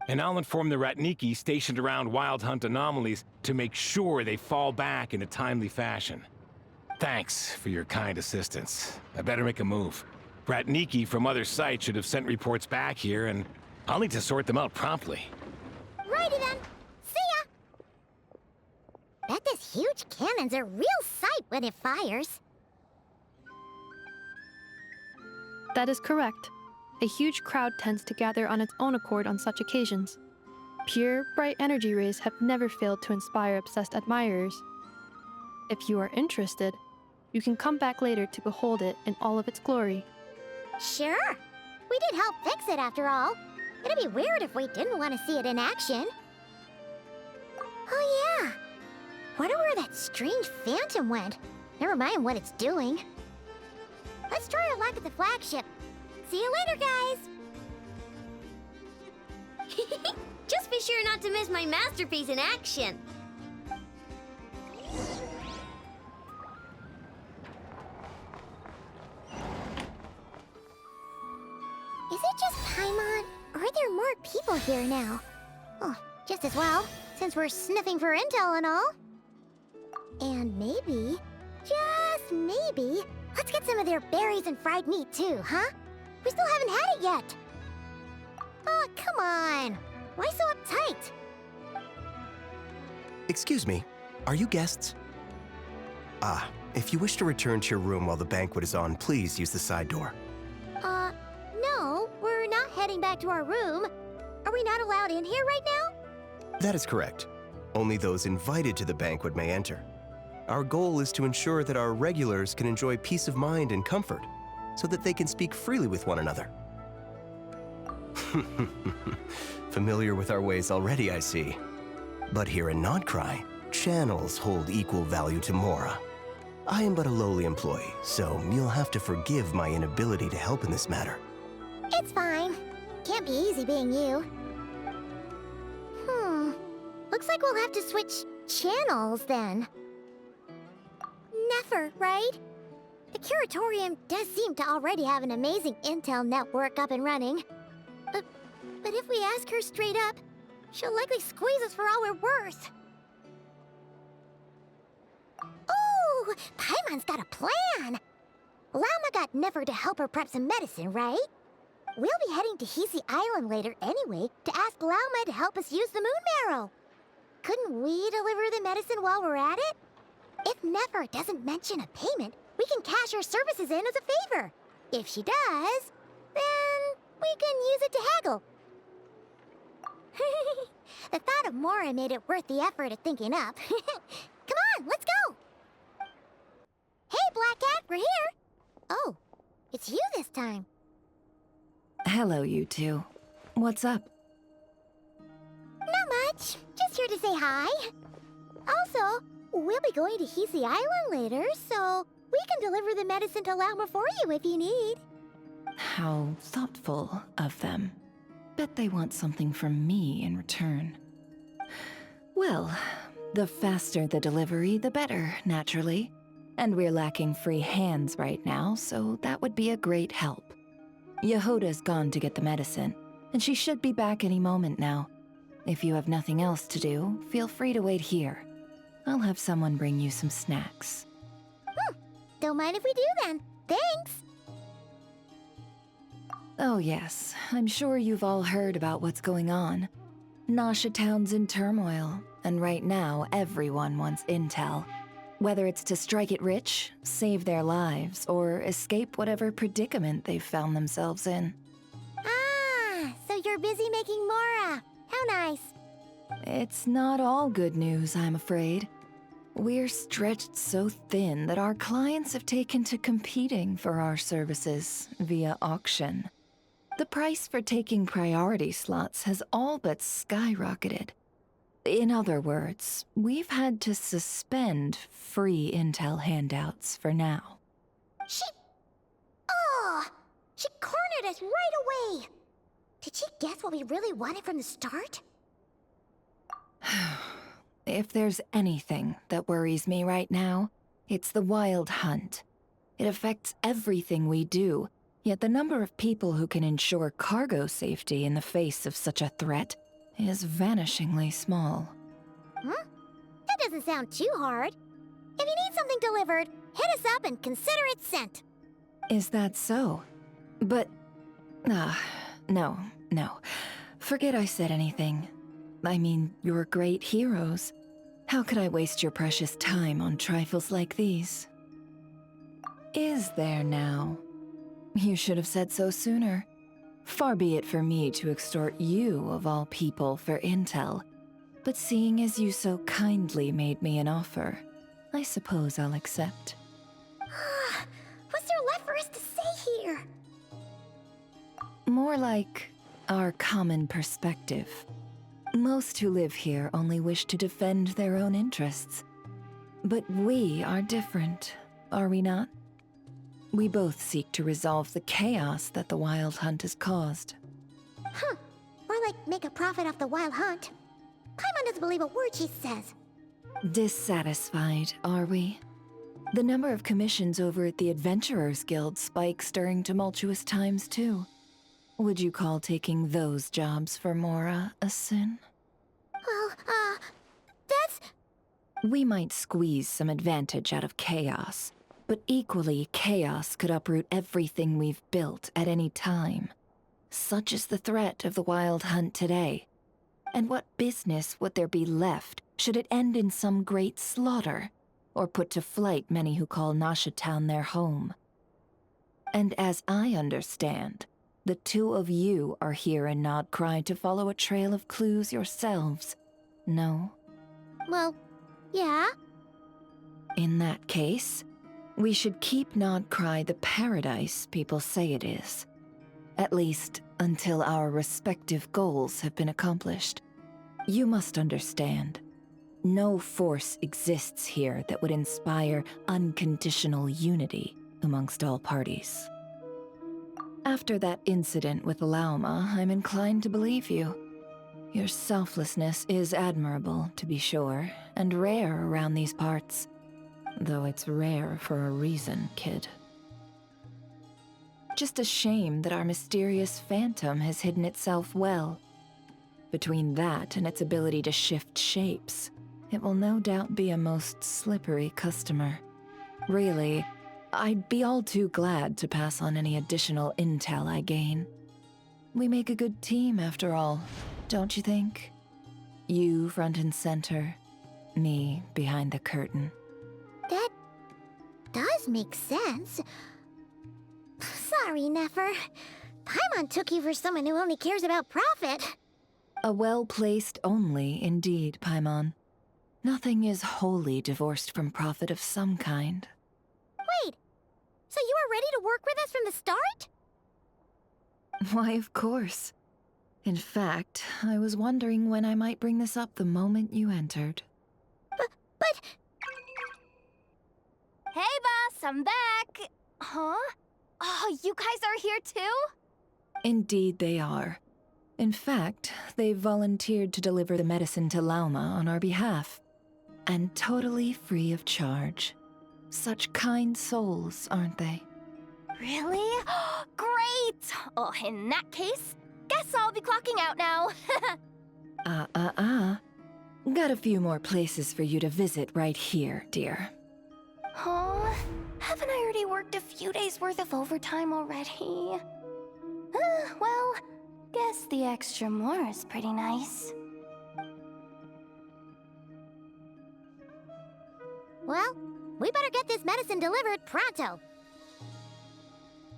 And I'll inform the Ratniki stationed around Wild Hunt anomalies to make sure they fall back in a timely fashion. Thanks for your kind assistance. I better make a move. Ratniki from other sites should have sent reports back here, and I'll need to sort them out promptly. Righty then. See ya! Bet this huge cannon's a real sight when it fires. That is correct. A huge crowd tends to gather on its own accord on such occasions. Pure, bright energy rays have never failed to inspire obsessed admirers. If you are interested, you can come back later to behold it in all of its glory. Sure. We did help fix it after all. It'd be weird if we didn't want to see it in action. Oh yeah. Wonder where that strange phantom went. Never mind what it's doing. Let's try our luck at the flagship. See you later, guys! Just be sure not to miss my masterpiece in action. Is it just Paimon, or are there more people here now? Oh, just as well, since we're sniffing for intel and all. And maybe, just maybe, let's get some of their berries and fried meat too, huh? We still haven't had it yet. Oh, come on. Why so uptight? Excuse me, are you guests? Ah, if you wish to return to your room while the banquet is on, please use the side door. No, we're not heading back to our room. Are we not allowed in here right now? That is correct. Only those invited to the banquet may enter. Our goal is to ensure that our regulars can enjoy peace of mind and comfort, so that they can speak freely with one another. Familiar with our ways already, I see. But here in Nod-Krai, channels hold equal value to Mora. I am but a lowly employee, so you'll have to forgive my inability to help in this matter. It's fine. Can't be easy being you. Looks like we'll have to switch channels then. Never, right? The Curatorium does seem to already have an amazing intel network up and running. But if we ask her straight up, she'll likely squeeze us for all we're worth. Ooh, Paimon's got a plan! Lauma got Never to help her prep some medicine, right? We'll be heading to Hisii Island later anyway to ask Lauma to help us use the moon marrow. Couldn't we deliver the medicine while we're at it? If Never doesn't mention a payment, we can cash our services in as a favor. If she does, then we can use it to haggle. The thought of Mora made it worth the effort of thinking up. Come on, let's go! Hey, Black Cat, we're here! Oh, it's you this time. Hello, you two. What's up? Not much. Just here to say hi. Also, we'll be going to Hisii Island later, so we can deliver the medicine to Lauma for you if you need. How thoughtful of them. Bet they want something from me in return. Well, the faster the delivery, the better, naturally. And we're lacking free hands right now, so that would be a great help. Yehoda's gone to get the medicine, and she should be back any moment now. If you have nothing else to do, feel free to wait here. I'll have someone bring you some snacks. Don't mind if we do then. Thanks! Oh yes, I'm sure you've all heard about what's going on. Nasha Town's in turmoil, and right now everyone wants intel. Whether it's to strike it rich, save their lives, or escape whatever predicament they've found themselves in. Ah, so you're busy making Mora. How nice. It's not all good news, I'm afraid. We're stretched so thin that our clients have taken to competing for our services via auction. The price for taking priority slots has all but skyrocketed. In other words, we've had to suspend free intel handouts for now. She cornered us right away! Did she guess what we really wanted from the start? If there's anything that worries me right now, it's the wild hunt. It affects everything we do, yet the number of people who can ensure cargo safety in the face of such a threat is vanishingly small. That doesn't sound too hard. If you need something delivered, hit us up and consider it sent. Is that so? But... no. Forget I said anything. I mean, you're great heroes. How could I waste your precious time on trifles like these? Is there now? You should have said so sooner. Far be it for me to extort you, of all people, for intel. But seeing as you so kindly made me an offer, I suppose I'll accept. What's there left for us to say here? More like our common perspective. Most who live here only wish to defend their own interests. But we are different, are we not? We both seek to resolve the chaos that the wild hunt has caused. Or like make a profit off the wild hunt. Paimon doesn't believe a word she says. Dissatisfied, are we? The number of commissions over at the Adventurers Guild spikes during tumultuous times, too. Would you call taking those jobs for Mora a sin? Well, that's... We might squeeze some advantage out of chaos, but equally, chaos could uproot everything we've built at any time. Such is the threat of the wild hunt today. And what business would there be left should it end in some great slaughter, or put to flight many who call Nasha Town their home? And as I understand, the two of you are here in Nod-Krai to follow a trail of clues yourselves, no? Well, yeah. In that case, we should keep Nod-Krai the paradise people say it is. At least, until our respective goals have been accomplished. You must understand, no force exists here that would inspire unconditional unity amongst all parties. After that incident with Lauma, I'm inclined to believe you. Your selflessness is admirable, to be sure, and rare around these parts. Though it's rare for a reason, kid. Just a shame that our mysterious phantom has hidden itself well. Between that and its ability to shift shapes, it will no doubt be a most slippery customer. Really, I'd be all too glad to pass on any additional intel I gain. We make a good team, after all, don't you think? You front and center, me behind the curtain. That does make sense. Sorry, Nefer. Paimon took you for someone who only cares about profit. A well-placed only, indeed, Paimon. Nothing is wholly divorced from profit of some kind. Wait, so you were ready to work with us from the start? Why, of course. In fact, I was wondering when I might bring this up the moment you entered. But... Hey, boss, I'm back! Huh? Oh, you guys are here too? Indeed they are. In fact, they've volunteered to deliver the medicine to Lauma on our behalf. And totally free of charge. Such kind souls, aren't they? Really? Great! Oh, in that case, guess I'll be clocking out now. Got a few more places for you to visit right here, dear. Huh? Haven't I already worked a few days' worth of overtime already? Well, guess the extra more is pretty nice. Well, we better get this medicine delivered pronto.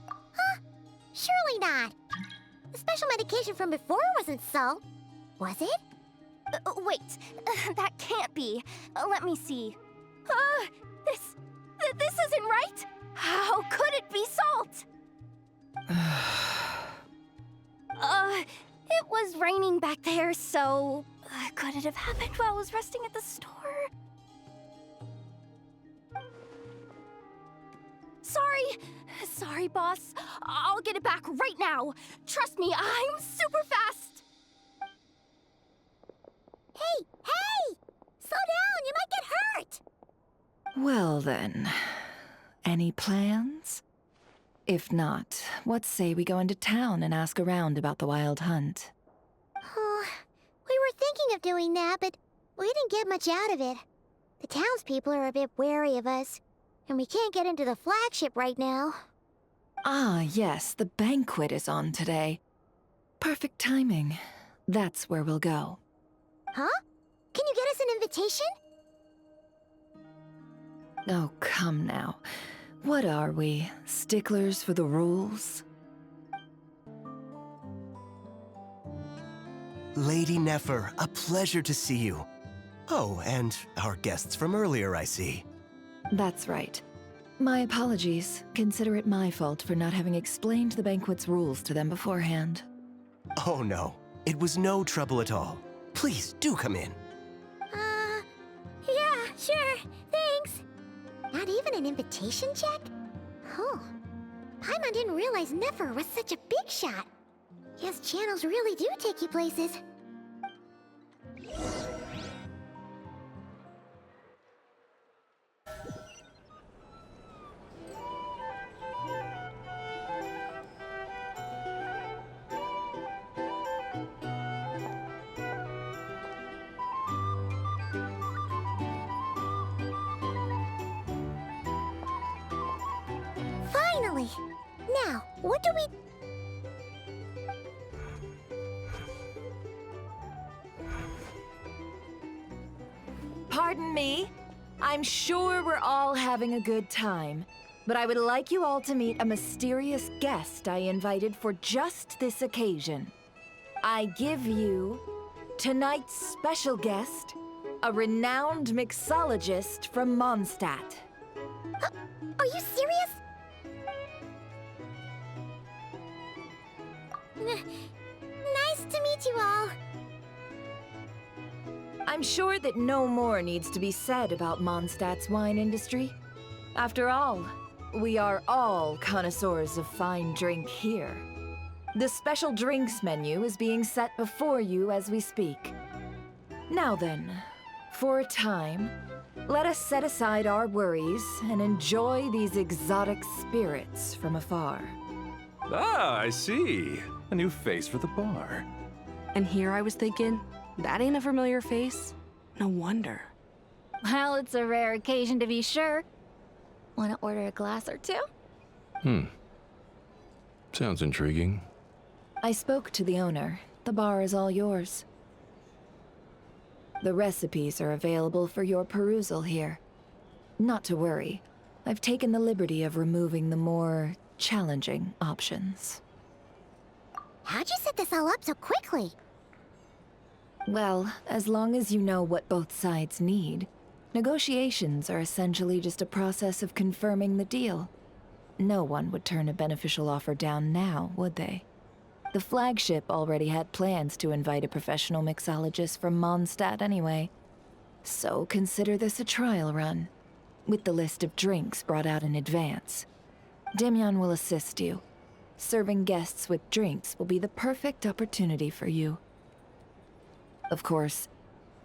Huh? Surely not. The special medication from before wasn't so, was it? Wait, that can't be. Let me see. This isn't right. How could it be salt? It was raining back there, so could it have happened while I was resting at the store? Sorry, boss. I'll get it back right now. Trust me, I'm super fast. Hey! Slow down, you might get hurt! Well then, any plans? If not, what say we go into town and ask around about the wild hunt? Oh, we were thinking of doing that, but we didn't get much out of it. The townspeople are a bit wary of us, and we can't get into the flagship right now. Ah, yes, the banquet is on today. Perfect timing. That's where we'll go. Huh? Can you get us an invitation? Oh, come now. What are we, sticklers for the rules? Lady Nefer, a pleasure to see you. Oh, and our guests from earlier, I see. That's right. My apologies. Consider it my fault for not having explained the banquet's rules to them beforehand. Oh no, it was no trouble at all. Please, do come in. Yeah, sure, thanks. Not even an invitation check? Oh, Paimon didn't realize Nefer was such a big shot. Yes, channels really do take you places. Finally! Now, what do we... Pardon me? I'm sure we're all having a good time, but I would like you all to meet a mysterious guest I invited for just this occasion. I give you tonight's special guest, a renowned mixologist from Mondstadt. Are you serious? Nice to meet you all. I'm sure that no more needs to be said about Mondstadt's wine industry. After all, we are all connoisseurs of fine drink here. The special drinks menu is being set before you as we speak. Now then, for a time, let us set aside our worries and enjoy these exotic spirits from afar. Ah, I see. A new face for the bar. And here I was thinking, that ain't a familiar face? No wonder. Well, it's a rare occasion to be sure. Want to order a glass or two? Sounds intriguing. I spoke to the owner. The bar is all yours. The recipes are available for your perusal here. Not to worry. I've taken the liberty of removing the more challenging options. How'd you set this all up so quickly? Well, as long as you know what both sides need, negotiations are essentially just a process of confirming the deal. No one would turn a beneficial offer down now, would they? The Flagship already had plans to invite a professional mixologist from Mondstadt anyway. So consider this a trial run, with the list of drinks brought out in advance. Demyon will assist you. Serving guests with drinks will be the perfect opportunity for you. Of course,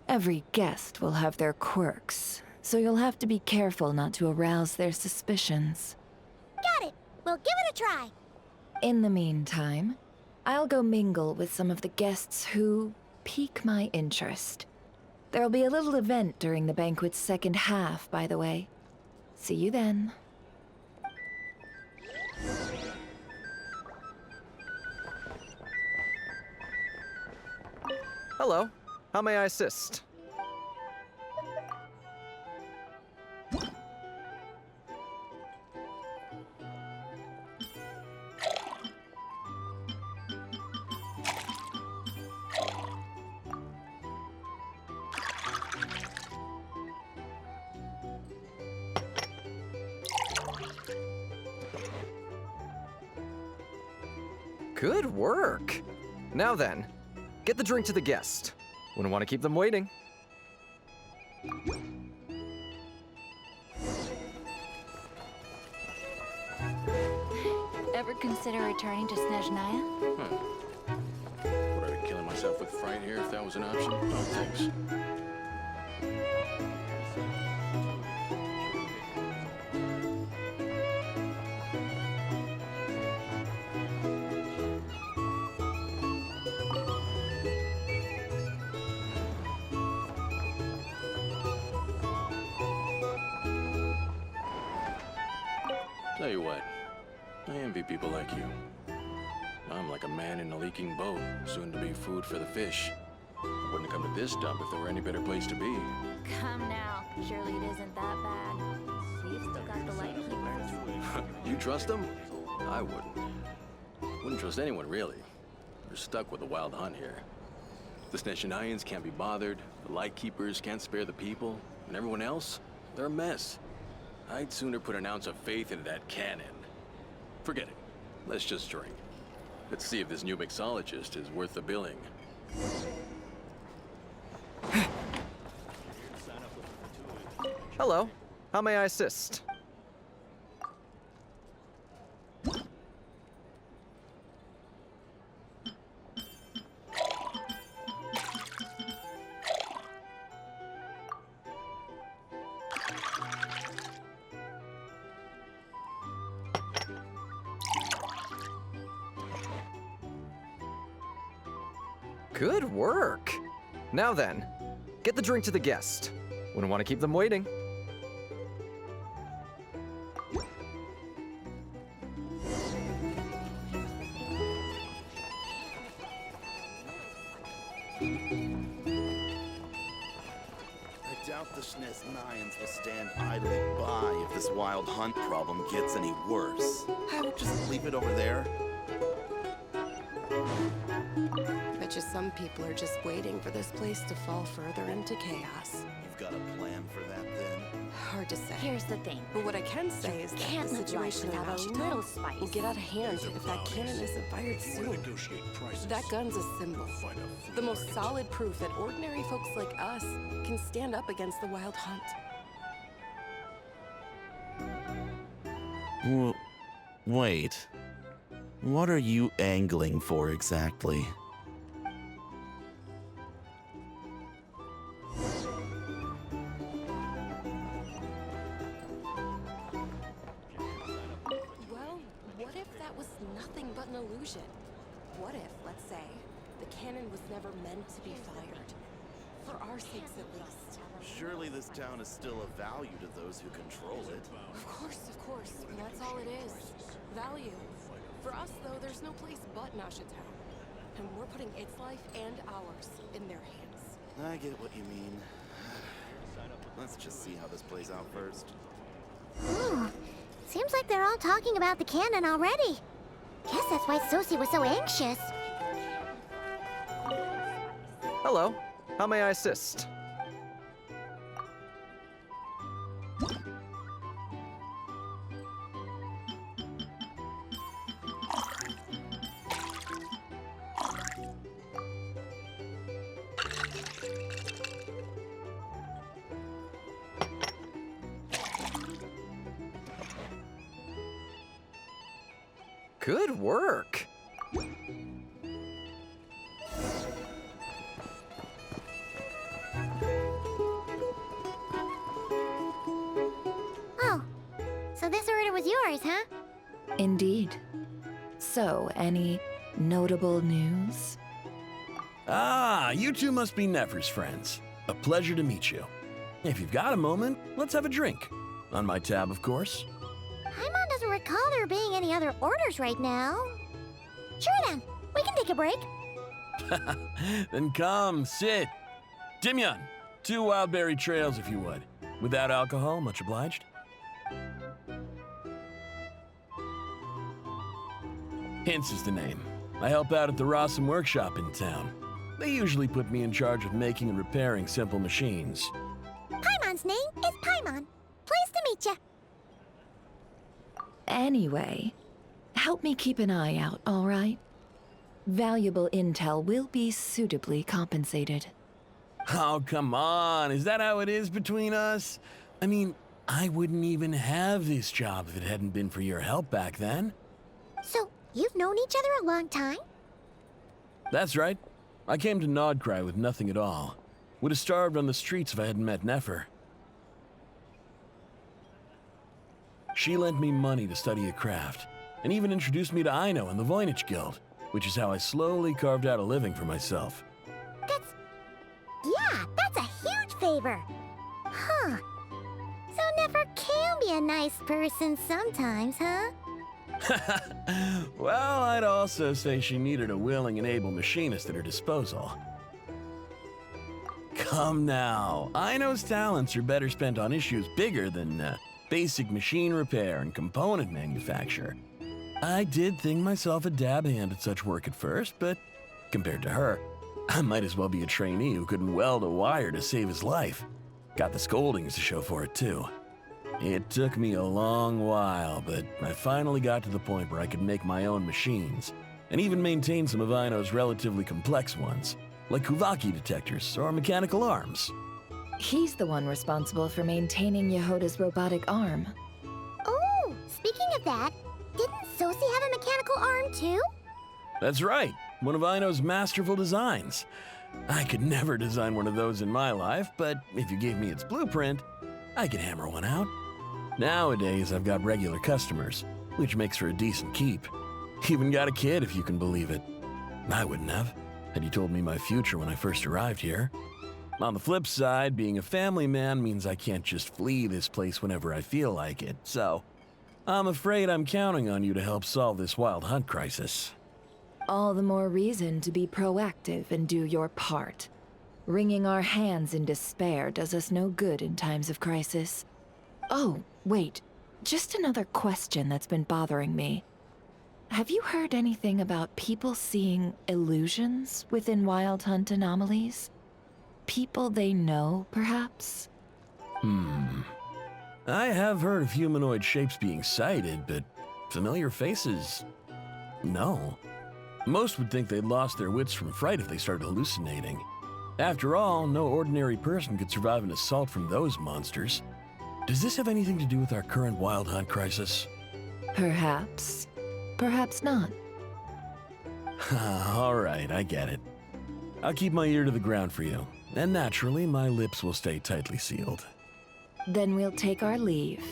every guest will have their quirks, so you'll have to be careful not to arouse their suspicions. Got it! We'll give it a try! In the meantime, I'll go mingle with some of the guests who pique my interest. There'll be a little event during the banquet's second half, by the way. See you then. Hello. How may I assist? Good work. Now then, get the drink to the guest. Wouldn't want to keep them waiting. Ever consider returning to Snezhnaya? Would I be killing myself with fright here if that was an option? No thanks. Tell you what, I envy people like you. I'm like a man in a leaking boat, soon to be food for the fish. I wouldn't come to this dump if there were any better place to be. Come now. Surely it isn't that bad. We've still got the light keepers. You trust them? I wouldn't. Wouldn't trust anyone, really. We're stuck with a wild hunt here. The Snezhnayans can't be bothered, the Lightkeepers can't spare the people, and everyone else, they're a mess. I'd sooner put an ounce of faith into that cannon. Forget it. Let's just drink. Let's see if this new mixologist is worth the billing. Hello. How may I assist? Good work! Now then, get the drink to the guest. Wouldn't want to keep them waiting. I doubt the Snezhnayans will stand idly by if this wild hunt problem gets any worse. I would just leave it over there. Bet you some people are just waiting for this place to fall further into chaos. You've got a plan for that, then? Hard to say. Here's the thing. But what I can say is that can't the live life situation in without a Nasha little Town spice. will get out of hand if that cannon isn't fired soon. That gun's a symbol. The most solid proof that ordinary folks like us can stand up against the wild hunt. Well, wait. What are you angling for exactly? Well, what if that was nothing but an illusion? What if, let's say, the cannon was never meant to be fired? For our sakes, at least. Surely this town is still of value to those who control it. Of course, and that's all it is. Value. For us, though, there's no place but Nasha Town. And we're putting its life and ours in their hands. I get what you mean. Let's just see how this plays out first. Ooh, seems like they're all talking about the cannon already. Guess that's why Sosie was so anxious. Hello. How may I assist? Good work! Oh, so this order was yours, huh? Indeed. So, any notable news? Ah, you two must be Nefer's friends. A pleasure to meet you. If you've got a moment, let's have a drink. On my tab, of course. Paimon doesn't recall there being any other orders right now. Sure then, we can take a break. Then come, sit. Timyon, 2 wildberry trails if you would. Without alcohol, much obliged. Hints is the name. I help out at the Rossum workshop in town. They usually put me in charge of making and repairing simple machines. Paimon's name is Paimon. Pleased to meet you. Anyway, help me keep an eye out, all right? Valuable intel will be suitably compensated. Oh, come on. Is that how it is between us? I mean, I wouldn't even have this job if it hadn't been for your help back then. So, you've known each other a long time? That's right. I came to Nod-Krai with nothing at all. Would have starved on the streets if I hadn't met Nefer. She lent me money to study a craft, and even introduced me to Aino and the Voynich Guild, which is how I slowly carved out a living for myself. That's a huge favor. Huh. So Nefer can be a nice person sometimes, huh? Well, I'd also say she needed a willing and able machinist at her disposal. Come now, Aino's talents are better spent on issues bigger than basic machine repair and component manufacture. I did think myself a dab hand at such work at first, but compared to her, I might as well be a trainee who couldn't weld a wire to save his life. Got the scoldings to show for it, too. It took me a long while, but I finally got to the point where I could make my own machines, and even maintain some of Aino's relatively complex ones, like Kuuvahki detectors or mechanical arms. He's the one responsible for maintaining Yehoda's robotic arm. Oh, speaking of that, didn't Sosi have a mechanical arm too? That's right, one of Aino's masterful designs. I could never design one of those in my life, but if you gave me its blueprint, I could hammer one out. Nowadays, I've got regular customers, which makes for a decent keep. Even got a kid, if you can believe it. I wouldn't have, had you told me my future when I first arrived here. On the flip side, being a family man means I can't just flee this place whenever I feel like it, so I'm afraid I'm counting on you to help solve this wild hunt crisis. All the more reason to be proactive and do your part. Wringing our hands in despair does us no good in times of crisis. Oh, wait. Just another question that's been bothering me. Have you heard anything about people seeing illusions within Wild Hunt anomalies? People they know, perhaps? I have heard of humanoid shapes being sighted, but familiar faces? No. Most would think they'd lost their wits from fright if they started hallucinating. After all, no ordinary person could survive an assault from those monsters. Does this have anything to do with our current Wild Hunt crisis? Perhaps. Perhaps not. All right, I get it. I'll keep my ear to the ground for you, and naturally, my lips will stay tightly sealed. Then we'll take our leave.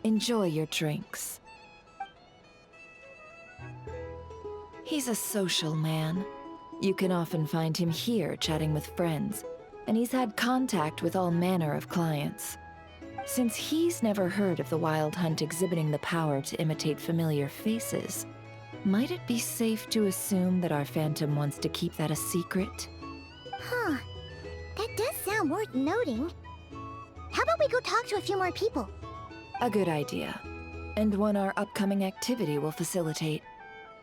Enjoy your drinks. He's a social man. You can often find him here chatting with friends, and he's had contact with all manner of clients. Since he's never heard of the Wild Hunt exhibiting the power to imitate familiar faces, might it be safe to assume that our Phantom wants to keep that a secret? Huh. That does sound worth noting. How about we go talk to a few more people? A good idea. And one our upcoming activity will facilitate.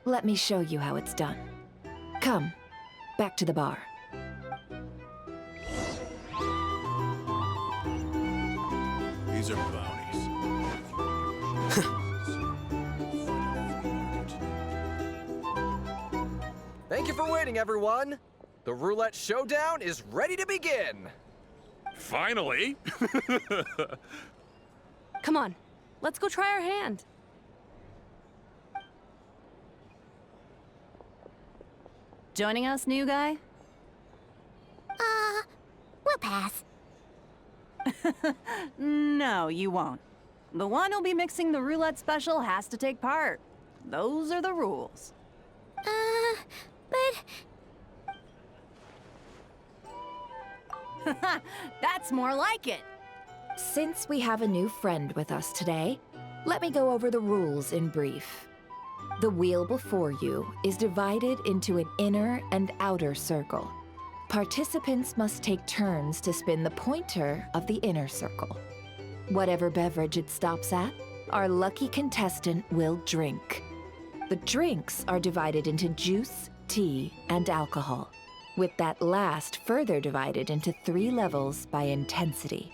Let me show you how it's done. Come, back to the bar. These are bounties. Thank you for waiting, everyone. The roulette showdown is ready to begin. Finally! Come on, let's go try our hand. Joining us, new guy? We'll pass. No, you won't. The one who'll be mixing the roulette special has to take part. Those are the rules. But... That's more like it. Since we have a new friend with us today, let me go over the rules in brief. The wheel before you is divided into an inner and outer circle. Participants must take turns to spin the pointer of the inner circle. Whatever beverage it stops at, our lucky contestant will drink. The drinks are divided into juice, tea, and alcohol, with that last further divided into 3 levels by intensity.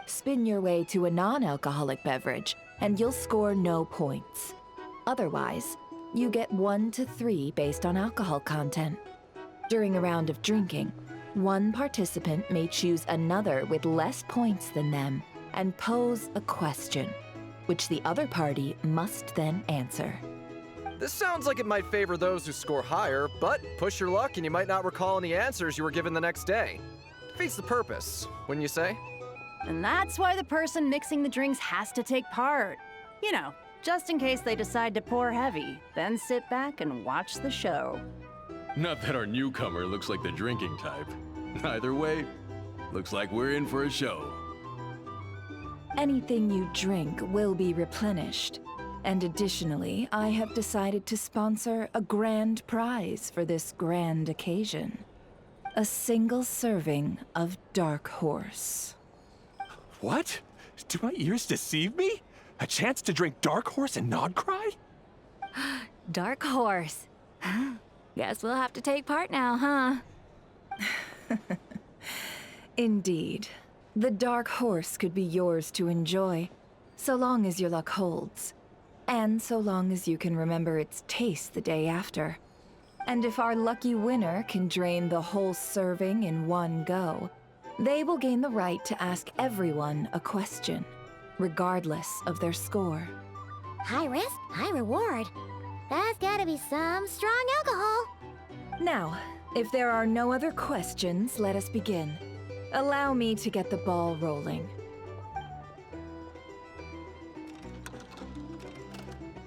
Spin your way to a non-alcoholic beverage, and you'll score no points. Otherwise, you get 1 to 3 based on alcohol content. During a round of drinking, one participant may choose another with less points than them and pose a question, which the other party must then answer. This sounds like it might favor those who score higher, but push your luck and you might not recall any answers you were given the next day. Defeats the purpose, wouldn't you say? And that's why the person mixing the drinks has to take part. You know, just in case they decide to pour heavy, then sit back and watch the show. Not that our newcomer looks like the drinking type. Either way, looks like we're in for a show. Anything you drink will be replenished. And additionally, I have decided to sponsor a grand prize for this grand occasion. A single serving of Dark Horse. What? Do my ears deceive me? A chance to drink Dark Horse and Nod-Krai? Dark Horse. Guess we'll have to take part now, huh? Indeed. The Dark Horse could be yours to enjoy, so long as your luck holds. And so long as you can remember its taste the day after. And if our lucky winner can drain the whole serving in one go, they will gain the right to ask everyone a question, regardless of their score. High risk, high reward. That's gotta be some strong alcohol. Now, if there are no other questions, let us begin. Allow me to get the ball rolling.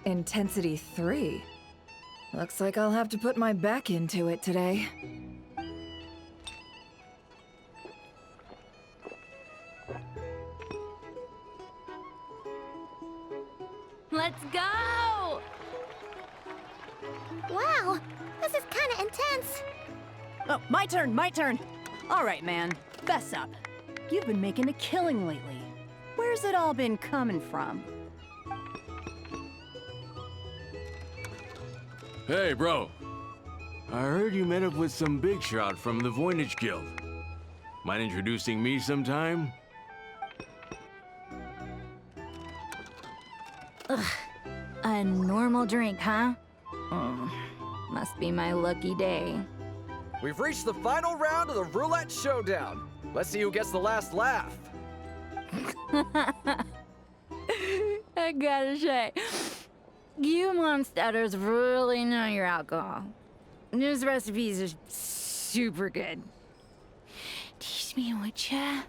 Intensity 3. Looks like I'll have to put my back into it today. Let's go! Wow, this is kinda intense. Oh, my turn, my turn. All right, man, fess up. You've been making a killing lately. Where's it all been coming from? Hey, bro. I heard you met up with some big shot from the Voynich Guild. Mind introducing me sometime? Ugh. A normal drink, huh? Must be my lucky day. We've reached the final round of the roulette showdown. Let's see who gets the last laugh. I gotta say, you monsters really know your alcohol. These recipes are super good. Teach me, would ya?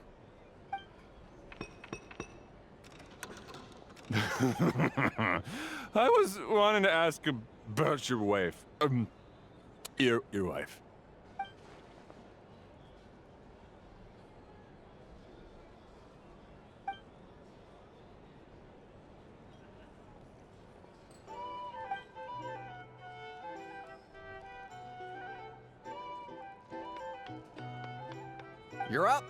I was wanting to ask about your wife. Your wife. You're up.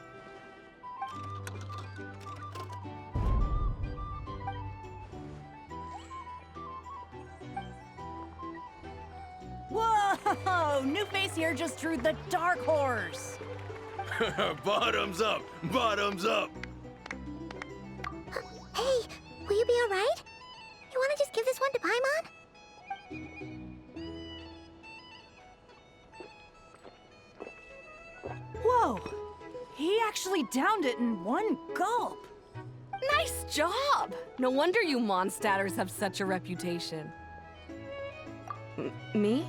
Whoa! New face here just drew the Dark Horse. Bottoms up! Bottoms up! Hey, will you be alright? You wanna just give this one to Paimon? Whoa! He actually downed it in one gulp. Nice job! No wonder you monstaters have such a reputation. Me?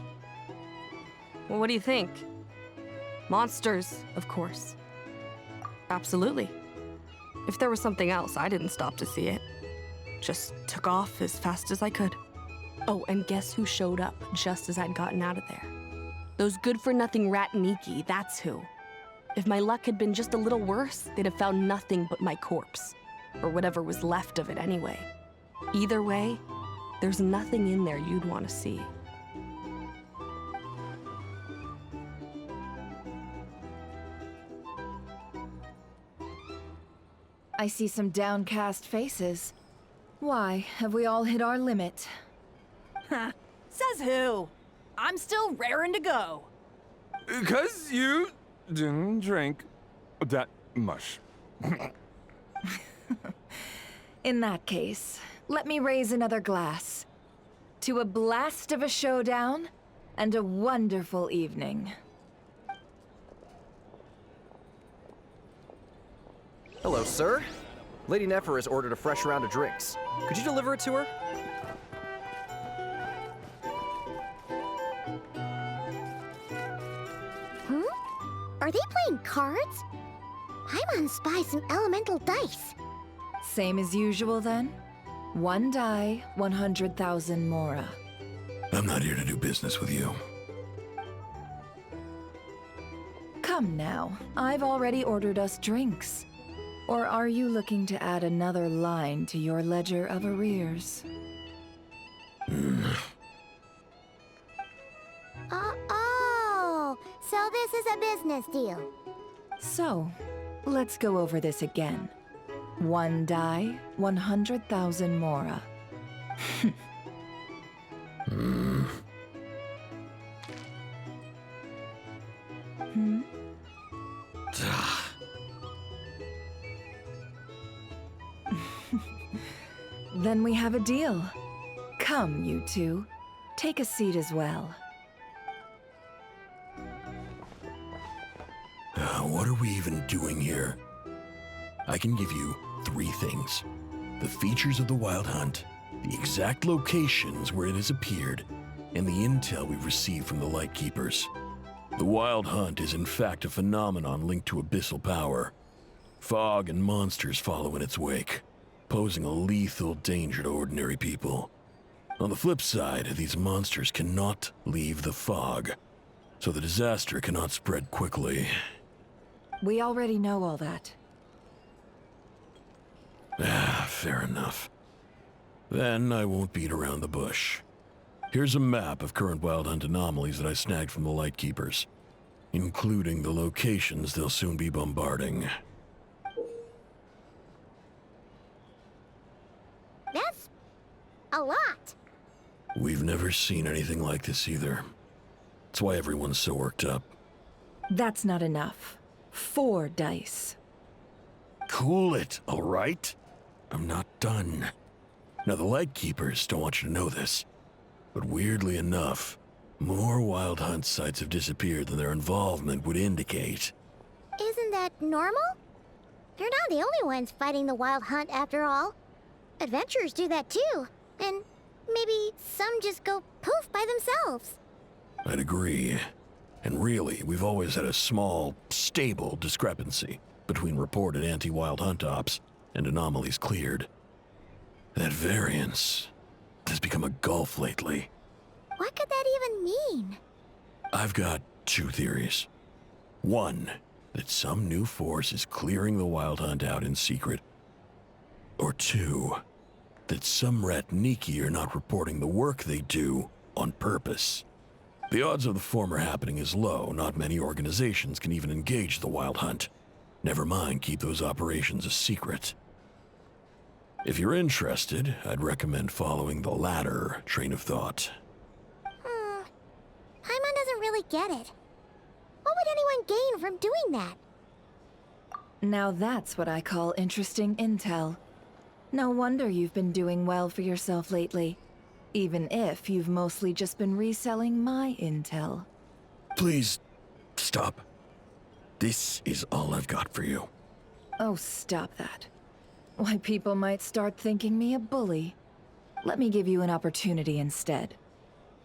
Well, what do you think? Monsters, of course. Absolutely. If there was something else, I didn't stop to see it. Just took off as fast as I could. Oh, and guess who showed up just as I'd gotten out of there? Those good-for-nothing rat Niki, that's who. If my luck had been just a little worse, they'd have found nothing but my corpse. Or whatever was left of it anyway. Either way, there's nothing in there you'd want to see. I see some downcast faces. Why, have we all hit our limit? Huh. Says who? I'm still raring to go. 'Cause you didn't drink that much. In that case, let me raise another glass. to a blast of a showdown and a wonderful evening. Hello, sir. Lady Nefer has ordered a fresh round of drinks. Could you deliver it to her? Are they playing cards? I'm gonna spy some elemental dice. Same as usual then? 1 die, 100,000 mora. I'm not here to do business with you. Come now, I've already ordered us drinks. Or are you looking to add another line to your ledger of arrears? Oh, so this is a business deal. So, let's go over this again. 1 die, 100,000 mora. Then we have a deal. Come, you two. Take a seat as well. What are we even doing here? I can give you 3 things. The features of the Wild Hunt, the exact locations where it has appeared, and the intel we've received from the Lightkeepers. The Wild Hunt is in fact a phenomenon linked to abyssal power. Fog and monsters follow in its wake, posing a lethal danger to ordinary people. On the flip side, these monsters cannot leave the fog, so the disaster cannot spread quickly. We already know all that. Fair enough. Then I won't beat around the bush. Here's a map of current Wild Hunt anomalies that I snagged from the Lightkeepers, including the locations they'll soon be bombarding. That's a lot. We've never seen anything like this either. That's why everyone's so worked up. That's not enough. 4 dice. Cool it, all right? I'm not done. Now, the Lightkeepers don't want you to know this, but weirdly enough, more Wild Hunt sites have disappeared than their involvement would indicate. Isn't that normal? They're not the only ones fighting the Wild Hunt after all. Adventurers do that too, and maybe some just go poof by themselves. I'd agree. And really, we've always had a small, stable discrepancy between reported anti-Wild Hunt ops and anomalies cleared. That variance has become a gulf lately. What could that even mean? I've got 2 theories. 1, that some new force is clearing the Wild Hunt out in secret. Or 2, that some Ratniki are not reporting the work they do on purpose. The odds of the former happening is low. Not many organizations can even engage the Wild Hunt. Never mind keep those operations a secret. If you're interested, I'd recommend following the latter train of thought. Paimon doesn't really get it. What would anyone gain from doing that? Now that's what I call interesting intel. No wonder you've been doing well for yourself lately. Even if you've mostly just been reselling my intel. Please, stop. This is all I've got for you. Oh, stop that. Why, people might start thinking me a bully. Let me give you an opportunity instead.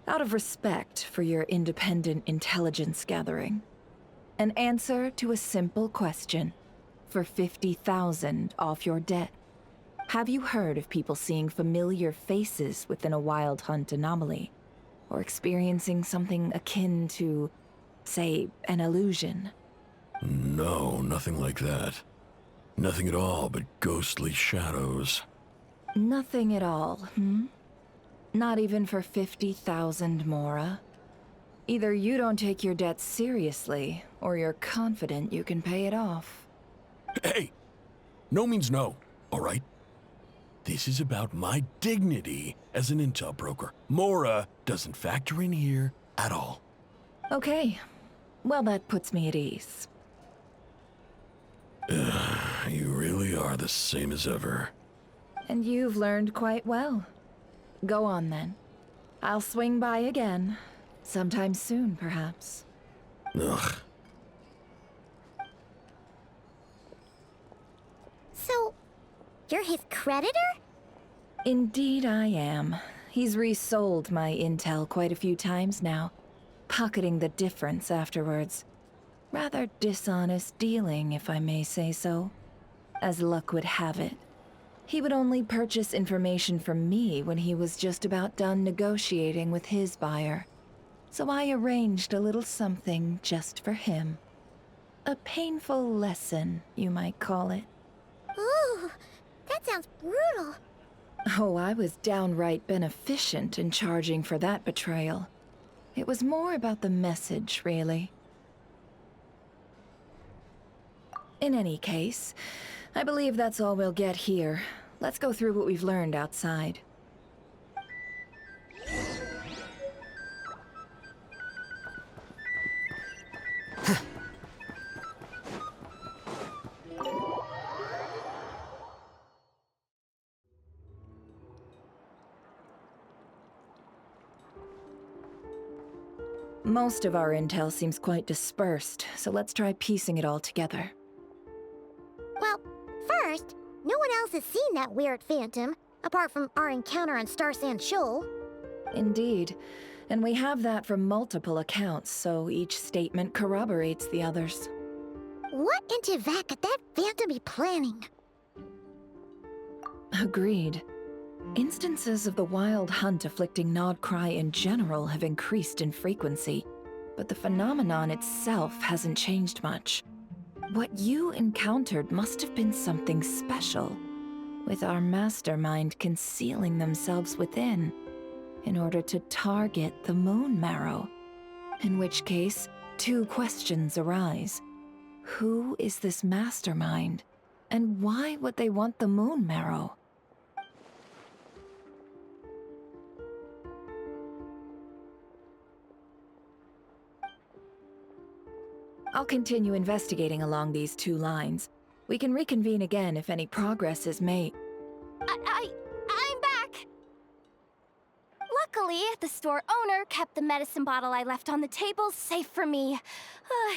Out of respect for your independent intelligence gathering. An answer to a simple question. For 50,000 off your debt. Have you heard of people seeing familiar faces within a Wild Hunt anomaly? Or experiencing something akin to, say, an illusion? No, nothing like that. Nothing at all but ghostly shadows. Nothing at all, Not even for 50,000 mora? Either you don't take your debt seriously, or you're confident you can pay it off. Hey! No means no, all right? This is about my dignity as an intel broker. Mora doesn't factor in here at all. Okay. Well, that puts me at ease. You really are the same as ever. And you've learned quite well. Go on, then. I'll swing by again. Sometime soon, perhaps. Ugh. So, you're his creditor? Indeed I am. He's resold my intel quite a few times now, pocketing the difference afterwards. Rather dishonest dealing, if I may say so. As luck would have it, he would only purchase information from me when he was just about done negotiating with his buyer. So I arranged a little something just for him. A painful lesson, you might call it. Ooh, that sounds brutal. Oh, I was downright beneficent in charging for that betrayal. It was more about the message, really. In any case, I believe that's all we'll get here. Let's go through what we've learned outside. Most of our intel seems quite dispersed, so let's try piecing it all together. Well, first, no one else has seen that weird phantom, apart from our encounter on Star Sand Shoal. Indeed. And we have that from multiple accounts, so each statement corroborates the others. What in Teyvat could that phantom be planning? Agreed. Instances of the wild hunt afflicting Nod-Krai in general have increased in frequency, but the phenomenon itself hasn't changed much. What you encountered must have been something special, with our mastermind concealing themselves within, in order to target the moon marrow. In which case, two questions arise. Who is this mastermind, and why would they want the moon marrow? I'll continue investigating along these two lines. We can reconvene again if any progress is made. I'm back! Luckily, the store owner kept the medicine bottle I left on the table safe for me.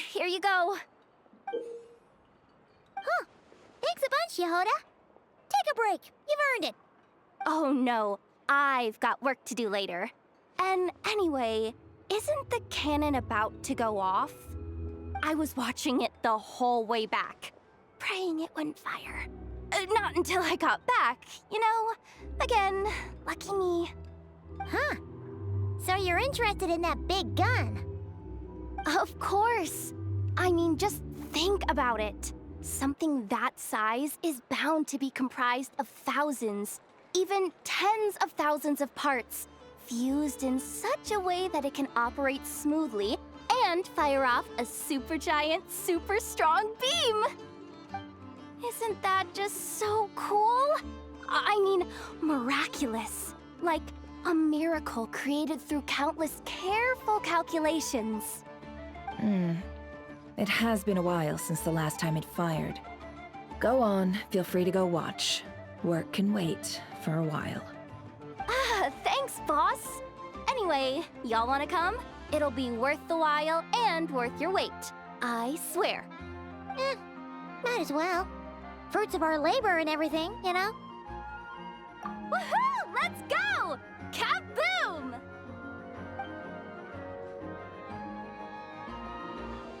Here you go. Huh. Thanks a bunch, Yehoda. Take a break. You've earned it. Oh no, I've got work to do later. And anyway, isn't the cannon about to go off? I was watching it the whole way back, praying it wouldn't fire. Not until I got back, you know? Again, lucky me. Huh. So you're interested in that big gun? Of course. I mean, just think about it. Something that size is bound to be comprised of thousands, even tens of thousands of parts, fused in such a way that it can operate smoothly and fire off a supergiant, super strong beam! Isn't that just so cool? I mean, miraculous. Like a miracle created through countless careful calculations. It has been a while since the last time it fired. Go on, feel free to go watch. Work can wait for a while. Thanks, boss. Anyway, y'all wanna come? It'll be worth the while and worth your wait. I swear. Might as well. Fruits of our labor and everything, you know? Woohoo! Let's go! Kaboom!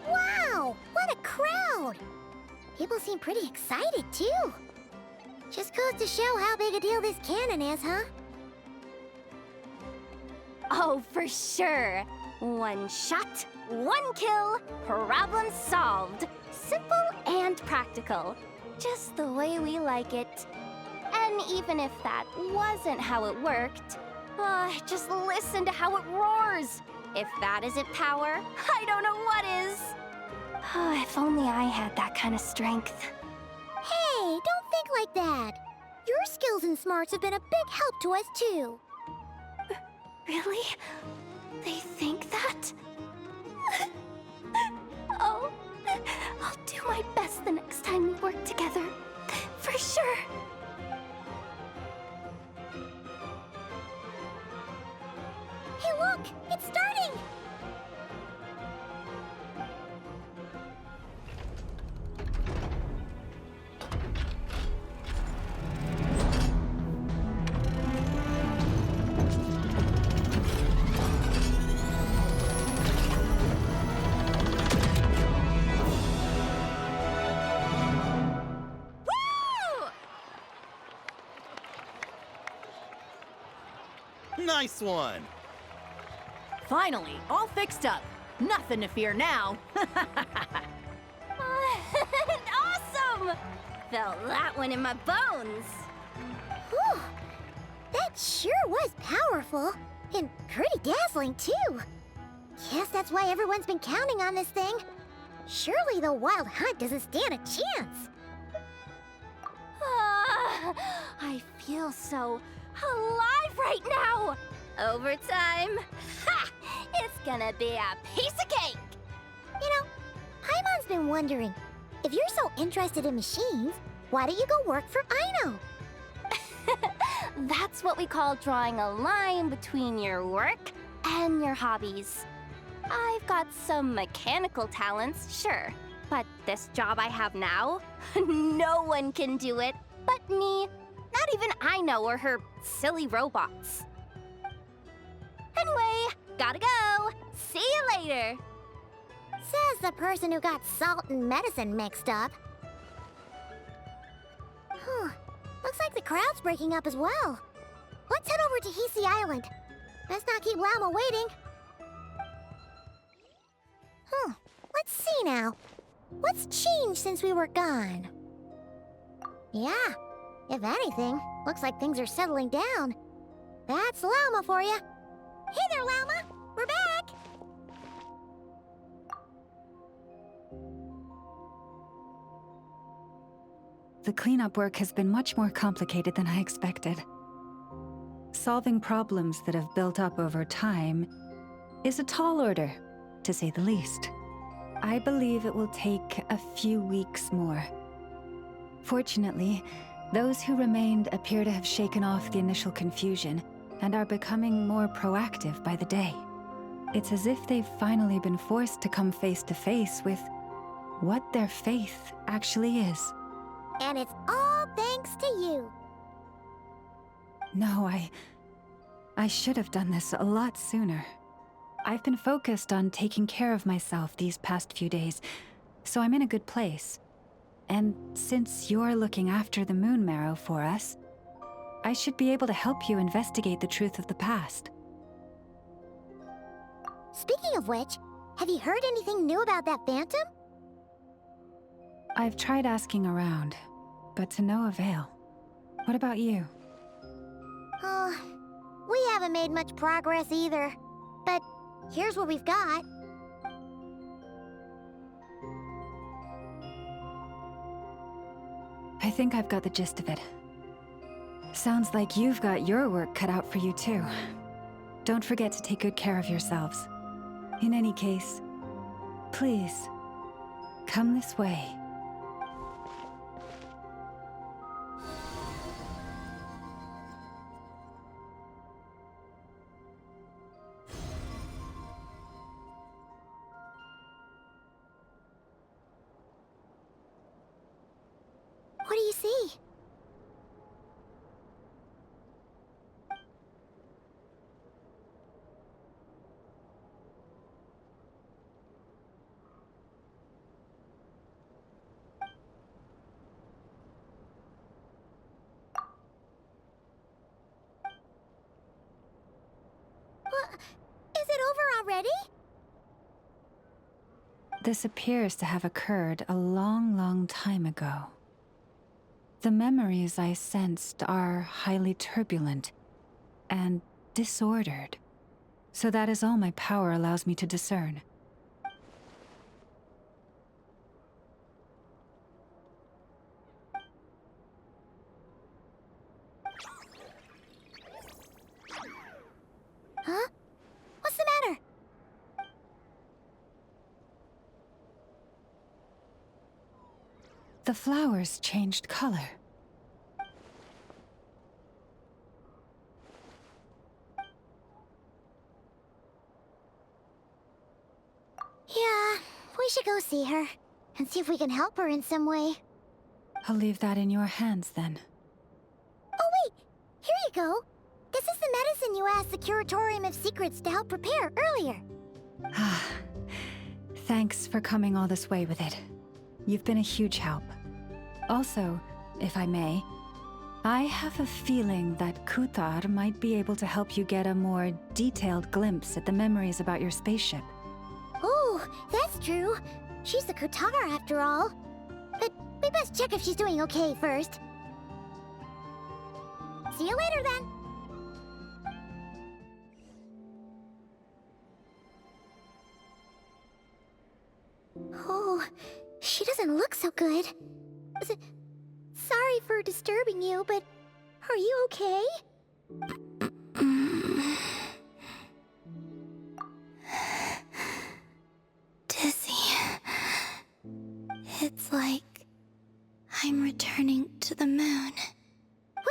Wow! What a crowd! People seem pretty excited, too. Just goes to show how big a deal this cannon is, huh? Oh, for sure. One shot, one kill, problem solved. Simple and practical. Just the way we like it. And even if that wasn't how it worked, just listen to how it roars. If that isn't power, I don't know what is. If only I had that kind of strength. Hey, don't think like that. Your skills and smarts have been a big help to us, too. Really? They think that? Oh, I'll do my best the next time we work together. For sure. look! It's starting! Nice one! Finally, all fixed up. Nothing to fear now. Awesome! Felt that one in my bones. Whew! That sure was powerful. And pretty dazzling, too. Guess that's why everyone's been counting on this thing. Surely the wild hunt doesn't stand a chance. I feel so alive right now! Overtime! Ha! It's gonna be a piece of cake! You know, Paimon's been wondering, if you're so interested in machines, why don't you go work for Aino? That's what we call drawing a line between your work and your hobbies. I've got some mechanical talents, sure, but this job I have now, no one can do it but me. Not even Aino or her silly robots. Anyway, gotta go. See you later. Says the person who got salt and medicine mixed up. Looks like the crowd's breaking up as well. Let's head over to Hisii Island. Let's not keep Lauma waiting. Let's see now. What's changed since we were gone? Yeah, if anything, looks like things are settling down. That's Lauma for you. Hey there, Lauma! We're back! The cleanup work has been much more complicated than I expected. Solving problems that have built up over time is a tall order, to say the least. I believe it will take a few weeks more. Fortunately, those who remained appear to have shaken off the initial confusion and are becoming more proactive by the day. It's as if they've finally been forced to come face to face with what their faith actually is. And it's all thanks to you. No, I should have done this a lot sooner. I've been focused on taking care of myself these past few days, so I'm in a good place. And since you're looking after the moon marrow for us, I should be able to help you investigate the truth of the past. Speaking of which, have you heard anything new about that phantom? I've tried asking around, but to no avail. What about you? We haven't made much progress either. But here's what we've got. I think I've got the gist of it. Sounds like you've got your work cut out for you too. Don't forget to take good care of yourselves. In any case, please, come this way. What do you see? Is it over already? This appears to have occurred a long, long time ago. The memories I sensed are highly turbulent and disordered, so that is all my power allows me to discern. Huh? What's the matter? The flowers changed color. We should go see her, and see if we can help her in some way. I'll leave that in your hands then. Oh wait! Here you go! This is the medicine you asked the Curatorium of Secrets to help prepare earlier. Thanks for coming all this way with it. You've been a huge help. Also, if I may, I have a feeling that Kuthar might be able to help you get a more detailed glimpse at the memories about your spaceship. Oh, that's true. She's the Kuthar after all. But we best check if she's doing okay first. See you later then. Oh, she doesn't look so good. Sorry for disturbing you, but are you okay? Dizzy. It's like I'm returning to the moon.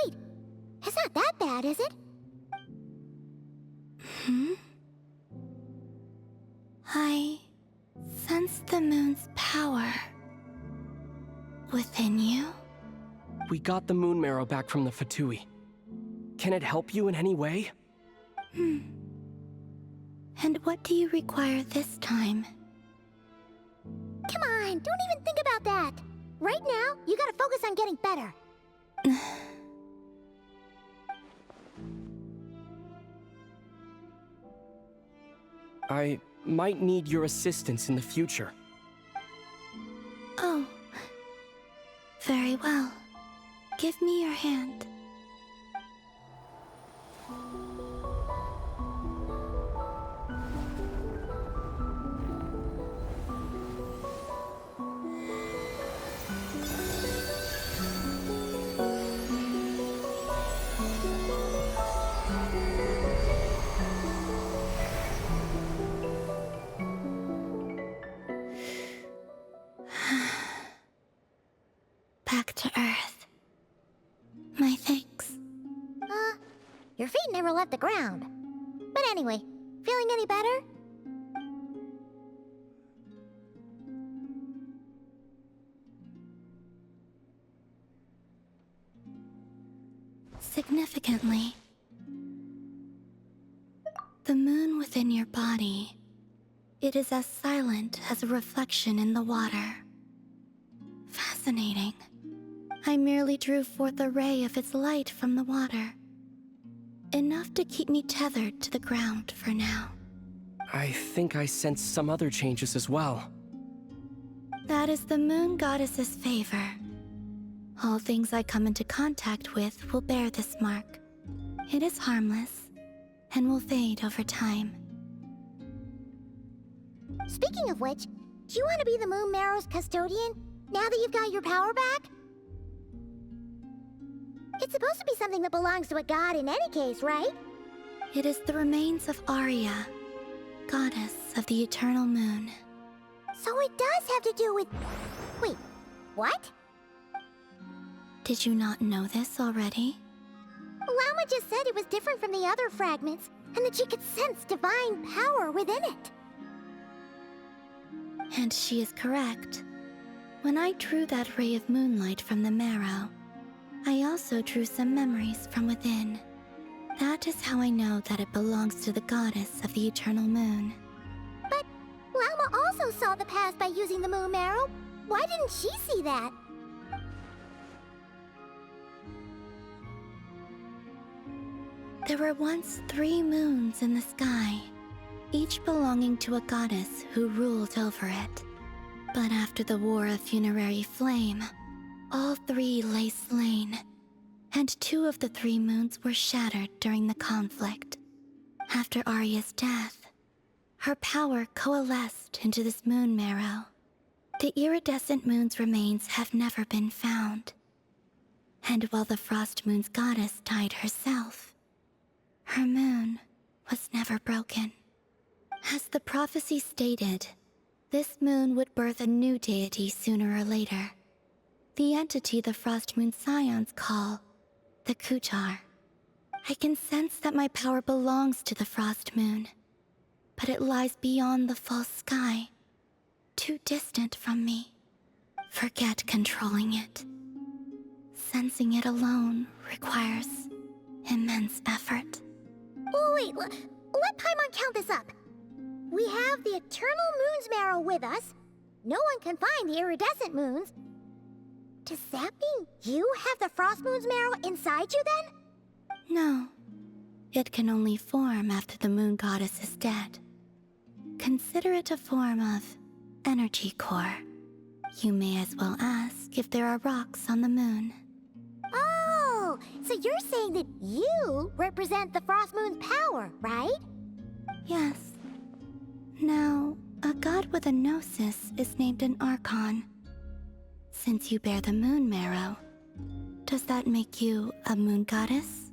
Wait, it's not that bad, is it? I sense the moon's power within you. We got the moon marrow back from the fatui. Can it help you in any way? And what do you require this time? Come on, don't even think about that. Right now, you gotta focus on getting better. I might need your assistance in the future. Oh. Very well. Give me your hand. Back to Earth. My thanks. Your feet never left the ground. But anyway, feeling any better? Significantly, the moon within your body, it is as silent as a reflection in the water. Fascinating. I merely drew forth a ray of its light from the water. Enough to keep me tethered to the ground for now. I think I sensed some other changes as well. That is the moon goddess's favor. All things I come into contact with will bear this mark. It is harmless, and will fade over time. Speaking of which, do you want to be the Moon Marrow's custodian, now that you've got your power back? It's supposed to be something that belongs to a god in any case, right? It is the remains of Aria, goddess of the eternal moon. So it does have to do with... Wait, what? Did you not know this already? Lauma just said it was different from the other fragments, and that she could sense divine power within it. And she is correct. When I drew that ray of moonlight from the marrow, I also drew some memories from within. That is how I know that it belongs to the goddess of the eternal moon. But Lauma also saw the past by using the moon marrow. Why didn't she see that? There were once 3 moons in the sky, each belonging to a goddess who ruled over it. But after the War of Funerary Flame, all 3 lay slain, and 2 of the 3 moons were shattered during the conflict. After Aria's death, her power coalesced into this moon marrow. The iridescent moon's remains have never been found. And while the Frost Moon's goddess died herself, her moon was never broken. As the prophecy stated, this moon would birth a new deity sooner or later. The entity the Frostmoon Scions call the Kuthar. I can sense that my power belongs to the Frost Moon, but it lies beyond the false sky. too distant from me. Forget controlling it. Sensing it alone requires immense effort. Oh, wait, let Paimon count this up. We have the Eternal Moon's Marrow with us. No one can find the iridescent moons. Does that mean you have the Frostmoon's Marrow inside you then? No. It can only form after the moon goddess is dead. Consider it a form of energy core. You may as well ask if there are rocks on the moon. Oh, so you're saying that you represent the Frostmoon's power, right? Yes. Now, a god with a gnosis is named an Archon. Since you bear the moon marrow, does that make you a moon goddess?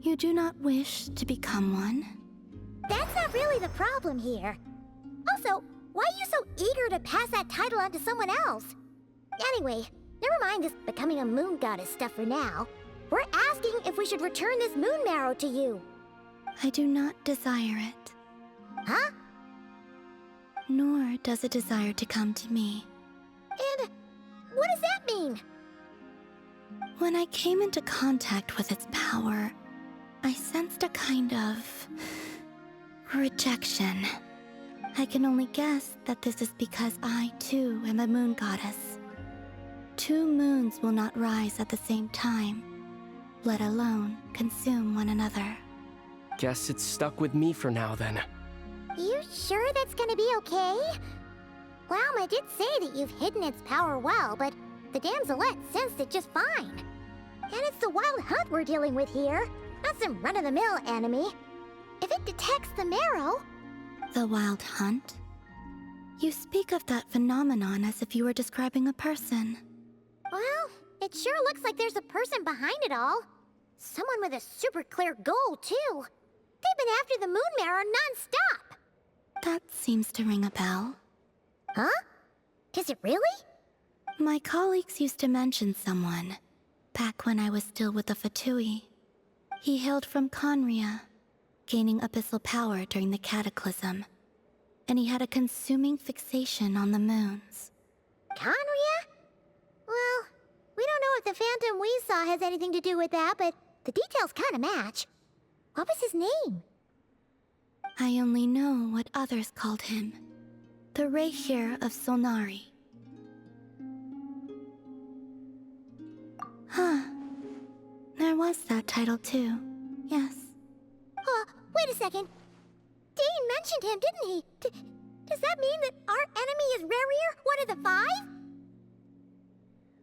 You do not wish to become one? That's not really the problem here. Also, why are you so eager to pass that title on to someone else? Anyway, never mind this becoming a moon goddess stuff for now. We're asking if we should return this moon marrow to you. I do not desire it. Huh? Nor does it desire to come to me. And what does that mean? When I came into contact with its power, I sensed a kind of rejection. I can only guess that this is because I, too, am a moon goddess. Two moons will not rise at the same time, let alone consume one another. Guess it's stuck with me for now then. You sure that's gonna be okay? Lauma did say that you've hidden its power well, but the damselette sensed it just fine. And it's the wild hunt we're dealing with here, not some run-of-the-mill enemy. If it detects the marrow... The wild hunt? You speak of that phenomenon as if you were describing a person. Well, it sure looks like there's a person behind it all. Someone with a super clear goal, too. They've been after the moon marrow non-stop. That seems to ring a bell. Huh? Does it really? My colleagues used to mention someone, back when I was still with the Fatui. He hailed from Conria, gaining abyssal power during the cataclysm, and he had a consuming fixation on the moons. Conria? Well, we don't know if the phantom we saw has anything to do with that, but the details kind of match. What was his name? I only know what others called him. The Rerir of Solnari. Huh. There was that title too. Yes. Wait a second. Dane mentioned him, didn't he? Does that mean that our enemy is Rerir, one of the five?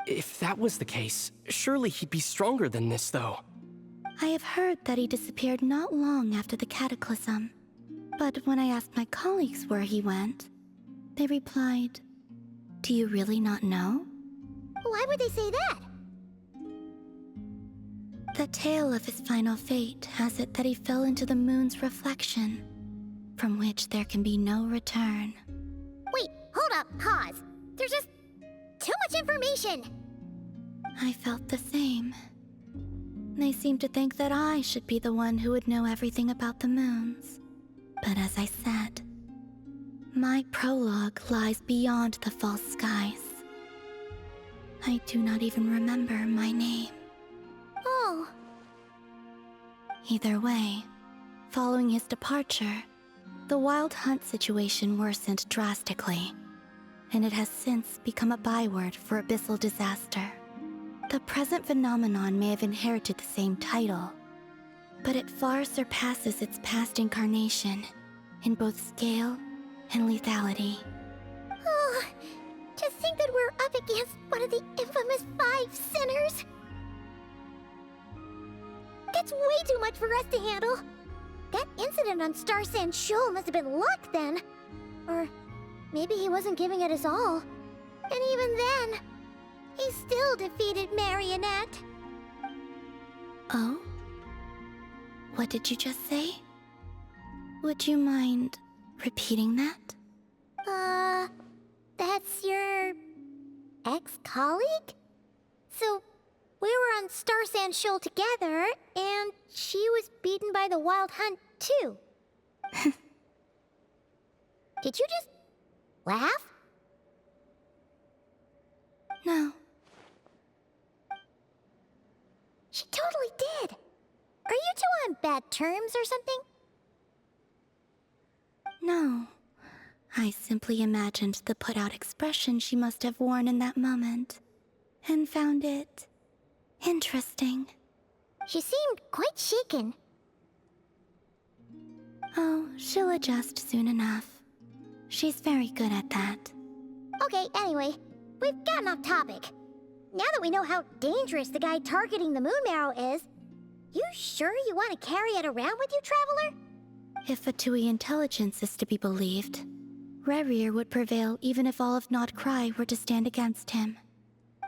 If that was the case, surely he'd be stronger than this, though. I have heard that he disappeared not long after the cataclysm. But when I asked my colleagues where he went, they replied, "Do you really not know?" Why would they say that? The tale of his final fate has it that he fell into the moon's reflection, from which there can be no return. Wait, hold up, pause. There's just too much information. I felt the same. They seemed to think that I should be the one who would know everything about the moons. But as I said, my prologue lies beyond the false skies. I do not even remember my name. Oh. Either way, following his departure, the wild hunt situation worsened drastically, and it has since become a byword for abyssal disaster. The present phenomenon may have inherited the same title, but it far surpasses its past incarnation in both scale and lethality. Oh, to think that we're up against one of the infamous 5 sinners. That's way too much for us to handle. That incident on Star Sand Shoal must have been luck then. Or maybe he wasn't giving it his all. And even then, he still defeated Marionette. Oh? What did you just say? Would you mind repeating that? That's your ex-colleague? So, we were on Star Sand Shoal together, and she was beaten by the Wild Hunt, too. Did you just Laugh? No. She totally did. Are you two on bad terms or something? No. I simply imagined the put-out expression she must have worn in that moment, and found it interesting. She seemed quite shaken. Oh, she'll adjust soon enough. She's very good at that. Okay, anyway, we've gotten off topic. Now that we know how dangerous the guy targeting the moon marrow is, you sure you want to carry it around with you, Traveler? If fatui intelligence is to be believed, Rerir would prevail even if all of Nod-Krai were to stand against him.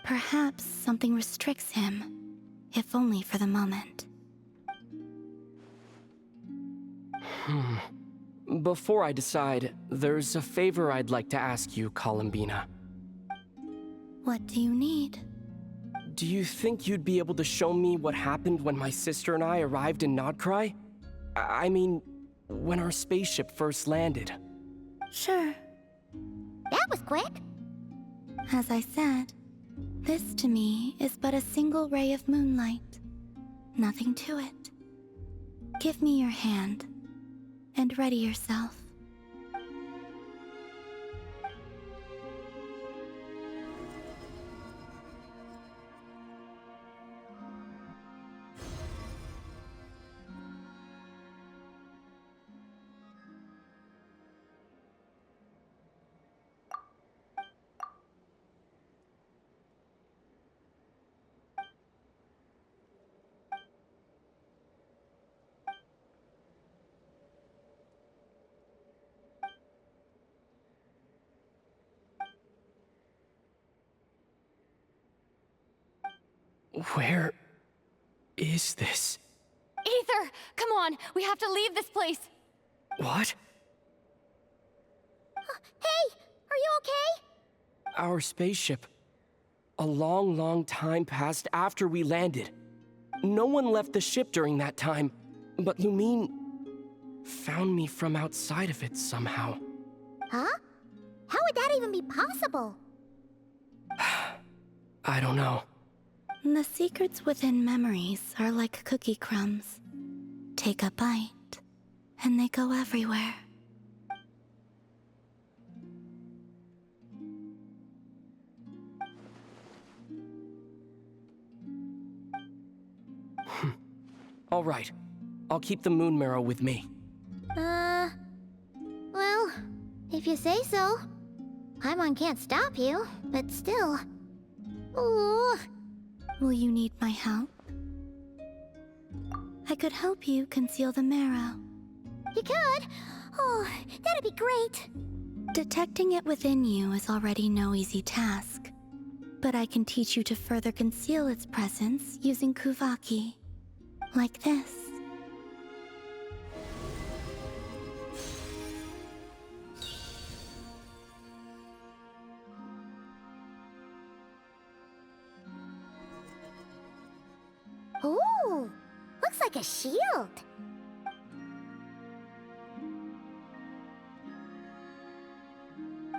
Perhaps something restricts him, if only for the moment. Before I decide, there's a favor I'd like to ask you, Columbina. What do you need? Do you think you'd be able to show me what happened when my sister and I arrived in Nod-Krai? I mean, when our spaceship first landed. Sure. That was quick. As I said, this to me is but a single ray of moonlight. Nothing to it. Give me your hand, and ready yourself. Where is this? Aether, come on, we have to leave this place. What? Hey, are you okay? Our spaceship. A long, long time passed after we landed. No one left the ship during that time, but Lumine found me from outside of it somehow. Huh? How would that even be possible? I don't know. The secrets within memories are like cookie crumbs. Take a bite, and they go everywhere. All right. I'll keep the moon marrow with me. Well, if you say so. Paimon can't stop you, but still. Ooh. Will you need my help? I could help you conceal the marrow. You could? Oh, that'd be great. Detecting it within you is already no easy task, but I can teach you to further conceal its presence using Kuuvahki. Like this. Ooh, looks like a shield.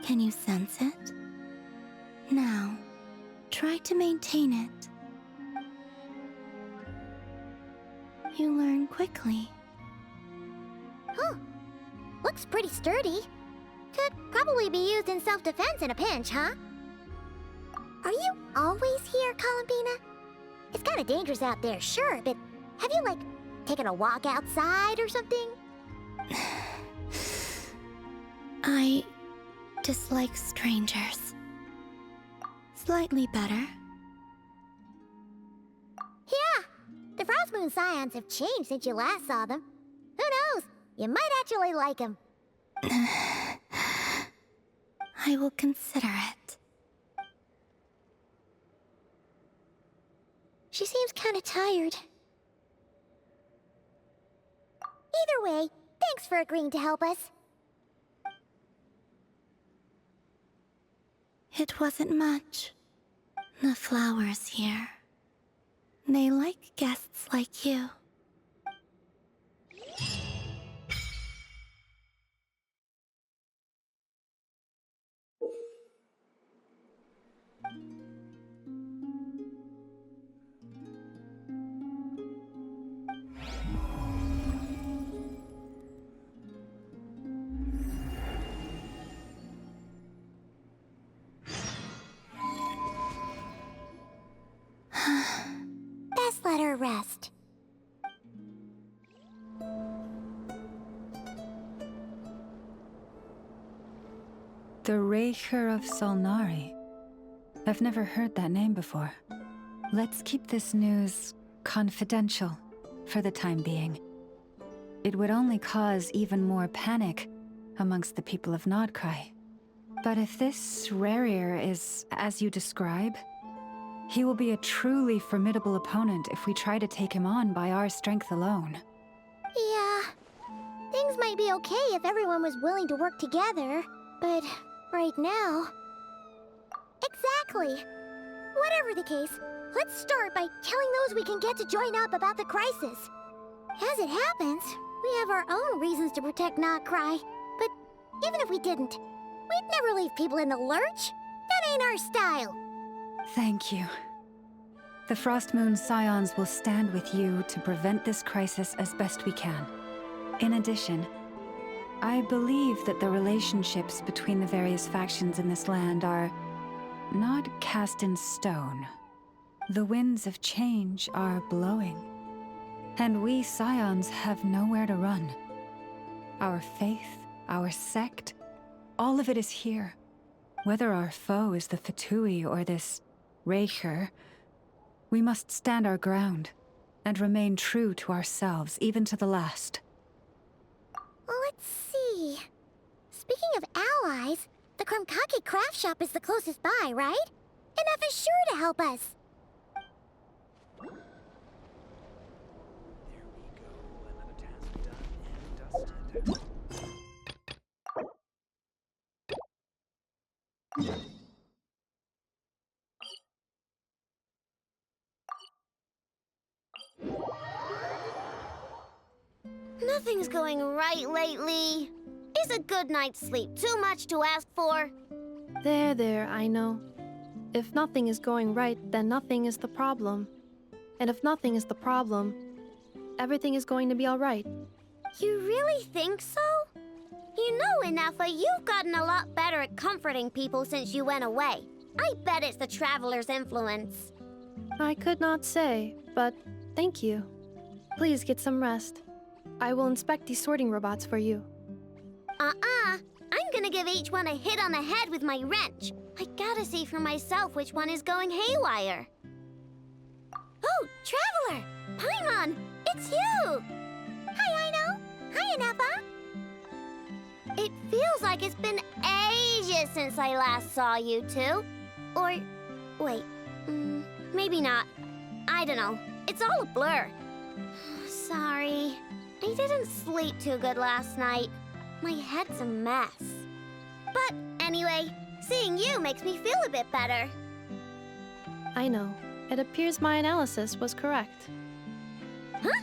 Can you sense it? Now, try to maintain it. You learn quickly. Huh. Looks pretty sturdy. Could probably be used in self-defense in a pinch, huh? Are you always here, Columbina? It's kind of dangerous out there, sure, but have you, like, taken a walk outside or something? I dislike strangers. Slightly better. Yeah, the Frostmoon Scions have changed since you last saw them. Who knows? You might actually like them. I will consider it. She seems kind of tired. Either way, thanks for agreeing to help us. It wasn't much. The flowers here. They like guests like you. The Rerir of Solnari. I've never heard that name before. Let's keep this news confidential for the time being. It would only cause even more panic amongst the people of Nod-Krai. But if this Rerir is as you describe, he will be a truly formidable opponent if we try to take him on by our strength alone. Yeah. Things might be okay if everyone was willing to work together, but right now... Exactly. Whatever the case, let's start by telling those we can get to join up about the crisis. As it happens, we have our own reasons to protect Nod-Krai, but even if we didn't, we'd never leave people in the lurch. That ain't our style. Thank you. The Frostmoon Scions will stand with you to prevent this crisis as best we can. In addition, I believe that the relationships between the various factions in this land are not cast in stone. The winds of change are blowing, and we Scions have nowhere to run. Our faith, our sect, all of it is here. Whether our foe is the Fatui or this Rerir, we must stand our ground and remain true to ourselves, even to the last. Let's see. Speaking of allies, the Kuuvahki craft shop is the closest by, right? Ineffa is sure to help us. Nothing's going right lately. Is a good night's sleep too much to ask for? There, I know. If nothing is going right, then nothing is the problem. And if nothing is the problem, everything is going to be alright. You really think so? You know, Ineffa, you've gotten a lot better at comforting people since you went away. I bet it's the Traveler's influence. I could not say, but thank you. Please get some rest. I will inspect these sorting robots for you. I'm gonna give each one a hit on the head with my wrench. I gotta see for myself which one is going haywire. Oh, Traveler! Paimon! It's you! Hi, Aino! Hi, Ineffa! It feels like it's been ages since I last saw you two. Or, wait, maybe not. I don't know. It's all a blur. Sorry. I didn't sleep too good last night. My head's a mess. But anyway, seeing you makes me feel a bit better. I know. It appears my analysis was correct. Huh?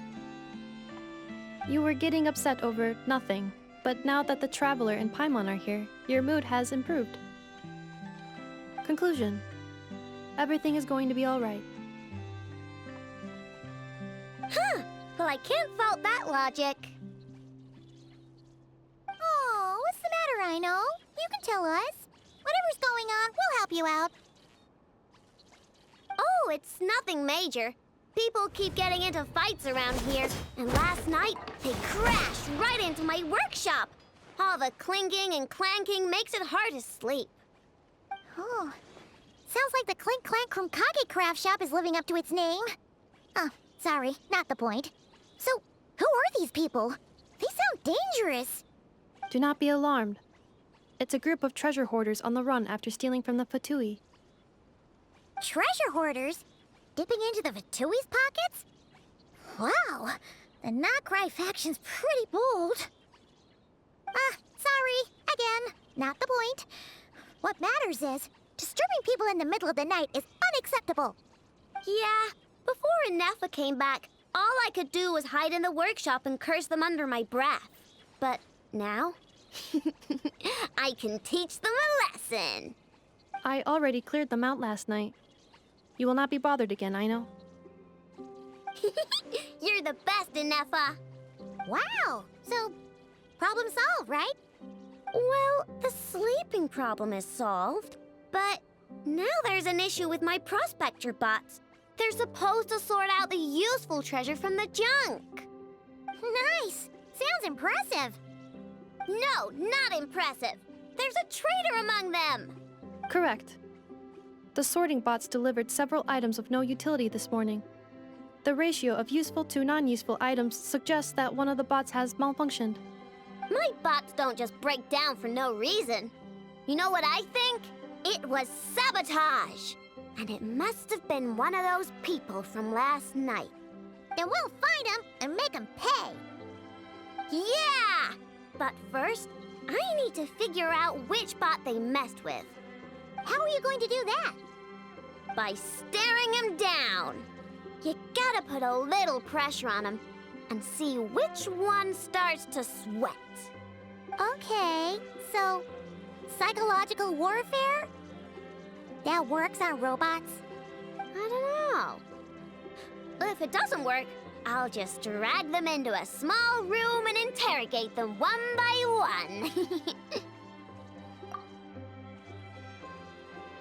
You were getting upset over nothing, but now that the Traveler and Paimon are here, your mood has improved. Conclusion. Everything is going to be alright. Huh. Well, I can't fault that logic. Oh, what's the matter, Aino? You can tell us. Whatever's going on, we'll help you out. Oh, it's nothing major. People keep getting into fights around here, and last night they crashed right into my workshop. All the clinking and clanking makes it hard to sleep. Oh, sounds like the Clink Clank Kuuvahki craft shop is living up to its name. Oh, sorry, not the point. So, who are these people? They sound dangerous. Do not be alarmed. It's a group of treasure hoarders on the run after stealing from the Fatui. Treasure hoarders? Dipping into the Fatui's pockets? Wow, the Nod-Krai faction's pretty bold. Sorry, again, not the point. What matters is, disturbing people in the middle of the night is unacceptable. Yeah, before Ineffa came back, all I could do was hide in the workshop and curse them under my breath. But now, I can teach them a lesson. I already cleared them out last night. You will not be bothered again, I know. You're the best, Ineffa. Wow, so problem solved, right? Well, the sleeping problem is solved, but now there's an issue with my prospector bots. They're supposed to sort out the useful treasure from the junk. Nice! Sounds impressive. No, not impressive. There's a traitor among them! Correct. The sorting bots delivered several items of no utility this morning. The ratio of useful to non-useful items suggests that one of the bots has malfunctioned. My bots don't just break down for no reason. You know what I think? It was sabotage! And it must have been one of those people from last night. Then we'll find them and make them pay. Yeah! But first, I need to figure out which bot they messed with. How are you going to do that? By staring him down. You gotta put a little pressure on him and see which one starts to sweat. Okay, so psychological warfare? That works on robots? I don't know. If it doesn't work, I'll just drag them into a small room and interrogate them one by one.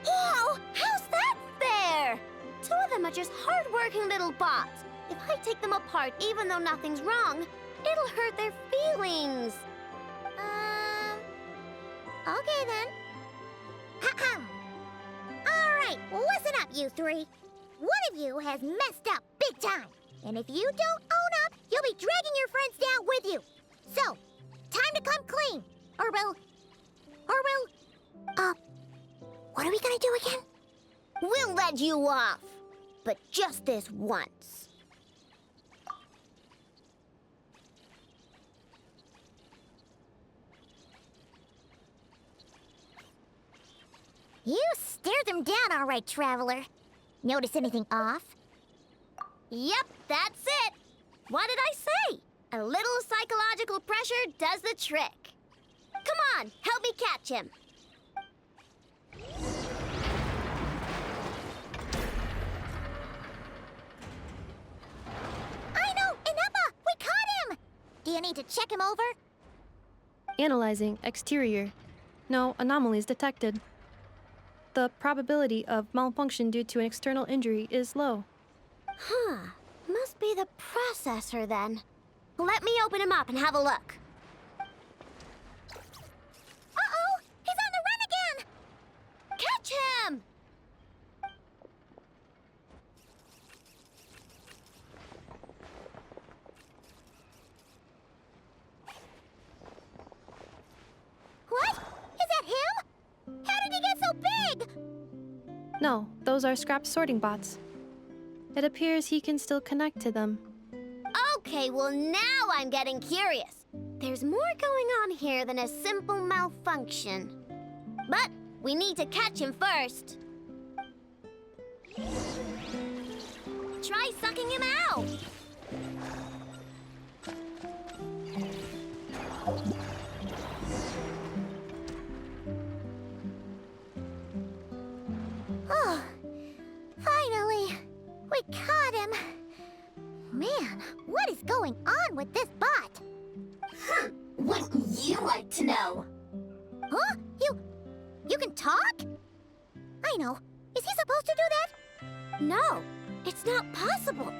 Whoa! How's that fair? Two of them are just hard-working little bots. If I take them apart even though nothing's wrong, it'll hurt their feelings. Okay then. Ahem. All right, listen up, you three. One of you has messed up big time. And if you don't own up, you'll be dragging your friends down with you. So, time to come clean. Or we'll... what are we gonna do again? We'll let you off. But just this once. You stared them down all right, Traveler. Notice anything off? Yep, that's it. What did I say? A little psychological pressure does the trick. Come on, help me catch him. Aino! Ineffa! We caught him! Do you need to check him over? Analyzing exterior. No anomalies detected. The probability of malfunction due to an external injury is low. Huh. Must be the processor then. Let me open him up and have a look. Uh-oh! He's on the run again! Catch him! What? Is that him? How did he get so big? No, those are scrap sorting bots. It appears he can still connect to them. Okay, well now I'm getting curious. There's more going on here than a simple malfunction. But we need to catch him first. Try sucking him out. Oh, finally! We caught him! Man, what is going on with this bot? Wouldn't you like to know? Huh? You can talk? I know. Is he supposed to do that? No, it's not possible.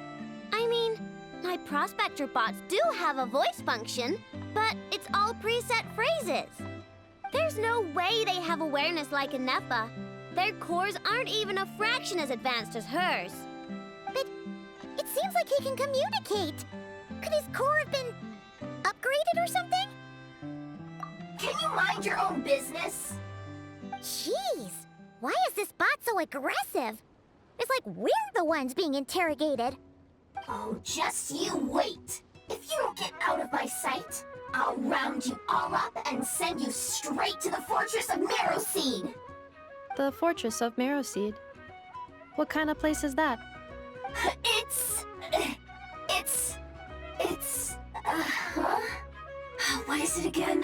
I mean, my prospector bots do have a voice function, but it's all preset phrases. There's no way they have awareness like Ineffa. Their cores aren't even a fraction as advanced as hers. But it seems like he can communicate. Could his core have been upgraded or something? Can you mind your own business? Jeez, why is this bot so aggressive? It's like we're the ones being interrogated. Oh, just you wait. If you don't get out of my sight, I'll round you all up and send you straight to the Fortress of Marrowseed. The Fortress of Marrowseed? What kind of place is that? What is it again?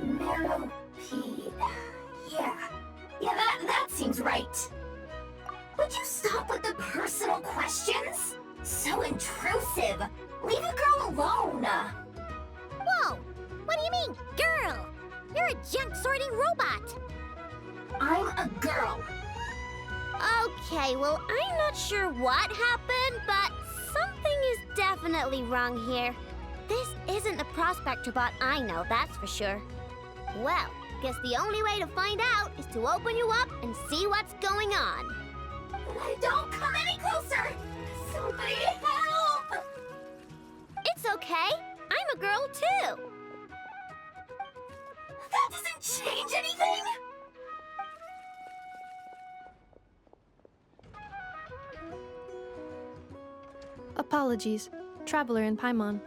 Marrowpeed. Yeah, that seems right. Would you stop with the personal questions? So intrusive. Leave a girl alone. Whoa! What do you mean, girl? You're a junk sorting robot. I'm a girl. Okay, well, I'm not sure what happened, but something is definitely wrong here. This isn't the prospector bot I know, that's for sure. Well, guess the only way to find out is to open you up and see what's going on. Don't come any closer! Somebody help! It's okay. I'm a girl too. That doesn't change anything! Apologies, Traveler in Paimon.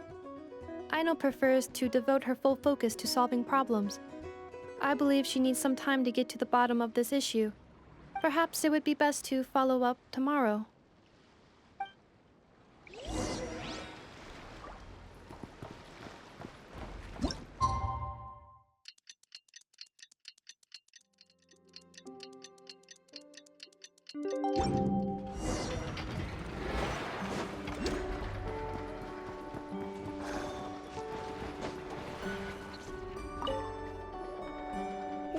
Aino prefers to devote her full focus to solving problems. I believe she needs some time to get to the bottom of this issue. Perhaps it would be best to follow up tomorrow.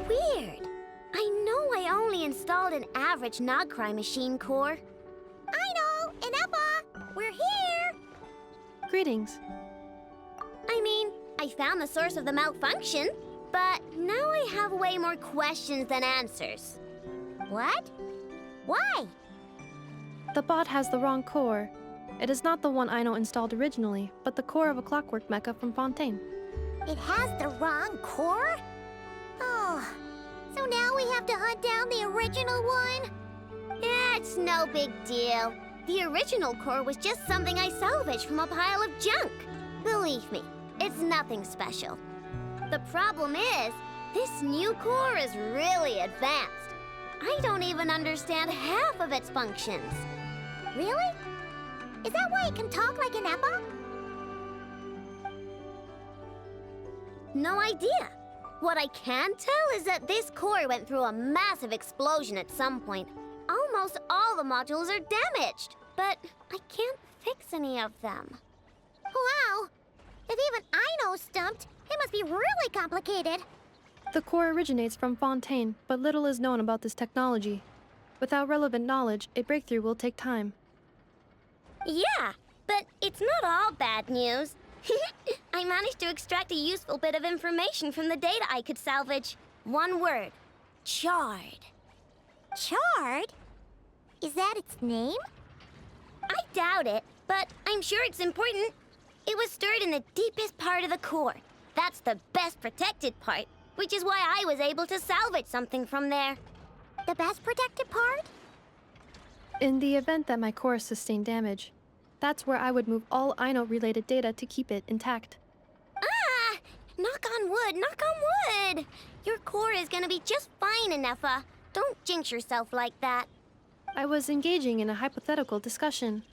Weird. I know I only installed an average Nod-Krai machine core. Aino! Ineffa! We're here! Greetings. I mean, I found the source of the malfunction, but now I have way more questions than answers. What? Why? The bot has the wrong core. It is not the one Aino installed originally, but the core of a clockwork mecha from Fontaine. It has the wrong core? Oh, so now we have to hunt down the original one? It's no big deal. The original core was just something I salvaged from a pile of junk. Believe me, it's nothing special. The problem is, this new core is really advanced. I don't even understand half of its functions. Really? Is that why it can talk like Ineffa? No idea. What I can tell is that this core went through a massive explosion at some point. Almost all the modules are damaged, but I can't fix any of them. Wow! If even Aino's stumped, it must be really complicated. The core originates from Fontaine, but little is known about this technology. Without relevant knowledge, a breakthrough will take time. Yeah, but it's not all bad news. I managed to extract a useful bit of information from the data I could salvage. One word. Charred. Charred? Is that its name? I doubt it, but I'm sure it's important. It was stored in the deepest part of the core. That's the best protected part, which is why I was able to salvage something from there. The best protected part? In the event that my core sustained damage, that's where I would move all Aino-related data to keep it intact. Ah! Knock on wood, knock on wood! Your core is gonna be just fine, Ineffa. Don't jinx yourself like that. I was engaging in a hypothetical discussion.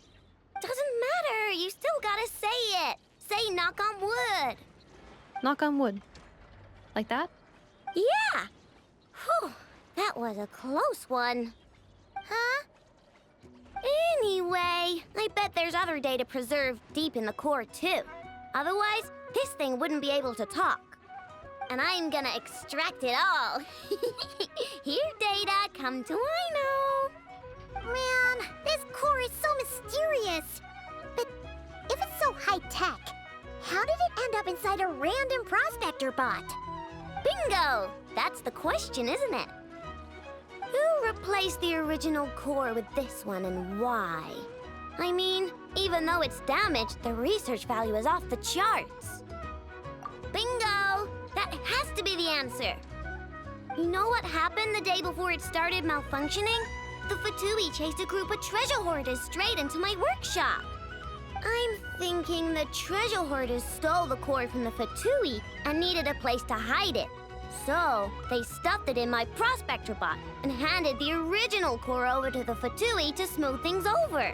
Doesn't matter, you still gotta say it. Say knock on wood. Knock on wood. Like that? Yeah! Whew, that was a close one. Huh? Anyway, I bet there's other data preserved deep in the core too. Otherwise, this thing wouldn't be able to talk. And I'm gonna extract it all. Here, data, come to Aino. Man, this core is so mysterious. But if it's so high-tech, how did it end up inside a random prospector bot? Bingo! That's the question, isn't it? Who replaced the original core with this one and why? I mean, even though it's damaged, the research value is off the charts. Bingo! That has to be the answer. You know what happened the day before it started malfunctioning? The fatui chased a group of treasure hoarders straight into my workshop. I'm thinking the treasure hoarders stole the core from the fatui and needed a place to hide it. So, they stuffed it in my prospector bot and handed the original core over to the fatui to smooth things over.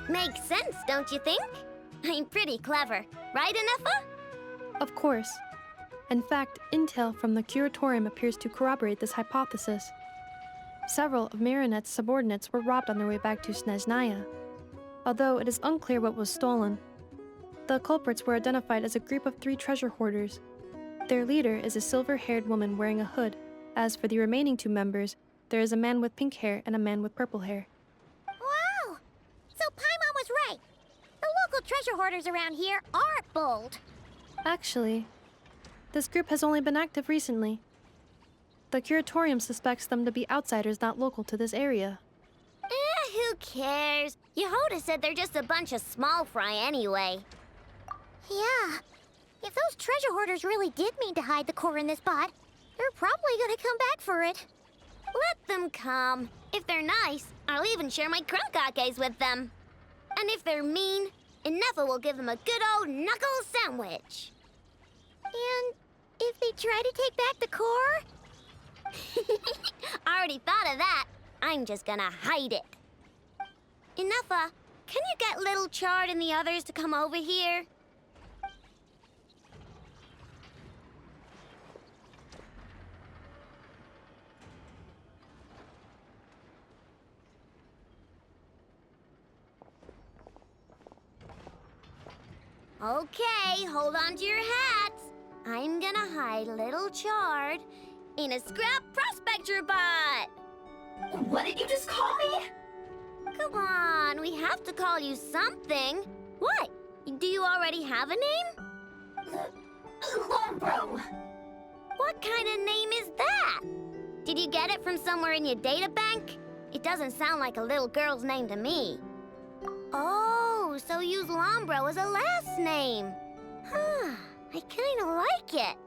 Makes sense, don't you think? I'm pretty clever, right, Ineffa? Of course. In fact, intel from the curatorium appears to corroborate this hypothesis. Several of Marionette's subordinates were robbed on their way back to Snezhnaya, although it is unclear what was stolen. The culprits were identified as a group of 3 treasure hoarders. Their leader is a silver-haired woman wearing a hood. As for the remaining 2 members, there is a man with pink hair and a man with purple hair. Wow! So Paimon was right. The local treasure hoarders around here aren't bold. Actually, This group has only been active recently. The Curatorium suspects them to be outsiders not local to this area. Who cares? Yehoda said they're just a bunch of small fry anyway. Yeah. If those treasure hoarders really did mean to hide the core in this bot, they're probably gonna come back for it. Let them come. If they're nice, I'll even share my crunkakes with them. And if they're mean, Ineffa will give them a good old knuckle sandwich. And if they try to take back the core? I already thought of that. I'm just gonna hide it. Ineffa, can you get Little Chard and the others to come over here? Okay, hold on to your hats. I'm gonna hide Little Chard in a scrap prospector bot. What did you just call me? Come on, we have to call you something. What? Do you already have a name? Lombro. What kind of name is that? Did you get it from somewhere in your data bank? It doesn't sound like a little girl's name to me. Oh, so use Lombro as a last name. Huh, I kinda like it.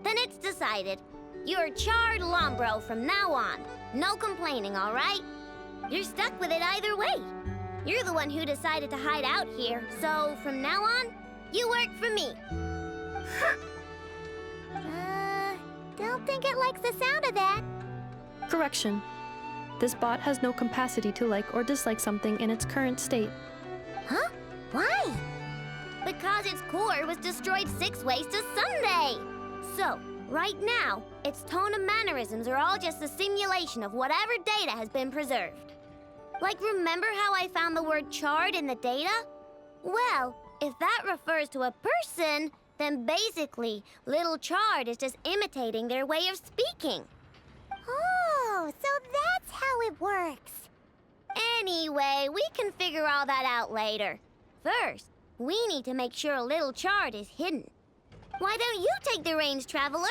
Then it's decided. You're Chard Lombro from now on. No complaining, all right? You're stuck with it either way. You're the one who decided to hide out here, so from now on, you work for me. Don't think it likes the sound of that. Correction. This bot has no capacity to like or dislike something in its current state. Huh? Why? Because its core was destroyed 6 ways to Sunday. So, right now, its tone and mannerisms are all just a simulation of whatever data has been preserved. Like, remember how I found the word chard in the data? Well, if that refers to a person, then basically, Little Chard is just imitating their way of speaking. Oh, so that's how it works. Anyway, we can figure all that out later. First, we need to make sure Little Chard is hidden. Why don't you take the reins, Traveler?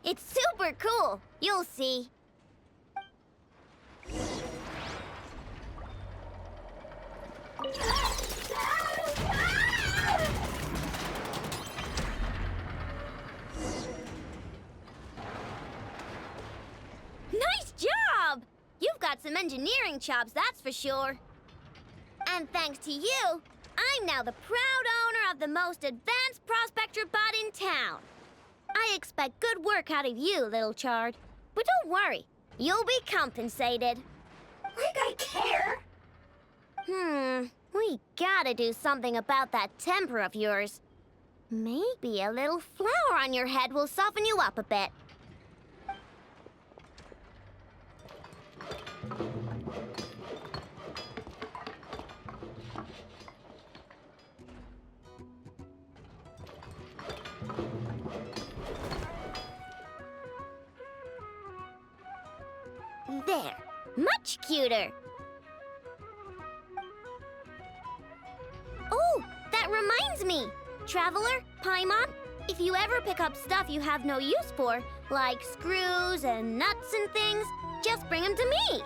It's super cool. You'll see. Nice job! You've got some engineering chops, that's for sure. And thanks to you, I'm now the proud owner of the most advanced prospector bot in town. I expect good work out of you, Little Chard. But don't worry, you'll be compensated. Like I care. We gotta do something about that temper of yours. Maybe a little flower on your head will soften you up a bit. There, much cuter. Oh, that reminds me. Traveler, Paimon, if you ever pick up stuff you have no use for, like screws and nuts and things, just bring them to me.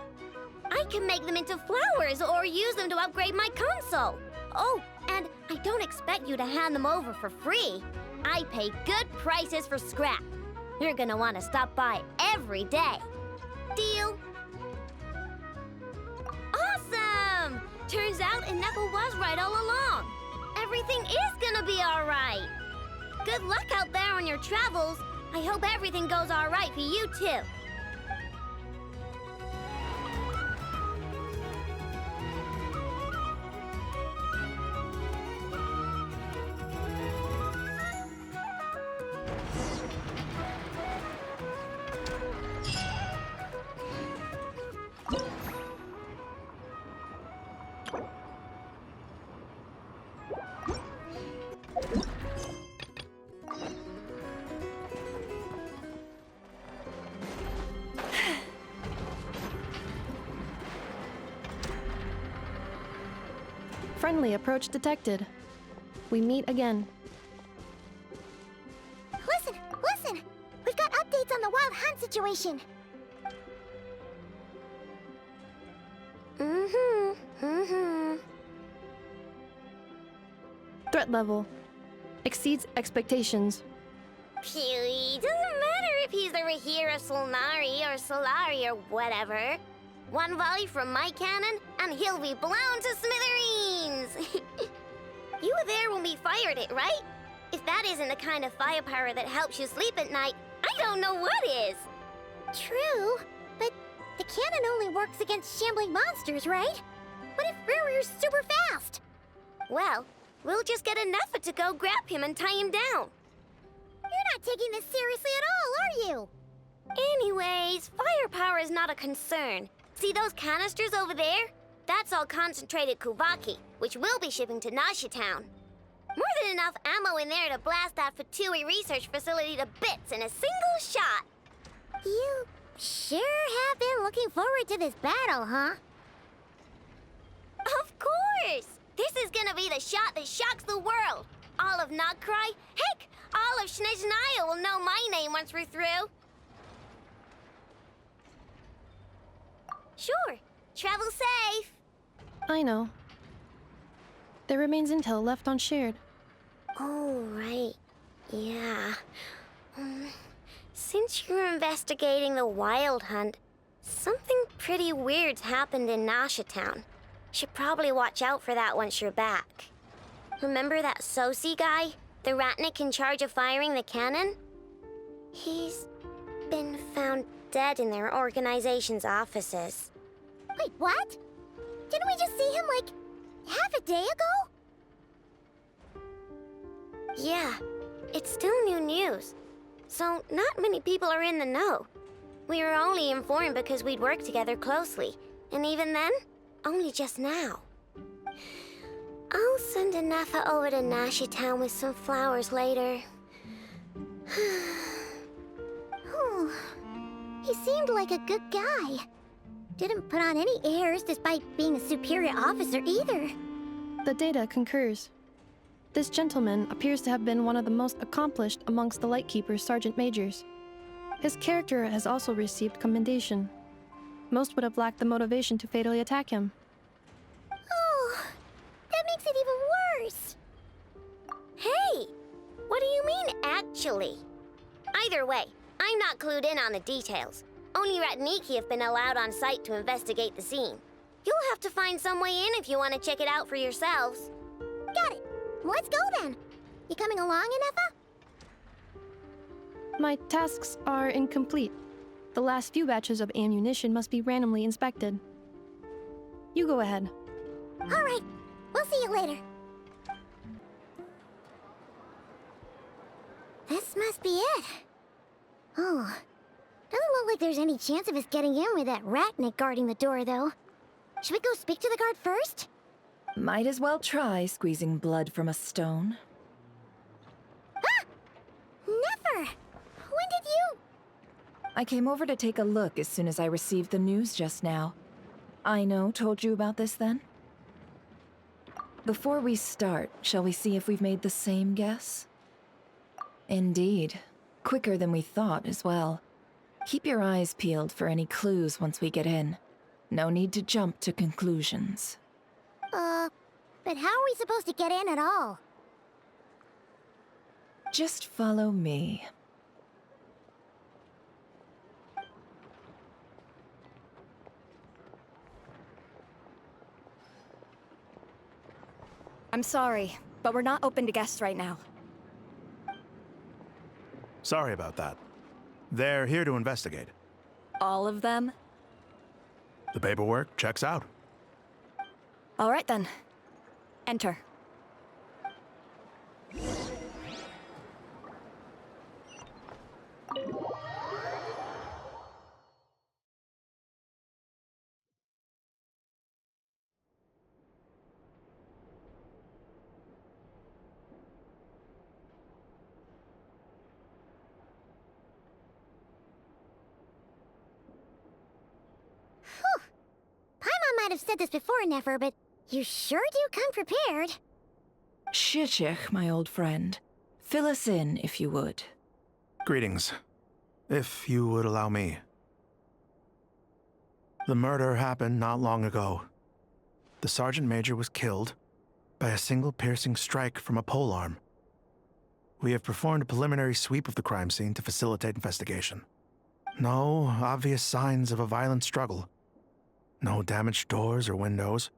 I can make them into flowers or use them to upgrade my console. Oh, and I don't expect you to hand them over for free. I pay good prices for scrap. You're gonna want to stop by every day. Deal? Awesome! Turns out Ineffa was right all along. Everything is gonna be all right. Good luck out there on your travels. I hope everything goes all right for you, too. Friendly approach detected. We meet again. Listen, on the wild hunt situation? Threat level exceeds expectations. Phew, doesn't matter if he's the Rerir or Solnari or Solari or whatever. One volley from my cannon, and he'll be blown to smithereens! You were there when we fired it, right? If that isn't the kind of firepower that helps you sleep at night, I don't know what is! True, but the cannon only works against shambling monsters, right? What if Rerir's super fast? Well, we'll just get Ineffa to go grab him and tie him down. You're not taking this seriously at all, are you? Anyways, firepower is not a concern. See those canisters over there? That's all concentrated Kuuvahki, which we'll be shipping to Nasha Town. More than enough ammo in there to blast that fatui research facility to bits in a single shot. You sure have been looking forward to this battle, huh? Of course! This is gonna be the shot that shocks the world. All of Nod-Krai, heck, all of Snezhnaya will know my name once we're through. Sure, travel safe. I know. There remains intel left unshared. Oh, right. Yeah. Since you're investigating the wild hunt, something pretty weird's happened in Nasha Town. Should probably watch out for that once you're back. Remember that Sosi guy? The ratnik in charge of firing the cannon? He's been found dead in their organization's offices. Wait, what? Didn't we just see him, like, half a day ago? Yeah, it's still new news. So not many people are in the know. We were only informed because we'd worked together closely. And even then, only just now. I'll send Ineffa over to Nasha Town with some flowers later. Oh, he seemed like a good guy. Didn't put on any airs despite being a superior officer either. The data concurs. This gentleman appears to have been one of the most accomplished amongst the Lightkeeper's Sergeant Majors. His character has also received commendation. Most would have lacked the motivation to fatally attack him. Oh, that makes it even worse. Hey, what do you mean, actually? Either way, I'm not clued in on the details. Only Ratniki have been allowed on site to investigate the scene. You'll have to find some way in if you want to check it out for yourselves. Got it. Let's go then. You coming along, Ineffa? My tasks are incomplete. The last few batches of ammunition must be randomly inspected. You go ahead. All right. We'll see you later. This must be it. Oh. Doesn't look like there's any chance of us getting in with that ratnik guarding the door, though. Should we go speak to the guard first? Might as well try squeezing blood from a stone. Ah! Never! When did you... I came over to take a look as soon as I received the news just now. Aino told you about this then? Before we start, shall we see if we've made the same guess? Indeed. Quicker than we thought as well. Keep your eyes peeled for any clues once we get in. No need to jump to conclusions. But how are we supposed to get in at all? Just follow me. I'm sorry, but we're not open to guests right now. Sorry about that. They're here to investigate. All of them? The paperwork checks out. All right then. Enter. Paimon might have said this before, Nefer, but you sure do come prepared. Shishich, my old friend. Fill us in, if you would. Greetings. If you would allow me. The murder happened not long ago. The Sergeant Major was killed by a single piercing strike from a polearm. We have performed a preliminary sweep of the crime scene to facilitate investigation. No obvious signs of a violent struggle. No damaged doors or windows.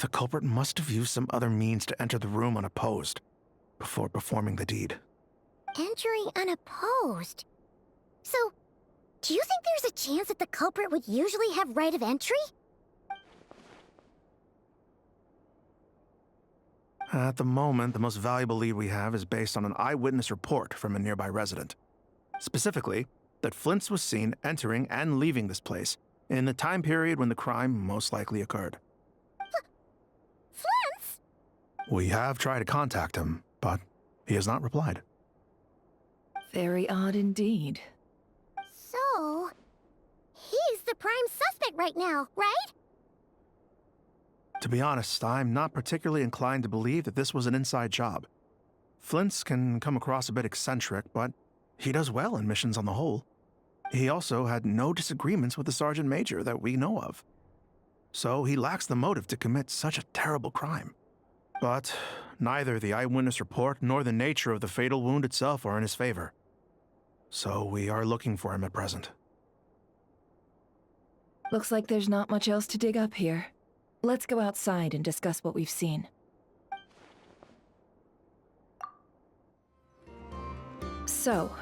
The culprit must have used some other means to enter the room unopposed before performing the deed. Entering unopposed? So, do you think there's a chance that the culprit would usually have right of entry? At the moment, the most valuable lead we have is based on an eyewitness report from a nearby resident. Specifically, that Flins was seen entering and leaving this place in the time period when the crime most likely occurred. Flins? We have tried to contact him, but he has not replied. Very odd indeed. So, he's the prime suspect right now, right? To be honest, I'm not particularly inclined to believe that this was an inside job. Flins can come across a bit eccentric, but he does well in missions on the whole. He also had no disagreements with the Sergeant Major that we know of. So he lacks the motive to commit such a terrible crime. But neither the eyewitness report nor the nature of the fatal wound itself are in his favor. So we are looking for him at present. Looks like there's not much else to dig up here. Let's go outside and discuss what we've seen. So,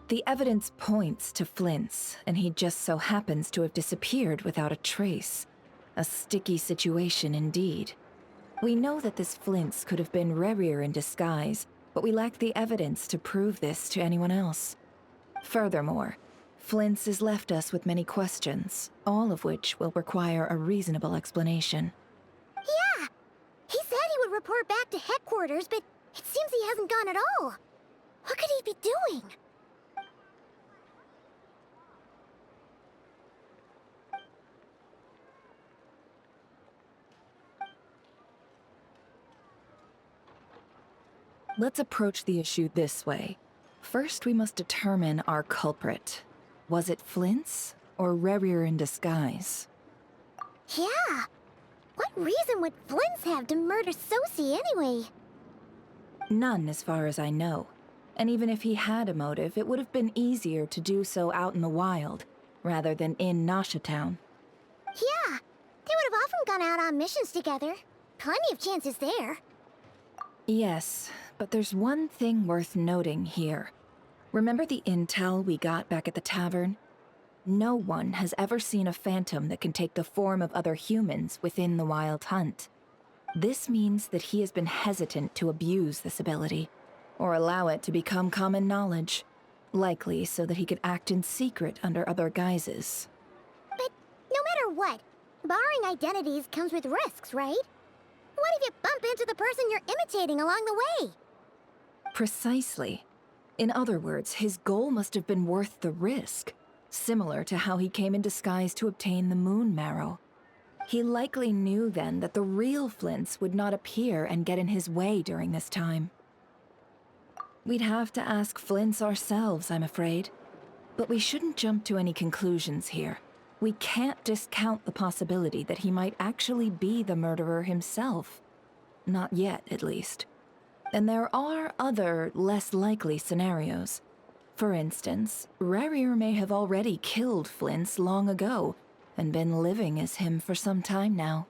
the evidence points to Flins, and he just so happens to have disappeared without a trace. A sticky situation indeed. We know that this Flins could have been Rerir in disguise, but we lack the evidence to prove this to anyone else. Furthermore, Flins has left us with many questions, all of which will require a reasonable explanation. Yeah! He said he would report back to headquarters, but it seems he hasn't gone at all. What could he be doing? Let's approach the issue this way. First, we must determine our culprit. Was it Flins or Rerir in disguise? Yeah! What reason would Flins have to murder Sosie anyway? None, as far as I know. And even if he had a motive, it would have been easier to do so out in the wild, rather than in Nasha Town. Yeah! They would have often gone out on missions together. Plenty of chances there. Yes, but there's one thing worth noting here. Remember the intel we got back at the tavern? No one has ever seen a phantom that can take the form of other humans within the Wild Hunt. This means that he has been hesitant to abuse this ability, or allow it to become common knowledge, likely so that he could act in secret under other guises. But no matter what, borrowing identities comes with risks, right? What if you bump into the person you're imitating along the way? Precisely. In other words, his goal must have been worth the risk, similar to how he came in disguise to obtain the moon marrow. He likely knew then that the real Flins would not appear and get in his way during this time. We'd have to ask Flins ourselves, I'm afraid. But we shouldn't jump to any conclusions here. We can't discount the possibility that he might actually be the murderer himself. Not yet, at least. And there are other, less likely scenarios. For instance, Rerir may have already killed Flins long ago, and been living as him for some time now.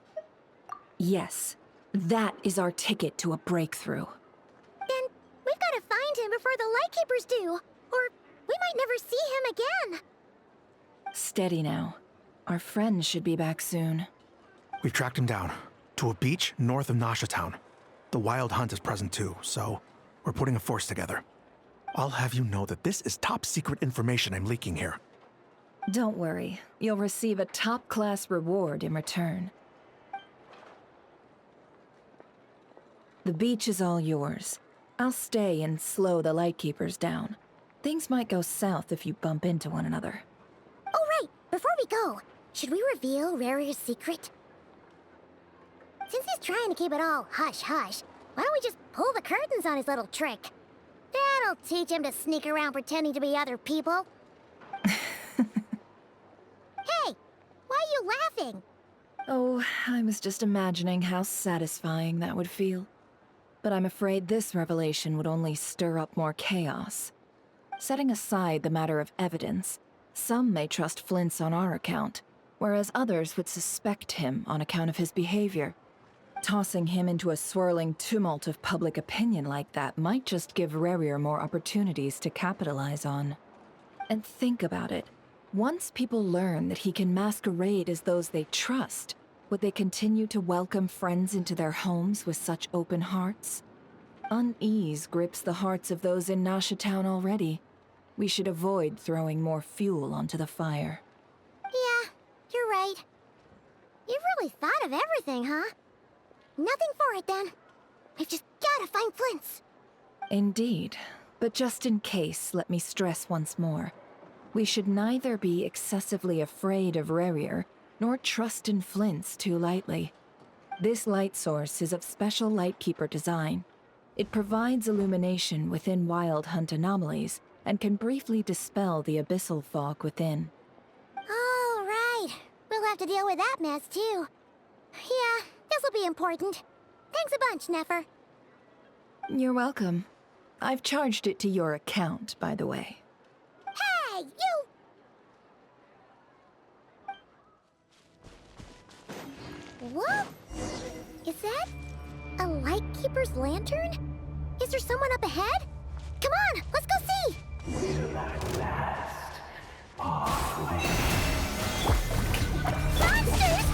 Yes, that is our ticket to a breakthrough. Then we've got to find him before the Lightkeepers do, or we might never see him again. Steady now. Our friends should be back soon. We've tracked him down to a beach north of Nasha Town. The Wild Hunt is present too, so we're putting a force together. I'll have you know that this is top secret information I'm leaking here. Don't worry, you'll receive a top-class reward in return. The beach is all yours. I'll stay and slow the Lightkeepers down. Things might go south if you bump into one another. Oh right, before we go, should we reveal Rerir's secret? Since he's trying to keep it all hush-hush, why don't we just pull the curtains on his little trick? That'll teach him to sneak around pretending to be other people. you laughing? Oh, I was just imagining how satisfying that would feel. But I'm afraid this revelation would only stir up more chaos. Setting aside the matter of evidence, some may trust Flins on our account, whereas others would suspect him on account of his behavior. Tossing him into a swirling tumult of public opinion like that might just give Rerir more opportunities to capitalize on. And think about it. Once people learn that he can masquerade as those they trust, would they continue to welcome friends into their homes with such open hearts? Unease grips the hearts of those in Nasha Town already. We should avoid throwing more fuel onto the fire. Yeah, you're right. You really thought of everything, huh? Nothing for it, then. We've just gotta find Flins. Indeed. But just in case, let me stress once more. We should neither be excessively afraid of Rerir, nor trust in Flins too lightly. This light source is of special Lightkeeper design. It provides illumination within wild hunt anomalies, and can briefly dispel the abyssal fog within. Oh, right. We'll have to deal with that mess, too. Yeah, this'll be important. Thanks a bunch, Nefer. You're welcome. I've charged it to your account, by the way. Hey, you! What? Is that a Lightkeeper's lantern? Is there someone up ahead? Come on, let's go see! Monsters!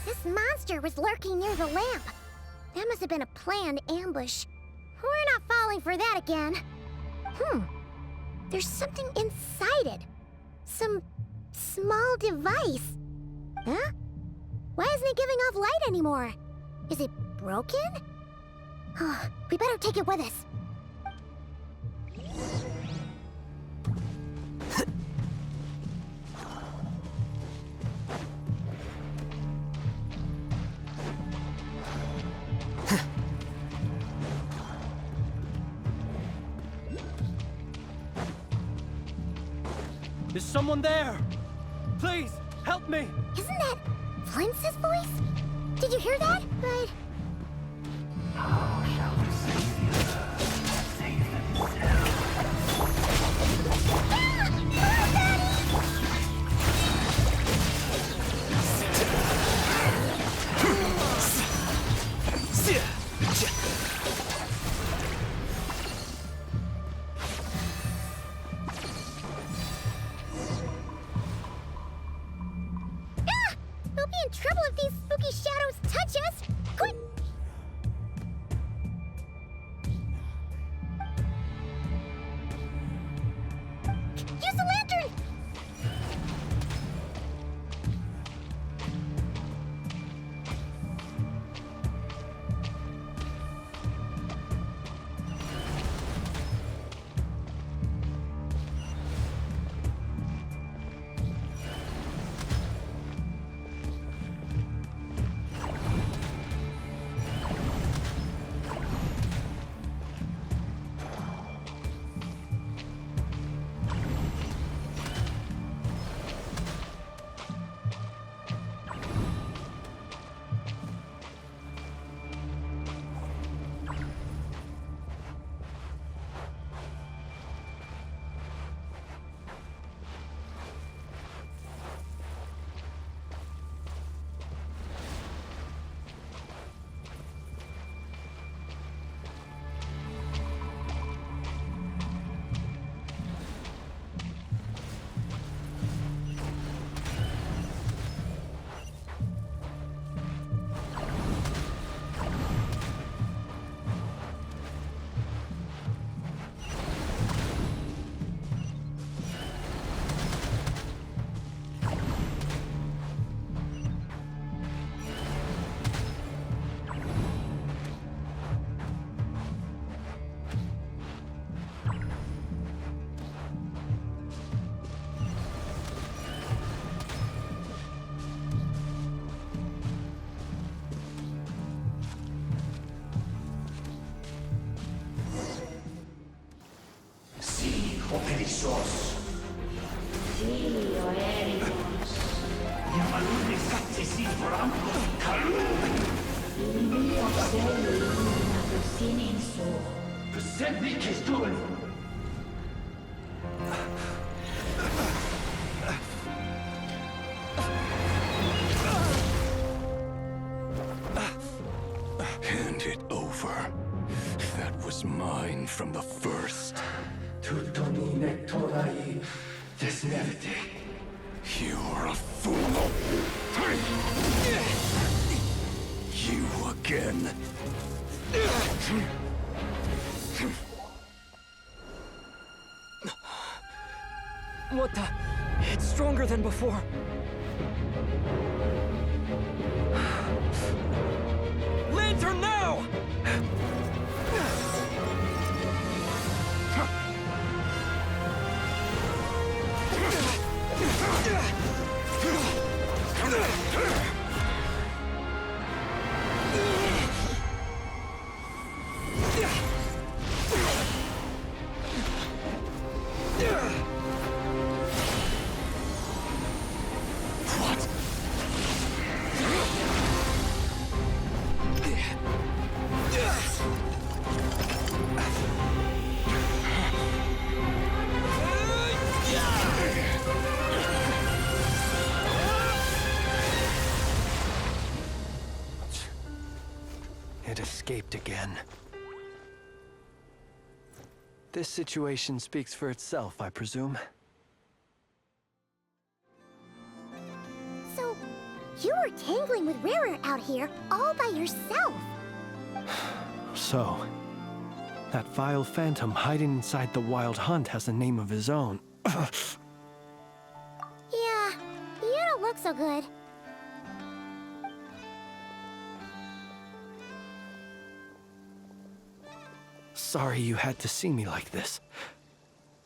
This monster was lurking near the lamp. That must have been a planned ambush. We're not falling for that again. There's something inside it. Some small device. Huh? Why isn't it giving off light anymore? Is it broken? Oh, we better take it with us. Is someone there? Please, help me! Isn't that Flins' voice? Did you hear that? But... How shall the Savior save We'll be in trouble if these spooky shadows touch us! Quick! Use the lantern! Hand it over. That was mine from the first. You're a fool. You again. What the? It's stronger than before. Lantern now! It escaped again. This situation speaks for itself, I presume. So, you were tangling with Rerir out here all by yourself. So, that vile phantom hiding inside the wild hunt has a name of his own. Yeah, you don't look so good. Sorry you had to see me like this.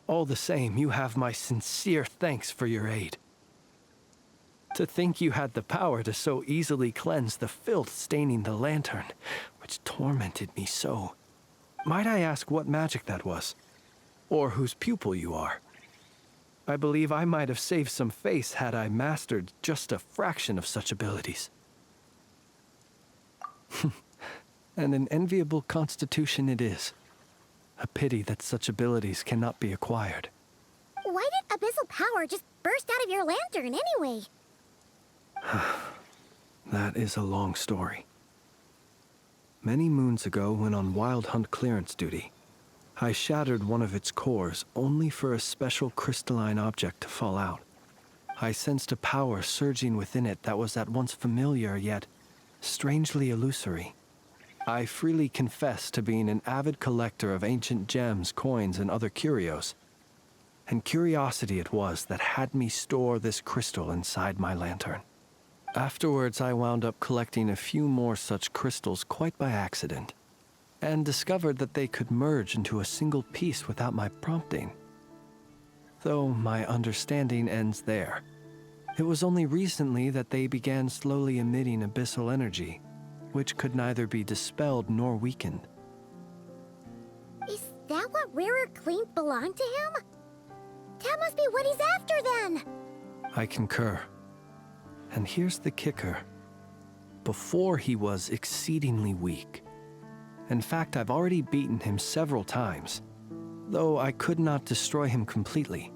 All the same, you have my sincere thanks for your aid. To think you had the power to so easily cleanse the filth staining the lantern, which tormented me so. Might I ask what magic that was? Or whose pupil you are? I believe I might have saved some face had I mastered just a fraction of such abilities. And an enviable constitution it is. A pity that such abilities cannot be acquired. Why did abyssal power just burst out of your lantern anyway? That is a long story. Many moons ago, when on wild hunt clearance duty, I shattered one of its cores only for a special crystalline object to fall out. I sensed a power surging within it that was at once familiar yet strangely illusory. I freely confess to being an avid collector of ancient gems, coins, and other curios. And curiosity it was that had me store this crystal inside my lantern. Afterwards, I wound up collecting a few more such crystals quite by accident, and discovered that they could merge into a single piece without my prompting. Though my understanding ends there. It was only recently that they began slowly emitting abyssal energy, which could neither be dispelled nor weakened. Is that what Rerir claimed belonged to him? That must be what he's after then! I concur. And here's the kicker. Before he was exceedingly weak. In fact, I've already beaten him several times, though I could not destroy him completely.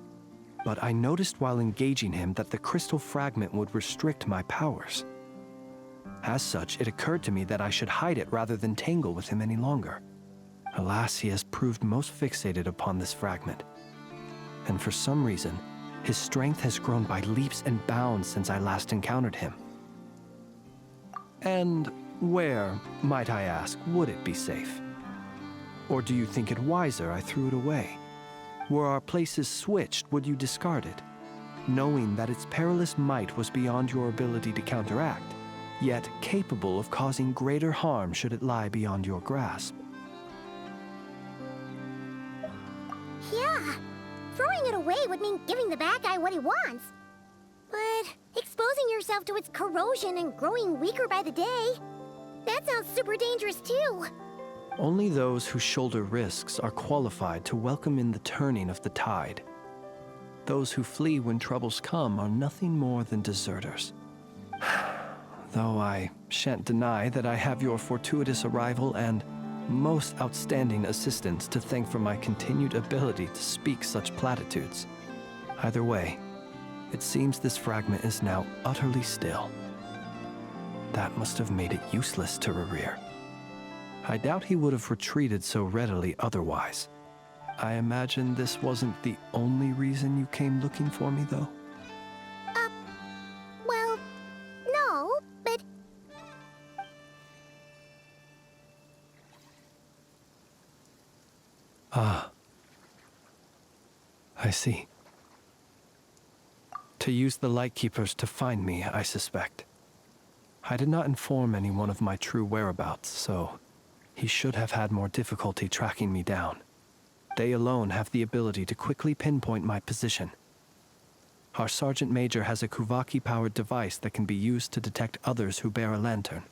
But I noticed while engaging him that the crystal fragment would restrict my powers. As such, it occurred to me that I should hide it rather than tangle with him any longer. Alas, he has proved most fixated upon this fragment. And for some reason, his strength has grown by leaps and bounds since I last encountered him. And where, might I ask, would it be safe? Or do you think it wiser I threw it away? Were our places switched, would you discard it, knowing that its perilous might was beyond your ability to counteract, yet capable of causing greater harm should it lie beyond your grasp? Yeah, throwing it away would mean giving the bad guy what he wants. But exposing yourself to its corrosion and growing weaker by the day, that sounds super dangerous too. Only those who shoulder risks are qualified to welcome in the turning of the tide. Those who flee when troubles come are nothing more than deserters. Though I shan't deny that I have your fortuitous arrival and most outstanding assistance to thank for my continued ability to speak such platitudes. Either way, it seems this fragment is now utterly still. That must have made it useless to Rerir. I doubt he would have retreated so readily otherwise. I imagine this wasn't the only reason you came looking for me, though? Well, no, but... Ah. I see. To use the Lightkeepers to find me, I suspect. I did not inform anyone of my true whereabouts, so he should have had more difficulty tracking me down. They alone have the ability to quickly pinpoint my position. Our Sergeant Major has a Kuuvahki-powered device that can be used to detect others who bear a lantern.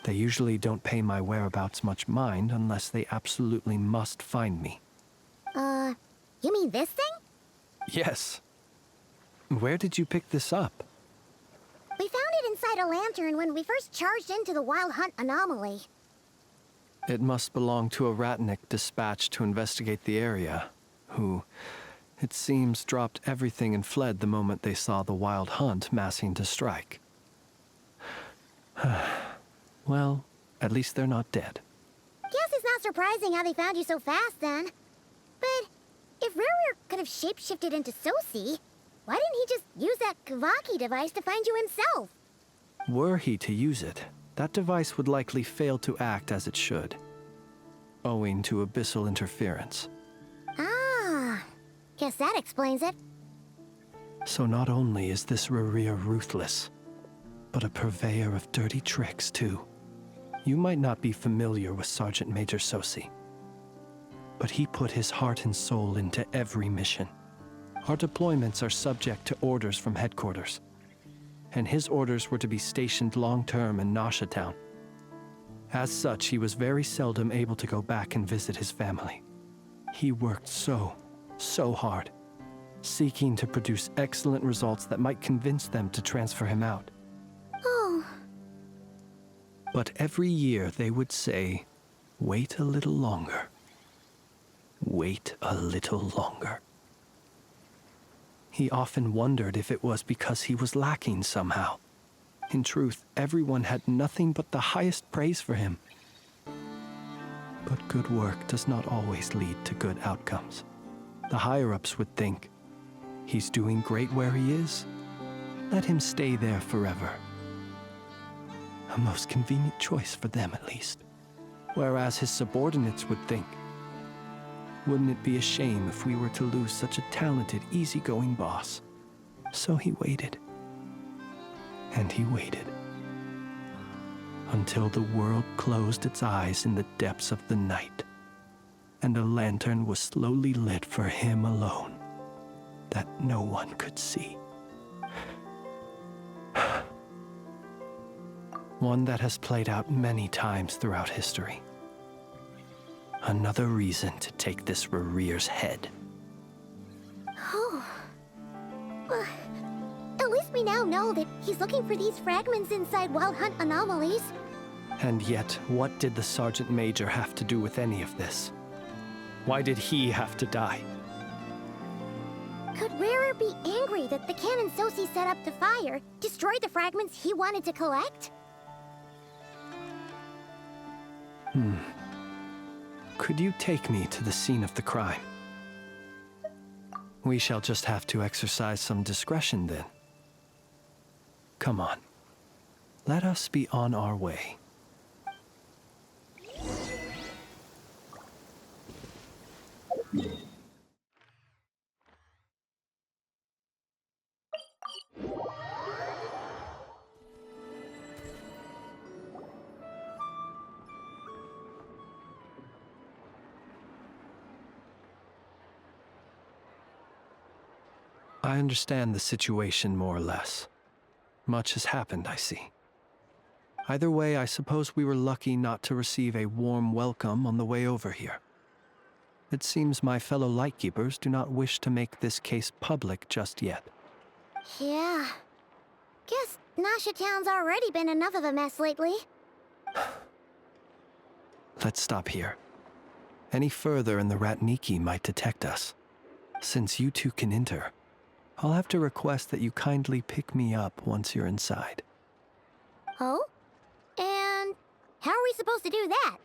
They usually don't pay my whereabouts much mind unless they absolutely must find me. You mean this thing? Yes. Where did you pick this up? We found it inside a lantern when we first charged into the Wild Hunt anomaly. It must belong to a Ratnik dispatched to investigate the area, who, it seems, dropped everything and fled the moment they saw the Wild Hunt massing to strike. Well, at least they're not dead. Guess it's not surprising how they found you so fast, then. But if Rerir could have shapeshifted into Sosi, why didn't he just use that Kuuvahki device to find you himself? Were he to use it, that device would likely fail to act as it should, owing to abyssal interference. Ah, guess that explains it. So not only is this Rerir ruthless, but a purveyor of dirty tricks, too. You might not be familiar with Sergeant Major Sosi, but he put his heart and soul into every mission. Our deployments are subject to orders from headquarters, and his orders were to be stationed long-term in Nasha Town. As such, he was very seldom able to go back and visit his family. He worked so hard, seeking to produce excellent results that might convince them to transfer him out. Oh. But every year they would say, wait a little longer. Wait a little longer. He often wondered if it was because he was lacking somehow. In truth, everyone had nothing but the highest praise for him. But good work does not always lead to good outcomes. The higher-ups would think, he's doing great where he is. Let him stay there forever. A most convenient choice for them, at least. Whereas his subordinates would think, wouldn't it be a shame if we were to lose such a talented, easygoing boss? So he waited. And he waited. Until the world closed its eyes in the depths of the night, and a lantern was slowly lit for him alone, that no one could see. One that has played out many times throughout history. Another reason to take this Rerir's head. Oh. Well, at least we now know that he's looking for these fragments inside Wild Hunt anomalies. And yet, what did the Sergeant Major have to do with any of this? Why did he have to die? Could Rerir be angry that the cannon Sosi set up to fire destroyed the fragments he wanted to collect? Could you take me to the scene of the crime? We shall just have to exercise some discretion then. Come on. Let us be on our way. I understand the situation more or less. Much has happened, I see. Either way, I suppose we were lucky not to receive a warm welcome on the way over here. It seems my fellow Lightkeepers do not wish to make this case public just yet. Yeah. Guess Nasha Town's already been enough of a mess lately. Let's stop here. Any further and the Ratniki might detect us. Since you two can enter, I'll have to request that you kindly pick me up once you're inside. Oh? And how are we supposed to do that?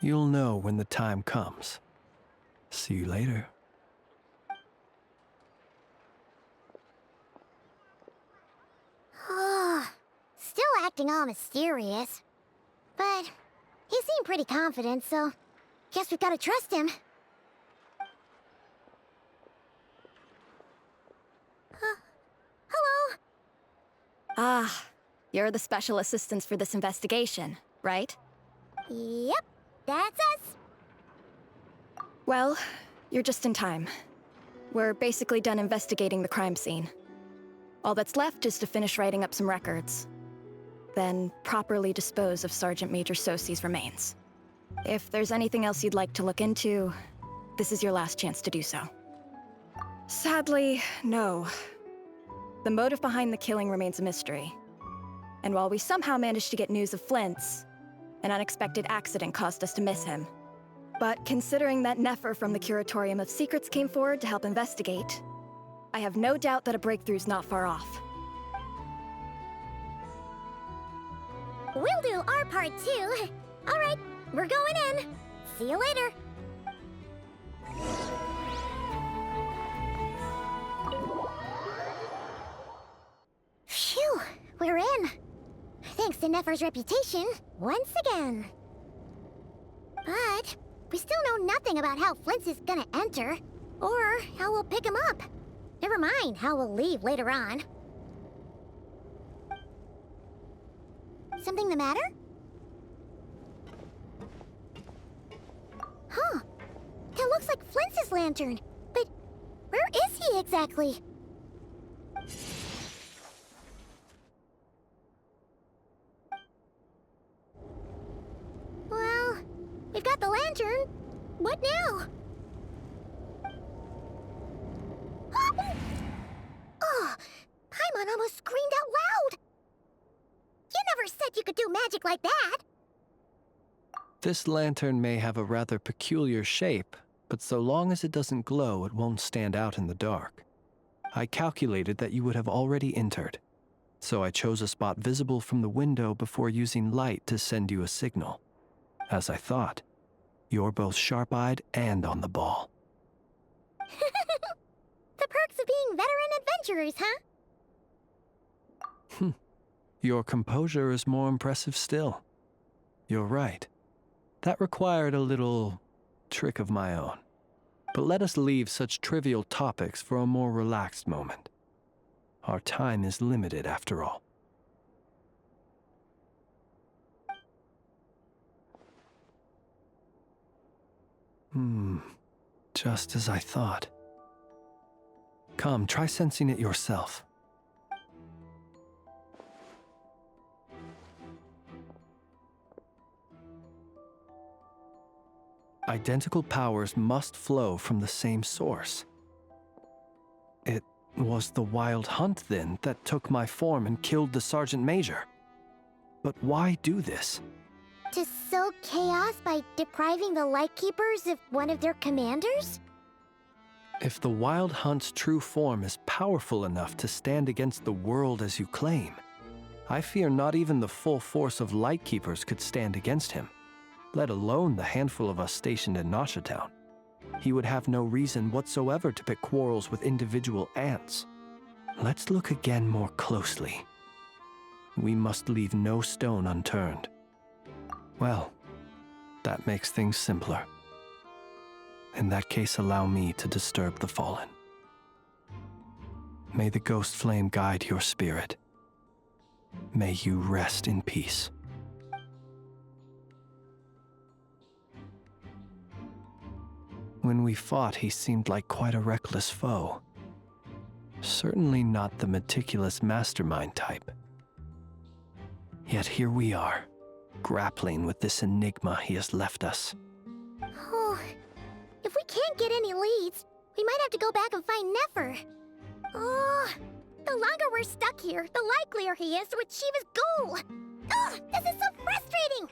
You'll know when the time comes. See you later. Still acting all mysterious. But he seemed pretty confident, so guess we've got to trust him. Hello? Ah, you're the special assistants for this investigation, right? Yep, that's us. Well, you're just in time. We're basically done investigating the crime scene. All that's left is to finish writing up some records. Then properly dispose of Sergeant Major Sosi's remains. If there's anything else you'd like to look into, this is your last chance to do so. Sadly, no. The motive behind the killing remains a mystery. And while we somehow managed to get news of Flint's, an unexpected accident caused us to miss him. But considering that Nefer from the Curatorium of Secrets came forward to help investigate, I have no doubt that a breakthrough's not far off. We'll do our part too. All right, we're going in. See you later. Phew, we're in. Thanks to Nefer's reputation, once again. But we still know nothing about how Flint's is gonna enter, or how we'll pick him up. Never mind how we'll leave later on. Something the matter? Huh. That looks like Flint's lantern. But where is he exactly? Well, we've got the lantern. What now? Oh, Paimon almost screamed out loud. You never said you could do magic like that! This lantern may have a rather peculiar shape, but so long as it doesn't glow, it won't stand out in the dark. I calculated that you would have already entered, so I chose a spot visible from the window before using light to send you a signal. As I thought, you're both sharp-eyed and on the ball. The perks of being veteran adventurers, huh? Your composure is more impressive still. You're right. That required a little trick of my own. But let us leave such trivial topics for a more relaxed moment. Our time is limited after all. Just as I thought. Come, try sensing it yourself. Identical powers must flow from the same source. It was the Wild Hunt, then, that took my form and killed the Sergeant Major. But why do this? To sow chaos by depriving the Lightkeepers of one of their commanders? If the Wild Hunt's true form is powerful enough to stand against the world as you claim, I fear not even the full force of Lightkeepers could stand against him, let alone the handful of us stationed in Nasha Town. He would have no reason whatsoever to pick quarrels with individual ants. Let's look again more closely. We must leave no stone unturned. Well, that makes things simpler. In that case, allow me to disturb the fallen. May the ghost flame guide your spirit. May you rest in peace. When we fought, he seemed like quite a reckless foe. Certainly not the meticulous mastermind type. Yet here we are, grappling with this enigma he has left us. Oh, if we can't get any leads, we might have to go back and find Nefer. Oh, The longer we're stuck here, the likelier he is to achieve his goal! Ugh, this is so frustrating!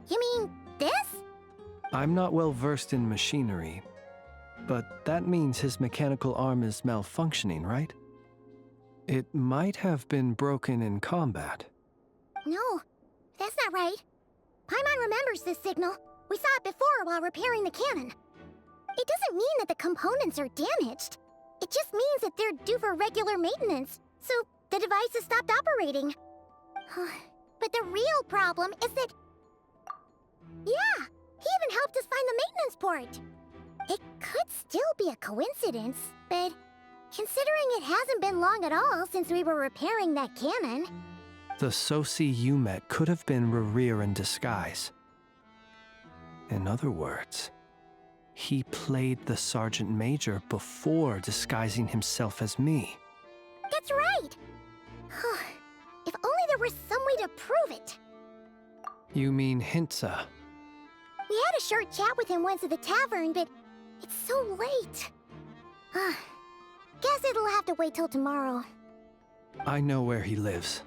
You mean this? I'm not well versed in machinery, but that means his mechanical arm is malfunctioning, right? It might have been broken in combat. No, that's not right. Paimon remembers this signal. We saw it before while repairing the cannon. It doesn't mean that the components are damaged. It just means that they're due for regular maintenance, so the device has stopped operating. But the real problem is that... Yeah, he even helped us find the maintenance port. It could still be a coincidence, but considering it hasn't been long at all since we were repairing that cannon... The Sosi you met could have been Rerir in disguise. In other words, he played the Sergeant Major before disguising himself as me. That's right! If only there was some way to prove it. You mean Hisii? We had a short chat with him once at the tavern, but it's so late. Guess it'll have to wait till tomorrow. I know where he lives.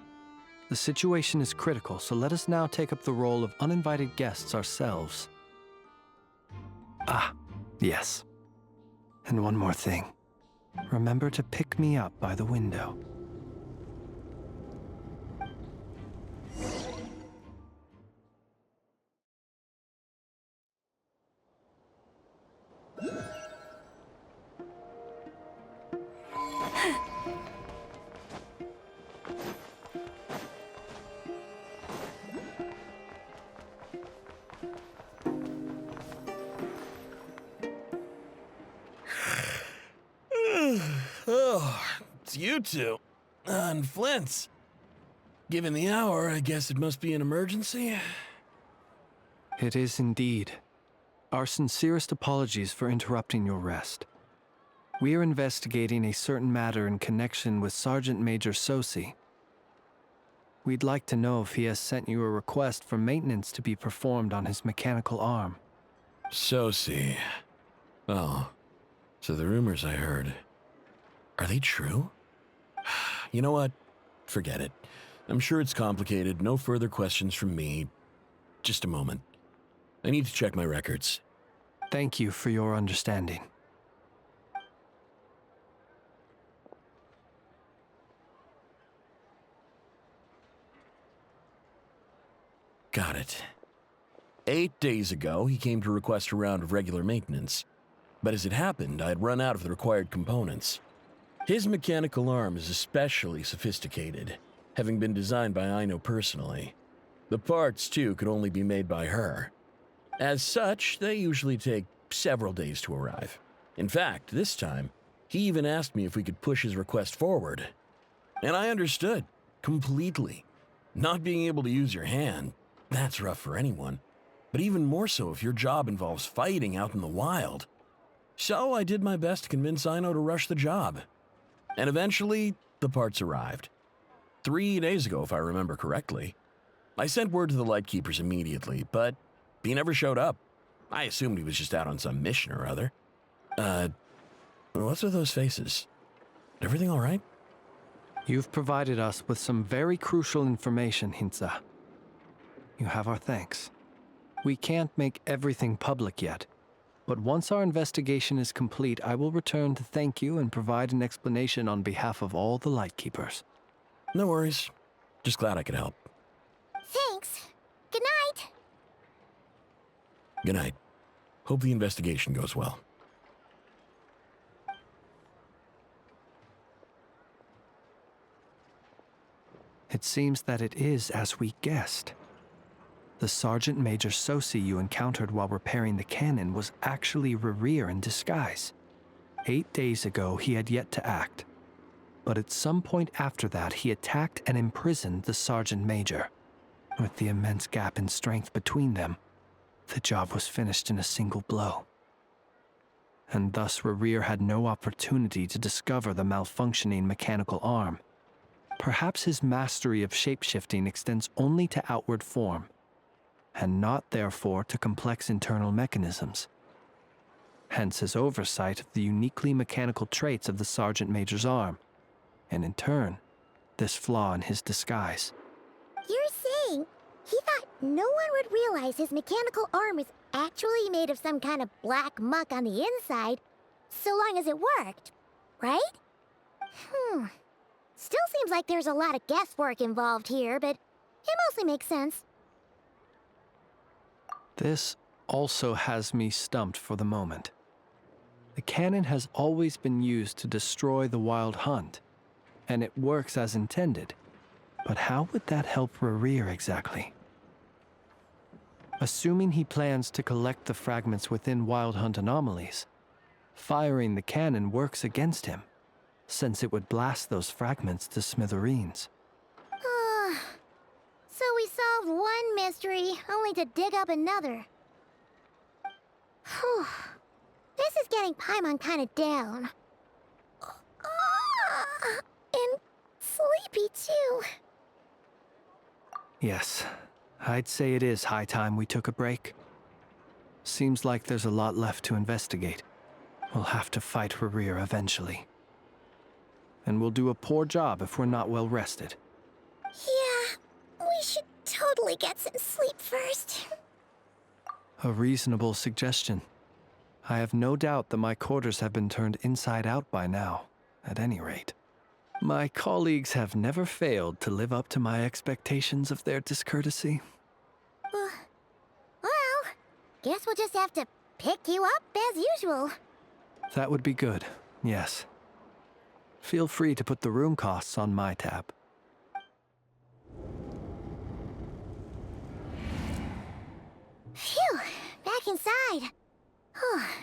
The situation is critical, so let us now take up the role of uninvited guests ourselves. Ah, yes. And one more thing. Remember to pick me up by the window. Oh, it's you two. And Flins. Given the hour, I guess it must be an emergency. It is indeed. Our sincerest apologies for interrupting your rest. We are investigating a certain matter in connection with Sergeant Major Sosi. We'd like to know if he has sent you a request for maintenance to be performed on his mechanical arm. Sosi. Oh, so the rumors I heard, are they true? You know what? Forget it. I'm sure it's complicated. No further questions from me. Just a moment. I need to check my records. Thank you for your understanding. Got it. 8 days ago, he came to request a round of regular maintenance. But as it happened, I had run out of the required components. His mechanical arm is especially sophisticated, having been designed by Aino personally. The parts, too, could only be made by her. As such, they usually take several days to arrive. In fact, this time, he even asked me if we could push his request forward. And I understood, completely. Not being able to use your hand, that's rough for anyone. But even more so if your job involves fighting out in the wild. So I did my best to convince Aino to rush the job. And eventually, the parts arrived. 3 days ago, if I remember correctly. I sent word to the Lightkeepers immediately, but he never showed up. I assumed he was just out on some mission or other. What's with those faces? Everything all right? You've provided us with some very crucial information, Hisii. You have our thanks. We can't make everything public yet, but once our investigation is complete, I will return to thank you and provide an explanation on behalf of all the Lightkeepers. No worries. Just glad I could help. Thanks. Good night. Good night. Hope the investigation goes well. It seems that it is as we guessed. The Sergeant Major Sosi you encountered while repairing the cannon was actually Rerir in disguise. 8 days ago, he had yet to act. But at some point after that, he attacked and imprisoned the Sergeant Major. With the immense gap in strength between them, the job was finished in a single blow. and thus Rerir had no opportunity to discover the malfunctioning mechanical arm. Perhaps his mastery of shapeshifting extends only to outward form, and not therefore to complex internal mechanisms. Hence his oversight of the uniquely mechanical traits of the Sergeant Major's arm, and in turn, this flaw in his disguise. You're saying he thought no one would realize his mechanical arm is actually made of some kind of black muck on the inside, so long as it worked, right? Still seems like there's a lot of guesswork involved here, but it mostly makes sense. This also has me stumped for the moment. The cannon has always been used to destroy the wild hunt, and it works as intended. But how would that help Rerir exactly? Assuming he plans to collect the fragments within wild hunt anomalies, firing the cannon works against him, since it would blast those fragments to smithereens. So we solved one mystery, only to dig up another. Whew. This is getting Paimon kind of down. And sleepy too. Yes, I'd say it is high time we took a break. Seems like there's a lot left to investigate. We'll have to fight Rerir eventually. And we'll do a poor job if we're not well rested. Yeah, we should totally get some sleep first. A reasonable suggestion. I have no doubt that my quarters have been turned inside out by now, at any rate. My colleagues have never failed to live up to my expectations of their discourtesy. Well, guess we'll just have to pick you up as usual. That would be good, yes. Feel free to put the room costs on my tab. Phew, back inside.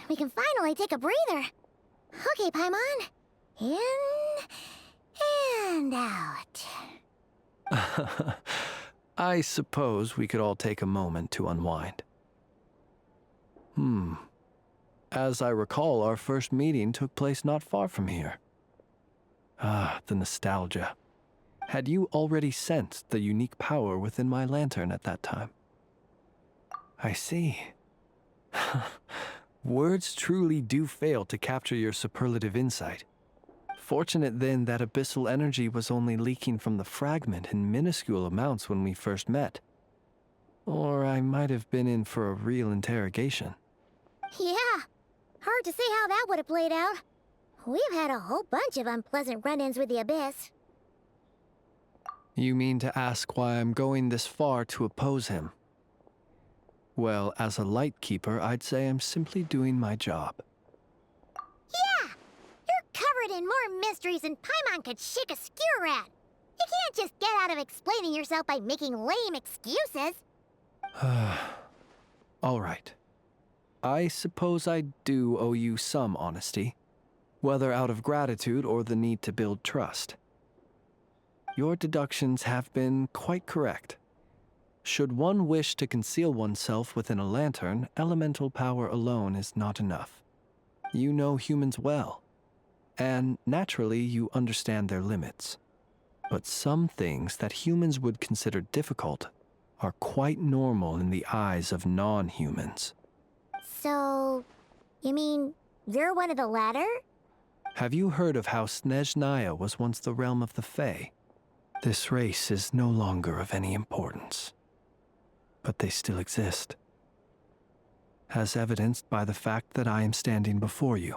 We can finally take a breather. Okay, Paimon. In and out. I suppose we could all take a moment to unwind. As I recall, our first meeting took place not far from here. The nostalgia. Had you already sensed the unique power within my lantern at that time? I see. Words truly do fail to capture your superlative insight. Fortunate then that abyssal energy was only leaking from the fragment in minuscule amounts when we first met. Or I might have been in for a real interrogation. Yeah, hard to say how that would have played out. We've had a whole bunch of unpleasant run-ins with the Abyss. You mean to ask why I'm going this far to oppose him? Well, as a Lightkeeper, I'd say I'm simply doing my job. Yeah! You're covered in more mysteries than Paimon could shake a skewer at. You can't just get out of explaining yourself by making lame excuses. All right. I suppose I do owe you some honesty, whether out of gratitude or the need to build trust. Your deductions have been quite correct. Should one wish to conceal oneself within a lantern, elemental power alone is not enough. You know humans well, and naturally you understand their limits. But some things that humans would consider difficult are quite normal in the eyes of non-humans. So, you mean you're one of the latter? Have you heard of how Snezhnaya was once the realm of the Fae? This race is no longer of any importance, but they still exist, as evidenced by the fact that I am standing before you.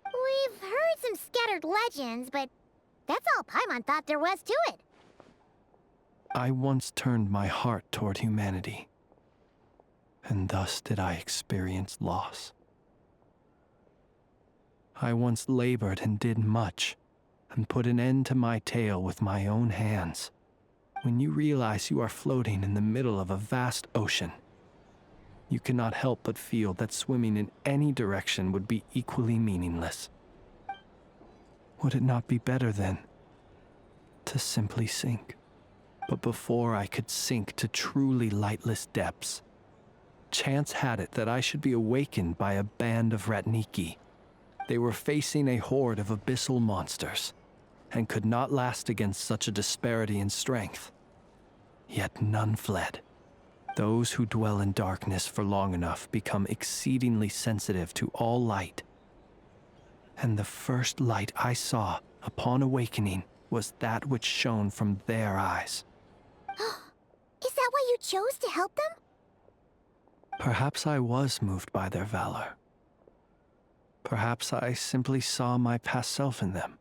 We've heard some scattered legends, but that's all Paimon thought there was to it. I once turned my heart toward humanity, and thus did I experience loss. I once labored and did much, and put an end to my tale with my own hands. When you realize you are floating in the middle of a vast ocean, you cannot help but feel that swimming in any direction would be equally meaningless. Would it not be better, then, to simply sink? But before I could sink to truly lightless depths, chance had it that I should be awakened by a band of Ratniki They were facing a horde of abyssal monsters, and could not last against such a disparity in strength. Yet none fled. Those who dwell in darkness for long enough become exceedingly sensitive to all light. And the first light I saw upon awakening was that which shone from their eyes. Is that why you chose to help them? Perhaps I was moved by their valor. Perhaps I simply saw my past self in them,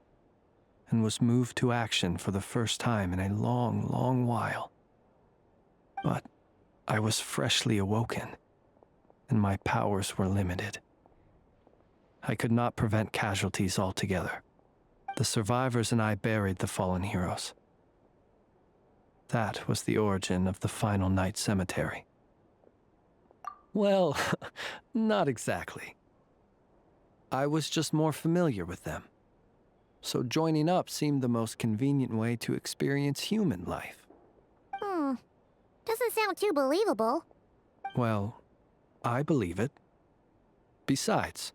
and was moved to action for the first time in a long, long while. But I was freshly awoken, and my powers were limited. I could not prevent casualties altogether. The survivors and I buried the fallen heroes. That was the origin of the final night cemetery. Well, not exactly. I was just more familiar with them. So joining up seemed the most convenient way to experience human life. Doesn't sound too believable. Well, I believe it. Besides,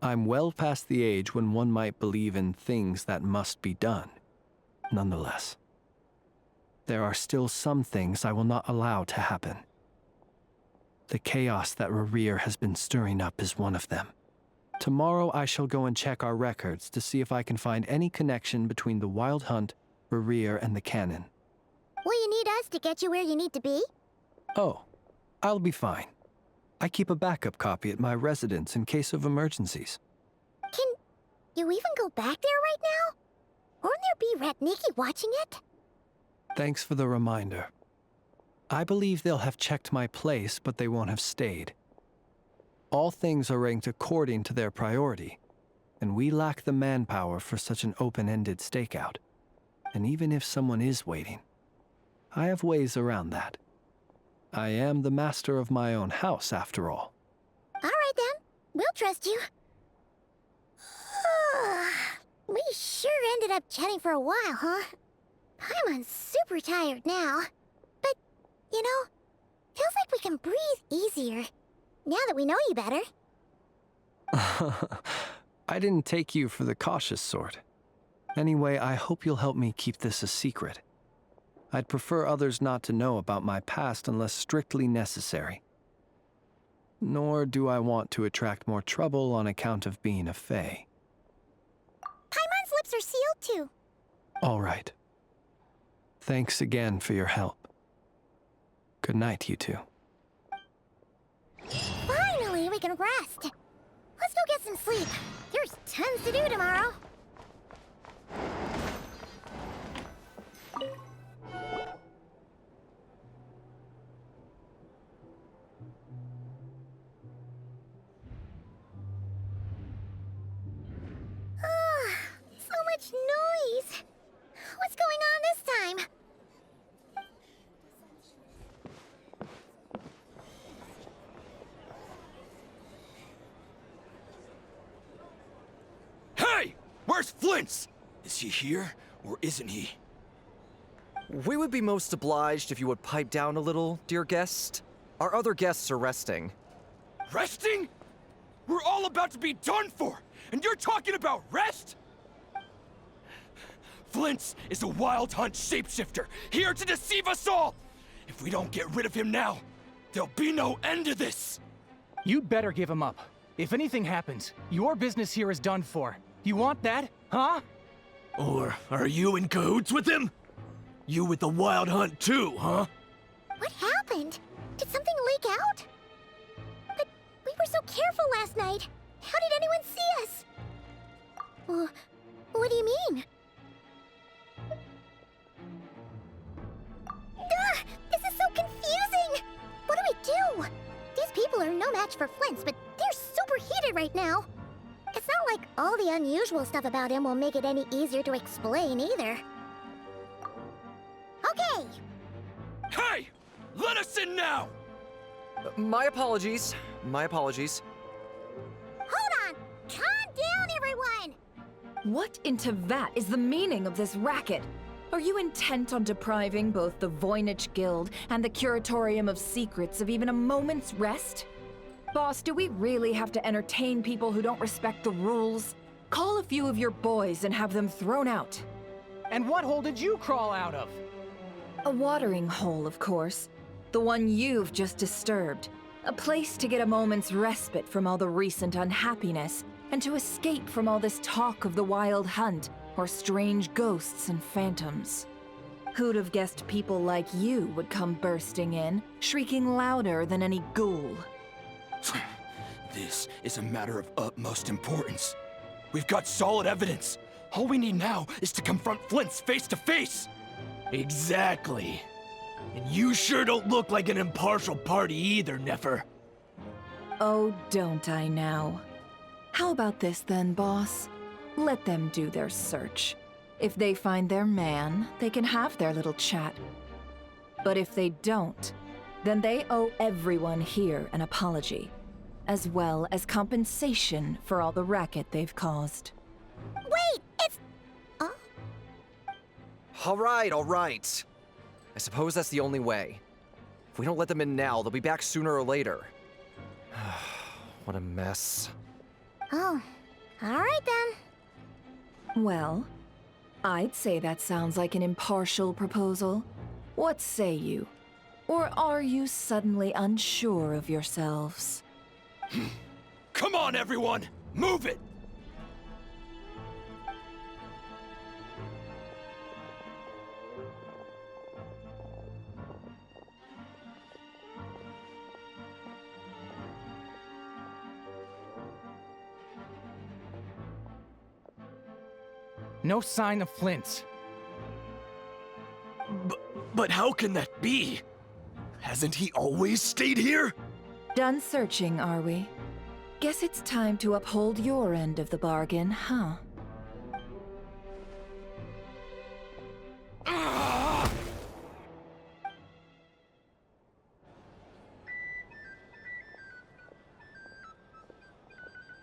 I'm well past the age when one might believe in things that must be done. Nonetheless, there are still some things I will not allow to happen. The chaos that Rerir has been stirring up is one of them. Tomorrow I shall go and check our records to see if I can find any connection between the Wild Hunt, Rerir, and the Canon. Will you need us to get you where you need to be? Oh, I'll be fine. I keep a backup copy at my residence in case of emergencies. Can you even go back there right now? Won't there be Ratniki watching it? Thanks for the reminder. I believe they'll have checked my place, but they won't have stayed. All things are ranked according to their priority, and we lack the manpower for such an open-ended stakeout. And even if someone is waiting, I have ways around that. I am the master of my own house, after all. All right, then. We'll trust you. We sure ended up chatting for a while, huh? I'm super tired now. But, you know, feels like we can breathe easier, now that we know you better. I didn't take you for the cautious sort. Anyway, I hope you'll help me keep this a secret. I'd prefer others not to know about my past unless strictly necessary. Nor do I want to attract more trouble on account of being a fae. Paimon's lips are sealed too. All right. Thanks again for your help. Good night, you two. Finally, we can rest. Let's go get some sleep. There's tons to do tomorrow. So much noise. What's going on this time? Hey! Where's Flins? Is he here, or isn't he? We would be most obliged if you would pipe down a little, dear guest. Our other guests are resting. Resting? We're all about to be done for, and you're talking about rest? Flins is a wild hunt shapeshifter, here to deceive us all! If we don't get rid of him now, there'll be no end to this! You'd better give him up. If anything happens, your business here is done for. You want that, huh? Or are you in cahoots with him? You with the wild hunt too, huh? What happened? Did something leak out? But we were so careful last night. How did anyone see us? What do you mean? This is so confusing! What do? These people are no match for Flins, but they're super heated right now. It's not like all the unusual stuff about him will make it any easier to explain either. Okay! Hey! Let us in now! My apologies. My apologies. Hold on! Calm down, everyone! What in Tevat is the meaning of this racket? Are you intent on depriving both the Voynich Guild and the Curatorium of Secrets of even a moment's rest? Boss, do we really have to entertain people who don't respect the rules? Call a few of your boys and have them thrown out. And what hole did you crawl out of? A watering hole, of course. The one you've just disturbed. A place to get a moment's respite from all the recent unhappiness, and to escape from all this talk of the wild hunt, or strange ghosts and phantoms. Who'd have guessed people like you would come bursting in, shrieking louder than any ghoul? This is a matter of utmost importance. We've got solid evidence. All we need now is to confront Flins face to face. Exactly. And you sure don't look like an impartial party either, Nefer. Oh, don't I now? How about this then, boss? Let them do their search. If they find their man, they can have their little chat. But if they don't, then they owe everyone here an apology, as well as compensation for all the racket they've caused. Wait, it's... All right. I suppose that's the only way. If we don't let them in now, they'll be back sooner or later. What a mess. Oh, all right then. Well, I'd say that sounds like an impartial proposal. What say you? Or are you suddenly unsure of yourselves? Come on, everyone! Move it! No sign of Flins. But how can that be? Hasn't he always stayed here? Done searching, are we? Guess it's time to uphold your end of the bargain, huh?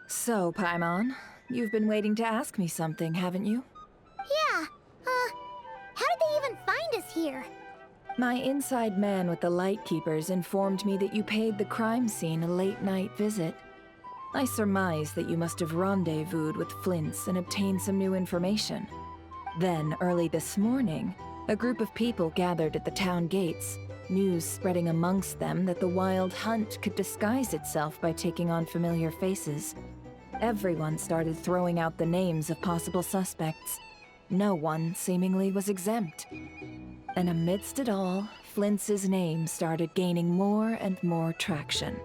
So, Paimon, you've been waiting to ask me something, haven't you? Yeah, how did they even find us here? My inside man with the Lightkeepers informed me that you paid the crime scene a late-night visit. I surmise that you must have rendezvoused with Flins and obtained some new information. Then, early this morning, a group of people gathered at the town gates, news spreading amongst them that the wild hunt could disguise itself by taking on familiar faces. Everyone started throwing out the names of possible suspects. No one seemingly was exempt. And amidst it all, Flints's name started gaining more and more traction.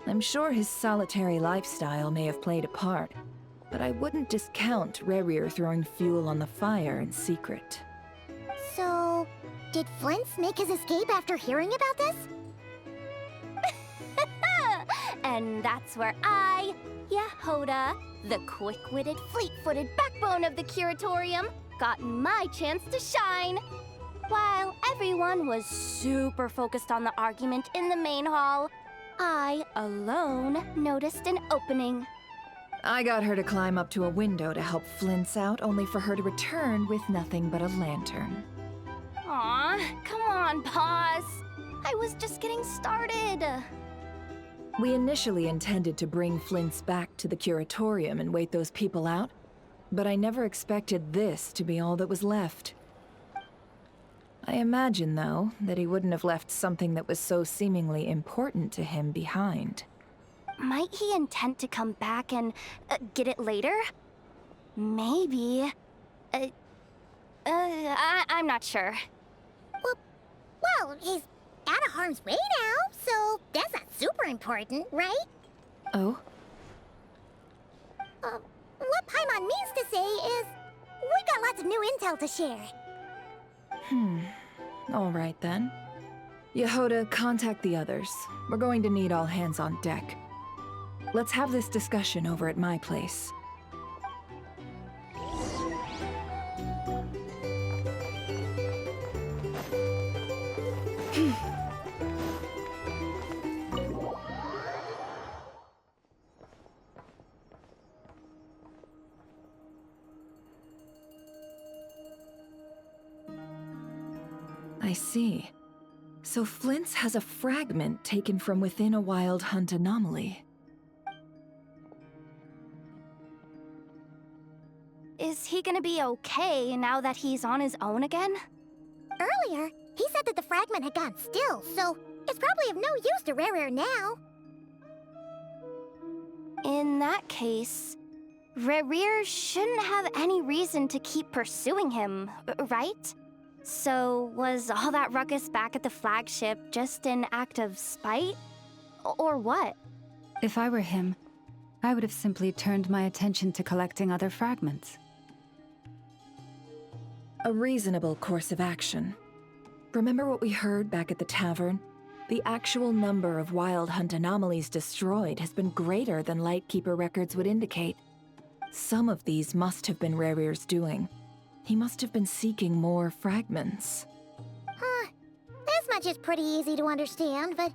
I'm sure his solitary lifestyle may have played a part, but I wouldn't discount Rerir throwing fuel on the fire in secret. So, did Flins make his escape after hearing about this? And that's where I, Yehoda, the quick-witted, fleet-footed backbone of the Curatorium, got my chance to shine. While everyone was super focused on the argument in the main hall, I, alone, noticed an opening. I got her to climb up to a window to help Flint's out, only for her to return with nothing but a lantern. Aw, come on, boss. I was just getting started. We initially intended to bring Flint's back to the Curatorium and wait those people out, but I never expected this to be all that was left. I imagine, though, that he wouldn't have left something that was so seemingly important to him behind. Might he intend to come back and get it later? Maybe. I'm not sure. Well, he's out of harm's way now, so that's not super important, right? Oh? What Paimon means to say is, we got lots of new intel to share. All right then. Yehoda, contact the others. We're going to need all hands on deck. Let's have this discussion over at my place. I see. So Flins has a fragment taken from within a wild hunt anomaly. Is he gonna be okay now that he's on his own again? Earlier, he said that the fragment had gone still, so it's probably of no use to Rerir now. In that case, Rerir shouldn't have any reason to keep pursuing him, right? So was all that ruckus back at the flagship just an act of spite? Or what? If I were him, I would have simply turned my attention to collecting other fragments. A reasonable course of action. Remember what we heard back at the tavern? The actual number of wild hunt anomalies destroyed has been greater than Lightkeeper records would indicate. Some of these must have been Rerir's doing. He must have been seeking more fragments. Huh. This much is pretty easy to understand, but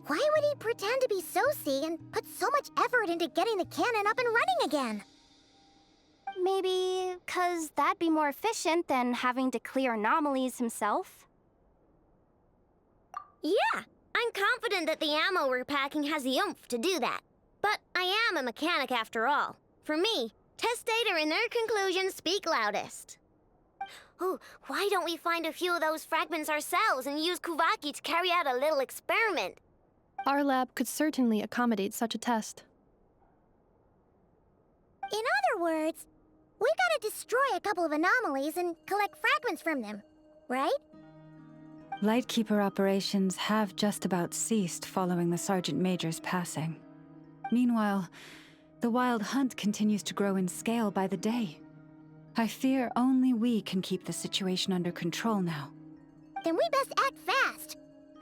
why would he pretend to be Soci and put so much effort into getting the cannon up and running again? Maybe 'cause that'd be more efficient than having to clear anomalies himself? Yeah, I'm confident that the ammo we're packing has the oomph to do that. But I am a mechanic after all. For me, test data and their conclusions speak loudest. Ooh, why don't we find a few of those fragments ourselves and use Kuuvahki to carry out a little experiment? Our lab could certainly accommodate such a test. In other words, we gotta destroy a couple of anomalies and collect fragments from them, right? Lightkeeper operations have just about ceased following the Sergeant Major's passing. Meanwhile, the wild hunt continues to grow in scale by the day. I fear only we can keep the situation under control now. Then we best act fast.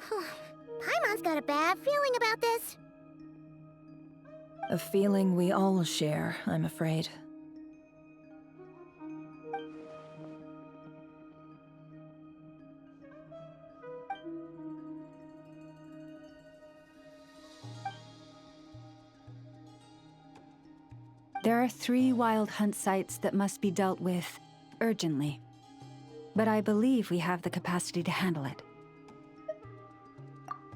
Paimon's got a bad feeling about this. A feeling we all share, I'm afraid. There are 3 wild hunt sites that must be dealt with urgently. But I believe we have the capacity to handle it.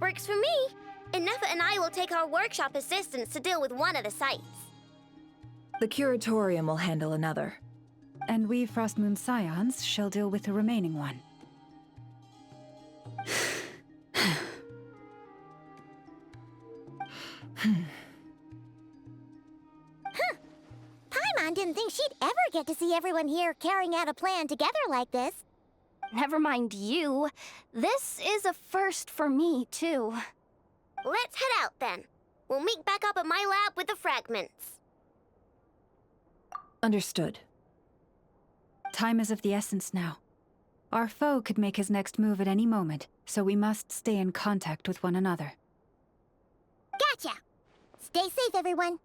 Works for me. Ineffa and I will take our workshop assistants to deal with one of the sites. The Curatorium will handle another. And we Frostmoon Scions shall deal with the remaining one. Paimon didn't think she'd ever get to see everyone here carrying out a plan together like this. Never mind you. This is a first for me, too. Let's head out then. We'll meet back up at my lab with the fragments. Understood. Time is of the essence now. Our foe could make his next move at any moment, so we must stay in contact with one another. Gotcha! Stay safe, everyone.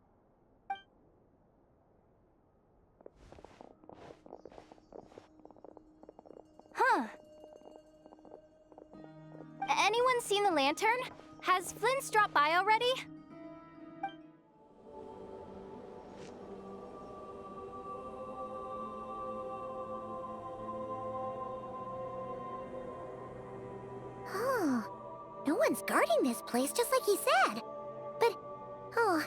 Huh. Anyone seen the lantern? Has Flins dropped by already? Oh, no one's guarding this place, just like he said. But, oh,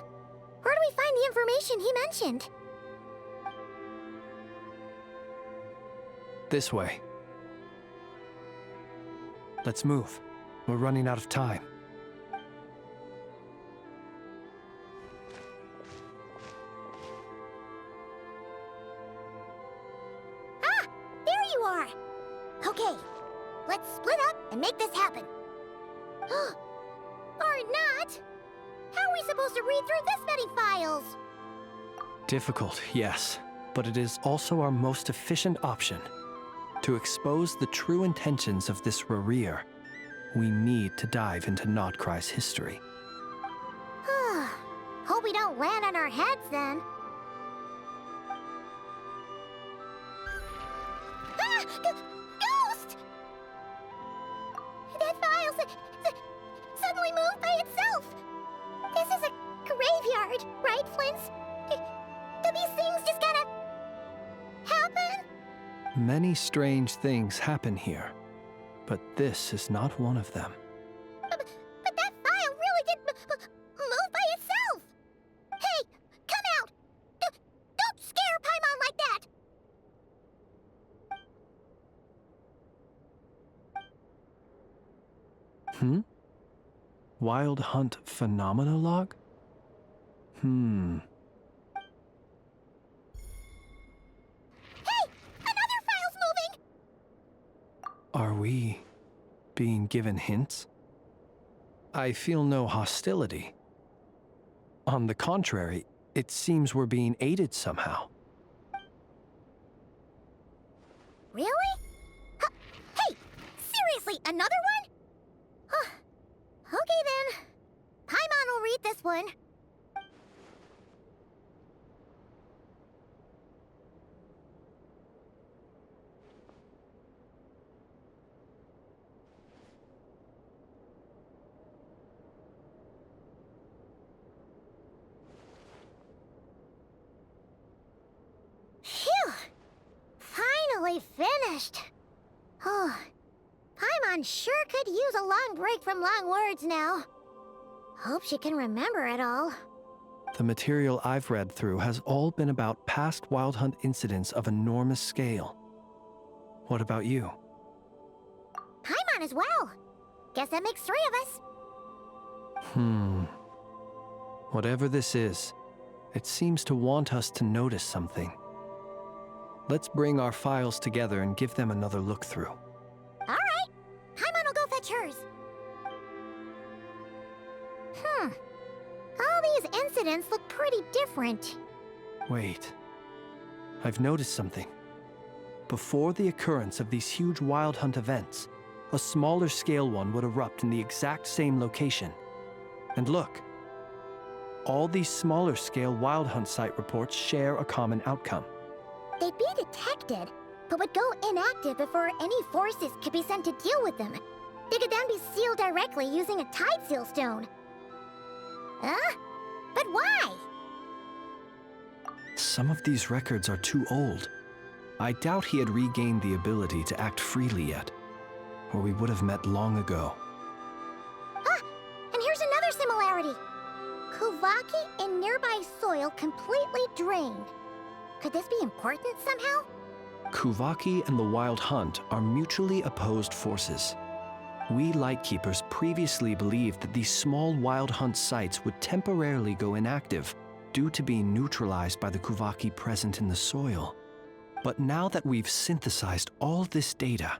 where do we find the information he mentioned? This way. Let's move. We're running out of time. Ah! There you are! Okay, let's split up and make this happen. Or not! How are we supposed to read through this many files? Difficult, yes, but it is also our most efficient option. To expose the true intentions of this Rerir, we need to dive into Nod-Krai's history. Hope we don't land on our heads then. Ah! Ghost! That file suddenly moved by itself. This is a graveyard, right, Flins? Do these things just gotta happen? Many strange things happen here. But this is not one of them. But that file really did move by itself! Hey, come out! Don't scare Paimon like that! Wild Hunt Phenomena Log? Hey! Another file's moving! Are we being given hints? I feel no hostility. On the contrary, it seems we're being aided somehow. Really? Hey! Seriously, another one? Okay then. Paimon will read this one. Phew! Finally finished. Oh, Paimon sure could use a long break from long words now. Hope she can remember it all. The material I've read through has all been about past Wild Hunt incidents of enormous scale. What about you? Paimon as well. Guess that makes 3 of us. Whatever this is, it seems to want us to notice something. Let's bring our files together and give them another look through. All right. Paimon will go fetch hers. All these incidents look pretty different. Wait. I've noticed something. Before the occurrence of these huge Wild Hunt events, a smaller scale one would erupt in the exact same location. And look. All these smaller scale Wild Hunt site reports share a common outcome. They'd be detected, but would go inactive before any forces could be sent to deal with them. They could then be sealed directly using a tide seal stone. Huh? But why? Some of these records are too old. I doubt he had regained the ability to act freely yet, or we would have met long ago. And here's another similarity. Kuuvahki in nearby soil completely drained. Could this be important somehow? Kuuvahki and the Wild Hunt are mutually opposed forces. We Lightkeepers previously believed that these small Wild Hunt sites would temporarily go inactive due to being neutralized by the Kuuvahki present in the soil. But now that we've synthesized all this data,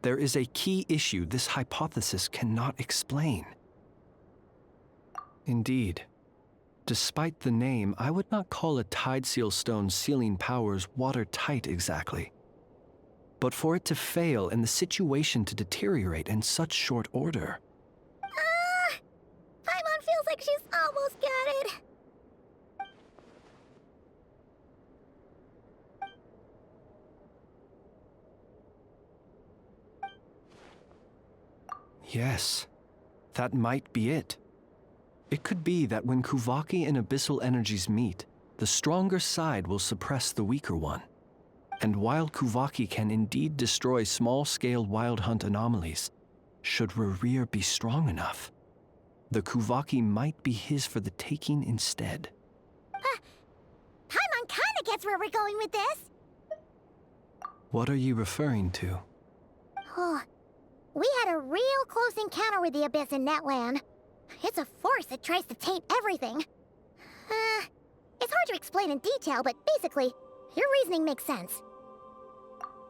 there is a key issue this hypothesis cannot explain. Indeed, despite the name, I would not call a tide seal stone's sealing powers watertight exactly. But for it to fail and the situation to deteriorate in such short order. Paimon feels like she's almost got it. Yes, that might be it. It could be that when Kuuvahki and abyssal energies meet, the stronger side will suppress the weaker one. And while Kuuvahki can indeed destroy small-scale Wild Hunt anomalies, should Rerir be strong enough, the Kuuvahki might be his for the taking instead. Paimon kinda gets where we're going with this. What are you referring to? Oh, we had a real close encounter with the Abyss in Natlan. It's a force that tries to taint everything. It's hard to explain in detail, but basically, your reasoning makes sense.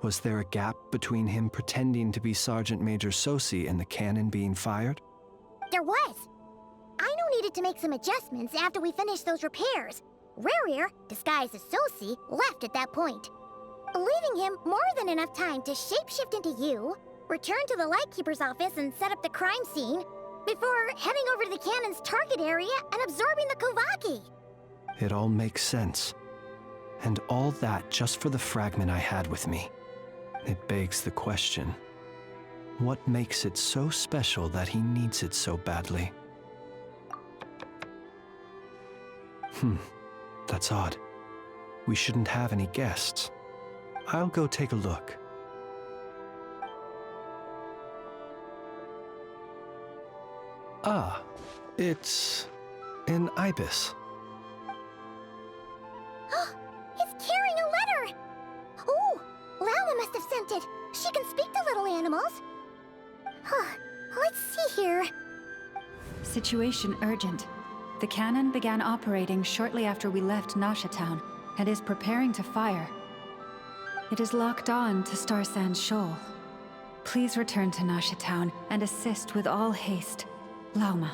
Was there a gap between him pretending to be Sergeant Major Sosi and the cannon being fired? There was. Aino needed to make some adjustments after we finished those repairs. Rerir, disguised as Sosi, left at that point, leaving him more than enough time to shapeshift into you, return to the Lightkeeper's office and set up the crime scene, before heading over to the cannon's target area and absorbing the Kuuvahki. It all makes sense. And all that just for the fragment I had with me. It begs the question, what makes it so special that he needs it so badly? That's odd. We shouldn't have any guests. I'll go take a look. Ah, it's an ibis. It's carrying a letter! Ooh, Lauma must have sent it. She can speak to little animals. Huh, let's see here. Situation urgent. The cannon began operating shortly after we left Nasha Town and is preparing to fire. It is locked on to Star Sand Shoal. Please return to Nasha Town and assist with all haste. Lauma.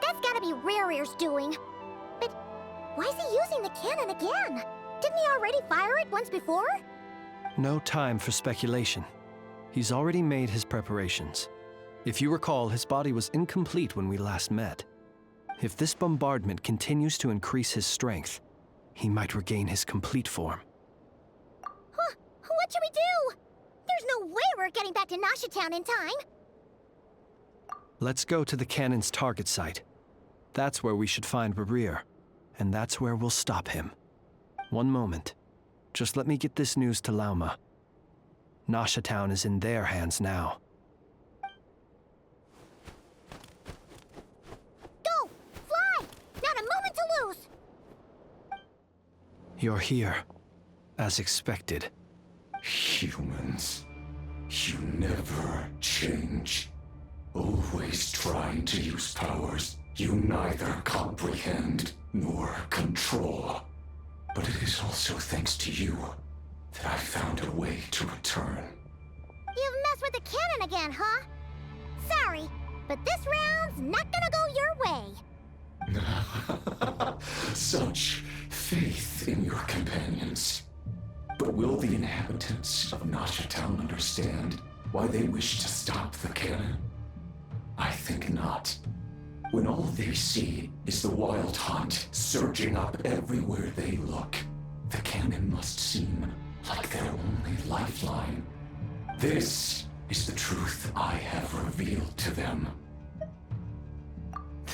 That's gotta be Rerir's doing. But why is he using the cannon again? Didn't he already fire it once before? No time for speculation. He's already made his preparations. If you recall, his body was incomplete when we last met. If this bombardment continues to increase his strength, he might regain his complete form. Huh, what should we do? There's no way we're getting back to Nasha Town in time. Let's go to the cannon's target site. That's where we should find Rerir, and that's where we'll stop him. One moment. Just let me get this news to Lauma. Nasha Town is in their hands now. Go! Fly! Not a moment to lose! You're here, as expected. Humans, you never change. Always trying to use powers you neither comprehend nor control. But it is also thanks to you that I found a way to return. You've messed with the cannon again, huh? Sorry, but this round's not gonna go your way. Such faith in your companions. But will the inhabitants of Nasha Town understand why they wish to stop the cannon? I think not. When all they see is the wild hunt surging up everywhere they look, the cannon must seem like their only lifeline. This is the truth I have revealed to them.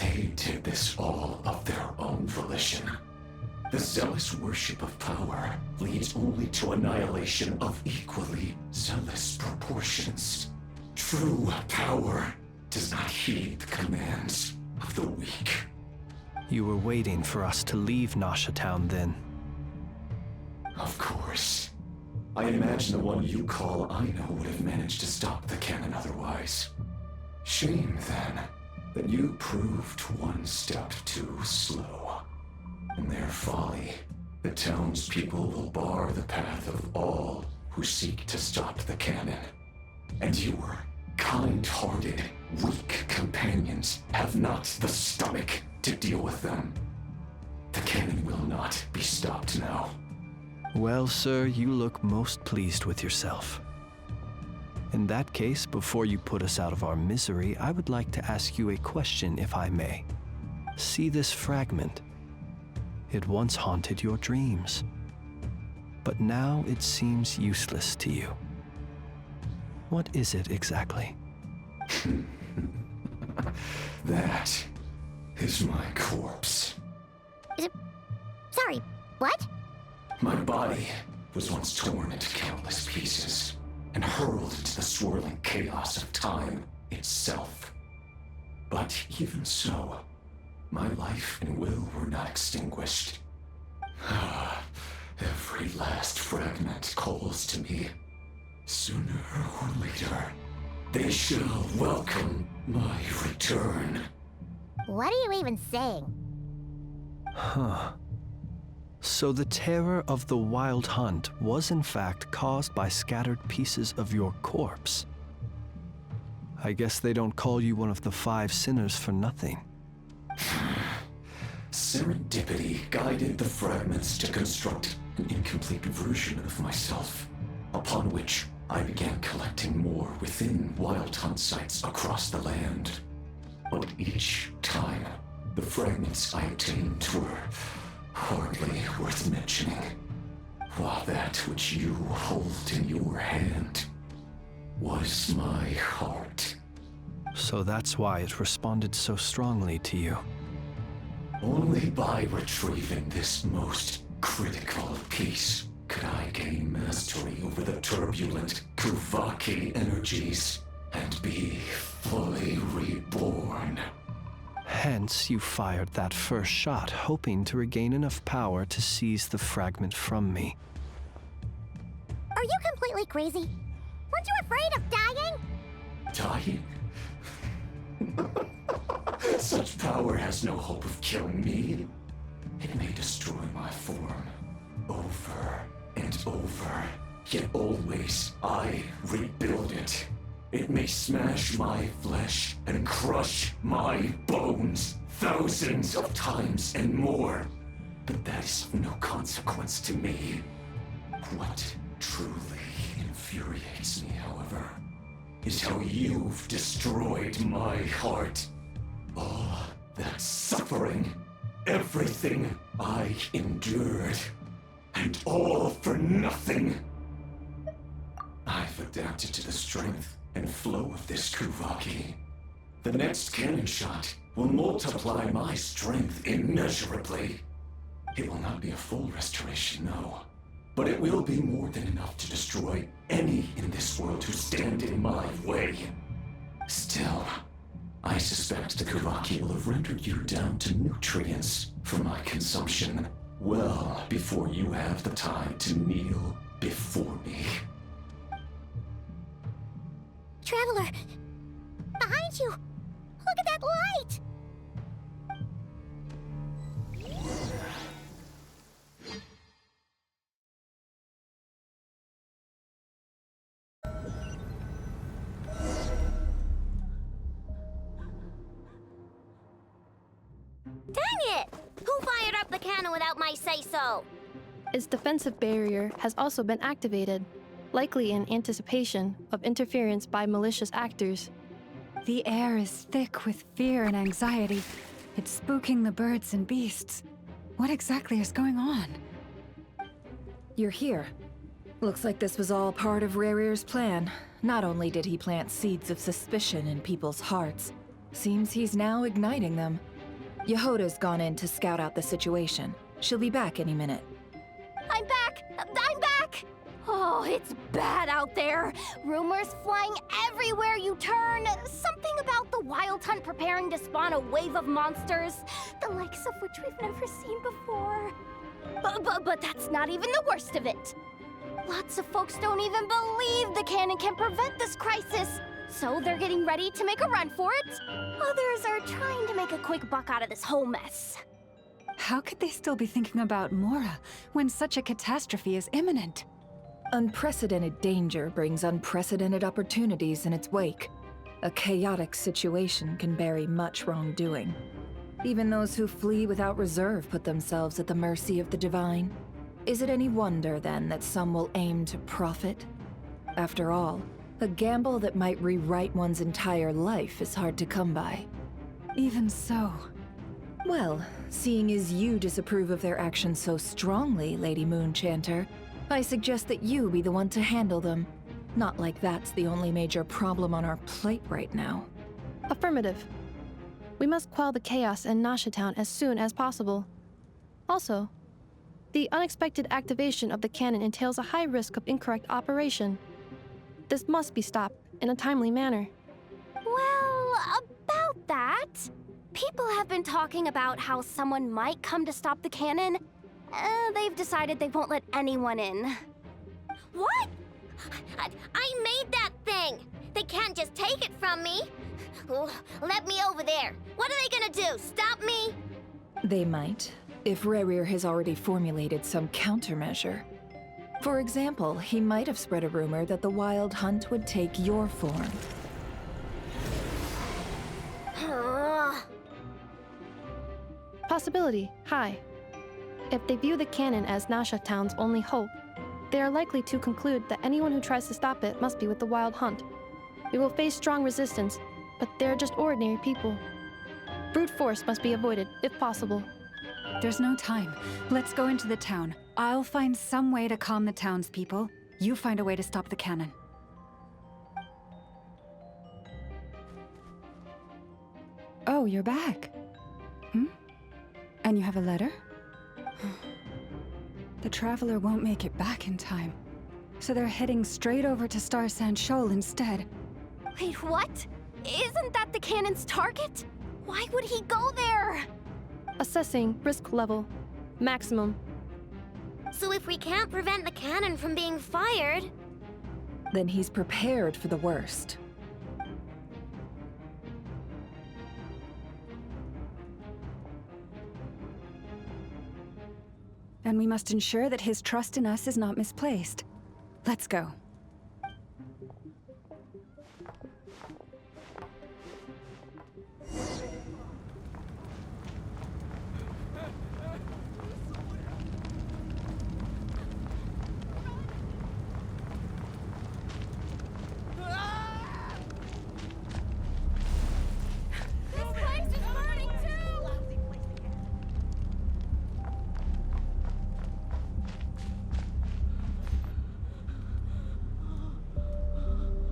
They did this all of their own volition. The zealous worship of power leads only to annihilation of equally zealous proportions. True power does not heed the commands of the weak. You were waiting for us to leave Nasha Town then. Of course. I imagine the one you call Aino would have managed to stop the cannon otherwise. Shame, then, that you proved one step too slow. In their folly, the townspeople will bar the path of all who seek to stop the cannon. And your kind-hearted, weak companions have not the stomach to deal with them. The cannon will not be stopped now. Well, sir, you look most pleased with yourself. In that case, before you put us out of our misery, I would like to ask you a question, if I may. See this fragment? It once haunted your dreams, but now it seems useless to you. What is it exactly? That is my corpse. Sorry, what? My body was once torn into countless pieces and hurled into the swirling chaos of time itself. But even so, my life and will were not extinguished. Every last fragment calls to me. Sooner or later, they shall welcome my return. What are you even saying? Huh. So the terror of the wild hunt was in fact caused by scattered pieces of your corpse. I guess they don't call you one of the 5 sinners for nothing. Serendipity guided the fragments to construct an incomplete version of myself, upon which I began collecting more within wild hunt sites across the land. But each time, the fragments I obtained were hardly worth mentioning, while that which you hold in your hand was my heart. So that's why it responded so strongly to you. Only by retrieving this most critical piece could I gain mastery over the turbulent Kuuvahki energies and be fully reborn. Hence, you fired that first shot, hoping to regain enough power to seize the fragment from me. Are you completely crazy? Weren't you afraid of dying? Dying? Such power has no hope of killing me. It may destroy my form over and over, yet always I rebuild it. It may smash my flesh and crush my bones thousands of times and more, but that is of no consequence to me. What truly infuriates me, however, is how you've destroyed my heart. All that suffering, everything I endured, and all for nothing. I've adapted to the strength and flow of this Kuuvahki. The next cannon shot will multiply my strength immeasurably. It will not be a full restoration, no, but it will be more than enough to destroy any in this world who stand in my way. Still, I suspect the Kuuvahki will have rendered you down to nutrients for my consumption well before you have the time to kneel before me. Traveler! Behind you! Look at that light! Dang it! Who fired up the cannon without my say-so? Its defensive barrier has also been activated, likely in anticipation of interference by malicious actors. The air is thick with fear and anxiety. It's spooking the birds and beasts. What exactly is going on? You're here. Looks like this was all part of Rerir's plan. Not only did he plant seeds of suspicion in people's hearts, seems he's now igniting them. Yehoda's gone in to scout out the situation. She'll be back any minute. I'm back! I'm back! Oh, it's bad out there. Rumors flying everywhere you turn. Something about the Wild Hunt preparing to spawn a wave of monsters, the likes of which we've never seen before. But that's not even the worst of it. Lots of folks don't even believe the cannon can prevent this crisis, so they're getting ready to make a run for it. Others are trying to make a quick buck out of this whole mess. How could they still be thinking about Mora when such a catastrophe is imminent? Unprecedented danger brings unprecedented opportunities in its wake. A chaotic situation can bury much wrongdoing. Even those who flee without reserve put themselves at the mercy of the divine. Is it any wonder, then, that some will aim to profit? After all, a gamble that might rewrite one's entire life is hard to come by. Even so. Well, seeing as you disapprove of their actions so strongly, Lady Moonchanter, I suggest that you be the one to handle them. Not like that's the only major problem on our plate right now. Affirmative. We must quell the chaos in Nasha Town as soon as possible. Also, the unexpected activation of the cannon entails a high risk of incorrect operation. This must be stopped in a timely manner. Well, about that, people have been talking about how someone might come to stop the cannon. They've decided they won't let anyone in. What? I made that thing! They can't just take it from me! Oh, let me over there! What are they gonna do, stop me? They might, if Rerir has already formulated some countermeasure. For example, he might have spread a rumor that the Wild Hunt would take your form. Possibility high. If they view the cannon as Nasha Town's only hope, they are likely to conclude that anyone who tries to stop it must be with the Wild Hunt. We will face strong resistance, but they're just ordinary people. Brute force must be avoided, if possible. There's no time. Let's go into the town. I'll find some way to calm the townspeople. You find a way to stop the cannon. Oh, you're back. And you have a letter? The Traveler won't make it back in time. So they're heading straight over to Star Sand Shoal instead. Wait, what? Isn't that the cannon's target? Why would he go there? Assessing risk level. Maximum. So if we can't prevent the cannon from being fired... Then he's prepared for the worst. And we must ensure that his trust in us is not misplaced. Let's go.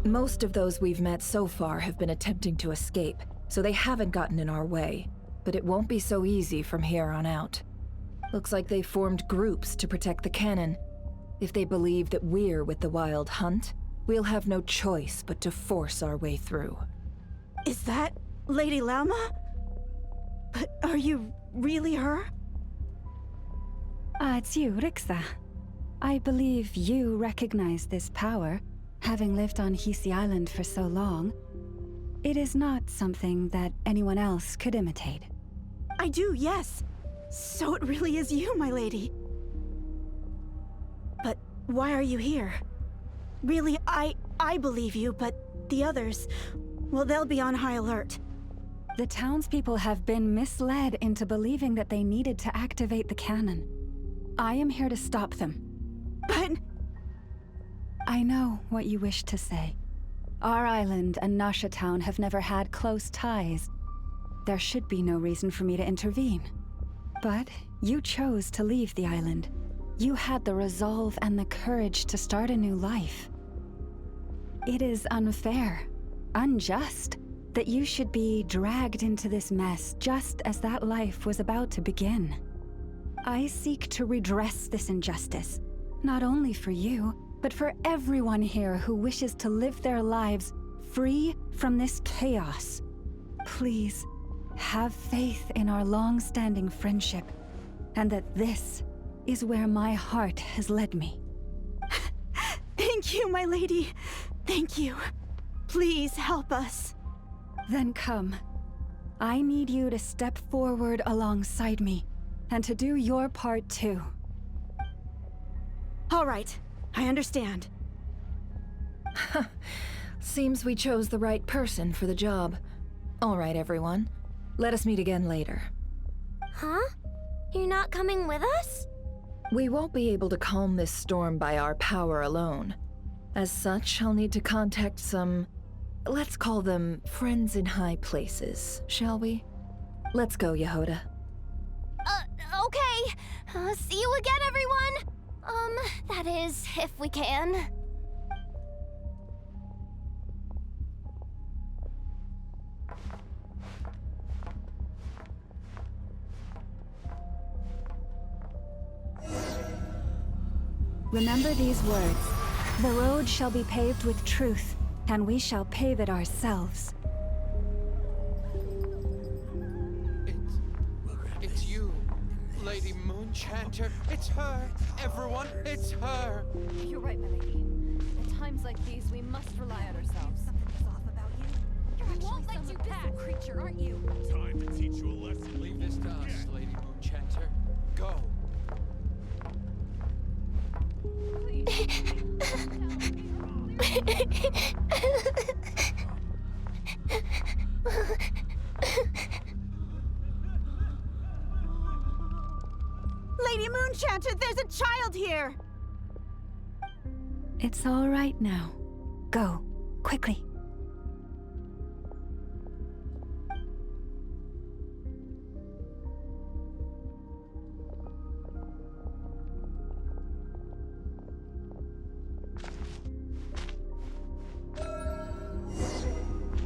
Most of those we've met so far have been attempting to escape, so they haven't gotten in our way. But it won't be so easy from here on out. Looks like they formed groups to protect the cannon. If they believe that we're with the Wild Hunt, we'll have no choice but to force our way through. Is that Lady Lauma? But are you really her? It's you, Rixa. I believe you recognize this power. Having lived on Hisii Island for so long, it is not something that anyone else could imitate. I do, yes. So it really is you, my lady. But why are you here? Really, I believe you, but the others, well, they'll be on high alert. The townspeople have been misled into believing that they needed to activate the cannon. I am here to stop them. But... I know what you wish to say. Our island and Nasha Town have never had close ties. There should be no reason for me to intervene. But you chose to leave the island. You had the resolve and the courage to start a new life. It is unfair, unjust, that you should be dragged into this mess just as that life was about to begin. I seek to redress this injustice, not only for you, but for everyone here who wishes to live their lives free from this chaos. Please, have faith in our long-standing friendship, and that this is where my heart has led me. Thank you, my lady. Thank you. Please help us. Then come. I need you to step forward alongside me, and to do your part too. All right. I understand. Seems we chose the right person for the job. All right, everyone. Let us meet again later. Huh? You're not coming with us? We won't be able to calm this storm by our power alone. As such, I'll need to contact some... let's call them friends in high places, shall we? Let's go, Yehoda. Okay. See you again, everyone! That is, if we can. Remember these words. The road shall be paved with truth, and we shall pave it ourselves. It's you, Lady Moonchanter. It's her. Everyone, it's her. You're right, my lady. At times like these, we must rely on ourselves. Something's off about you. You're actually won't let you pass, creature, aren't you? Time to teach you a lesson. Leave this to us, Lady Moonchanter. Go. Lady Moonchanter, there's a child here! It's all right now. Go, quickly.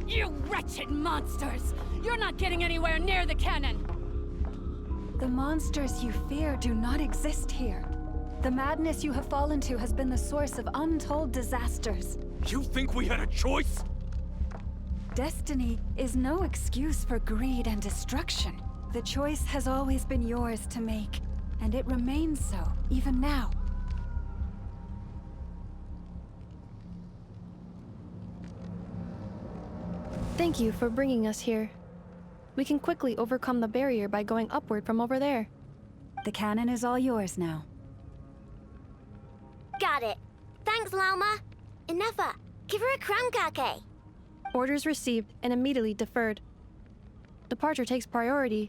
You wretched monsters! You're not getting anywhere near the cannon! The monsters you fear do not exist here. The madness you have fallen to has been the source of untold disasters. You think we had a choice? destiny is no excuse for greed and destruction. The choice has always been yours to make, and it remains so, even now. Thank you for bringing us here. We can quickly overcome the barrier by going upward from over there. The cannon is all yours now. Got it. Thanks, Lauma. Ineffa, give her a crown kake. Orders received and immediately deferred. Departure takes priority.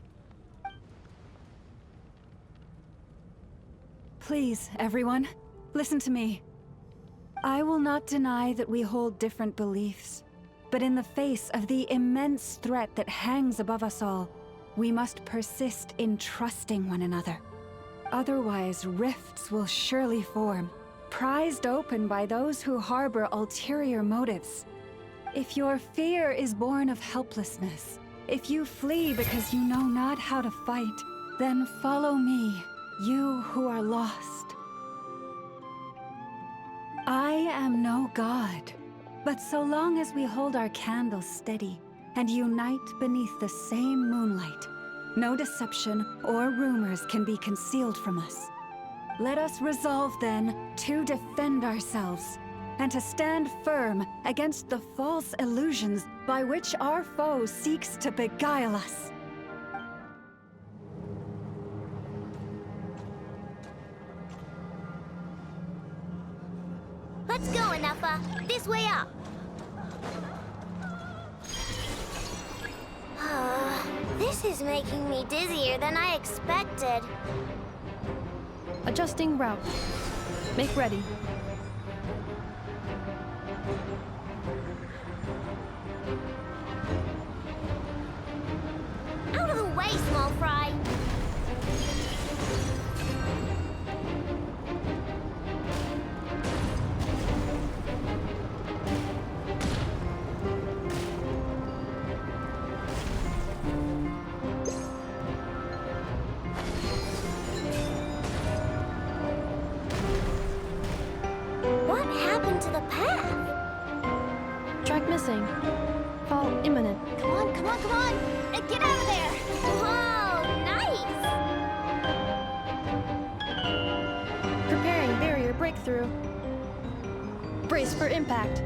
Please, everyone, listen to me. I will not deny that we hold different beliefs, but in the face of the immense threat that hangs above us all, we must persist in trusting one another. Otherwise, rifts will surely form, prized open by those who harbor ulterior motives. If your fear is born of helplessness, if you flee because you know not how to fight, then follow me, you who are lost. I am no god, but so long as we hold our candles steady and unite beneath the same moonlight, no deception or rumors can be concealed from us. Let us resolve then to defend ourselves and to stand firm against the false illusions by which our foe seeks to beguile us. Let's go, Ineffa. This way up. This is making me dizzier than I expected. Adjusting route. Make ready. Out of the way, small fry. What happened to the path? Track missing. Fall imminent. Come on, come on, come on! Get out of there! Whoa, nice! Preparing barrier breakthrough. Brace for impact.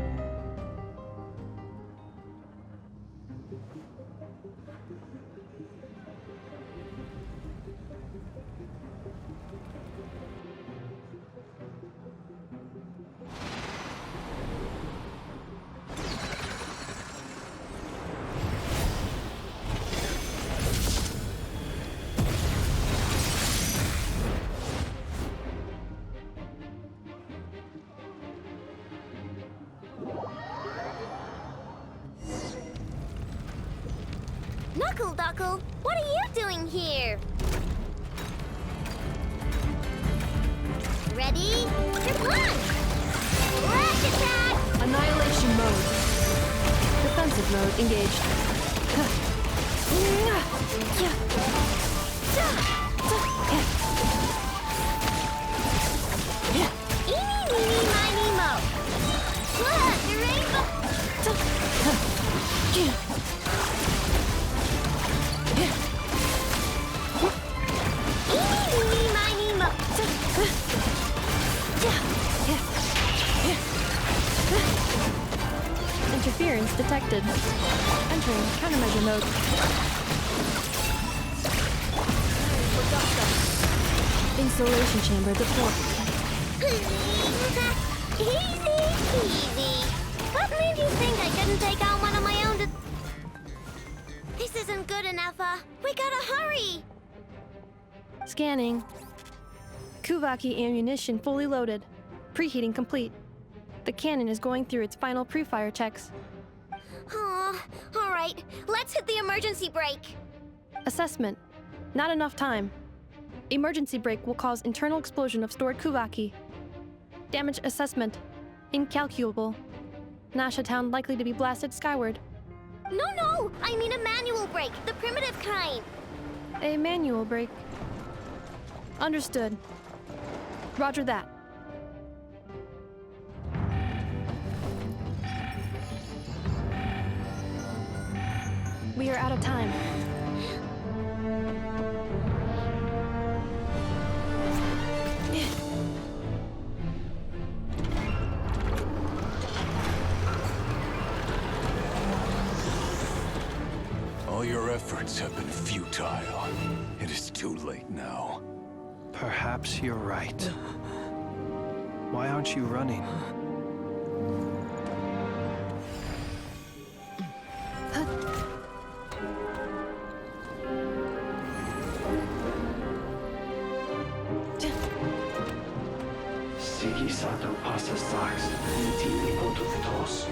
Knuckle-Duckle, what are you doing here? Ready? Launch! Flash attack! Annihilation mode. Defensive mode engaged. Eeny, meeny, miny, mo. Look, the rainbow! Interference detected. Entering countermeasure mode. Installation chamber deployed. Easy. What made you think I couldn't take on one of my own? This isn't good, Ineffa. We gotta hurry. Scanning. Kuuvahki ammunition fully loaded. Preheating complete. The cannon is going through its final pre-fire checks. All right. Let's hit the emergency brake. Assessment. Not enough time. Emergency brake will cause internal explosion of stored Kuuvahki. Damage assessment. Incalculable. Nasha Town likely to be blasted skyward. No. I mean a manual brake, the primitive kind. A manual brake. Understood. Roger that. We are out of time. All your efforts have been futile. It is too late now. Perhaps you're right. Why aren't you running? Sigi sato passa sax, niti ipotutos.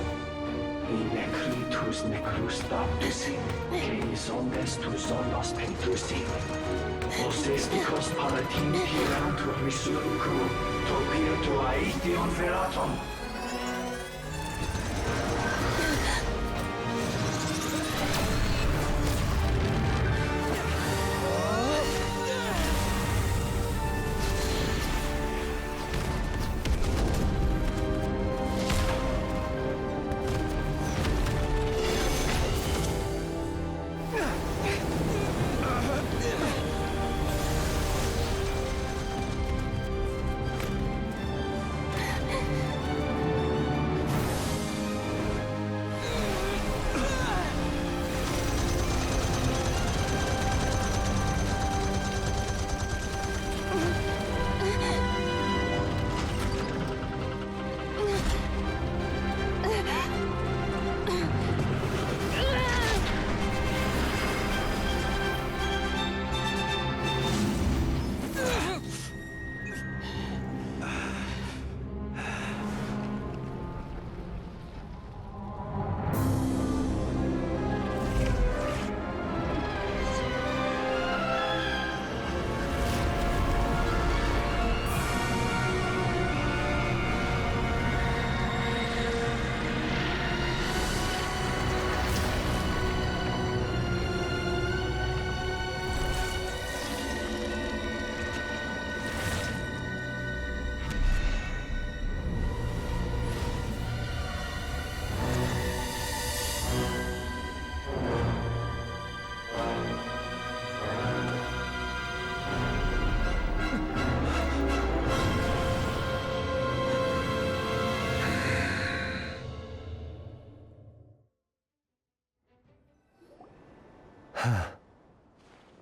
Necritus necrus baptisi, que omnes tu zonos pentusi. Osesticos palatin pirantur resurcu, topir tu aetion veratum.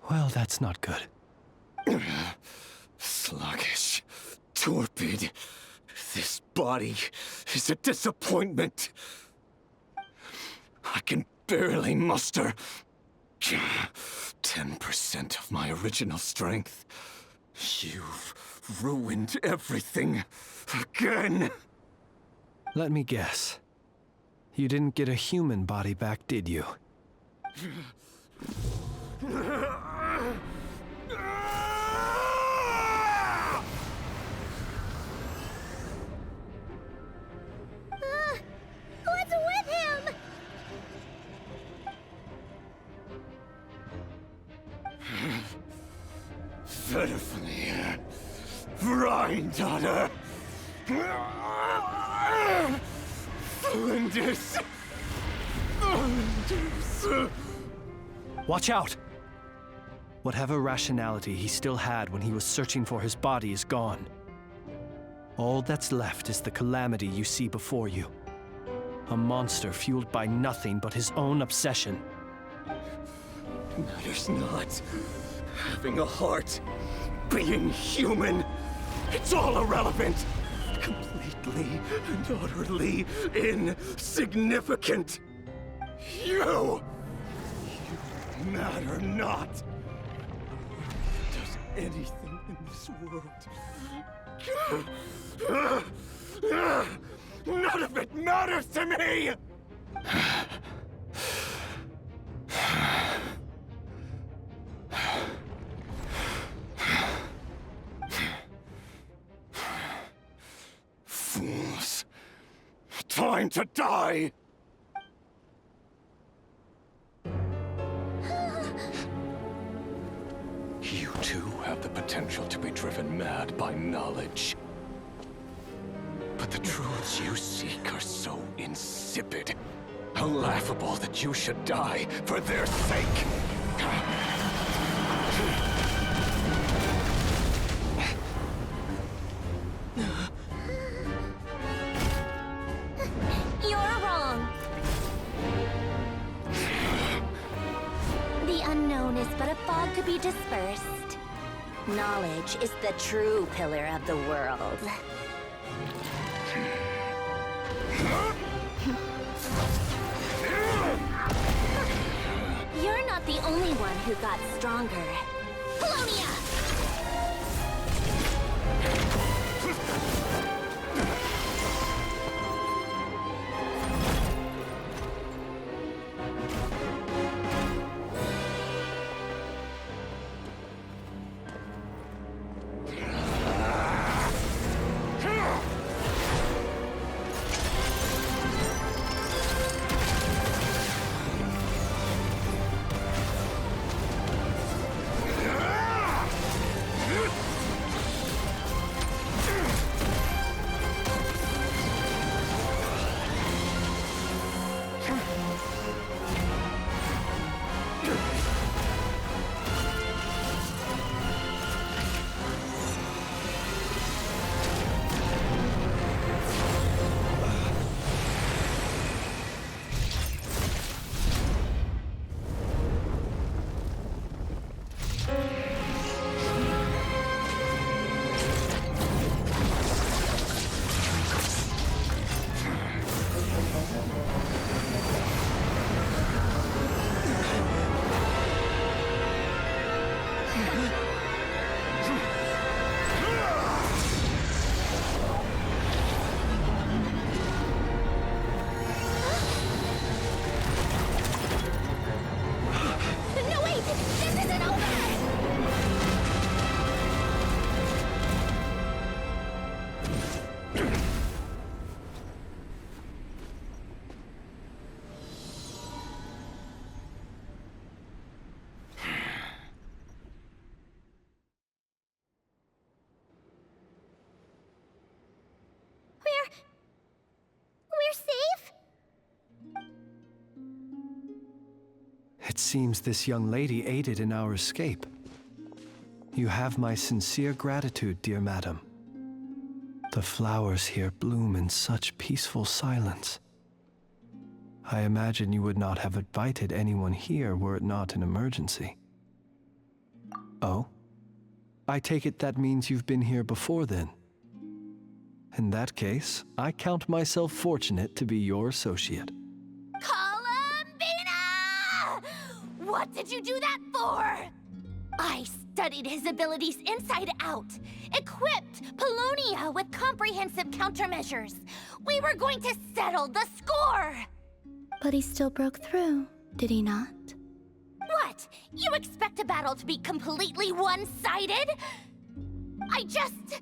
Well, that's not good. Sluggish, torpid. This body is a disappointment. I can barely muster 10% of my original strength. You've ruined everything again. Let me guess. You didn't get a human body back, did you? What's with him? Pitifully, Rhine-daughter. Flinders. Watch out! Whatever rationality he still had when he was searching for his body is gone. All that's left is the calamity you see before you. A monster fueled by nothing but his own obsession. Matters not. Having a heart, being human, it's all irrelevant. Completely and utterly insignificant. You matter not. Does anything in this world? None of it matters to me! Fools. Time to die! You too have the potential to be driven mad by knowledge. But the truths you seek are so insipid. Laughable that you should die for their sake. You're wrong. The unknown is but a fog to be dispersed. Knowledge is the true pillar of the world. You're not the only one who got stronger. Polonia! We're safe? It seems this young lady aided in our escape. You have my sincere gratitude, dear madam. The flowers here bloom in such peaceful silence. I imagine you would not have invited anyone here were it not an emergency. Oh? I take it that means you've been here before then. In that case, I count myself fortunate to be your associate. Columbina! What did you do that for? I studied his abilities inside out, equipped Polonia with comprehensive countermeasures. We were going to settle the score! But he still broke through, did he not? What? You expect a battle to be completely one-sided? I just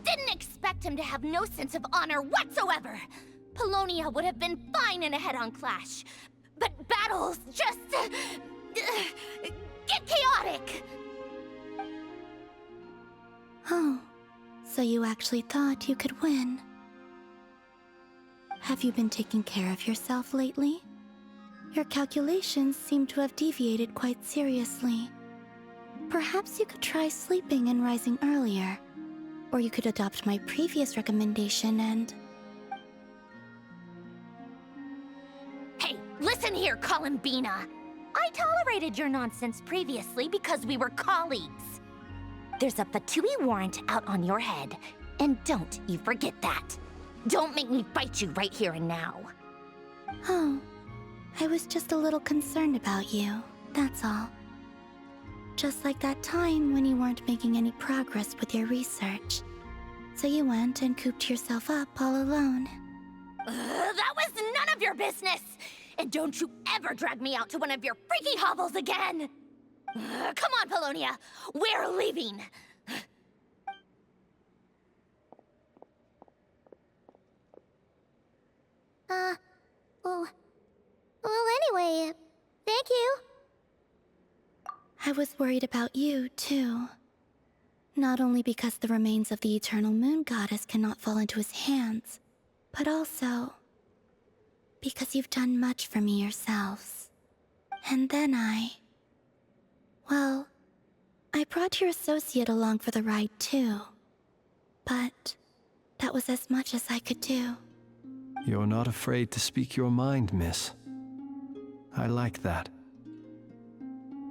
didn't expect him to have no sense of honor whatsoever. Polonia would have been fine in a head-on clash, but battles just get chaotic. Oh, so you actually thought you could win. Have you been taking care of yourself lately? Your calculations seem to have deviated quite seriously. Perhaps you could try sleeping and rising earlier. Or you could adopt my previous recommendation and... Hey, listen here, Columbina. I tolerated your nonsense previously because we were colleagues. There's a fatui warrant out on your head, and don't you forget that. Don't make me fight you right here and now. Oh, I was just a little concerned about you, that's all. Just like that time when you weren't making any progress with your research. So you went and cooped yourself up all alone. That was none of your business! And don't you ever drag me out to one of your freaky hovels again! Come on, Polonia! We're leaving! Well, anyway, thank you. I was worried about you, too. Not only because the remains of the eternal moon goddess cannot fall into his hands, but also... because you've done much for me yourselves. And then well, I brought your associate along for the ride too. But that was as much as I could do. You're not afraid to speak your mind, miss. I like that.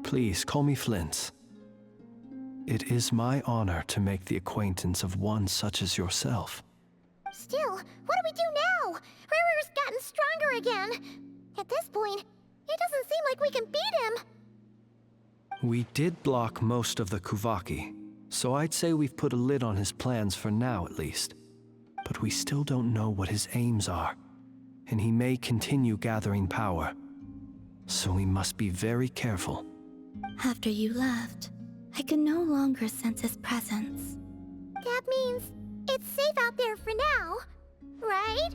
Please call me Flins. It is my honor to make the acquaintance of one such as yourself. Still, what do we do now? Rerir's gotten stronger again. At this point, it doesn't seem like we can beat him. We did block most of the Kuuvahki, so I'd say we've put a lid on his plans for now at least. But we still don't know what his aims are, and he may continue gathering power. So we must be very careful. After you left, I could no longer sense his presence. That means it's safe out there for now, right?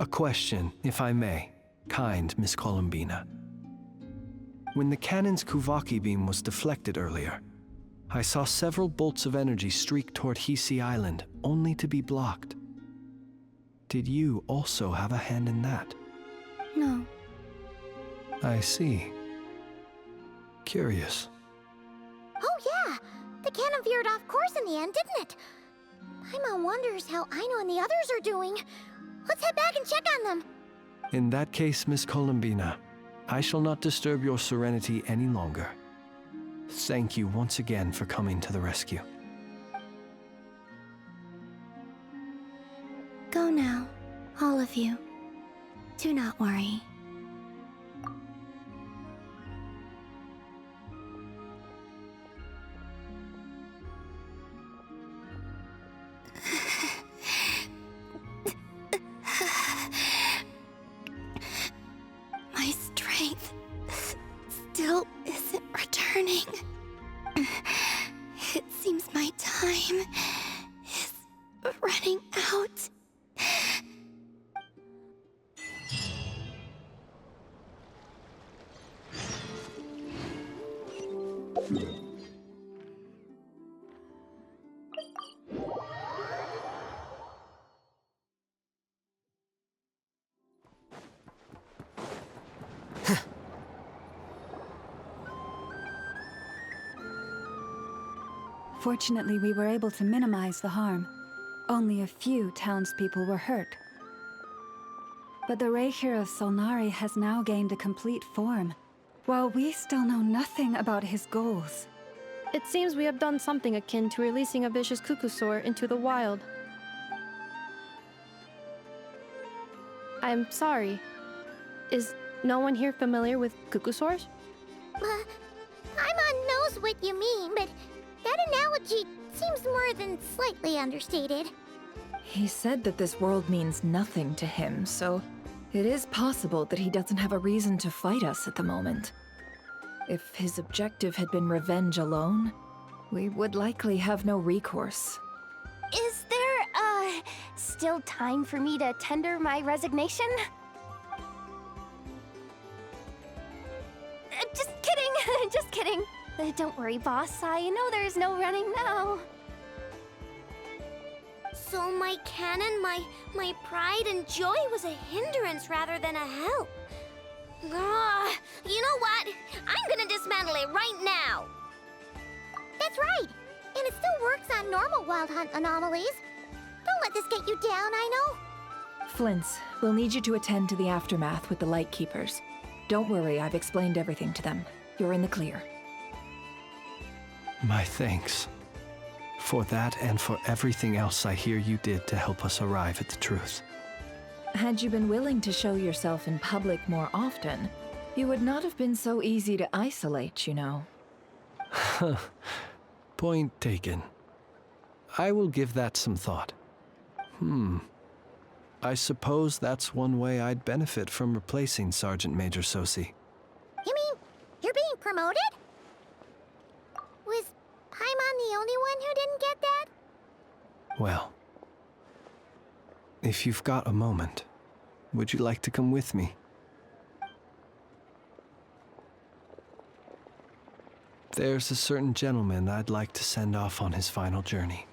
A question, if I may, kind Miss Columbina. When the cannon's Kuuvahki beam was deflected earlier, I saw several bolts of energy streak toward Hisii Island, only to be blocked. Did you also have a hand in that? No. I see. Curious. Oh yeah! The cannon veered off course in the end, didn't it? Paimon wonders how Aino and the others are doing. Let's head back and check on them. In that case, Miss Columbina, I shall not disturb your serenity any longer. Thank you once again for coming to the rescue. Go now, all of you. Do not worry. My strength still isn't returning. It seems my time is running out. Fortunately, we were able to minimize the harm. Only a few townspeople were hurt. But the Rerir of Solnari has now gained a complete form, while we still know nothing about his goals. It seems we have done something akin to releasing a vicious cuckoosaur into the wild. I'm sorry. Is no one here familiar with cuckoosaurs? Paimon knows what you mean, but that analogy seems more than slightly understated. He said that this world means nothing to him, so it is possible that he doesn't have a reason to fight us at the moment. If his objective had been revenge alone, we would likely have no recourse. Is there, still time for me to tender my resignation? Just kidding, just kidding. Don't worry, boss. I know there's no running now. So my cannon, my pride and joy was a hindrance rather than a help. You know what? I'm gonna dismantle it right now. That's right. And it still works on normal wild hunt anomalies. Don't let this get you down, Aino. Flins, we'll need you to attend to the aftermath with the Lightkeepers. Don't worry, I've explained everything to them. You're in the clear. My thanks. For that and for everything else I hear you did to help us arrive at the truth. Had you been willing to show yourself in public more often, you would not have been so easy to isolate, you know. Point taken. I will give that some thought. I suppose that's one way I'd benefit from replacing Sergeant Major Sosi. You mean you're being promoted? Was Paimon the only one who didn't get that? Well, if you've got a moment, would you like to come with me? There's a certain gentleman I'd like to send off on his final journey.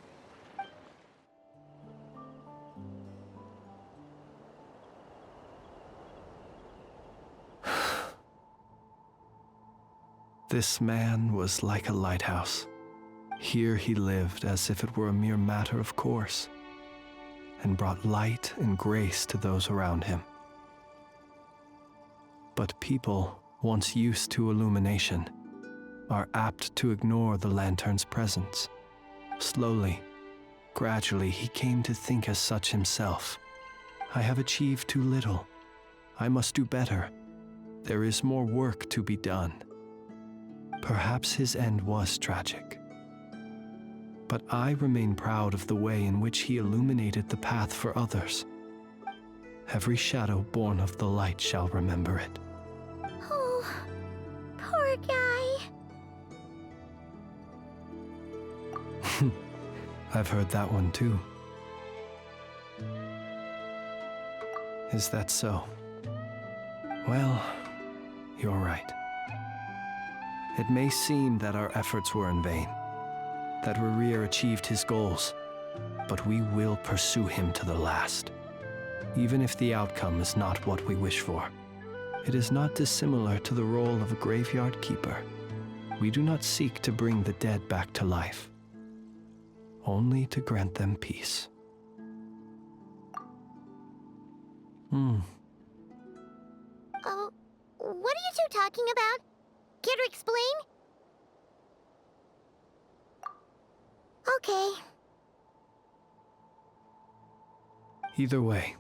This man was like a lighthouse. Here he lived as if it were a mere matter of course, and brought light and grace to those around him. But people, once used to illumination, are apt to ignore the lantern's presence. Slowly, gradually, he came to think as such himself. I have achieved too little. I must do better. There is more work to be done. Perhaps his end was tragic. But I remain proud of the way in which he illuminated the path for others. Every shadow born of the light shall remember it. Oh, poor guy. I've heard that one too. Is that so? Well, you're right. It may seem that our efforts were in vain, that Rerir achieved his goals, but we will pursue him to the last, even if the outcome is not what we wish for. It is not dissimilar to the role of a graveyard keeper. We do not seek to bring the dead back to life, only to grant them peace. Oh, what are you two talking about? Care to explain? Okay. Either way,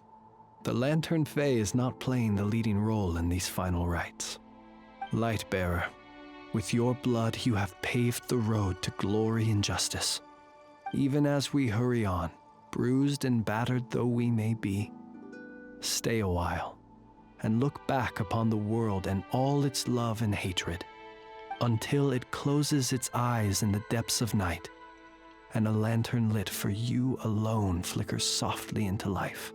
the Lantern Fae is not playing the leading role in these final rites. Lightbearer, with your blood you have paved the road to glory and justice. Even as we hurry on, bruised and battered though we may be, stay a while and look back upon the world and all its love and hatred, until it closes its eyes in the depths of night, and a lantern lit for you alone flickers softly into life.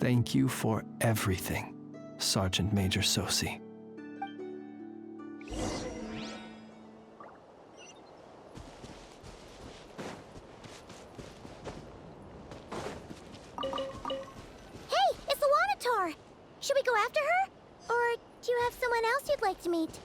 Thank you for everything, Sergeant Major Sosi. Hey, it's the Wanator! Should we go after her? Or do you have someone else you'd like to meet?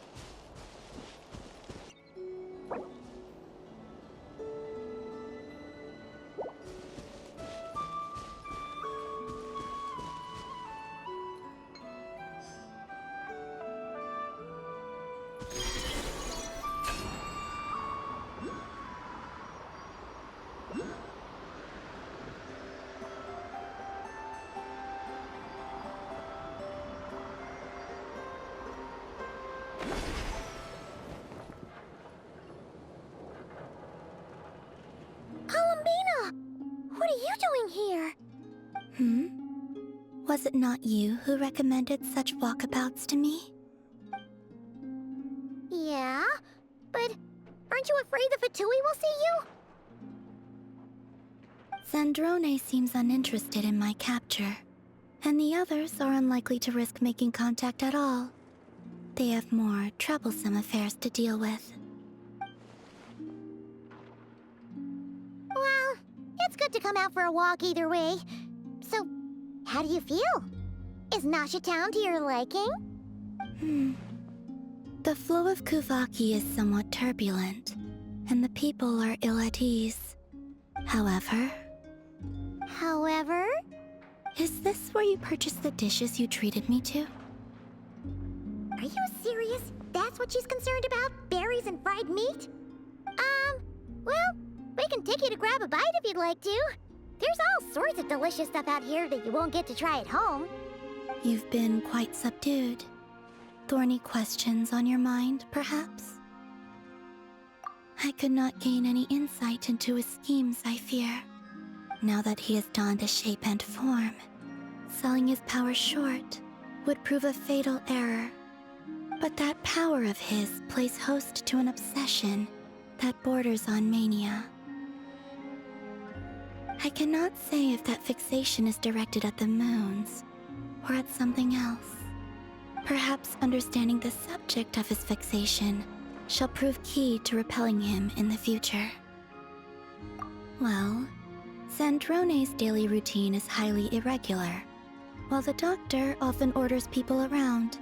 Columbina! What are you doing here? Was it not you who recommended such walkabouts to me? Yeah, but aren't you afraid the fatui will see you? Zandrone seems uninterested in my capture, and the others are unlikely to risk making contact at all. They have more troublesome affairs to deal with. Well, it's good to come out for a walk either way. So, how do you feel? Is Nasha Town to your liking? The flow of Kuuvahki is somewhat turbulent, and the people are ill at ease. However... Is this where you purchased the dishes you treated me to? Are you serious? That's what she's concerned about? Berries and fried meat? Well, we can take you to grab a bite if you'd like to. There's all sorts of delicious stuff out here that you won't get to try at home. You've been quite subdued. Thorny questions on your mind, perhaps? I could not gain any insight into his schemes, I fear. Now that he has donned a shape and form, selling his power short would prove a fatal error. But that power of his plays host to an obsession that borders on mania. I cannot say if that fixation is directed at the moons or at something else. Perhaps understanding the subject of his fixation shall prove key to repelling him in the future. Well, Zandrone's daily routine is highly irregular, while the doctor often orders people around.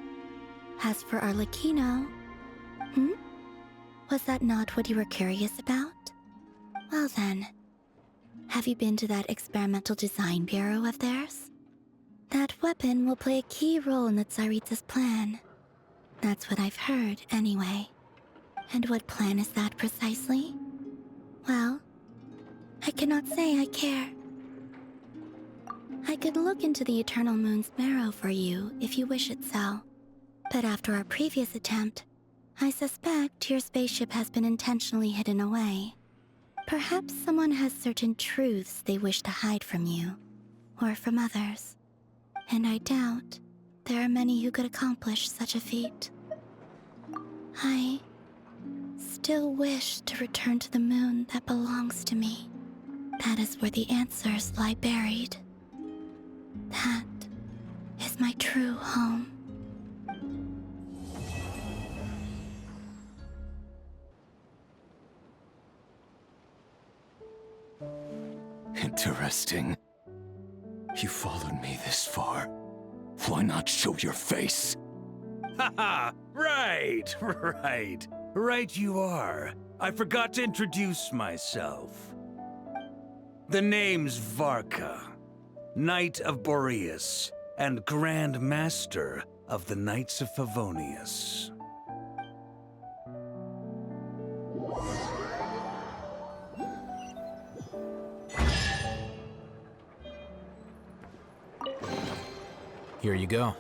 As for Arlecchino... Was that not what you were curious about? Well then, have you been to that experimental design bureau of theirs? That weapon will play a key role in the Tsaritsa's plan. That's what I've heard, anyway. And what plan is that precisely? Well, I cannot say I care. I could look into the Eternal Moon's marrow for you if you wish it so. But after our previous attempt, I suspect your spaceship has been intentionally hidden away. Perhaps someone has certain truths they wish to hide from you, or from others. And I doubt there are many who could accomplish such a feat. I still wish to return to the moon that belongs to me. That is where the answers lie buried. That is my true home. Interesting. You followed me this far. Why not show your face? Haha! Right! Right you are. I forgot to introduce myself. The name's Varka, Knight of Boreas, and Grand Master of the Knights of Favonius. Here you go.